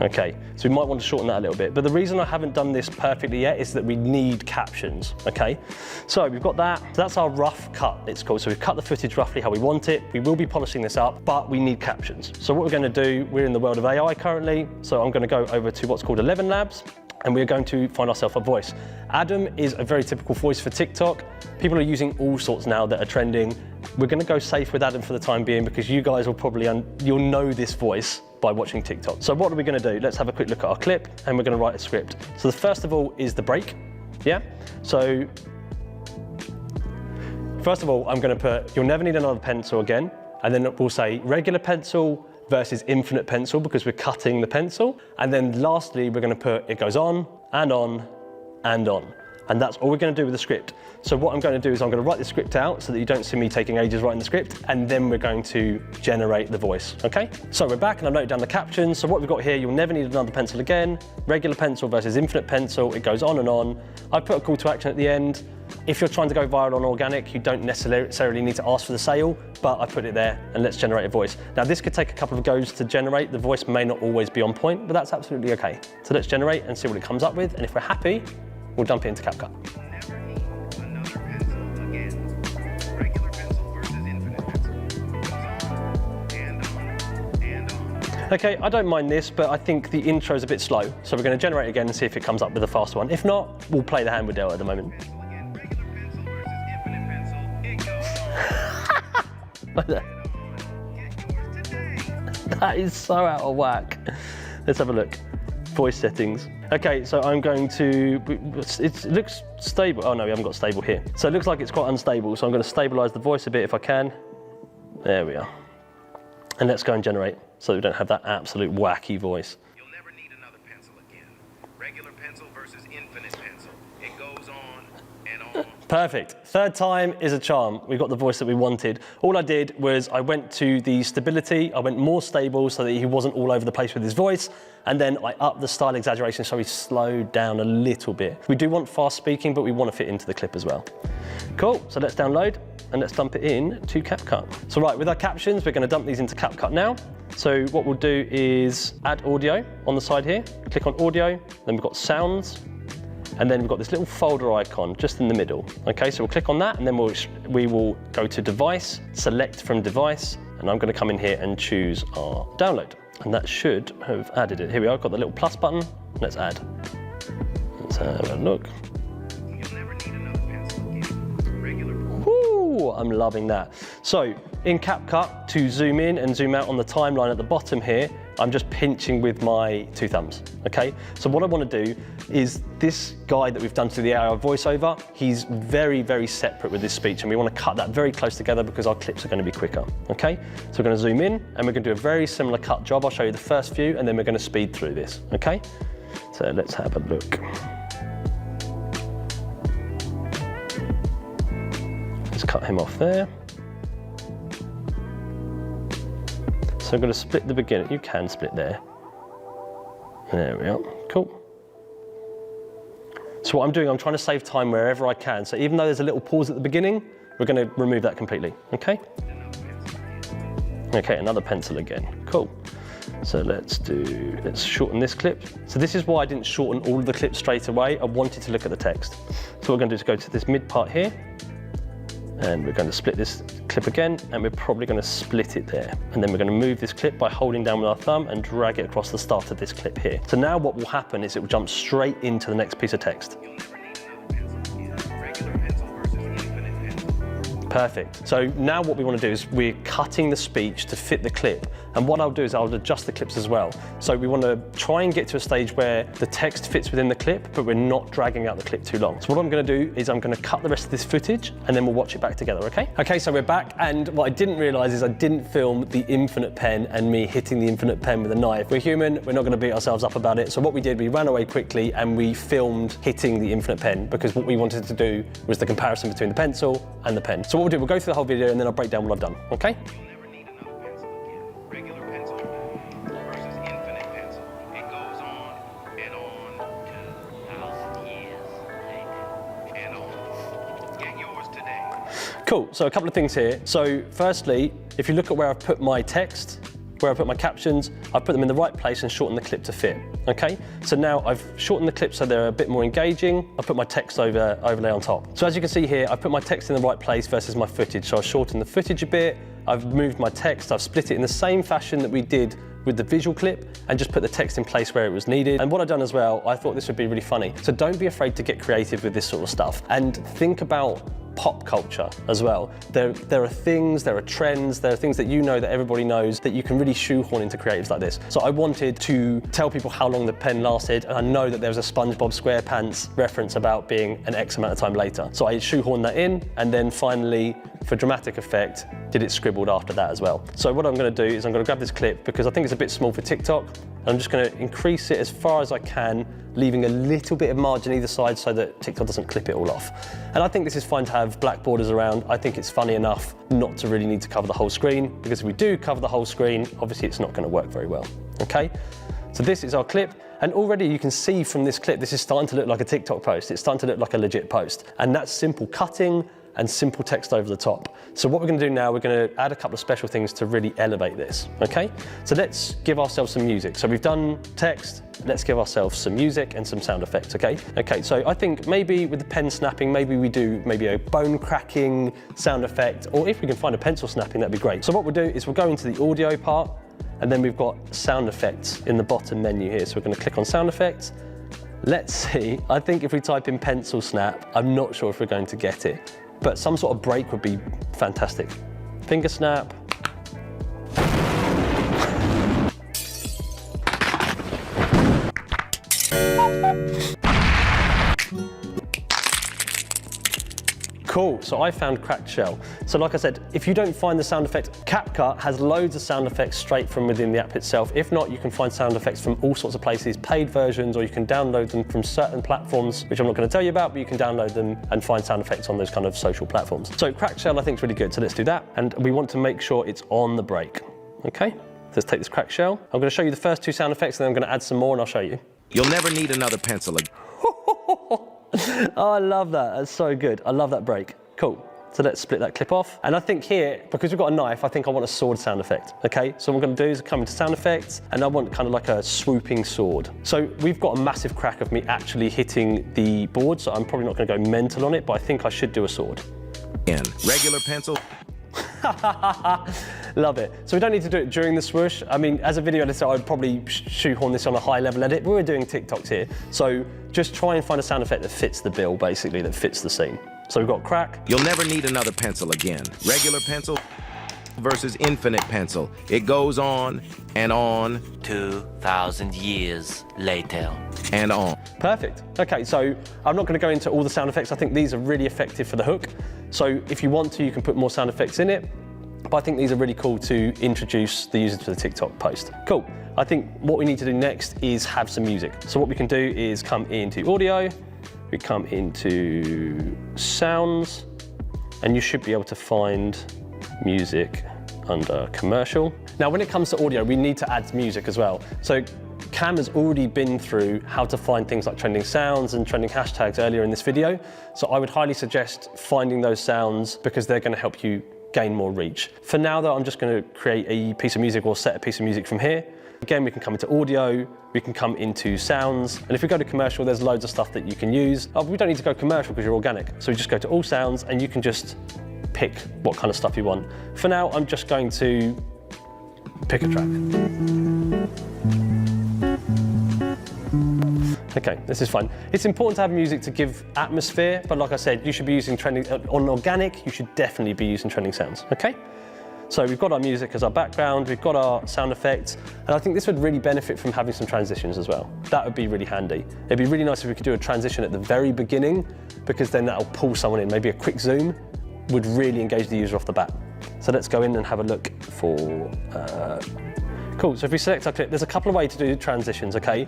[SPEAKER 6] Okay, so we might want to shorten that a little bit, but the reason I haven't done this perfectly yet is that we need captions, okay? So we've got that, that's our rough cut, it's called. So we've cut the footage roughly how we want it. We will be polishing this up, but we need captions. So what we're going to do, we're in the world of AI currently, so I'm going to go over to what's called 11 Labs, and we're going to find ourselves a voice. Adam is a very typical voice for TikTok. People are using all sorts now that are trending. We're going to go safe with Adam for the time being, because you guys will probably, you'll know this voice by watching TikTok. So what are we going to do? Let's have a quick look at our clip, and we're going to write a script. So the first of all is the break, yeah? So first of all, I'm going to put, you'll never need another pencil again, and then we'll say regular pencil versus infinite pencil, because we're cutting the pencil. And then lastly, we're going to put, it goes on and on and on. And that's all we're going to do with the script. So what I'm going to do is I'm going to write the script out so that you don't see me taking ages writing the script, and then we're going to generate the voice, okay? So we're back, and I've noted down the captions. So what we've got here, you'll never need another pencil again, regular pencil versus infinite pencil, it goes on and on. I put a call to action at the end. If you're trying to go viral on organic, you don't necessarily need to ask for the sale, but I put it there, and let's generate a voice. Now this could take a couple of goes to generate. The voice may not always be on point, but that's absolutely okay. So let's generate and see what it comes up with, and if we're happy, we'll dump it into CapCut. Okay, I don't mind this, but I think the intro's a bit slow. So we're going to generate again and see if it comes up with a fast one. If not, we'll play the hand we're dealt at the moment. That is so out of whack. Let's have a look. Voice settings. Okay, so I'm going to, it looks stable. Oh no, we haven't got stable here. So it looks like it's quite unstable. So I'm going to stabilize the voice a bit if I can. There we are. And let's go and generate so we don't have that absolute wacky voice.
[SPEAKER 7] You'll never need another pencil again. Regular pencil versus infinite pencil. It goes on and on.
[SPEAKER 6] Perfect. Third time is a charm. We got the voice that we wanted. All I did was I went to the stability. I went more stable so that he wasn't all over the place with his voice. And then I upped the style exaggeration so he slowed down a little bit. We do want fast speaking, but we want to fit into the clip as well. Cool, so let's download and let's dump it in to CapCut. So right, with our captions, we're going to dump these into CapCut now. So what we'll do is add audio on the side here. Click on audio, then we've got sounds, and then we've got this little folder icon just in the middle. Okay, so we'll click on that, and then we will go to device, select from device, and I'm going to come in here and choose our download. And that should have added it. Here we are, got the little plus button. Let's add. Let's have a look.
[SPEAKER 7] You'll never need another pencil again. Regular.
[SPEAKER 6] Woo, I'm loving that. So in CapCut, to zoom in and zoom out on the timeline at the bottom here, I'm just pinching with my two thumbs, okay? So what I want to do is this guide that we've done to the AI voiceover, he's very, very separate with this speech, and we want to cut that very close together because our clips are going to be quicker, okay? So we're going to zoom in and we're going to do a very similar cut job. I'll show you the first few and then we're going to speed through this, okay? So let's have a look. Let's cut him off there. So I'm going to split the beginning. You can split there. There we are. Cool. So what I'm doing, I'm trying to save time wherever I can. So even though there's a little pause at the beginning, we're going to remove that completely. Okay? Okay, another pencil again. Cool. So let's shorten this clip. So this is why I didn't shorten all of the clips straight away. I wanted to look at the text. So what we're going to do is go to this mid part here. And we're going to split this clip again, and we're probably going to split it there. And then we're going to move this clip by holding down with our thumb and drag it across the start of this clip here. So now what will happen is it will jump straight into the next piece of text.
[SPEAKER 7] You'll never need another pencil again. Regular pencil versus infinite pencil.
[SPEAKER 6] Perfect. So now what we want to do is we're cutting the speech to fit the clip. And what I'll do is I'll adjust the clips as well. So we want to try and get to a stage where the text fits within the clip, but we're not dragging out the clip too long. So what I'm going to do is I'm going to cut the rest of this footage and then we'll watch it back together, okay? Okay, so we're back, and what I didn't realize is I didn't film the infinite pen and me hitting the infinite pen with a knife. We're human, we're not going to beat ourselves up about it. So what we did, we ran away quickly and we filmed hitting the infinite pen because what we wanted to do was the comparison between the pencil and the pen. So what we'll do, we'll go through the whole video and then I'll break down what I've done, okay? Cool, so a couple of things here. So firstly, if you look at where I've put my text, where I put my captions, I've put them in the right place and shortened the clip to fit, okay? So now I've shortened the clip so they're a bit more engaging. I've put my text overlay on top. So as you can see here, I've put my text in the right place versus my footage. So I've shortened the footage a bit, I've moved my text, I've split it in the same fashion that we did with the visual clip and just put the text in place where it was needed. And what I've done as well, I thought this would be really funny. So don't be afraid to get creative with this sort of stuff and think about pop culture as well. There are things, there are trends, there are things that you know that everybody knows that you can really shoehorn into creatives like this. So I wanted to tell people how long the pen lasted, and I know that there's a SpongeBob SquarePants reference about being an X amount of time later. So I shoehorned that in, and then finally, for dramatic effect, did it scribbled after that as well. So what I'm going to do is I'm going to grab this clip because I think it's a bit small for TikTok, and I'm just going to increase it as far as I can, leaving a little bit of margin either side so that TikTok doesn't clip it all off. And I think this is fine to have black borders around. I think it's funny enough not to really need to cover the whole screen, because if we do cover the whole screen, obviously it's not going to work very well, okay? So this is our clip, and already you can see from this clip, this is starting to look like a TikTok post. It's starting to look like a legit post, and that's simple cutting and simple text over the top. So what we're going to do now, we're going to add a couple of special things to really elevate this, okay? So let's give ourselves some music. So we've done text, let's give ourselves some music and some sound effects, okay? Okay, so I think maybe with the pen snapping, maybe we do maybe a bone cracking sound effect, or if we can find a pencil snapping, that'd be great. So what we'll do is we'll go into the audio part, and then we've got sound effects in the bottom menu here. So we're going to click on sound effects. Let's see, I think if we type in pencil snap, I'm not sure if we're going to get it, but some sort of break would be fantastic. Finger snap. Cool, so I found cracked shell. So like I said, if you don't find the sound effect, CapCut has loads of sound effects straight from within the app itself. If not, you can find sound effects from all sorts of places, paid versions, or you can download them from certain platforms, which I'm not going to tell you about, but you can download them and find sound effects on those kind of social platforms. So cracked shell I think is really good, so let's do that. And we want to make sure it's on the break, okay? Let's take this cracked shell. I'm going to show you the first 2 sound effects, and then I'm going to add some more and I'll show you.
[SPEAKER 7] You'll never need another pencil again.
[SPEAKER 6] Oh, I love that. That's so good. I love that break. Cool. So let's split that clip off. And I think here, because we've got a knife, I think I want a sword sound effect. Okay, so what I'm going to do is come into sound effects, and I want kind of like a swooping sword. So we've got a massive crack of me actually hitting the board, so I'm probably not going to go mental on it, but I think I should do a sword.
[SPEAKER 7] Regular pencil.
[SPEAKER 6] Love it. So we don't need to do it during the swoosh. I mean, as a video editor, I'd probably shoehorn this on a high level edit, but we're doing TikToks here. So just try and find a sound effect that fits the bill, basically, that fits the scene. So we've got crack.
[SPEAKER 7] You'll never need another pencil again. Regular pencil versus infinite pencil. It goes on and on.
[SPEAKER 8] 2,000 years later.
[SPEAKER 7] And on.
[SPEAKER 6] Perfect. Okay, so I'm not going to go into all the sound effects. I think these are really effective for the hook. So if you want to, you can put more sound effects in it. But I think these are really cool to introduce the user to the TikTok post. Cool. I think what we need to do next is have some music. So what we can do is come into audio, we come into sounds, and you should be able to find music under commercial. Now, when it comes to audio, we need to add music as well. So Cam has already been through how to find things like trending sounds and trending hashtags earlier in this video. So I would highly suggest finding those sounds because they're going to help you gain more reach. For now though, I'm just going to create a piece of music or set a piece of music from here. Again, we can come into audio, we can come into sounds, and if we go to commercial, there's loads of stuff that you can use. Oh, we don't need to go commercial because you're organic. So we just go to all sounds and you can just pick what kind of stuff you want. For now, I'm just going to pick a track. Okay, this is fine. It's important to have music to give atmosphere, but like I said, you should be using trending, on organic, you should definitely be using trending sounds, okay? So we've got our music as our background, we've got our sound effects, and I think this would really benefit from having some transitions as well. That would be really handy. It'd be really nice if we could do a transition at the very beginning, because then that'll pull someone in. Maybe a quick zoom would really engage the user off the bat. So let's go in and have a look for, cool, so if we select our clip, there's a couple of ways to do transitions, okay?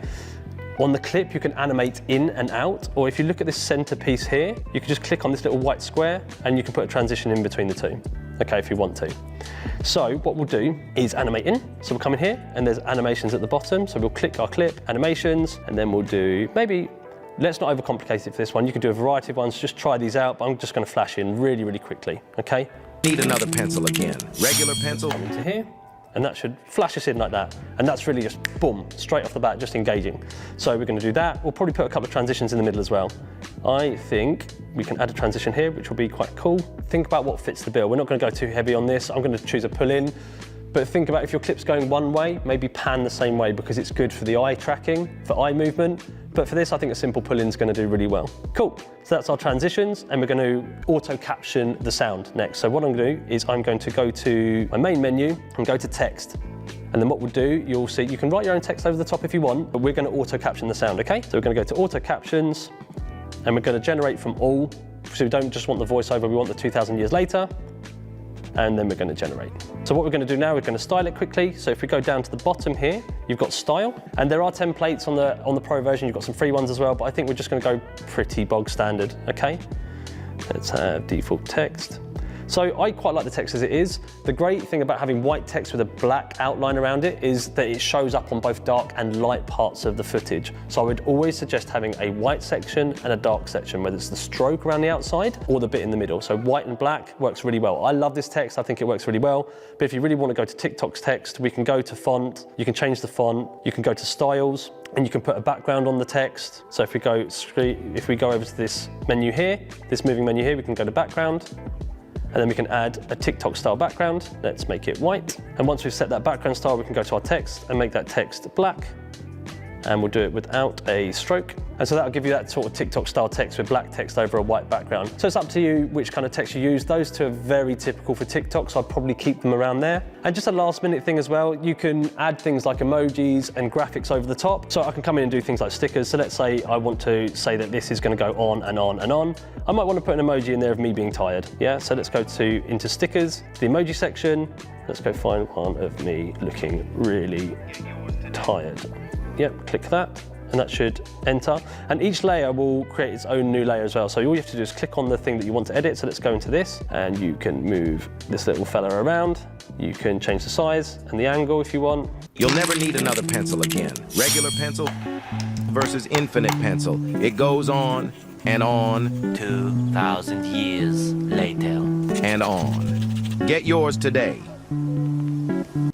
[SPEAKER 6] On the clip, you can animate in and out, or if you look at this center piece here, you can just click on this little white square and you can put a transition in between the two, okay, if you want to. So what we'll do is animate in. So we'll come in here and there's animations at the bottom. So we'll click our clip, animations, and then we'll do maybe, let's not overcomplicate it for this one. You can do a variety of ones, just try these out, but I'm just gonna flash in really, really quickly, okay?
[SPEAKER 7] Need another pencil again. Regular pencil.
[SPEAKER 6] Come into here. And that should flash us in like that. And that's really just, boom, straight off the bat, just engaging. So we're going to do that. We'll probably put a couple of transitions in the middle as well. I think we can add a transition here, which will be quite cool. Think about what fits the bill. We're not going to go too heavy on this. I'm going to choose a pull in. But think about if your clip's going one way, maybe pan the same way because it's good for the eye tracking, for eye movement. But for this, I think a simple pull-in is going to do really well. Cool, so that's our transitions, and we're going to auto-caption the sound next. So what I'm going to do is I'm going to go to my main menu and go to text. And then what we'll do, you'll see, you can write your own text over the top if you want, but we're going to auto-caption the sound, okay? So we're going to go to auto-captions, and we're going to generate from all. So we don't just want the voiceover, we want the 2,000 years later. And then we're going to generate. So what we're going to do now, we're going to style it quickly. So if we go down to the bottom here, you've got style, and there are templates on the Pro version. You've got some free ones as well, but I think we're just going to go pretty bog standard. Okay, let's have default text. So I quite like the text as it is. The great thing about having white text with a black outline around it is that it shows up on both dark and light parts of the footage. So I would always suggest having a white section and a dark section, whether it's the stroke around the outside or the bit in the middle. So white and black works really well. I love this text, I think it works really well. But if you really want to go to TikTok's text, we can go to font, you can change the font, you can go to styles, and you can put a background on the text. So if we go over to this menu here, this moving menu here, we can go to background. And then we can add a TikTok style background. Let's make it white. And once we've set that background style, we can go to our text and make that text black. And we'll do it without a stroke. And so that'll give you that sort of TikTok style text with black text over a white background. So it's up to you which kind of text you use. Those two are very typical for TikTok, so I'd probably keep them around there. And just a last minute thing as well, you can add things like emojis and graphics over the top. So I can come in and do things like stickers. So let's say I want to say that this is going to go on and on and on. I might want to put an emoji in there of me being tired. Yeah, so let's go into stickers, the emoji section. Let's go find one of me looking really tired. Yep, click that. And that should enter. And each layer will create its own new layer as well. So all you have to do is click on the thing that you want to edit. So let's go into this, and you can move this little fella around. You can change the size and the angle if you want.
[SPEAKER 7] You'll never need another pencil again. Regular pencil versus infinite pencil. It goes on and on
[SPEAKER 8] 2,000 years later.
[SPEAKER 7] and on. Get yours today.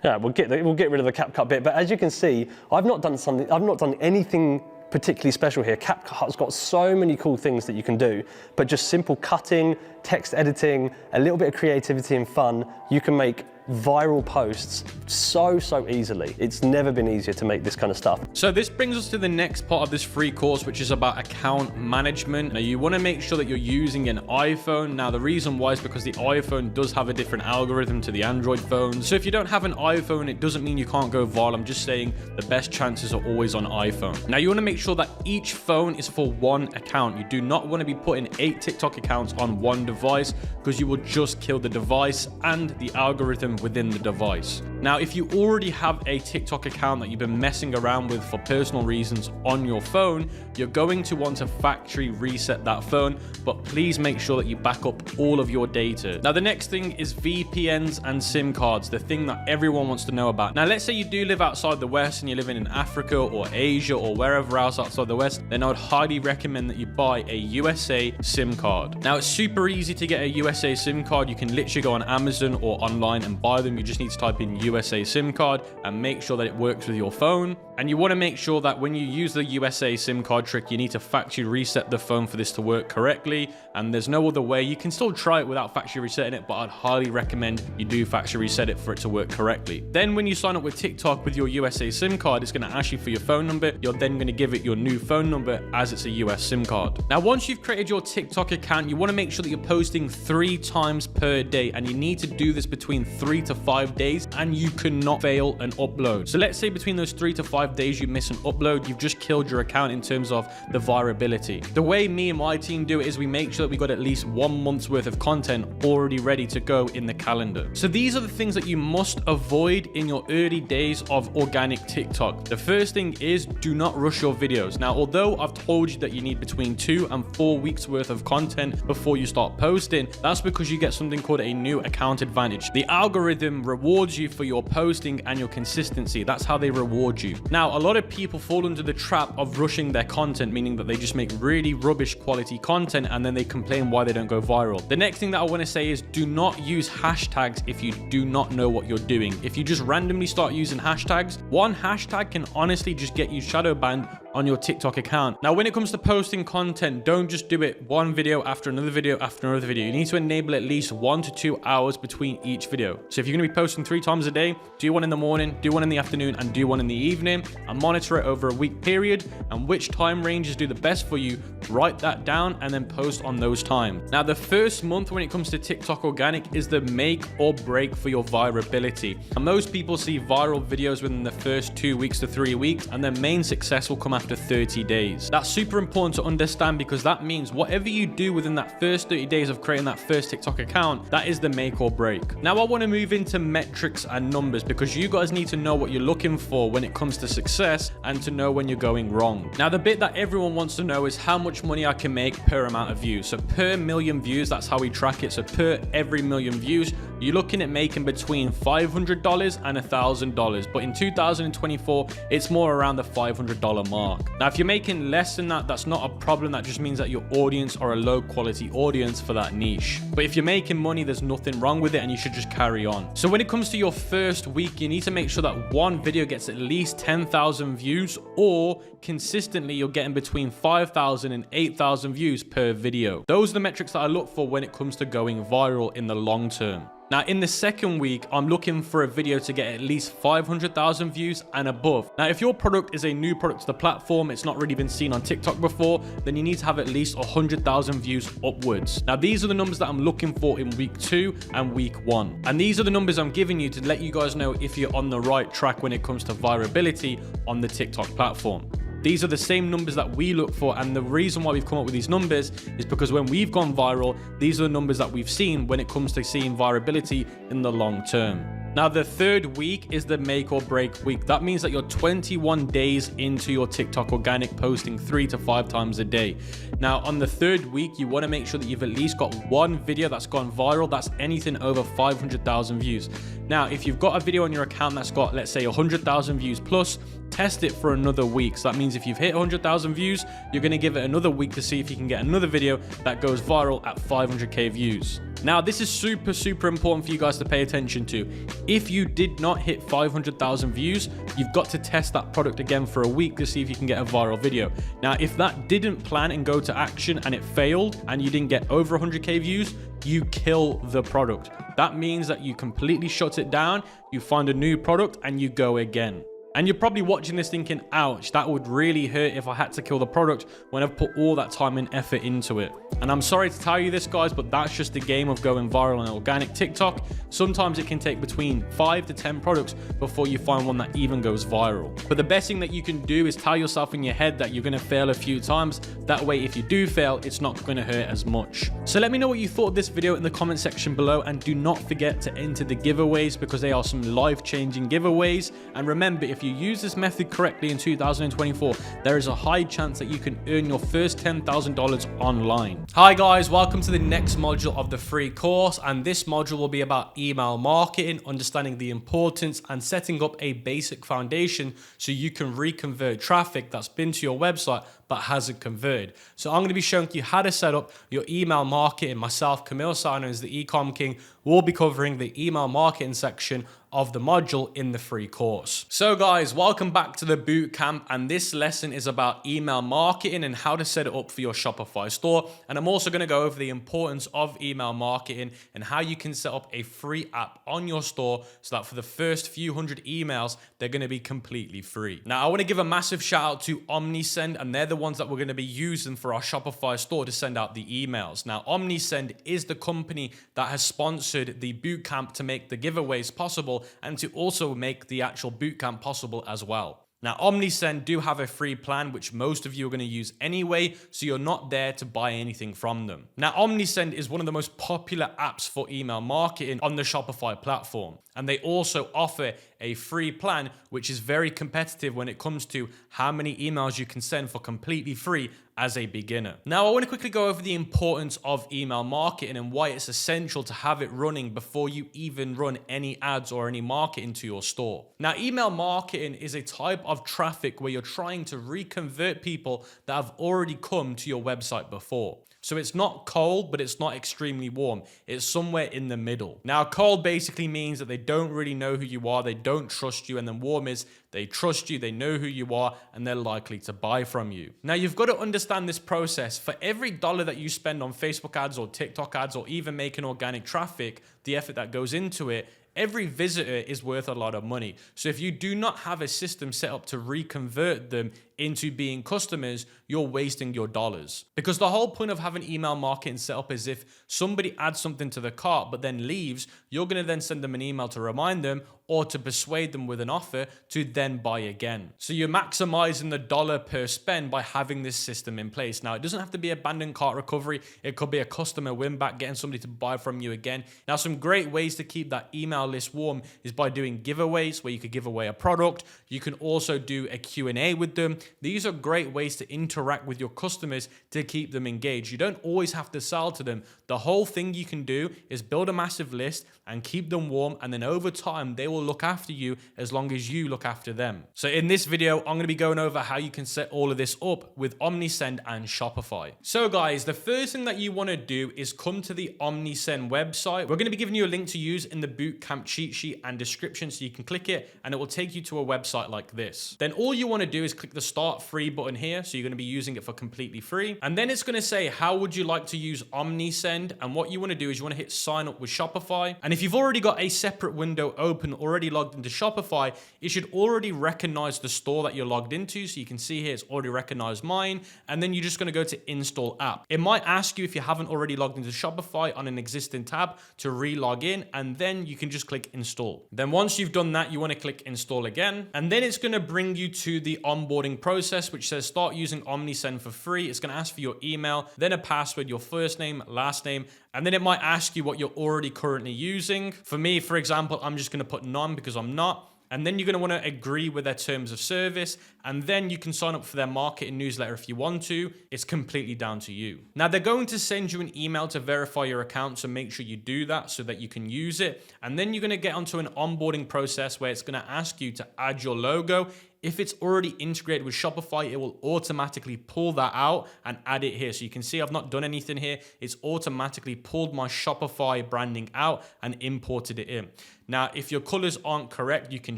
[SPEAKER 6] Yeah, we'll get rid of the CapCut bit, but as you can see, I've not done anything particularly special here. CapCut's got so many cool things that you can do, but just simple cutting, text editing, a little bit of creativity and fun, you can make viral posts so easily. It's never been easier to make this kind of stuff.
[SPEAKER 1] So this brings us to the next part of this free course, which is about account management. Now you want to make sure that you're using an iPhone. Now the reason why is because the iPhone does have a different algorithm to the Android phones. So if you don't have an iPhone, it doesn't mean you can't go viral. I'm just saying the best chances are always on iPhone. Now you want to make sure that each phone is for one account. You do not want to be putting 8 TikTok accounts on one device, because you will just kill the device and the algorithm within the device. Now, if you already have a TikTok account that you've been messing around with for personal reasons on your phone, you're going to want to factory reset that phone, but please make sure that you back up all of your data. Now, the next thing is VPNs and SIM cards, the thing that everyone wants to know about. Now, let's say you do live outside the West and you're living in Africa or Asia or wherever else outside the West, then I would highly recommend that you buy a USA SIM card. Now, it's super easy to get a USA SIM card. You can literally go on Amazon or online and buy them. You just need to type in USA SIM card and make sure that it works with your phone. And you want to make sure that when you use the USA SIM card trick, you need to factory reset the phone for this to work correctly. And there's no other way. You can still try it without factory resetting it, but I'd highly recommend you do factory reset it for it to work correctly. Then when you sign up with TikTok with your USA SIM card, it's going to ask you for your phone number. You're then going to give it your new phone number as it's a US SIM card. Now, once you've created your TikTok account, you want to make sure that you're posting 3 times per day, and you need to do this between 3 to 5 days, and you cannot fail an upload. So let's say between those 3 to 5 days you miss an upload, you've just killed your account in terms of the virability. The way me and my team do it is we make sure that we got at least 1 month's worth of content already ready to go in the calendar. So these are the things that you must avoid in your early days of organic TikTok. The first thing is do not rush your videos. Now, although I've told you that you need between 2 and 4 weeks worth of content before you start posting, that's because you get something called a new account advantage. The algorithm rewards you for your posting and your consistency. That's how they reward you. Now, a lot of people fall into the trap of rushing their content, meaning that they just make really rubbish quality content and then they complain why they don't go viral. The next thing that I want to say is do not use hashtags if you do not know what you're doing. If you just randomly start using hashtags, one hashtag can honestly just get you shadow banned on your TikTok account. Now, when it comes to posting content, don't just do it one video after another video after another video. You need to enable at least 1 to 2 hours between each video. So if you're going to be posting 3 times a day, do one in the morning, do one in the afternoon, and do one in the evening, and monitor it over a week period, and which time ranges do the best for you. Write that down and then post on those times. Now, the first month when it comes to TikTok organic is the make or break for your virability. And most people see viral videos within the first 2 weeks to 3 weeks, and their main success will come after 30 days. That's super important to understand, because that means whatever you do within that first 30 days of creating that first TikTok account, that is the make or break. Now, I want to move into metrics and numbers, because you guys need to know what you're looking for when it comes to success and to know when you're going wrong. Now, the bit that everyone wants to know is how much money I can make per amount of views. So per million views, that's how we track it. So per every million views, you're looking at making between $500 and $1,000. But in 2024, it's more around the $500 mark. Now, if you're making less than that, that's not a problem. That just means that your audience are a low quality audience for that niche. But if you're making money, there's nothing wrong with it, and you should just carry on. So when it comes to your first week, you need to make sure that one video gets at least 10,000 views, or consistently you're getting between 5,000 and 8,000 views per video. Those are the metrics that I look for when it comes to going viral in the long term. Now, in the second week, I'm looking for a video to get at least 500,000 views and above. Now, if your product is a new product to the platform, it's not really been seen on TikTok before, then you need to have at least 100,000 views upwards. Now, these are the numbers that I'm looking for in week 2 and week 1. And these are the numbers I'm giving you to let you guys know if you're on the right track when it comes to virality on the TikTok platform. These are the same numbers that we look for, and the reason why we've come up with these numbers is because when we've gone viral, these are the numbers that we've seen when it comes to seeing virality in the long term. Now, the third week is the make or break week. That means that you're 21 days into your TikTok organic, posting 3 to 5 times a day. Now, on the third week, you want to make sure that you've at least got one video that's gone viral. That's anything over 500,000 views. Now, if you've got a video on your account that's got, let's say, 100,000 views plus, test it for another week. So that means if you've hit 100,000 views, you're going to give it another week to see if you can get another video that goes viral at 500k views. Now, this is super important for you guys to pay attention to. If you did not hit 500,000 views, you've got to test that product again for a week to see if you can get a viral video. Now, if that didn't plan and go to action and it failed and you didn't get over 100k views, you kill the product. That means that you completely shut it down, you find a new product and you go again. And you're probably watching this thinking, ouch, that would really hurt if I had to kill the product when I've put all that time and effort into it. And I'm sorry to tell you this, guys, but that's just the game of going viral on organic TikTok. Sometimes it can take between 5 to 10 products before you find one that even goes viral. But the best thing that you can do is tell yourself in your head that you're going to fail a few times. That way, if you do fail, it's not going to hurt as much. So let me know what you thought of this video in the comment section below, and do not forget to enter the giveaways because they are some life-changing giveaways. And remember, if you use this method correctly in 2024, there is a high chance that you can earn your first $10,000 online. Hi guys, welcome to the next module of the free course, and this module will be about email marketing, understanding the importance and setting up a basic foundation so you can reconvert traffic that's been to your website but hasn't converted. So I'm going to be showing you how to set up your email marketing. Myself, Camille Sano, as the ECOM King, will be covering the email marketing section of the module in the free course. So guys, welcome back to the boot camp, and this lesson is about email marketing and how to set it up for your Shopify store. And I'm also going to go over the importance of email marketing and how you can set up a free app on your store so that for the first few hundred emails, they're going to be completely free. Now, I want to give a massive shout out to OmniSend, and they're the ones that we're going to be using for our Shopify store to send out the emails. Now, OmniSend is the company that has sponsored the bootcamp to make the giveaways possible and to also make the actual bootcamp possible as well. Now, OmniSend do have a free plan, which most of you are going to use anyway, so you're not there to buy anything from them. Now, OmniSend is one of the most popular apps for email marketing on the Shopify platform. And they also offer a free plan, which is very competitive when it comes to how many emails you can send for completely free as a beginner. Now, I want to quickly go over the importance of email marketing and why it's essential to have it running before you even run any ads or any marketing to your store. Now, email marketing is a type of traffic where you're trying to reconvert people that have already come to your website before. So it's not cold, but it's not extremely warm. It's somewhere in the middle. Now, cold basically means that they don't really know who you are, they don't trust you, and then warm is they trust you, they know who you are, and they're likely to buy from you. Now, you've got to understand this process. For every dollar that you spend on Facebook ads or TikTok ads or even making organic traffic, the effort that goes into it, every visitor is worth a lot of money. So if you do not have a system set up to reconvert them into being customers, you're wasting your dollars. Because the whole point of having email marketing set up is if somebody adds something to the cart but then leaves, you're going to then send them an email to remind them or to persuade them with an offer to then buy again. So you're maximizing the dollar per spend by having this system in place. Now, it doesn't have to be abandoned cart recovery. It could be a customer win back, getting somebody to buy from you again. Now, some great ways to keep that email list warm is by doing giveaways where you could give away a product. You can also do a Q&A with them. These are great ways to interact with your customers to keep them engaged. You don't always have to sell to them. The whole thing you can do is build a massive list and keep them warm, and then over time they will look after you as long as you look after them. So in this video, I'm going to be going over how you can set all of this up with OmniSend and Shopify. So guys, the first thing that you want to do is come to the OmniSend website. We're going to be giving you a link to use in the bootcamp cheat sheet and description, so you can click it and it will take you to a website like this. Then all you want to do is click the start free button here. So you're going to be using it for completely free. And then it's going to say, how would you like to use OmniSend? And what you want to do is you want to hit sign up with Shopify. And if you've already got a separate window open, already logged into Shopify, it should already recognize the store that you're logged into. So you can see here, it's already recognized mine. And then you're just going to go to install app. It might ask you if you haven't already logged into Shopify on an existing tab to re-log in, and then you can just click install. Then once you've done that, you want to click install again. And then it's going to bring you to the onboarding process, which says start using OmniSend for free. It's going to ask for your email, then a password, your first name, last name, and then it might ask you what you're already currently using. For me, for example, I'm just going to put none because I'm not. And then you're going to want to agree with their terms of service. And then you can sign up for their marketing newsletter if you want to. It's completely down to you. Now, they're going to send you an email to verify your account. So make sure you do that so that you can use it. And then you're going to get onto an onboarding process where it's going to ask you to add your logo. If it's already integrated with Shopify, it will automatically pull that out and add it here. So you can see I've not done anything here. It's automatically pulled my Shopify branding out and imported it in. Now, if your colors aren't correct, you can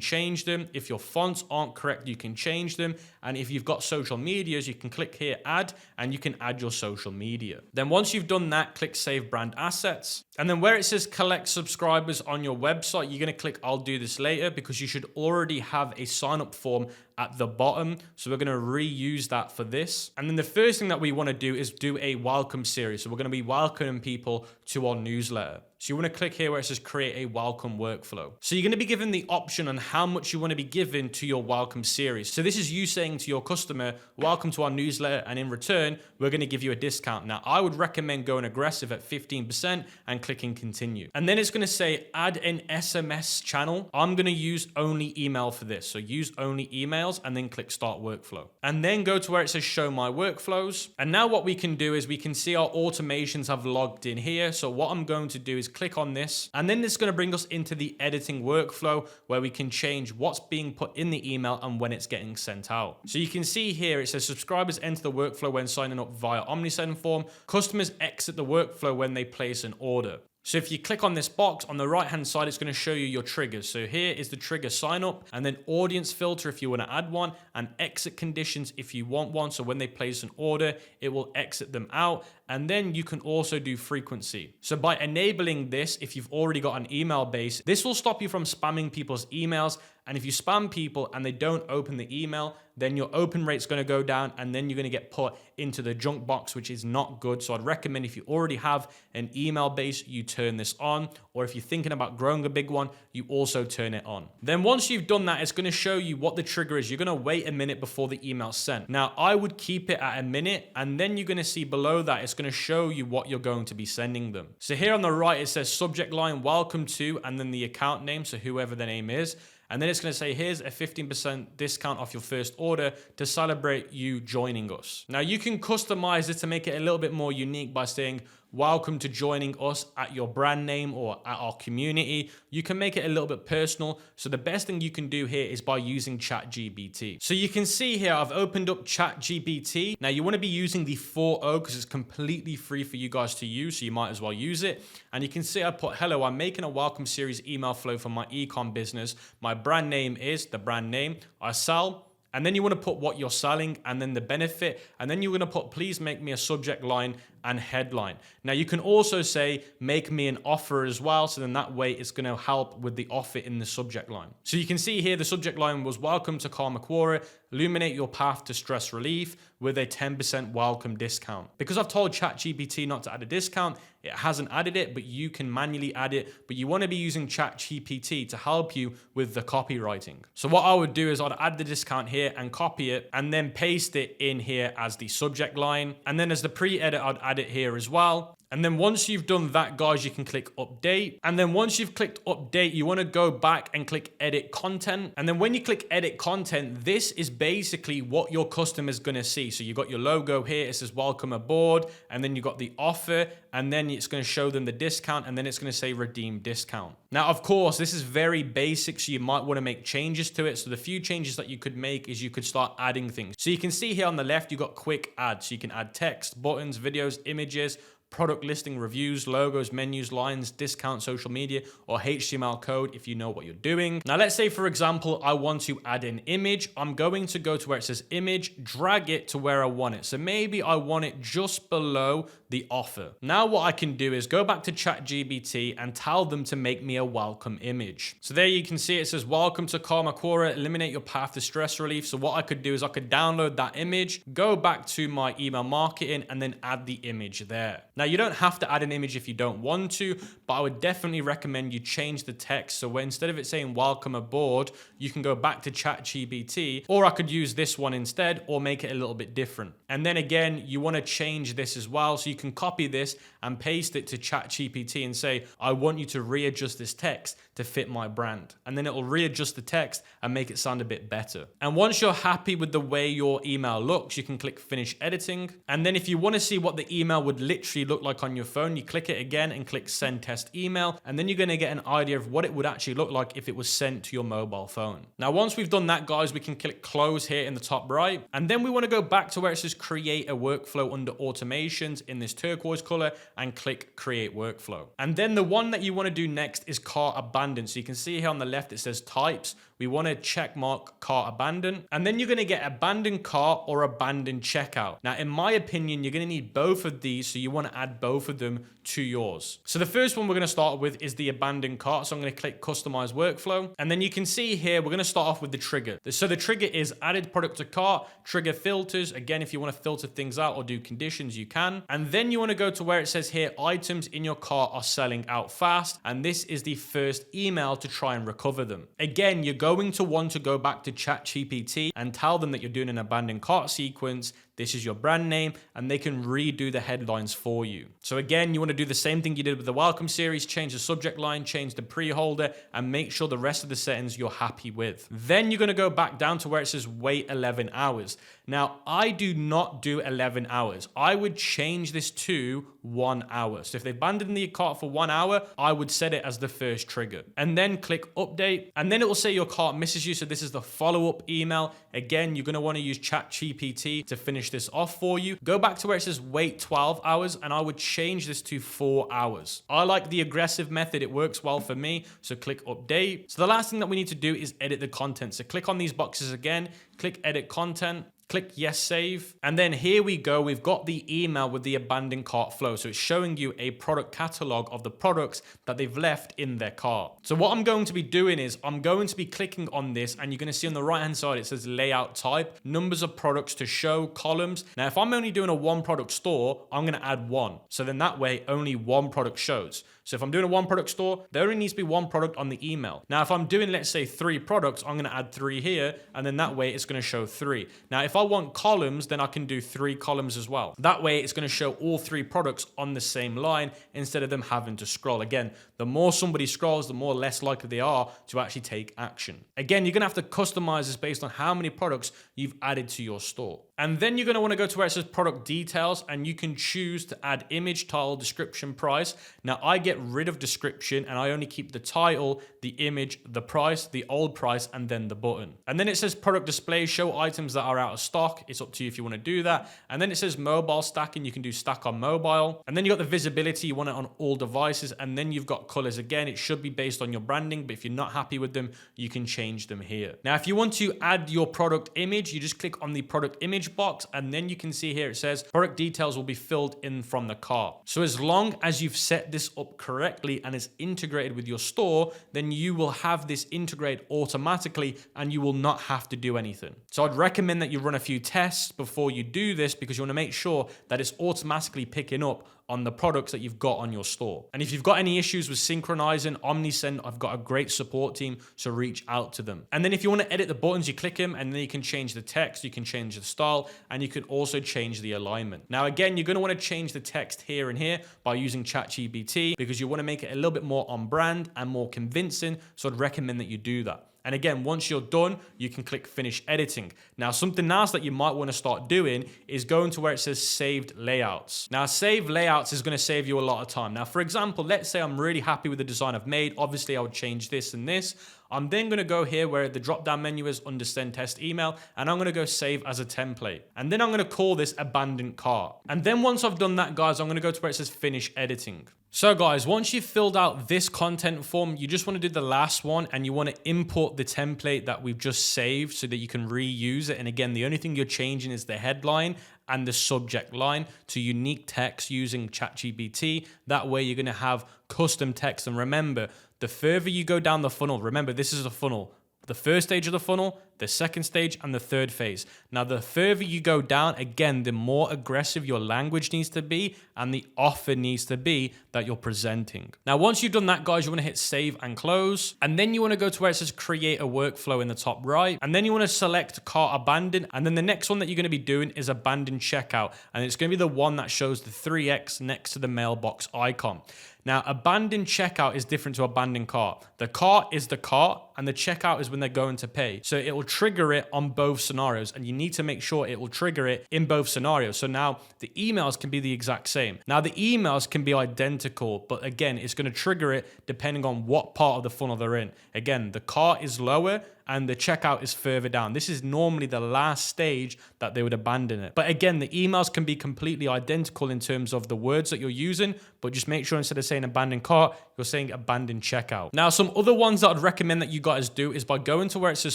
[SPEAKER 1] change them. If your fonts aren't correct, you can change them. And if you've got social medias, you can click here, add, and you can add your social media. Then once you've done that, click save brand assets. And then where it says collect subscribers on your website, you're going to click I'll do this later because you should already have a sign up form at the bottom. So we're going to reuse that for this. And then the first thing that we want to do is do a welcome series. So we're going to be welcoming people to our newsletter. So you want to click here where it says create a welcome workflow. So you're going to be given the option on how much you want to be given to your welcome series. So this is you saying to your customer, welcome to our newsletter, and in return, we're going to give you a discount. Now, I would recommend going aggressive at 15% and clicking continue. And then it's going to say add an SMS channel. I'm going to use only email for this. So use only emails and then click start workflow. And then go to where it says show my workflows. And now what we can do is we can see our automations have logged in here. So what I'm going to do is click on this, and then it's going to bring us into the editing workflow where we can change what's being put in the email and when it's getting sent out. So you can see here it says subscribers enter the workflow when signing up via OmniSend form. Customers exit the workflow when they place an order. So if you click on this box on the right hand side, it's going to show you your triggers. So here is the trigger sign up, and then audience filter if you want to add one, and exit conditions if you want one. So when they place an order, it will exit them out. And then you can also do frequency. So by enabling this, if you've already got an email base, this will stop you from spamming people's emails. And if you spam people and they don't open the email, then your open rate's going to go down, and then you're going to get put into the junk box, which is not good. So I'd recommend if you already have an email base, you turn this on, or if you're thinking about growing a big one, you also turn it on. Then once you've done that, it's going to show you what the trigger is. You're going to wait a minute before the email's sent. Now, I would keep it at a minute, and then you're going to see below that, it's going to show you what you're going to be sending them. So here on the right, it says subject line, welcome to, and then the account name, so whoever the name is. And then it's going to say, here's a 15% discount off your first order to celebrate you joining us. Now you can customize it to make it a little bit more unique by saying, welcome to joining us at your brand name or at our community. You can make it a little bit personal. So the best thing you can do here is by using ChatGPT. So you can see here, I've opened up ChatGPT. Now you want to be using the 4.0 because it's completely free for you guys to use. So you might as well use it. And you can see I put, hello, I'm making a welcome series email flow for my ECOM business. My brand name is the brand name I sell. And then you want to put what you're selling and then the benefit. And then you're going to put, please make me a subject line and headline. Now you can also say, make me an offer as well. So then that way it's going to help with the offer in the subject line. So you can see here, the subject line was welcome to Karmaquara, illuminate your path to stress relief with a 10% welcome discount. Because I've told ChatGPT not to add a discount, it hasn't added it, but you can manually add it. But you want to be using ChatGPT to help you with the copywriting. So what I would do is I'd add the discount here and copy it and then paste it in here as the subject line. And then as the pre-edit, I'd add it here as well. And then once you've done that, guys, you can click update. And then once you've clicked update, you want to go back and click edit content. And then when you click edit content, this is basically what your customer is going to see. So you've got your logo here. It says welcome aboard. And then you've got the offer. And then it's going to show them the discount. And then it's going to say redeem discount. Now, of course, this is very basic. So you might want to make changes to it. So the few changes that you could make is you could start adding things. So you can see here on the left, you've got quick add. So you can add text, buttons, videos, images, product listing, reviews, logos, menus, lines, discount, social media, or HTML code if you know what you're doing. Now, let's say, for example, I want to add an image. I'm going to go to where it says image, drag it to where I want it. So maybe I want it just below the offer. Now, what I can do is go back to ChatGPT and tell them to make me a welcome image. So there you can see it says, welcome to Kamakura, eliminate your path to stress relief. So what I could do is I could download that image, go back to my email marketing, and then add the image there. Now, you don't have to add an image if you don't want to, but I would definitely recommend you change the text. So when instead of it saying welcome aboard, you can go back to ChatGPT, or I could use this one instead, or make it a little bit different. And then again, you want to change this as well. So you can copy this and paste it to ChatGPT and say, I want you to readjust this text to fit my brand. And then it will readjust the text and make it sound a bit better. And once you're happy with the way your email looks, you can click finish editing. And then if you want to see what the email would literally look like on your phone, you click it again and click send test email. And then you're going to get an idea of what it would actually look like if it was sent to your mobile phone. Now, once we've done that, guys, we can click close here in the top right. And then we want to go back to where it says create a workflow under automations in this turquoise color and click create workflow. And then the one that you want to do next is cart abandoned. So you can see here on the left, it says types. We want to check mark cart abandoned. And then you're going to get abandoned cart or abandoned checkout. Now, in my opinion, you're going to need both of these. So you want to add both of them to yours. So the first one we're going to start with is the abandoned cart. So I'm going to click customize workflow. And then you can see here, we're going to start off with the trigger. So the trigger is added product to cart, trigger filters. Again, if you want to filter things out or do conditions, you can. And then you want to go to where it says here, items in your cart are selling out fast. And this is the first email to try and recover them. Again, you're going to want to go back to ChatGPT and tell them that you're doing an abandoned cart sequence. This is your brand name, and they can redo the headlines for you. So again, you want to do the same thing you did with the welcome series, change the subject line, change the pre-holder, and make sure the rest of the settings you're happy with. Then you're going to go back down to where it says wait 11 hours. Now, I do not do 11 hours. I would change this to 1 hour. So if they've abandoned the cart for 1 hour, I would set it as the first trigger. And then click update, and then it will say your cart misses you. So this is the follow-up email. Again, you're going to want to use ChatGPT to finish this off for you. Go back to where it says wait 12 hours, and I would change this to 4 hours. I like the aggressive method. It works well for me. So click update. So the last thing that we need to do is edit the content. So click on these boxes again, click edit content. Click yes, save. And then here we go. We've got the email with the abandoned cart flow. So it's showing you a product catalog of the products that they've left in their cart. So what I'm going to be doing is I'm going to be clicking on this, and you're going to see on the right hand side, it says layout type, numbers of products to show, columns. Now, if I'm only doing a one product store, I'm going to add one. So then that way only one product shows. So if I'm doing a one product store, there only needs to be one product on the email. Now, if I'm doing, let's say 3 products, I'm going to add 3 here, and then that way it's going to show 3. Now, if I want columns, then I can do 3 columns as well. That way it's going to show all 3 products on the same line instead of them having to scroll. Again, the more somebody scrolls, the more less likely they are to actually take action. Again, you're going to have to customize this based on how many products you've added to your store. And then you're going to want to go to where it says product details, and you can choose to add image, title, description, price. Now, I get rid of description, and I only keep the title, the image, the price, the old price, and then the button. And then it says product display, show items that are out of stock. It's up to you if you want to do that. And then it says mobile stacking. You can do stack on mobile. And then you got the visibility. You want it on all devices. And then you've got colors. Again, it should be based on your branding, but if you're not happy with them, you can change them here. Now, if you want to add your product image, you just click on the product image box, and then you can see here it says product details will be filled in from the cart. So as long as you've set this up correctly and it's integrated with your store, then you will have this integrate automatically and you will not have to do anything. So I'd recommend that you run a few tests before you do this, because you want to make sure that it's automatically picking up on the products that you've got on your store. And if you've got any issues with synchronizing Omnisend, I've got a great support team, so reach out to them. And then if you want to edit the buttons, you click them, and then you can change the text, you can change the style, and you can also change the alignment. Now, again, you're going to want to change the text here and here by using ChatGPT, because you want to make it a little bit more on brand and more convincing. So I'd recommend that you do that. And again, once you're done, you can click finish editing. Now, something else that you might want to start doing is going to where it says saved layouts. Now, save layouts is going to save you a lot of time. Now, for example, let's say I'm really happy with the design I've made. Obviously, I would change this and this. I'm then going to go here where the drop down menu is under send test email, and I'm going to go save as a template. And then I'm going to call this abandoned cart. And then once I've done that, guys, I'm going to go to where it says finish editing. So guys, once you've filled out this content form, you just want to do the last one and you want to import the template that we've just saved so that you can reuse it. And again, the only thing you're changing is the headline and the subject line to unique text using ChatGPT. That way you're going to have custom text. And remember, the further you go down the funnel, remember this is a funnel. The first stage of the funnel, the second stage, and the third phase. Now, the further you go down, again, the more aggressive your language needs to be and the offer needs to be that you're presenting. Now, once you've done that, guys, you want to hit save and close. And then you want to go to where it says create a workflow in the top right. And then you want to select cart abandon. And then the next one that you're going to be doing is abandon checkout. And it's going to be the one that shows the 3X next to the mailbox icon. Now, abandon checkout is different to abandon cart. The cart is the cart and the checkout is when they're going to pay. So it will trigger it on both scenarios and you need to make sure it will trigger it in both scenarios. So now the emails can be the exact same. Now the emails can be identical, but again, it's going to trigger it depending on what part of the funnel they're in. Again, the cart is lower and the checkout is further down. This is normally the last stage that they would abandon it. But again, the emails can be completely identical in terms of the words that you're using, but just make sure instead of saying abandon cart, you're saying abandon checkout. Now, some other ones that I'd recommend that you guys do is by going to where it says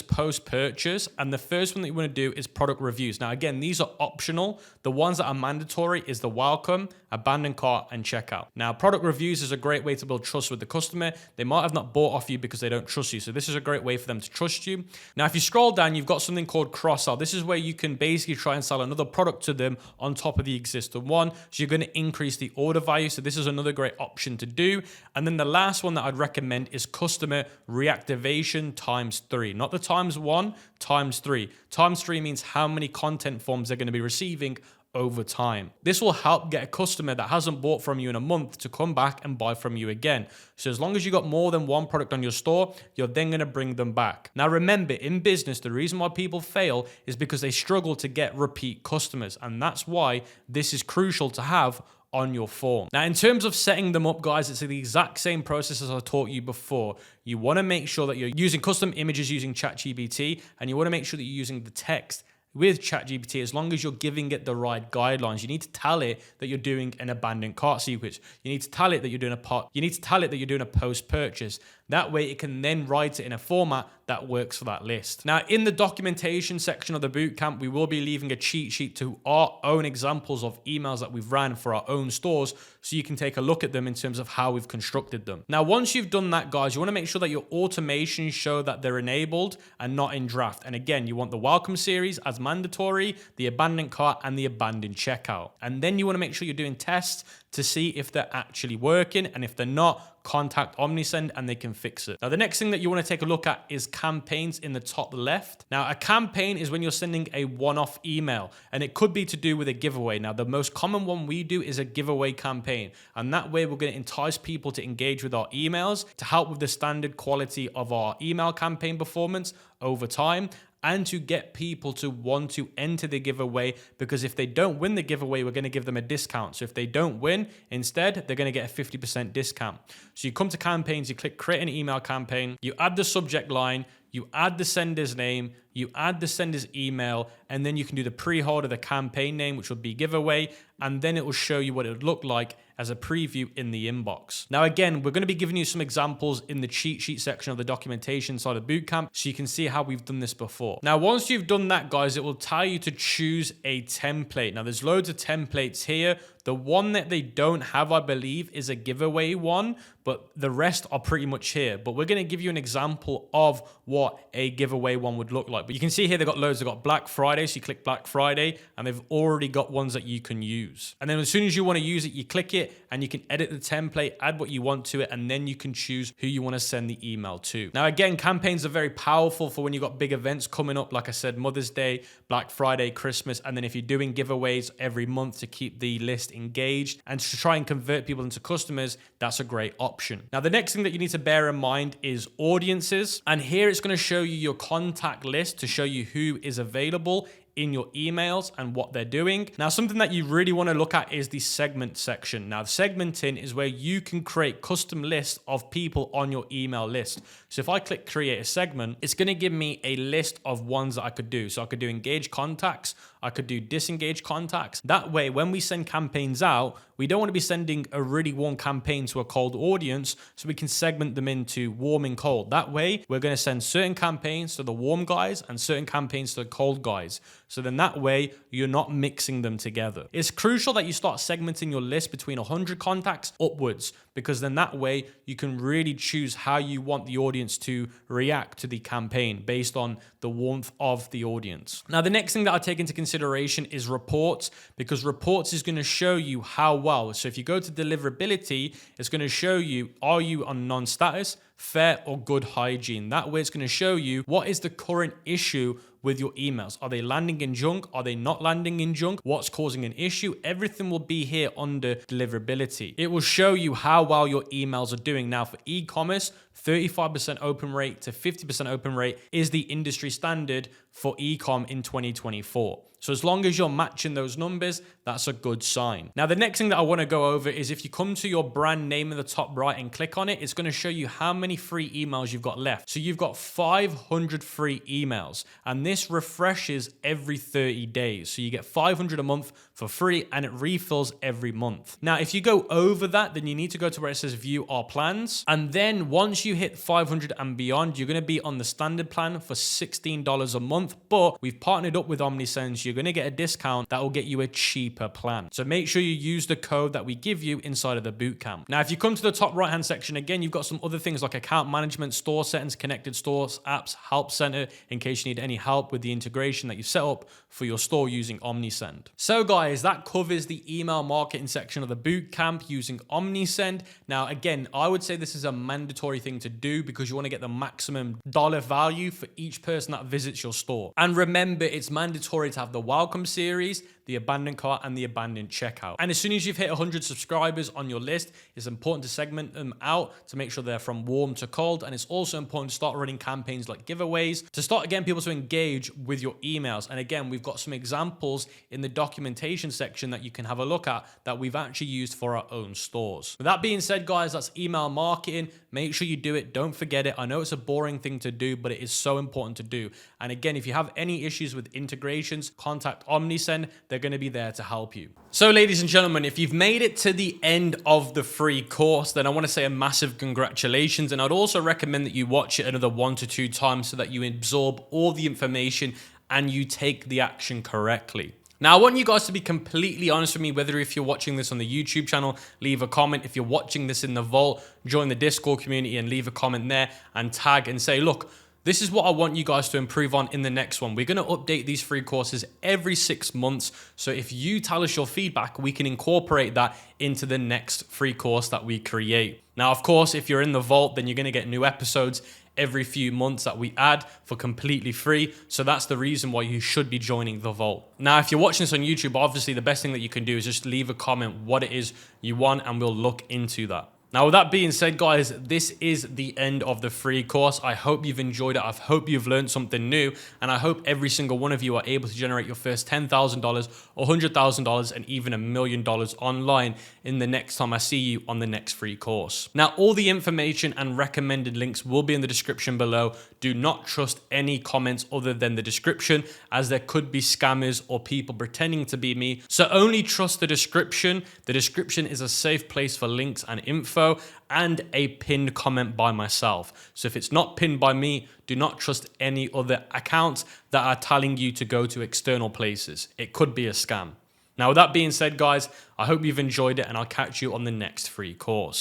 [SPEAKER 1] post purchase. And the first one that you want to do is product reviews. Now, again, these are optional. The ones that are mandatory is the welcome, abandon cart, and checkout. Now, product reviews is a great way to build trust with the customer. They might have not bought off you because they don't trust you. So this is a great way for them to trust you. Now, if you scroll down, you've got something called cross-sell. This is where you can basically try and sell another product to them on top of the existing one. So you're going to increase the order value. So this is another great option to do. And then the last one that I'd recommend is customer reactivation ×3. Not the ×1, ×3. ×3 means how many content forms they're going to be receiving over time. This will help get a customer that hasn't bought from you in a month to come back and buy from you again. So as long as you got more than one product on your store, you're then going to bring them back. Now remember, in business, the reason why people fail is because they struggle to get repeat customers. And that's why this is crucial to have on your form. Now, in terms of setting them up, guys, it's the exact same process as I taught you before. You want to make sure that you're using custom images using ChatGPT, and you want to make sure that you're using the text with ChatGPT, as long as you're giving it the right guidelines. You need to tell it that you're doing an abandoned cart sequence. You need to tell it that you're doing a post-purchase. That way it can then write it in a format that works for that list. Now, in the documentation section of the bootcamp, we will be leaving a cheat sheet to our own examples of emails that we've ran for our own stores, so you can take a look at them in terms of how we've constructed them. Now, once you've done that, guys, you want to make sure that your automations show that they're enabled and not in draft. And again, you want the welcome series as mandatory, the abandoned cart, and the abandoned checkout. And then you want to make sure you're doing tests to see if they're actually working, and if they're not, contact Omnisend and they can fix it. Now, the next thing that you want to take a look at is campaigns in the top left. Now, a campaign is when you're sending a one-off email, and it could be to do with a giveaway. Now, the most common one we do is a giveaway campaign, and that way we're going to entice people to engage with our emails to help with the standard quality of our email campaign performance over time, and to get people to want to enter the giveaway, because if they don't win the giveaway, we're going to give them a discount. So if they don't win, instead, they're going to get a 50% discount. So you come to campaigns, you click create an email campaign, you add the subject line, you add the sender's name, you add the sender's email, and then you can do the pre-hold of the campaign name, which will be giveaway, and then it will show you what it would look like as a preview in the inbox. Now, again, we're going to be giving you some examples in the cheat sheet section of the documentation side of bootcamp, so you can see how we've done this before. Now, once you've done that, guys, it will tell you to choose a template. Now, there's loads of templates here. The one that they don't have, I believe, is a giveaway one, but the rest are pretty much here. But we're going to give you an example of what a giveaway one would look like. But you can see here they've got loads. They've got Black Friday, so you click Black Friday, and they've already got ones that you can use. And then as soon as you want to use it, you click it, and you can edit the template, add what you want to it, and then you can choose who you want to send the email to. Now, again, campaigns are very powerful for when you've got big events coming up, like I said, Mother's Day, Black Friday, Christmas, and then if you're doing giveaways every month to keep the list engaged and to try and convert people into customers, that's a great option. Now, the next thing that you need to bear in mind is audiences. And here it's going to show you your contact list to show you who is available in your emails and what they're doing. Now, something that you really want to look at is the segment section. Now, segmenting is where you can create custom lists of people on your email list. So if I click create a segment, it's going to give me a list of ones that I could do. So I could do engaged contacts, I could do disengaged contacts. That way, when we send campaigns out, we don't want to be sending a really warm campaign to a cold audience, so we can segment them into warm and cold. That way, we're going to send certain campaigns to the warm guys and certain campaigns to the cold guys. So then that way, you're not mixing them together. It's crucial that you start segmenting your list between 100 contacts upwards, because then that way you can really choose how you want the audience to react to the campaign based on the warmth of the audience. Now, the next thing that I take into consideration is reports, because reports is going to show you how well. So if you go to deliverability, it's going to show you, are you on non-status, fair or good hygiene? That way it's going to show you what is the current issue with your emails. Are they landing in junk? Are they not landing in junk? What's causing an issue? Everything will be here under deliverability. It will show you how well your emails are doing. Now, for e-commerce, 35% open rate to 50% open rate is the industry standard for e-com in 2024. So as long as you're matching those numbers, that's a good sign. Now, the next thing that I want to go over is if you come to your brand name in the top right and click on it, it's going to show you how many free emails you've got left. So you've got 500 free emails, and this refreshes every 30 days. So you get 500 a month for free, and it refills every month. Now, if you go over that, then you need to go to where it says view our plans. And then once you hit 500 and beyond, you're going to be on the standard plan for $16 a month. But we've partnered up with OmniSend. You're going to get a discount that will get you a cheaper plan. So make sure you use the code that we give you inside of the bootcamp. Now, if you come to the top right-hand section, again, you've got some other things like account management, store settings, connected stores, apps, help center, in case you need any help with the integration that you set up for your store using OmniSend. So guys, that covers the email marketing section of the bootcamp using OmniSend. Now, again, I would say this is a mandatory thing to do because you want to get the maximum dollar value for each person that visits your store. And remember, it's mandatory to have the welcome series, the abandoned cart, and the abandoned checkout. And as soon as you've hit 100 subscribers on your list, it's important to segment them out to make sure they're from warm to cold. And it's also important to start running campaigns like giveaways to start getting people to engage with your emails. And again, we've got some examples in the documentation section that you can have a look at that we've actually used for our own stores. With that being said, guys, that's email marketing. Make sure you do it. Don't forget it. I know it's a boring thing to do, but it is so important to do. And again, if you have any issues with integrations, contact OmniSend. They're going to be there to help you. So ladies and gentlemen, if you've made it to the end of the free course, then I want to say a massive congratulations. And I'd also recommend that you watch it another 1 to 2 times so that you absorb all the information and you take the action correctly. Now, I want you guys to be completely honest with me, whether if you're watching this on the YouTube channel, leave a comment. If you're watching this in the vault, join the Discord community and leave a comment there and tag and say, look, this is what I want you guys to improve on in the next one. We're going to update these free courses every 6 months. So if you tell us your feedback, we can incorporate that into the next free course that we create. Now, of course, if you're in the vault, then you're going to get new episodes every few months that we add for completely free. So that's the reason why you should be joining the vault. Now, if you're watching this on YouTube, obviously the best thing that you can do is just leave a comment what it is you want, and we'll look into that. Now, with that being said, guys, this is the end of the free course. I hope you've enjoyed it. I hope you've learned something new. And I hope every single one of you are able to generate your first $10,000, $100,000, and even $1 million online in the next time I see you on the next free course. Now, all the information and recommended links will be in the description below. Do not trust any comments other than the description, as there could be scammers or people pretending to be me. So only trust the description. The description is a safe place for links and info, and a pinned comment by myself. So if it's not pinned by me, do not trust any other accounts that are telling you to go to external places. It could be a scam. Now, with that being said, guys, I hope you've enjoyed it, and I'll catch you on the next free course.